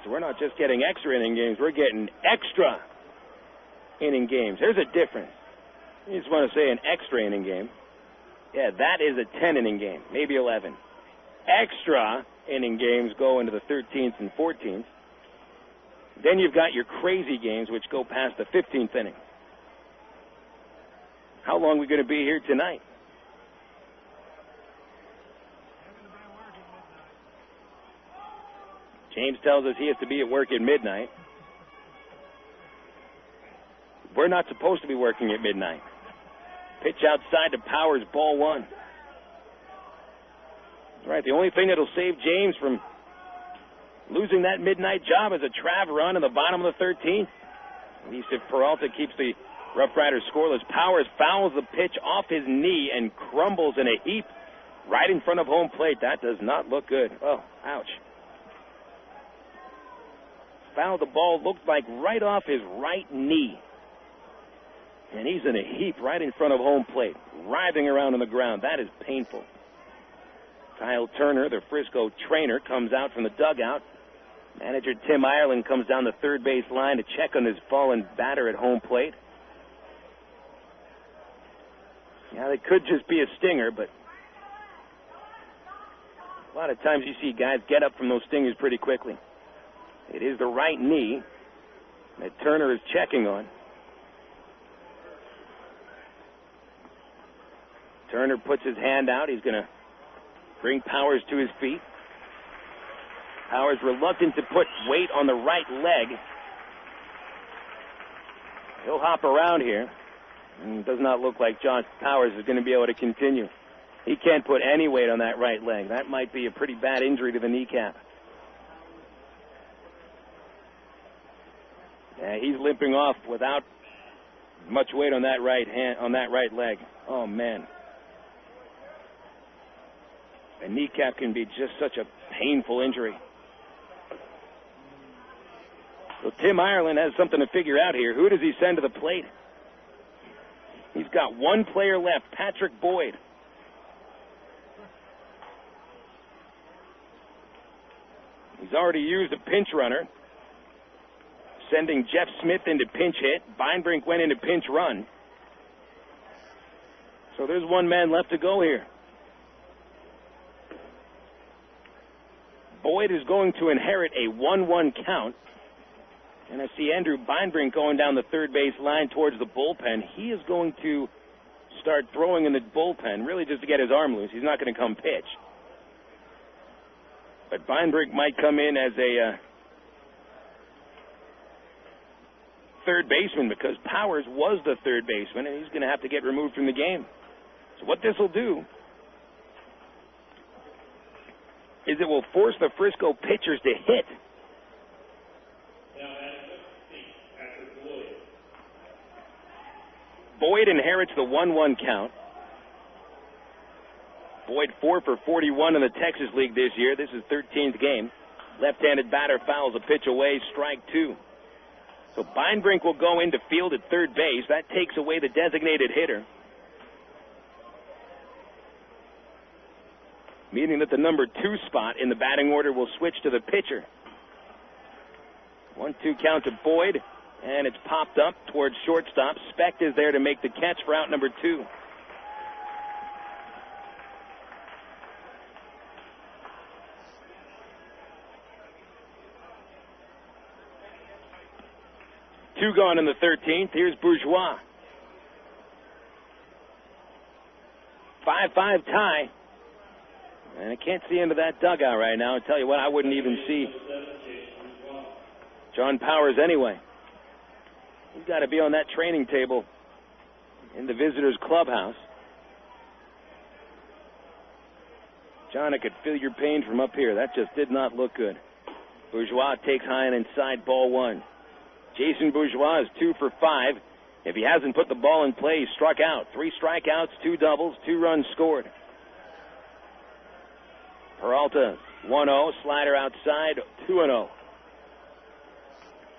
E: So we're not just getting extra inning games, we're getting extra inning games. There's a difference. You just want to say an extra inning game. Yeah, that is a 10-inning game, maybe 11. Extra inning games go into the 13th and 14th. Then you've got your crazy games, which go past the 15th inning. How long are we going to be here tonight? James tells us he has to be at work at midnight. We're not supposed to be working at midnight. Pitch outside to Powers, ball 1. All right, the only thing that'll save James from losing that midnight job is a Trav run in the bottom of the 13th. At least if Peralta keeps the RoughRiders scoreless. Powers fouls the pitch off his knee and crumbles in a heap right in front of home plate. That does not look good. Oh, ouch. Fouled the ball, looked like right off his right knee. And he's in a heap right in front of home plate, writhing around on the ground. That is painful. Kyle Turner, the Frisco trainer, comes out from the dugout. Manager Tim Ireland comes down the third base line to check on his fallen batter at home plate. Now, it could just be a stinger, but a lot of times you see guys get up from those stingers pretty quickly. It is the right knee that Turner is checking on. Turner puts his hand out. He's going to bring Powers to his feet. Powers reluctant to put weight on the right leg. He'll hop around here. And it does not look like John Powers is going to be able to continue. He can't put any weight on that right leg. That might be a pretty bad injury to the kneecap. Yeah, he's limping off without much weight on that right leg. Oh, man. A kneecap can be just such a painful injury. So Tim Ireland has something to figure out here. Who does he send to the plate? He's got one player left, Patrick Boyd. He's already used a pinch runner, sending Jeff Smith into pinch hit. Beinbrink went into pinch run. So there's one man left to go here. Boyd is going to inherit a 1-1 count. And I see Andrew Beinbrink going down the third base line towards the bullpen. He is going to start throwing in the bullpen, really just to get his arm loose. He's not going to come pitch. But Beinbrink might come in as a third baseman because Powers was the third baseman, and he's going to have to get removed from the game. So what this will do is it will force the Frisco pitchers to hit. Boyd inherits the 1-1 count. Boyd 4 for 41 in the Texas League this year. This is 13th game. Left-handed batter fouls a pitch away, strike 2. So Beinbrink will go into field at third base. That takes away the designated hitter, meaning that the number 2 spot in the batting order will switch to the pitcher. 1-2 count to Boyd, and it's popped up towards shortstop. Specht is there to make the catch for out number 2. Two gone in the 13th. Here's Bourgeois. 5-5 tie. And I can't see into that dugout right now. I tell you what, I wouldn't even see John Powers anyway. He's got to be on that training table in the visitors' clubhouse. John, I could feel your pain from up here. That just did not look good. Bourgeois takes high and inside, ball 1. Jason Bourgeois is 2 for 5. If he hasn't put the ball in play, he's struck out. 3 strikeouts, 2 doubles, 2 runs scored. Peralta, 1-0, slider outside, 2-0.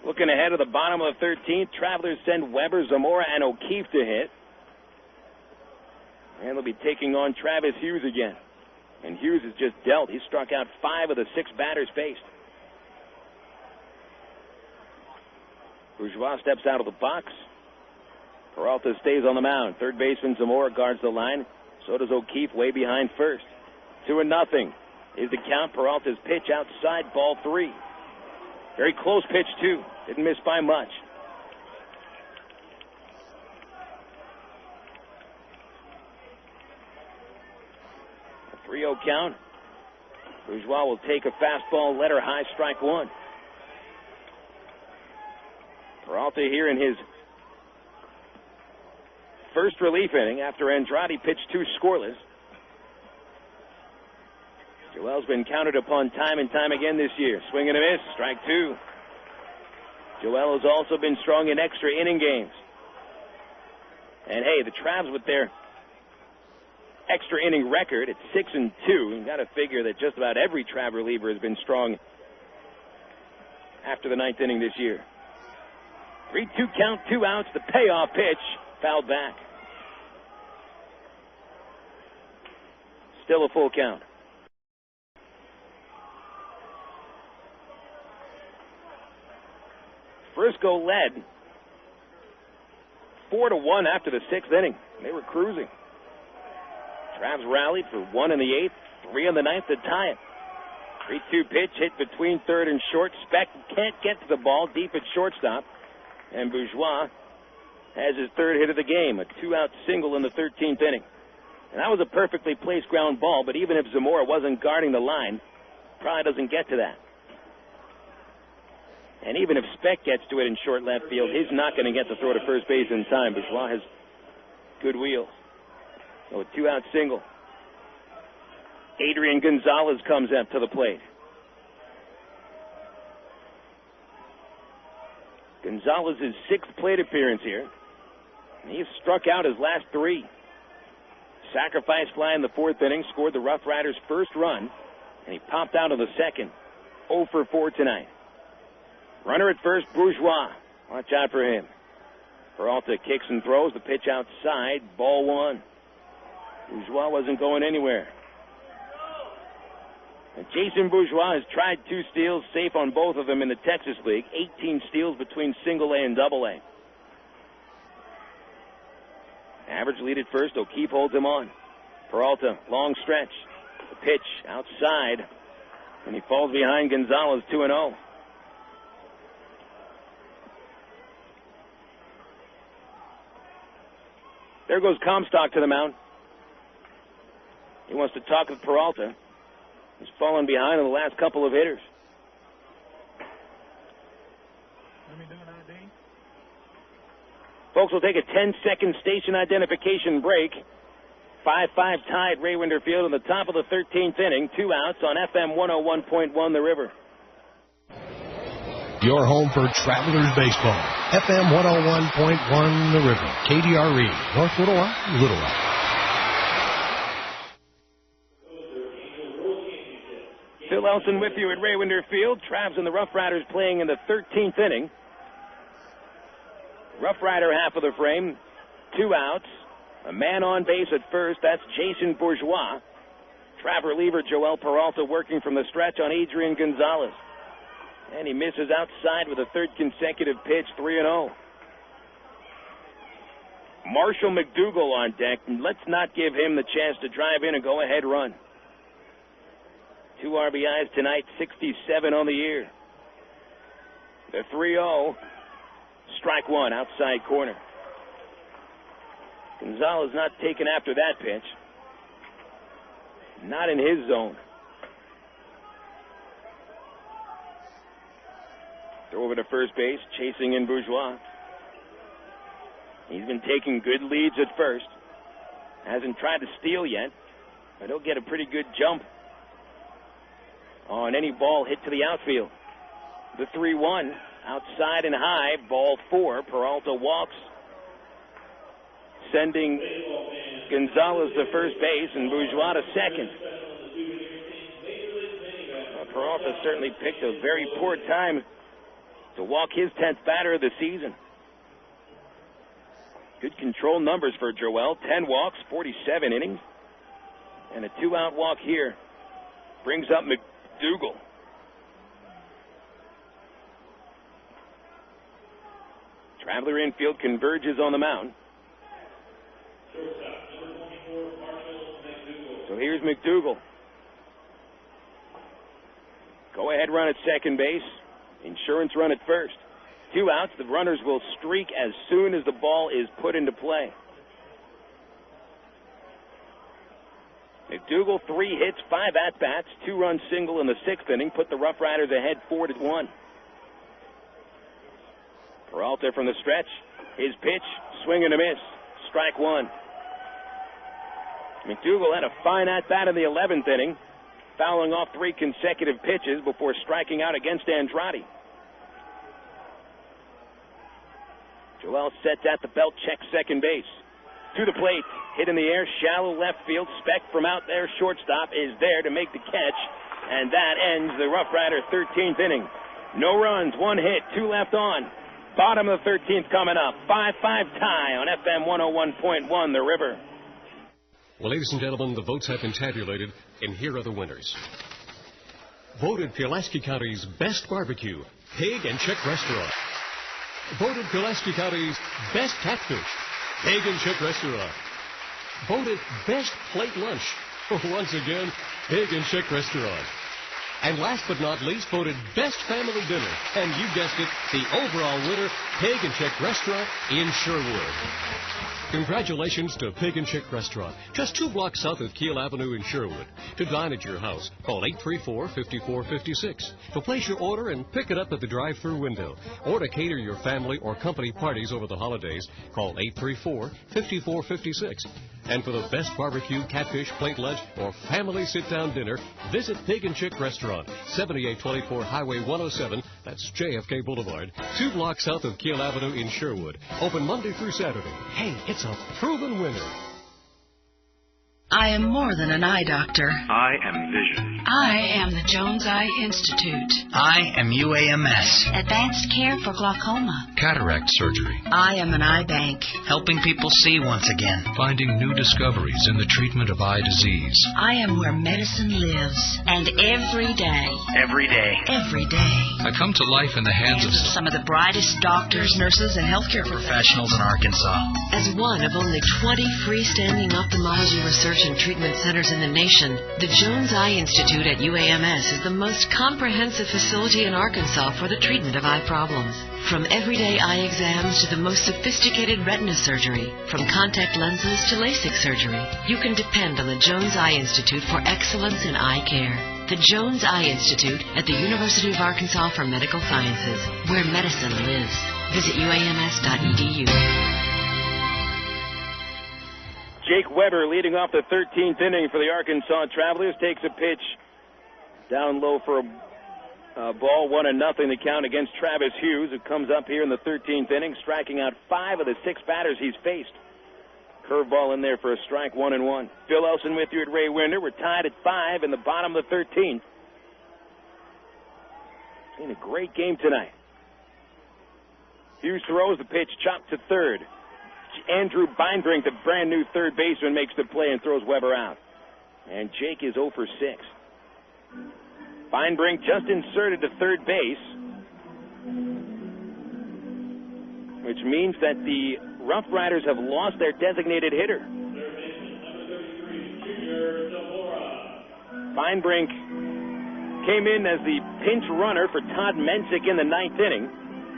E: Looking ahead of the bottom of the 13th, Travelers send Weber, Zamora, and O'Keefe to hit. And they'll be taking on Travis Hughes again. And Hughes is just dealt. He struck out 5 of the 6 batters faced. Bourgeois steps out of the box. Peralta stays on the mound. Third baseman Zamora guards the line. So does O'Keefe, way behind first. 2-0 is the count. Peralta's pitch outside, ball 3. Very close pitch, too. Didn't miss by much. A 3-0 count. Bourgeois will take a fastball, letter high, strike 1. Peralta here in his first relief inning after Andrade pitched 2 scoreless. Joel's been counted upon time and time again this year. Swing and a miss, strike 2. Joel has also been strong in extra inning games. And hey, the Travs with their extra inning record at 6-2, you've got to figure that just about every Trav reliever has been strong after the 9th inning this year. 3-2 count, 2 outs, the payoff pitch, fouled back. Still a full count. Frisco led 4-1 after the 6th inning. They were cruising. Travs rallied for 1 in the 8th, 3 in the 9th to tie it. 3-2 pitch hit between third and short. Specht can't get to the ball deep at shortstop. And Bourgeois has his 3rd hit of the game, a 2-out single in the 13th inning. And that was a perfectly placed ground ball, but even if Zamora wasn't guarding the line, probably doesn't get to that. And even if Speck gets to it in short left field, he's not going to get the throw to first base in time. Bourgeois has good wheels. So a 2-out single. Adrian Gonzalez comes up to the plate. Gonzalez's 6th plate appearance here. He's struck out his last 3. Sacrifice fly in the 4th inning, scored the Rough Riders' first run, and he popped out of the 2nd. 0 for 4 tonight. Runner at first, Bourgeois. Watch out for him. Peralta kicks and throws. The pitch outside. Ball 1. Bourgeois wasn't going anywhere. And Jason Bourgeois has tried 2 steals, safe on both of them in the Texas League. 18 steals between Single-A and Double-A. Average lead at first. O'Keefe holds him on. Peralta, long stretch. The pitch outside. And he falls behind Gonzalez, 2-0. There goes Comstock to the mound. He wants to talk with Peralta. He's fallen behind on the last couple of hitters. Folks, we'll take a 10-second station identification break. 5-5 tied Ray Winder Field in the top of the 13th inning. 2 outs on FM 101.1 The River.
W: Your home for Travelers Baseball. FM 101.1 The River. KDRE, North Little Rock, Little Rock.
E: Phil Elson with you at Ray Winder Field. Travs and the Rough Riders playing in the 13th inning. Rough Rider half of the frame. 2 outs. A man on base at first. That's Jason Bourgeois. Trav reliever Joel Peralta working from the stretch on Adrian Gonzalez. And he misses outside with a 3rd consecutive pitch, 3-0. Marshall McDougal on deck. Let's not give him the chance to drive in a go-ahead run. 2 RBIs tonight, 67 on the year. The 3-0. Strike 1, outside corner. Gonzalez not taken after that pitch. Not in his zone. Throw over to first base, chasing in Bourgeois. He's been taking good leads at first. Hasn't tried to steal yet, but he'll get a pretty good jump on any ball hit to the outfield. The 3-1, outside and high, ball 4. Peralta walks, sending Gonzalez to first base and Bourgeois to second. Well, Peralta certainly picked a very poor time to walk his 10th batter of the season. Good control numbers for Joel. 10 walks, 47 innings. And a 2-out walk here brings up McDougal. Traveler infield converges on the mound. So here's McDougal. Go ahead run at second base. Insurance run at first. 2 outs. The runners will streak as soon as the ball is put into play. McDougal, 3 hits, 5 at-bats, 2-run single in the 6th inning, put the Rough Riders ahead 4-1. Peralta from the stretch. His pitch, swing and a miss. Strike 1. McDougal had a fine at-bat in the 11th inning, fouling off 3 consecutive pitches before striking out against Andrade. Joel sets at the belt, checks second base. To the plate, hit in the air, shallow left field. Speck from out there, shortstop, is there to make the catch. And that ends the Rough Rider 13th inning. No runs, 1 hit, 2 left on. Bottom of the 13th coming up. 5-5 tie on FM 101.1 The River.
L: Well, ladies and gentlemen, the votes have been tabulated, and here are the winners. Voted Pulaski County's best barbecue, Pig and Chick Restaurant. Voted Pulaski County's best catfish, Pig and Chick Restaurant. Voted best plate lunch, once again, Pig and Chick Restaurant. And last but not least, voted Best Family Dinner. And you guessed it, the overall winner, Pig and Chick Restaurant in Sherwood. Congratulations to Pig and Chick Restaurant, just 2 blocks south of Kiel Avenue in Sherwood. To dine at your house, call 834-5456. To place your order and pick it up at the drive-thru window. Or to cater your family or company parties over the holidays, call 834-5456. And for the best barbecue, catfish, plate lunch, or family sit-down dinner, visit Pig and Chick Restaurant, 7824 Highway 107, that's JFK Boulevard, 2 blocks south of Kiel Avenue in Sherwood. Open Monday through Saturday. Hey, it's a proven winner.
J: I am more than an eye doctor.
N: I am vision.
J: I am the Jones Eye Institute.
P: I am UAMS.
J: Advanced care for glaucoma.
P: Cataract surgery.
J: I am an eye bank.
P: Helping people see once again. Finding new discoveries in the treatment of eye disease.
J: I am where medicine lives. And every day.
P: Every day.
J: Every day.
P: I come to life in the hands of
J: some of the brightest doctors, nurses, and healthcare
P: professionals in Arkansas.
J: As one of only 20 freestanding ophthalmology research and treatment centers in the nation, the Jones Eye Institute at UAMS is the most comprehensive facility in Arkansas for the treatment of eye problems. From everyday eye exams to the most sophisticated retina surgery, from contact lenses to LASIK surgery, you can depend on the Jones Eye Institute for excellence in eye care. The Jones Eye Institute at the University of Arkansas for Medical Sciences, where medicine lives. Visit uams.edu.
E: Jake Weber leading off the 13th inning for the Arkansas Travelers. Takes a pitch down low for a ball, 1-0 the count against Travis Hughes, who comes up here in the 13th inning, striking out 5 of the 6 batters he's faced. Curveball in there for a strike, 1-1. Phil Elson with you at Ray Winder. We're tied at 5 in the bottom of the 13th. In a great game tonight. Hughes throws the pitch, chopped to third. Andrew Beinbrink, the brand new third baseman, makes the play and throws Weber out. And Jake is 0 for 6. Beinbrink just inserted to third base, which means that the RoughRiders have lost their designated hitter. Beinbrink came in as the pinch runner for Todd Mensick in the 9th inning,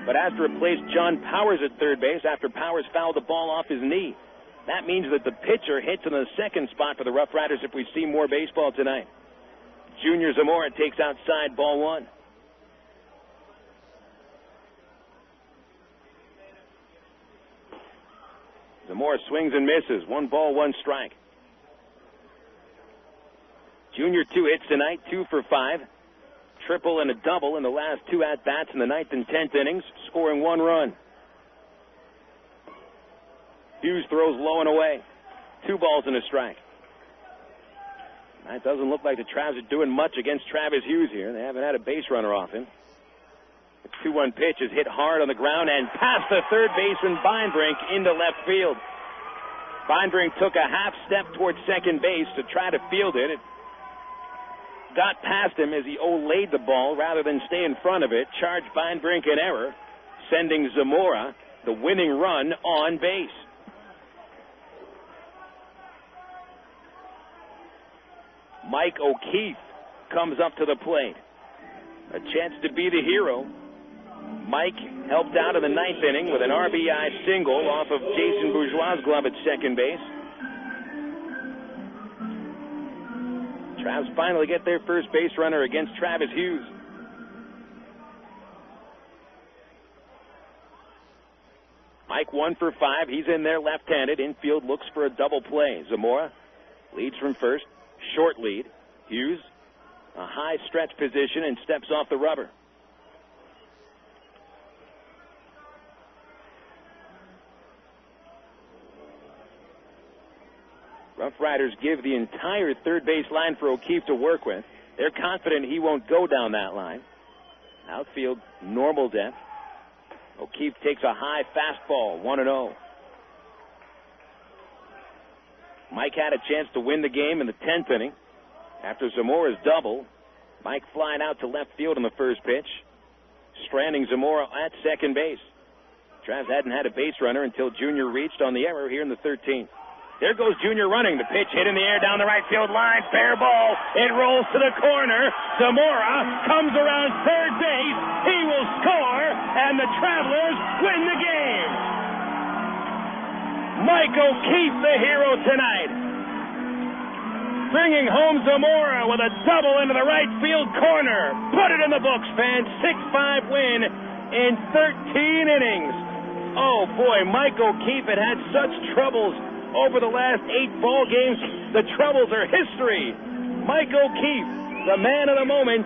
E: but has to replace John Powers at third base after Powers fouled the ball off his knee. That means that the pitcher hits in the second spot for the RoughRiders if we see more baseball tonight. Junior Zamora takes outside, ball 1. Zamora swings and misses. 1 ball, 1 strike. Junior 2 hits tonight, 2 for 5. Triple and a double in the last 2 at-bats in the 9th and 10th innings, scoring 1 run. Hughes throws low and away. 2 balls and a strike. It doesn't look like the Travs are doing much against Travis Hughes here. They haven't had a base runner off him. The 2-1 pitch is hit hard on the ground and past the third baseman Beinbrink into left field. Beinbrink took a half step towards second base to try to field it. It got past him as he olayed the ball rather than stay in front of it. Charged Beinbrink in error, sending Zamora the winning run on base. Mike O'Keefe comes up to the plate. A chance to be the hero. Mike helped out in the 9th inning with an RBI single off of Jason Bourgeois' glove at second base. Travs finally get their first base runner against Travis Hughes. Mike 1 for 5. He's in there left-handed. Infield looks for a double play. Zamora leads from first. Short lead. Hughes, a high stretch position and steps off the rubber. RoughRiders give the entire third base line for O'Keefe to work with. They're confident he won't go down that line. Outfield, normal depth. O'Keefe takes a high fastball, 1-0. Mike had a chance to win the game in the 10th inning. After Zamora's double, Mike flying out to left field on the first pitch, stranding Zamora at second base. Travs hadn't had a base runner until Junior reached on the error here in the 13th. There goes Junior running. The pitch hit in the air down the right field line. Fair ball. It rolls to the corner. Zamora comes around third base. He will score, and the Travelers win the game. Mike O'Keefe, the hero tonight. Bringing home Zamora with a double into the right field corner. Put it in the books, fans. 6-5 win in 13 innings. Oh, boy, Mike O'Keefe had such troubles over the last 8 ball games. The troubles are history. Mike O'Keefe, the man of the moment.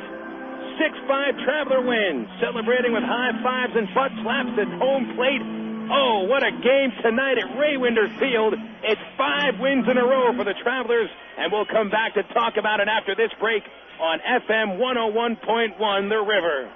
E: 6-5 Traveler win. Celebrating with high fives and butt slaps at home plate. Oh, what a game tonight at Raywinder Field. It's 5 wins in a row for the Travelers, and we'll come back to talk about it after this break on FM 101.1 The River.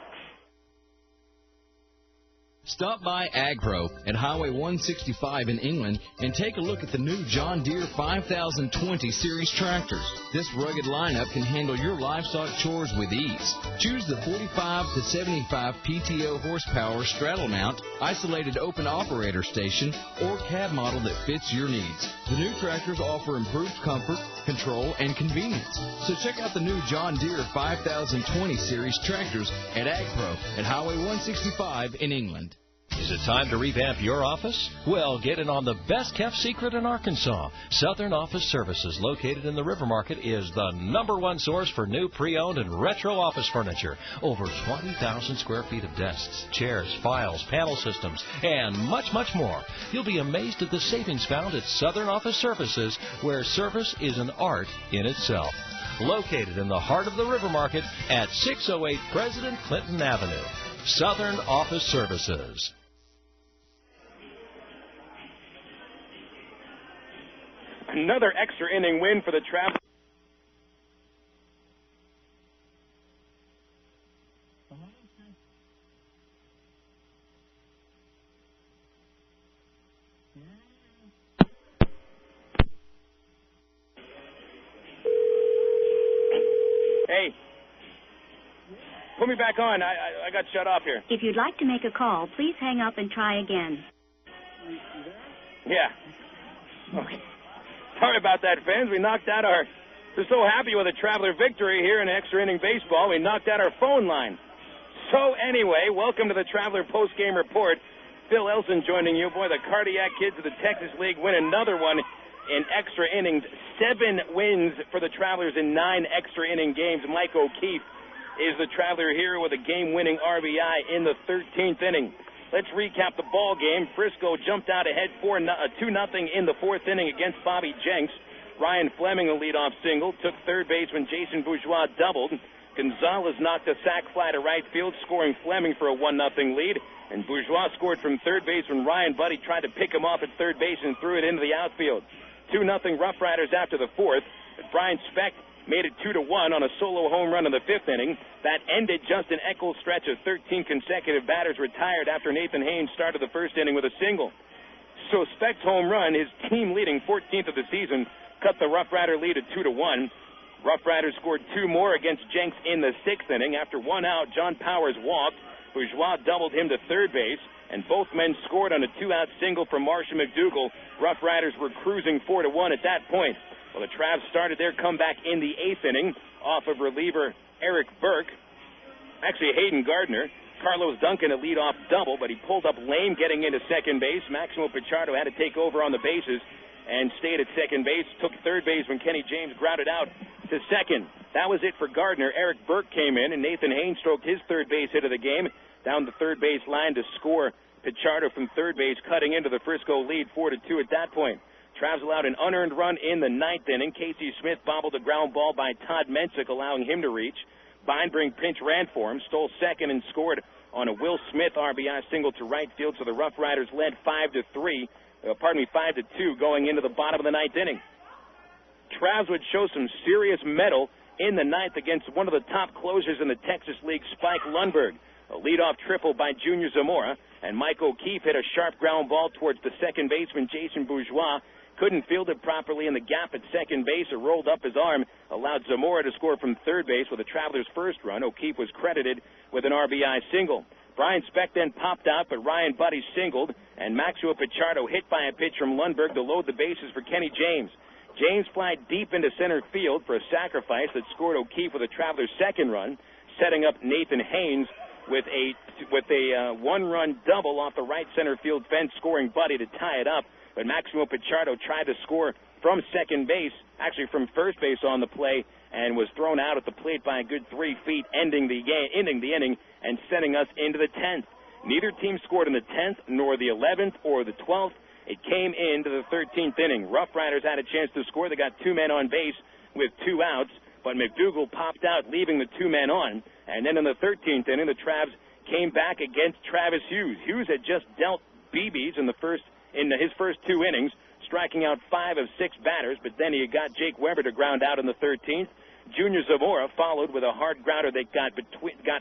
N: Stop by AgPro at Highway 165 in England and take a look at the new John Deere 5020 Series tractors. This rugged lineup can handle your livestock chores with ease. Choose the 45 to 75 PTO horsepower straddle mount, isolated open operator station, or cab model that fits your needs. The new tractors offer improved comfort, control, and convenience. So check out the new John Deere 5020 Series tractors at AgPro at Highway 165 in England.
Q: Is it time to revamp your office? Well, get in on the best-kept secret in Arkansas. Southern Office Services, located in the River Market, is the #1 source for new pre-owned and retro office furniture. Over 20,000 square feet of desks, chairs, files, panel systems, and much, much more. You'll be amazed at the savings found at Southern Office Services, where service is an art in itself. Located in the heart of the River Market at 608 President Clinton Avenue. Southern Office Services.
E: Another extra inning win for the Travelers. Hey, put me back on. I got shut off here.
T: If you'd like to make a call, please hang up and try again.
E: Yeah. Okay. Sorry about that, fans. We're so happy with a Traveler victory here in extra inning baseball, we knocked out our phone line. So anyway, welcome to the Traveler postgame report. Phil Elson joining you. Boy, the Cardiac Kids of the Texas League win another one in extra innings. 7 wins for the Travelers in 9 extra inning games. Mike O'Keefe is the Traveler hero with a game-winning RBI in the 13th inning. Let's recap the ball game. Frisco jumped out ahead 2-0 in the 4th inning against Bobby Jenks. Ryan Fleming, a leadoff single, took third base when Jason Bourgeois doubled. Gonzalez knocked a sac fly to right field, scoring Fleming for a 1-0 lead. And Bourgeois scored from third base when Ryan Buddy tried to pick him off at third base and threw it into the outfield. 2-0 RoughRiders after the 4th. But Brian Speck made it 2-1 on a solo home run in the 5th inning. That ended Justin Eckel's stretch of 13 consecutive batters retired after Nathan Haynes started the 1st inning with a single. So Speck's home run, his team-leading 14th of the season, cut the RoughRider lead at 2-1. RoughRiders scored 2 more against Jenks in the 6th inning. After 1 out, John Powers walked. Bourgeois doubled him to third base, and both men scored on a 2-out single from Marshall McDougal. RoughRiders were cruising 4-1 at that point. Well, the Travs started their comeback in the 8th inning off of reliever Eric Burke. Actually, Hayden Gardner. Carlos Duncan a leadoff double, but he pulled up lame getting into second base. Maximo Pichardo had to take over on the bases and stayed at second base. Took third base when Kenny James grounded out to second. That was it for Gardner. Eric Burke came in, and Nathan Haynes stroked his third base hit of the game down the third base line to score Pichardo from third base, cutting into the Frisco lead 4-2 at that point. Travs allowed an unearned run in the 9th inning. Casey Smith bobbled a ground ball by Todd Mensick, allowing him to reach. Beinbring pinch ran for him, stole second, and scored on a Will Smith RBI single to right field, so the RoughRiders led 5-2 going into the bottom of the 9th inning. Travs would show some serious mettle in the 9th against one of the top closers in the Texas League, Spike Lundberg. A leadoff triple by Junior Zamora, and Mike O'Keefe hit a sharp ground ball towards the second baseman, Jason Bourgeois. Couldn't field it properly in the gap at second base or rolled up his arm, allowed Zamora to score from third base with the Travelers' first run. O'Keefe was credited with an RBI single. Brian Speck then popped out, but Ryan Buddy singled, and Maxwell Pichardo hit by a pitch from Lundberg to load the bases for Kenny James. James flied deep into center field for a sacrifice that scored O'Keefe with a Travelers' second run, setting up Nathan Haynes with a one-run double off the right center field fence, scoring Buddy to tie it up. But Maximo Pichardo tried to score from second base, actually from first base on the play, and was thrown out at the plate by a good 3 feet, ending the inning and sending us into the 10th. Neither team scored in the 10th, nor the 11th or the 12th. It came into the 13th inning. RoughRiders had a chance to score. They got 2 men on base with 2 outs, but McDougal popped out, leaving the 2 men on. And then in the 13th inning, the Travs came back against Travis Hughes. Hughes had just dealt BBs in his first 2 innings, striking out 5 of 6 batters, but then he got Jake Weber to ground out in the 13th. Junior Zamora followed with a hard grounder that got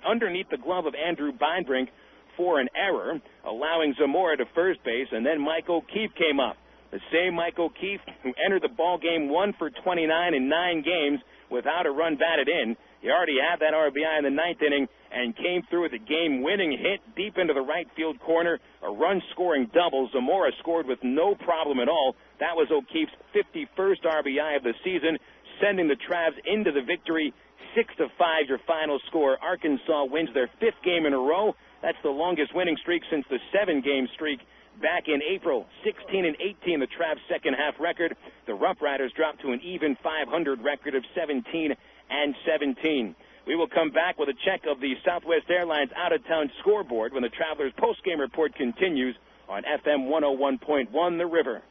E: underneath the glove of Andrew Beinbrink for an error, allowing Zamora to first base, and then Mike O'Keefe came up. The same Mike O'Keefe who entered the ball game 1 for 29 in 9 games without a run batted in. He already had that RBI in the 9th inning and came through with a game-winning hit deep into the right field corner, a run-scoring double. Zamora scored with no problem at all. That was O'Keefe's 51st RBI of the season, sending the Travs into the victory. 6-5 your final score. Arkansas wins their 5th game in a row. That's the longest winning streak since the 7-game streak back in April. 16-18, the Travs' second-half record. The RoughRiders dropped to an even 500 record of 17-17. We will come back with a check of the Southwest Airlines out-of-town scoreboard when the Travelers' post-game report continues on FM 101.1 The River.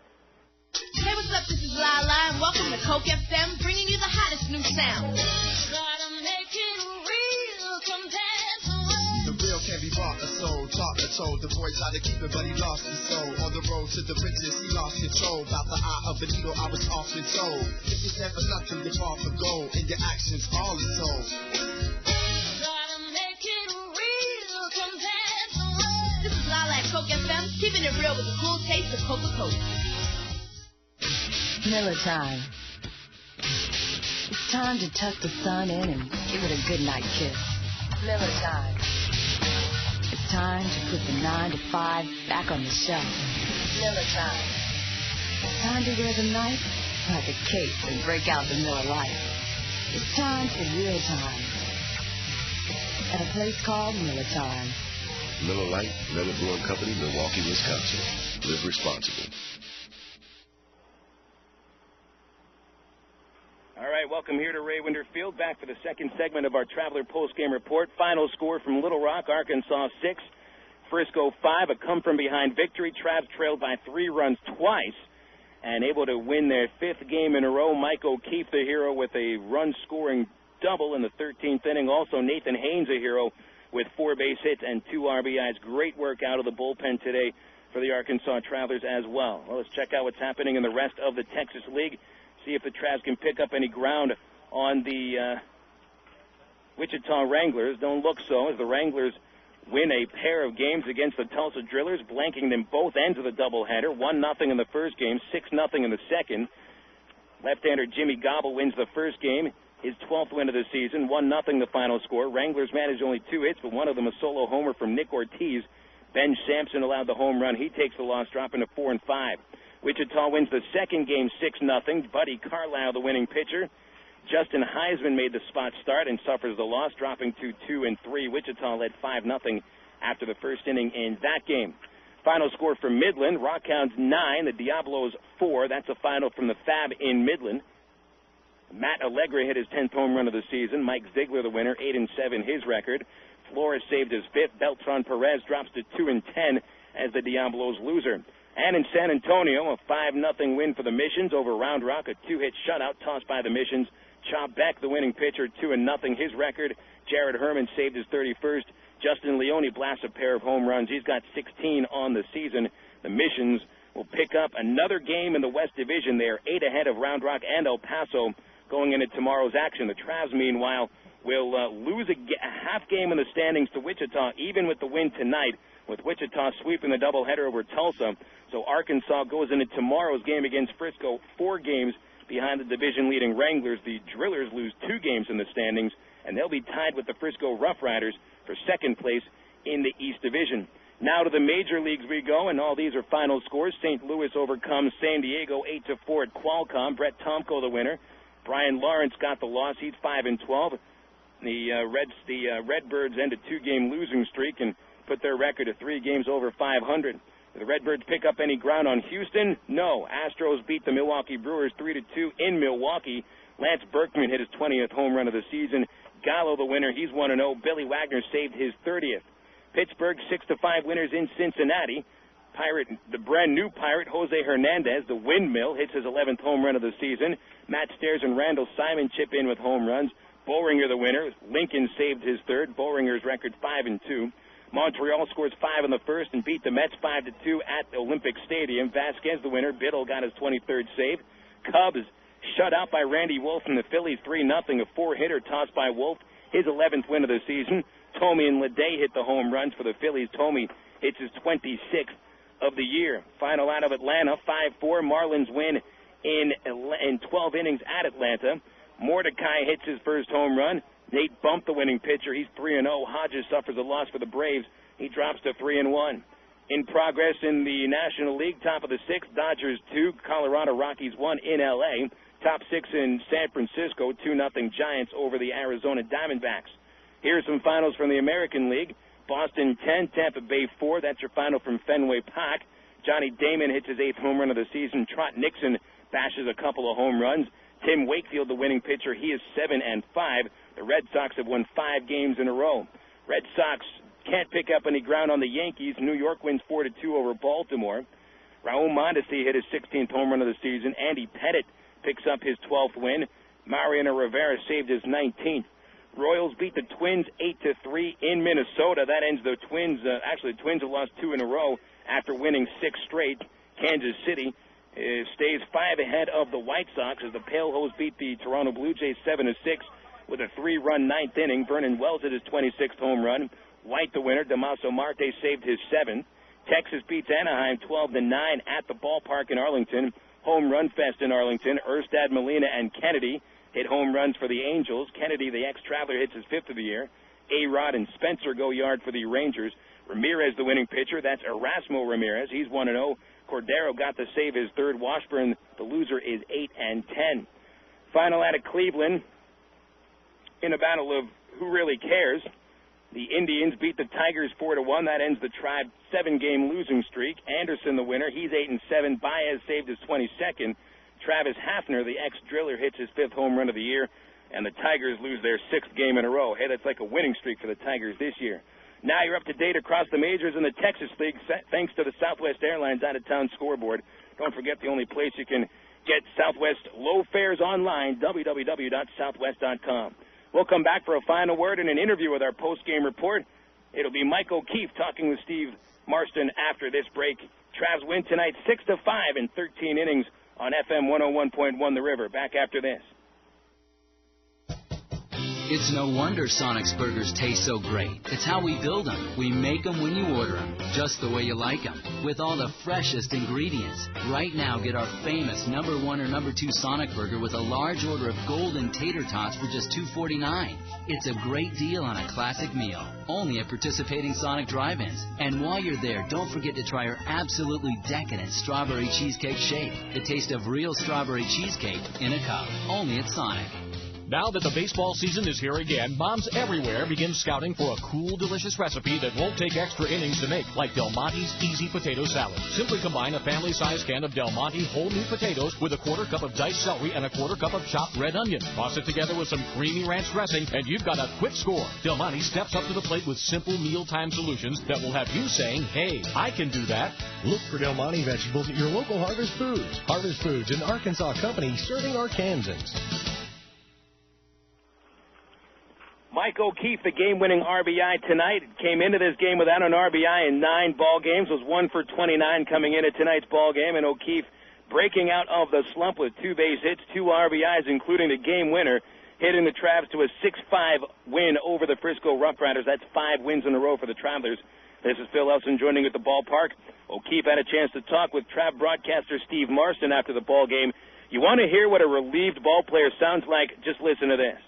F: Hey, what's up? This is Lala, and welcome to Coke FM, bringing you the hottest new sound.
U: Can be bought or sold, taught or told. The boy tried to keep it, but he lost his soul. On the road to the riches, he lost control. About the eye of the needle, I was often told. If you stand for nothing, you're far from gold. In your actions, all is told.
F: This is Lala at Coke FM, keeping it real with the cool taste of Coca-Cola.
J: Miller time. It's time to tuck the sun in and give it a good night kiss. Miller time. It's time to put the 9 to 5 back on the shelf. Miller time. Time to wear the knife like a cape and break out the Miller Lite. It's time for real time. At a place called Miller Time.
R: Miller Lite, Miller Brewing Company, Milwaukee, Wisconsin. Live responsibly.
E: All right, welcome here to Ray Winder Field. Back for the second segment of our Traveler post-game report. Final score from Little Rock, Arkansas 6, Frisco 5. A come-from-behind victory. Travs trailed by 3 runs twice and able to win their 5th game in a row. Mike O'Keefe, the hero, with a run-scoring double in the 13th inning. Also, Nathan Haynes, a hero, with 4 base hits and 2 RBIs. Great work out of the bullpen today for the Arkansas Travelers as well. Well, let's check out what's happening in the rest of the Texas League. See if the Travs can pick up any ground on the Wichita Wranglers. Don't look so, as the Wranglers win a pair of games against the Tulsa Drillers, blanking them both ends of the doubleheader. 1-0 in the first game, 6-0 in the second. Left-hander Jimmy Gobble wins the first game, his 12th win of the season. 1-0 the final score. Wranglers managed only 2 hits, but one of them a solo homer from Nick Ortiz. Ben Sampson allowed the home run. He takes the loss, dropping to 4-5. Wichita wins the second game 6-0. Buddy Carlisle, the winning pitcher. Justin Heisman made the spot start and suffers the loss, dropping to 2-3. Wichita led 5-0 after the first inning in that game. Final score for Midland, Rockhounds 9, the Diablos 4. That's a final from the Fab in Midland. Matt Allegre hit his 10th home run of the season. Mike Ziegler, the winner, 8-7 his record. Flores saved his 5th. Beltran Perez drops to 2-10 as the Diablos loser. And in San Antonio, a 5-0 win for the Missions over Round Rock, a 2-hit shutout tossed by the Missions. Chop Beck, the winning pitcher, 2-0 his record. Jared Herman saved his 31st. Justin Leone blasts a pair of home runs. He's got 16 on the season. The Missions will pick up another game in the West Division. They are 8 ahead of Round Rock and El Paso going into tomorrow's action. The Travs, meanwhile, will lose a half game in the standings to Wichita, even with the win tonight, with Wichita sweeping the doubleheader over Tulsa. So Arkansas goes into tomorrow's game against Frisco 4 games behind the division-leading Wranglers. The Drillers lose 2 games in the standings, and they'll be tied with the Frisco RoughRiders for second place in the East Division. Now to the major leagues we go, and all these are final scores. St. Louis overcomes San Diego 8-4 at Qualcomm. Brett Tomko the winner. Brian Lawrence got the loss. He's 5-12. The Redbirds end a 2-game losing streak and put their record at 3 games over 500. Did the Redbirds pick up any ground on Houston? No. Astros beat the Milwaukee Brewers 3-2 in Milwaukee. Lance Berkman hit his 20th home run of the season. Gallo the winner. He's 1-0. Billy Wagner saved his 30th. Pittsburgh 6-5 winners in Cincinnati. The brand new Pirate, Jose Hernandez, the windmill, hits his 11th home run of the season. Matt Stairs and Randall Simon chip in with home runs. Bowringer the winner. Lincoln saved his third. Bowringer's record 5-2. Montreal scores 5 in the first and beat the Mets 5-2 at the Olympic Stadium. Vasquez the winner. Biddle got his 23rd save. Cubs shut out by Randy Wolf and the Phillies 3-0. A 4-hitter tossed by Wolf. His 11th win of the season. Tomey and Leday hit the home runs for the Phillies. Tomey hits his 26th of the year. Final out of Atlanta, 5-4. Marlins win in 12 innings at Atlanta. Mordecai hits his first home run. Nate bumped the winning pitcher. He's 3-0. Hodges suffers a loss for the Braves. He drops to 3-1. In progress in the National League, top of the 6th, Dodgers 2, Colorado Rockies 1 in L.A. Top 6 in San Francisco, 2-0 Giants over the Arizona Diamondbacks. Here are some finals from the American League. Boston 10, Tampa Bay 4. That's your final from Fenway Park. Johnny Damon hits his 8th home run of the season. Trot Nixon bashes a couple of home runs. Tim Wakefield, the winning pitcher, he is 7-5. The Red Sox have won 5 games in a row. Red Sox can't pick up any ground on the Yankees. New York wins 4-2 over Baltimore. Raul Mondesi hit his 16th home run of the season. Andy Pettitte picks up his 12th win. Mariano Rivera saved his 19th. Royals beat the Twins 8-3 in Minnesota. That ends the Twins. The Twins have lost 2 in a row after winning 6 straight. Kansas City stays 5 ahead of the White Sox as the Pale Hose beat the Toronto Blue Jays 7-6 with a 3-run 9th inning. Vernon Wells hit his 26th home run. White the winner. Damaso Marte saved his 7th. Texas beats Anaheim 12-9 at the ballpark in Arlington. Home run fest in Arlington. Erstad, Molina, and Kennedy hit home runs for the Angels. Kennedy, the ex-Traveler, hits his 5th of the year. A-Rod and Spencer go yard for the Rangers. Ramirez, the winning pitcher. That's Erasmo Ramirez. He's 1-0. Cordero got to save his 3rd. Washburn, the loser, is 8-10. Final out of Cleveland in a battle of who really cares. The Indians beat the Tigers 4-1. That ends the Tribe 7-game losing streak. Anderson, the winner. He's 8-7. Baez saved his 22nd. Travis Hafner, the ex-Driller, hits his 5th home run of the year. And the Tigers lose their 6th game in a row. Hey, that's like a winning streak for the Tigers this year. Now you're up to date across the majors in the Texas League, thanks to the Southwest Airlines out-of-town scoreboard. Don't forget the only place you can get Southwest low fares online, www.southwest.com. We'll come back for a final word and an interview with our post-game report. It'll be Mike O'Keefe talking with Steve Marston after this break. Travs win tonight 6-5 in 13 innings on FM 101.1 The River. Back after this.
O: It's no wonder Sonic's burgers taste so great. It's how we build them. We make them when you order them, just the way you like them, with all the freshest ingredients. Right now, get our famous number 1 or number 2 Sonic burger with a large order of golden tater tots for just $2.49. It's a great deal on a classic meal, only at participating Sonic drive-ins. And while you're there, don't forget to try our absolutely decadent strawberry cheesecake shake. The taste of real strawberry cheesecake in a cup, only at Sonic.
M: Now that the baseball season is here again, moms everywhere begin scouting for a cool, delicious recipe that won't take extra innings to make, like Del Monte's Easy Potato Salad. Simply combine a family-sized can of Del Monte whole meat potatoes with a 1/4 cup of diced celery and a 1/4 cup of chopped red onion. Toss it together with some creamy ranch dressing, and you've got a quick score. Del Monte steps up to the plate with simple mealtime solutions that will have you saying, hey, I can do that.
W: Look for Del Monte vegetables at your local Harvest Foods. Harvest Foods, an Arkansas company serving Arkansans.
E: Mike O'Keefe, the game-winning RBI tonight, came into this game without an RBI in 9 ball games, was 1 for 29 coming into tonight's ball game, and O'Keefe breaking out of the slump with 2 base hits, 2 RBIs, including the game winner, hitting the Travs to a 6-5 win over the Frisco RoughRiders. That's 5 wins in a row for the Travelers. This is Phil Elson joining at the ballpark. O'Keefe had a chance to talk with Trav broadcaster Steve Marston after the ball game. You want to hear what a relieved ball player sounds like? Just listen to this.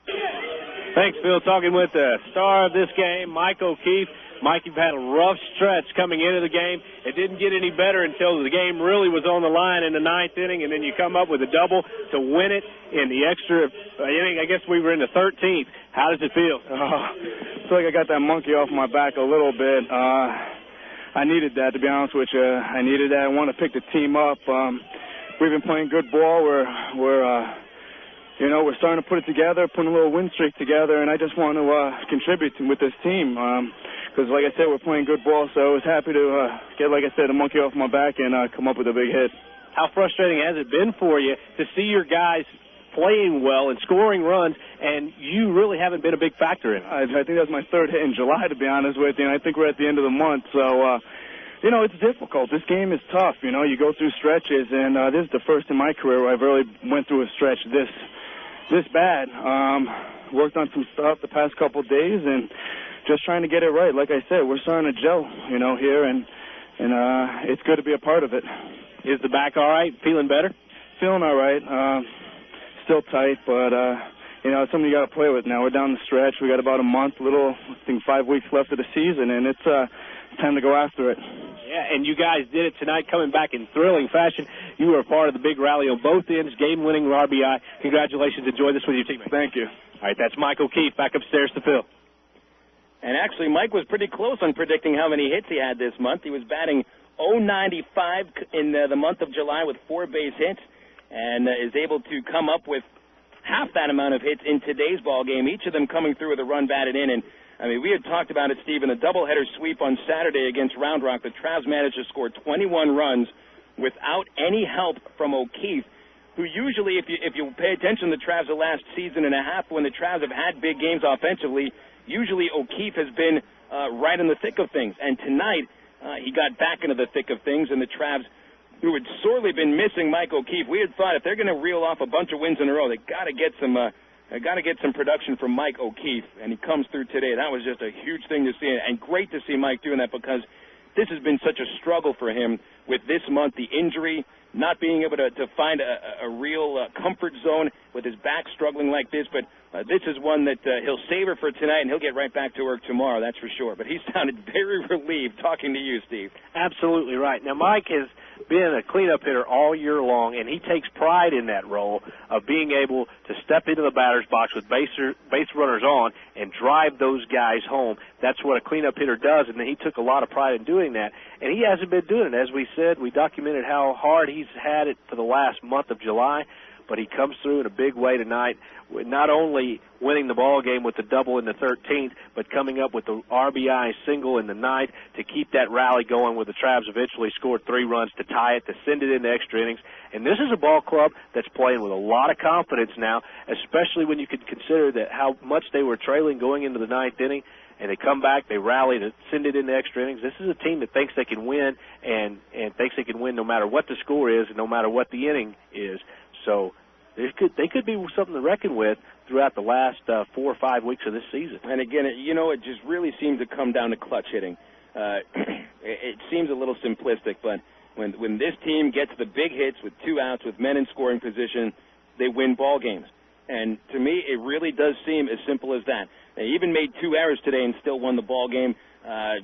C: Thanks, Phil. Talking with the star of this game, Mike O'Keefe. Mike, you've had a rough stretch coming into the game. It didn't get any better until the game really was on the line in the 9th inning, and then you come up with a double to win it in the extra inning. I guess we were in the 13th. How does it feel?
A: I feel like I got that monkey off my back a little bit. I needed that, to be honest with you. I needed that. I want to pick the team up. We've been playing good ball. We're starting to put it together, putting a little win streak together, and I just want to contribute with this team. Because, like I said, we're playing good ball, so I was happy to get, like I said, a monkey off my back and come up with a big hit.
C: How frustrating has it been for you to see your guys playing well and scoring runs, and you really haven't been a big factor in it?
A: I think that's my 3rd hit in July, to be honest with you, and I think we're at the end of the month. So, it's difficult. This game is tough. You go through stretches, and this is the first in my career where I've really went through a stretch this bad. Worked on some stuff the past couple of days, and just trying to get it right. Like I said, we're starting to gel, here, and it's good to be a part of it.
C: Is the back all right? Feeling better?
A: Feeling all right. Still tight, but, it's something you got to play with now. We're down the stretch. We got about a month, I think 5 weeks left of the season, and it's time to go after it.
C: Yeah, and you guys did it tonight, coming back in thrilling fashion. You were a part of the big rally on both ends, game-winning RBI. Congratulations. Enjoy this with your teammates.
A: Thank you.
C: All right, that's Mike O'Keefe. Back upstairs to Phil.
E: And actually, Mike was pretty close on predicting how many hits he had this month. He was batting .095 in the month of July with 4 base hits, and is able to come up with half that amount of hits in today's ball game, each of them coming through with a run batted in. And we had talked about it, Steve, in the doubleheader sweep on Saturday against Round Rock. The Travs managed to score 21 runs without any help from O'Keefe, who usually, if you pay attention to the Travs the last season and a half, when the Travs have had big games offensively, usually O'Keefe has been right in the thick of things. And tonight, he got back into the thick of things, and the Travs, who had sorely been missing Mike O'Keefe, we had thought if they're going to reel off a bunch of wins in a row, they got to get some production from Mike O'Keefe, and he comes through today. That was just a huge thing to see, and great to see Mike doing that, because this has been such a struggle for him with this month, the injury, not being able to find a real comfort zone with his back struggling like this. But this is one that he'll savor for tonight, and he'll get right back to work tomorrow, that's for sure. But he sounded very relieved talking to you, Steve.
C: Absolutely right. Now, Mike has been a cleanup hitter all year long, and he takes pride in that role of being able to step into the batter's box with base runners on and drive those guys home. That's what a cleanup hitter does, and he took a lot of pride in doing that. And he hasn't been doing it. As we said, we documented how hard he's had it for the last month of July, but he comes through in a big way tonight, not only winning the ball game with the double in the 13th, but coming up with the RBI single in the 9th to keep that rally going, where the Travs eventually scored 3 runs to tie it, to send it into extra innings. And this is a ball club that's playing with a lot of confidence now, especially when you could consider that how much they were trailing going into the 9th inning, and they come back, they rally to send it into extra innings. This is a team that thinks they can win, and thinks they can win no matter what the score is and no matter what the inning is. So they could be something to reckon with throughout the last 4 or 5 weeks of this season.
E: And again, it just really seems to come down to clutch hitting. It seems a little simplistic, but when this team gets the big hits with 2 outs, with men in scoring position, they win ball games. And to me, it really does seem as simple as that. They even made 2 errors today and still won the ball game.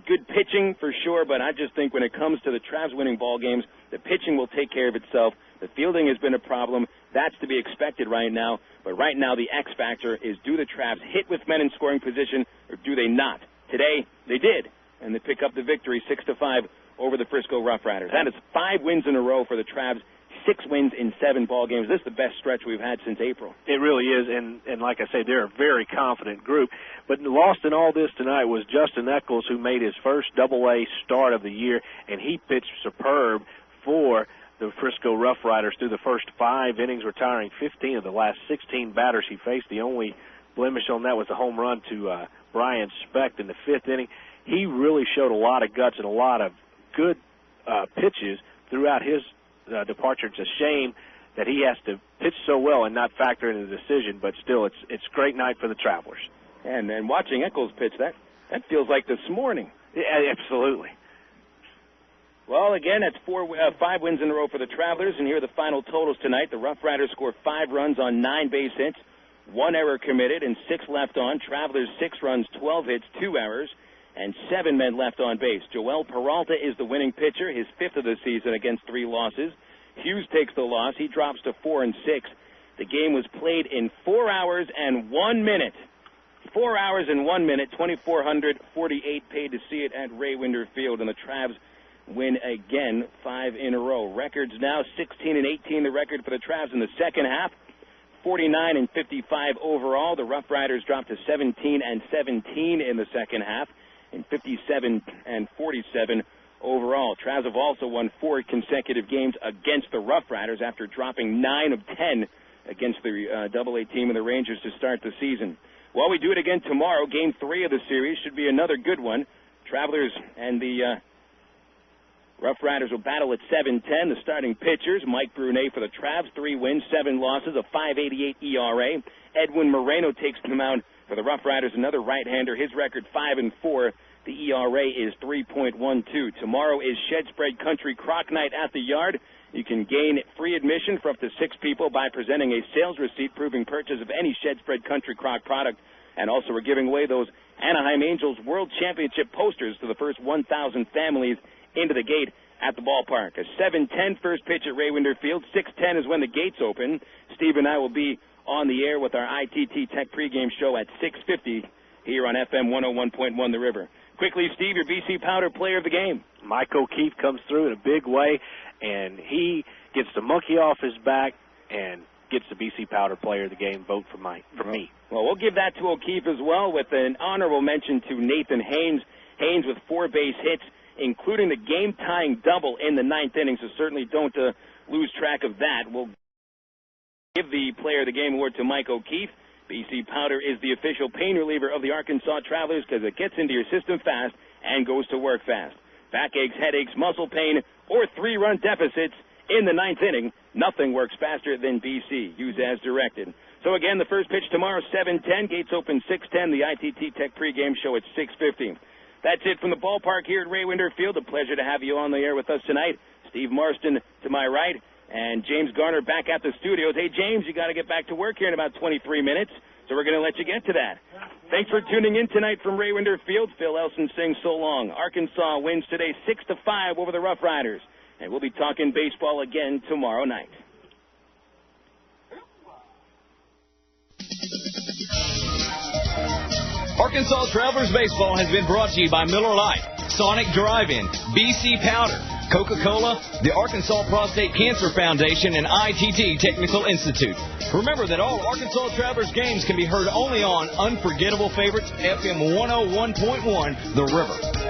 E: Good pitching for sure, but I just think when it comes to the Travs winning ball games, the pitching will take care of itself. The fielding has been a problem. That's to be expected right now. But right now, the X factor is, do the Travs hit with men in scoring position, or do they not? Today, they did, and they pick up the victory 6-5 over the Frisco RoughRiders. That is 5 wins in a row for the Travs. 6 wins in 7 ball games. This is the best stretch we've had since April.
C: It really is, and like I say, they're a very confident group. But lost in all this tonight was Justin Eccles, who made his first Double-A start of the year, and he pitched superb for the Frisco RoughRiders through the first 5 innings, retiring 15 of the last 16 batters he faced. The only blemish on that was a home run to Brian Specht in the 5th inning. He really showed a lot of guts and a lot of good pitches throughout his departure. It's a shame that he has to pitch so well and not factor in the decision, but still, it's a great night for the Travelers.
E: And watching Eccles pitch, that feels like this morning.
C: Yeah, absolutely.
E: Well, again, that's 5 wins in a row for the Travelers, and here are the final totals tonight. The RoughRiders score 5 runs on 9 base hits. 1 error committed, and 6 left on. Travelers 6 runs, 12 hits, 2 errors, and 7 men left on base. Joel Peralta is the winning pitcher, his 5th of the season against 3 losses. Hughes takes the loss. He drops to 4-6. The game was played in 4 hours and 1 minute. 4 hours and 1 minute, 2,448 paid to see it at Ray Winder Field, and the Travs win again, 5 in a row. Records now 16-18, the record for the Travs in the second half. 49-55 overall. The RoughRiders dropped to 17-17 in the second half, and 57-47 overall. Travs have also won 4 consecutive games against the RoughRiders after dropping 9 of 10 against the AA team of the Rangers to start the season. Well, we do it again tomorrow. Game 3 of the series should be another good one. Travelers and the RoughRiders will battle at 7-10. The starting pitchers, Mike Brunet for the Travs, 3 wins, 7 losses, a 5.88 ERA. Edwin Moreno takes the mound for the RoughRiders, another right-hander. His record 5-4. The ERA is 3.12. Tomorrow is Shed Spread Country Croc Night at the Yard. You can gain free admission for up to 6 people by presenting a sales receipt proving purchase of any Shed Spread Country Croc product. And also we're giving away those Anaheim Angels World Championship posters to the first 1,000 families into the gate at the ballpark. A 7:10 first pitch at Ray Winder Field. 6:10 is when the gates open. Steve and I will be on the air with our ITT Tech pregame show at 6:50 here on FM 101.1 The River. Quickly, Steve, your BC Powder player of the game.
C: Mike O'Keefe comes through in a big way, and he gets the monkey off his back and gets the BC Powder player of the game vote from me.
E: Well, we'll give that to O'Keefe as well, with an honorable mention to Nathan Haynes. Haynes with 4 base hits, including the game-tying double in the 9th inning, so certainly don't lose track of that. We'll give the player of the game award to Mike O'Keefe. BC Powder is the official pain reliever of the Arkansas Travelers because it gets into your system fast and goes to work fast. Backaches, headaches, muscle pain, or 3-run deficits in the 9th inning, nothing works faster than BC. Use as directed. So again, the first pitch tomorrow, 7:10. Gates open 6:10. The ITT Tech pregame show at 6:50. That's it from the ballpark here at Ray Winder Field. A pleasure to have you on the air with us tonight. Steve Marston to my right, and James Garner back at the studios. Hey, James, you got to get back to work here in about 23 minutes, so we're going to let you get to that. Thanks for tuning in tonight from Ray Winder Field. Phil Elson sings so long. Arkansas wins today 6-5 over the RoughRiders, and we'll be talking baseball again tomorrow night.
K: Arkansas Travelers Baseball has been brought to you by Miller Lite, Sonic Drive-In, BC Powder, Coca-Cola, the Arkansas Prostate Cancer Foundation, and ITT Technical Institute. Remember that all Arkansas Travelers games can be heard only on Unforgettable Favorites FM 101.1 The River.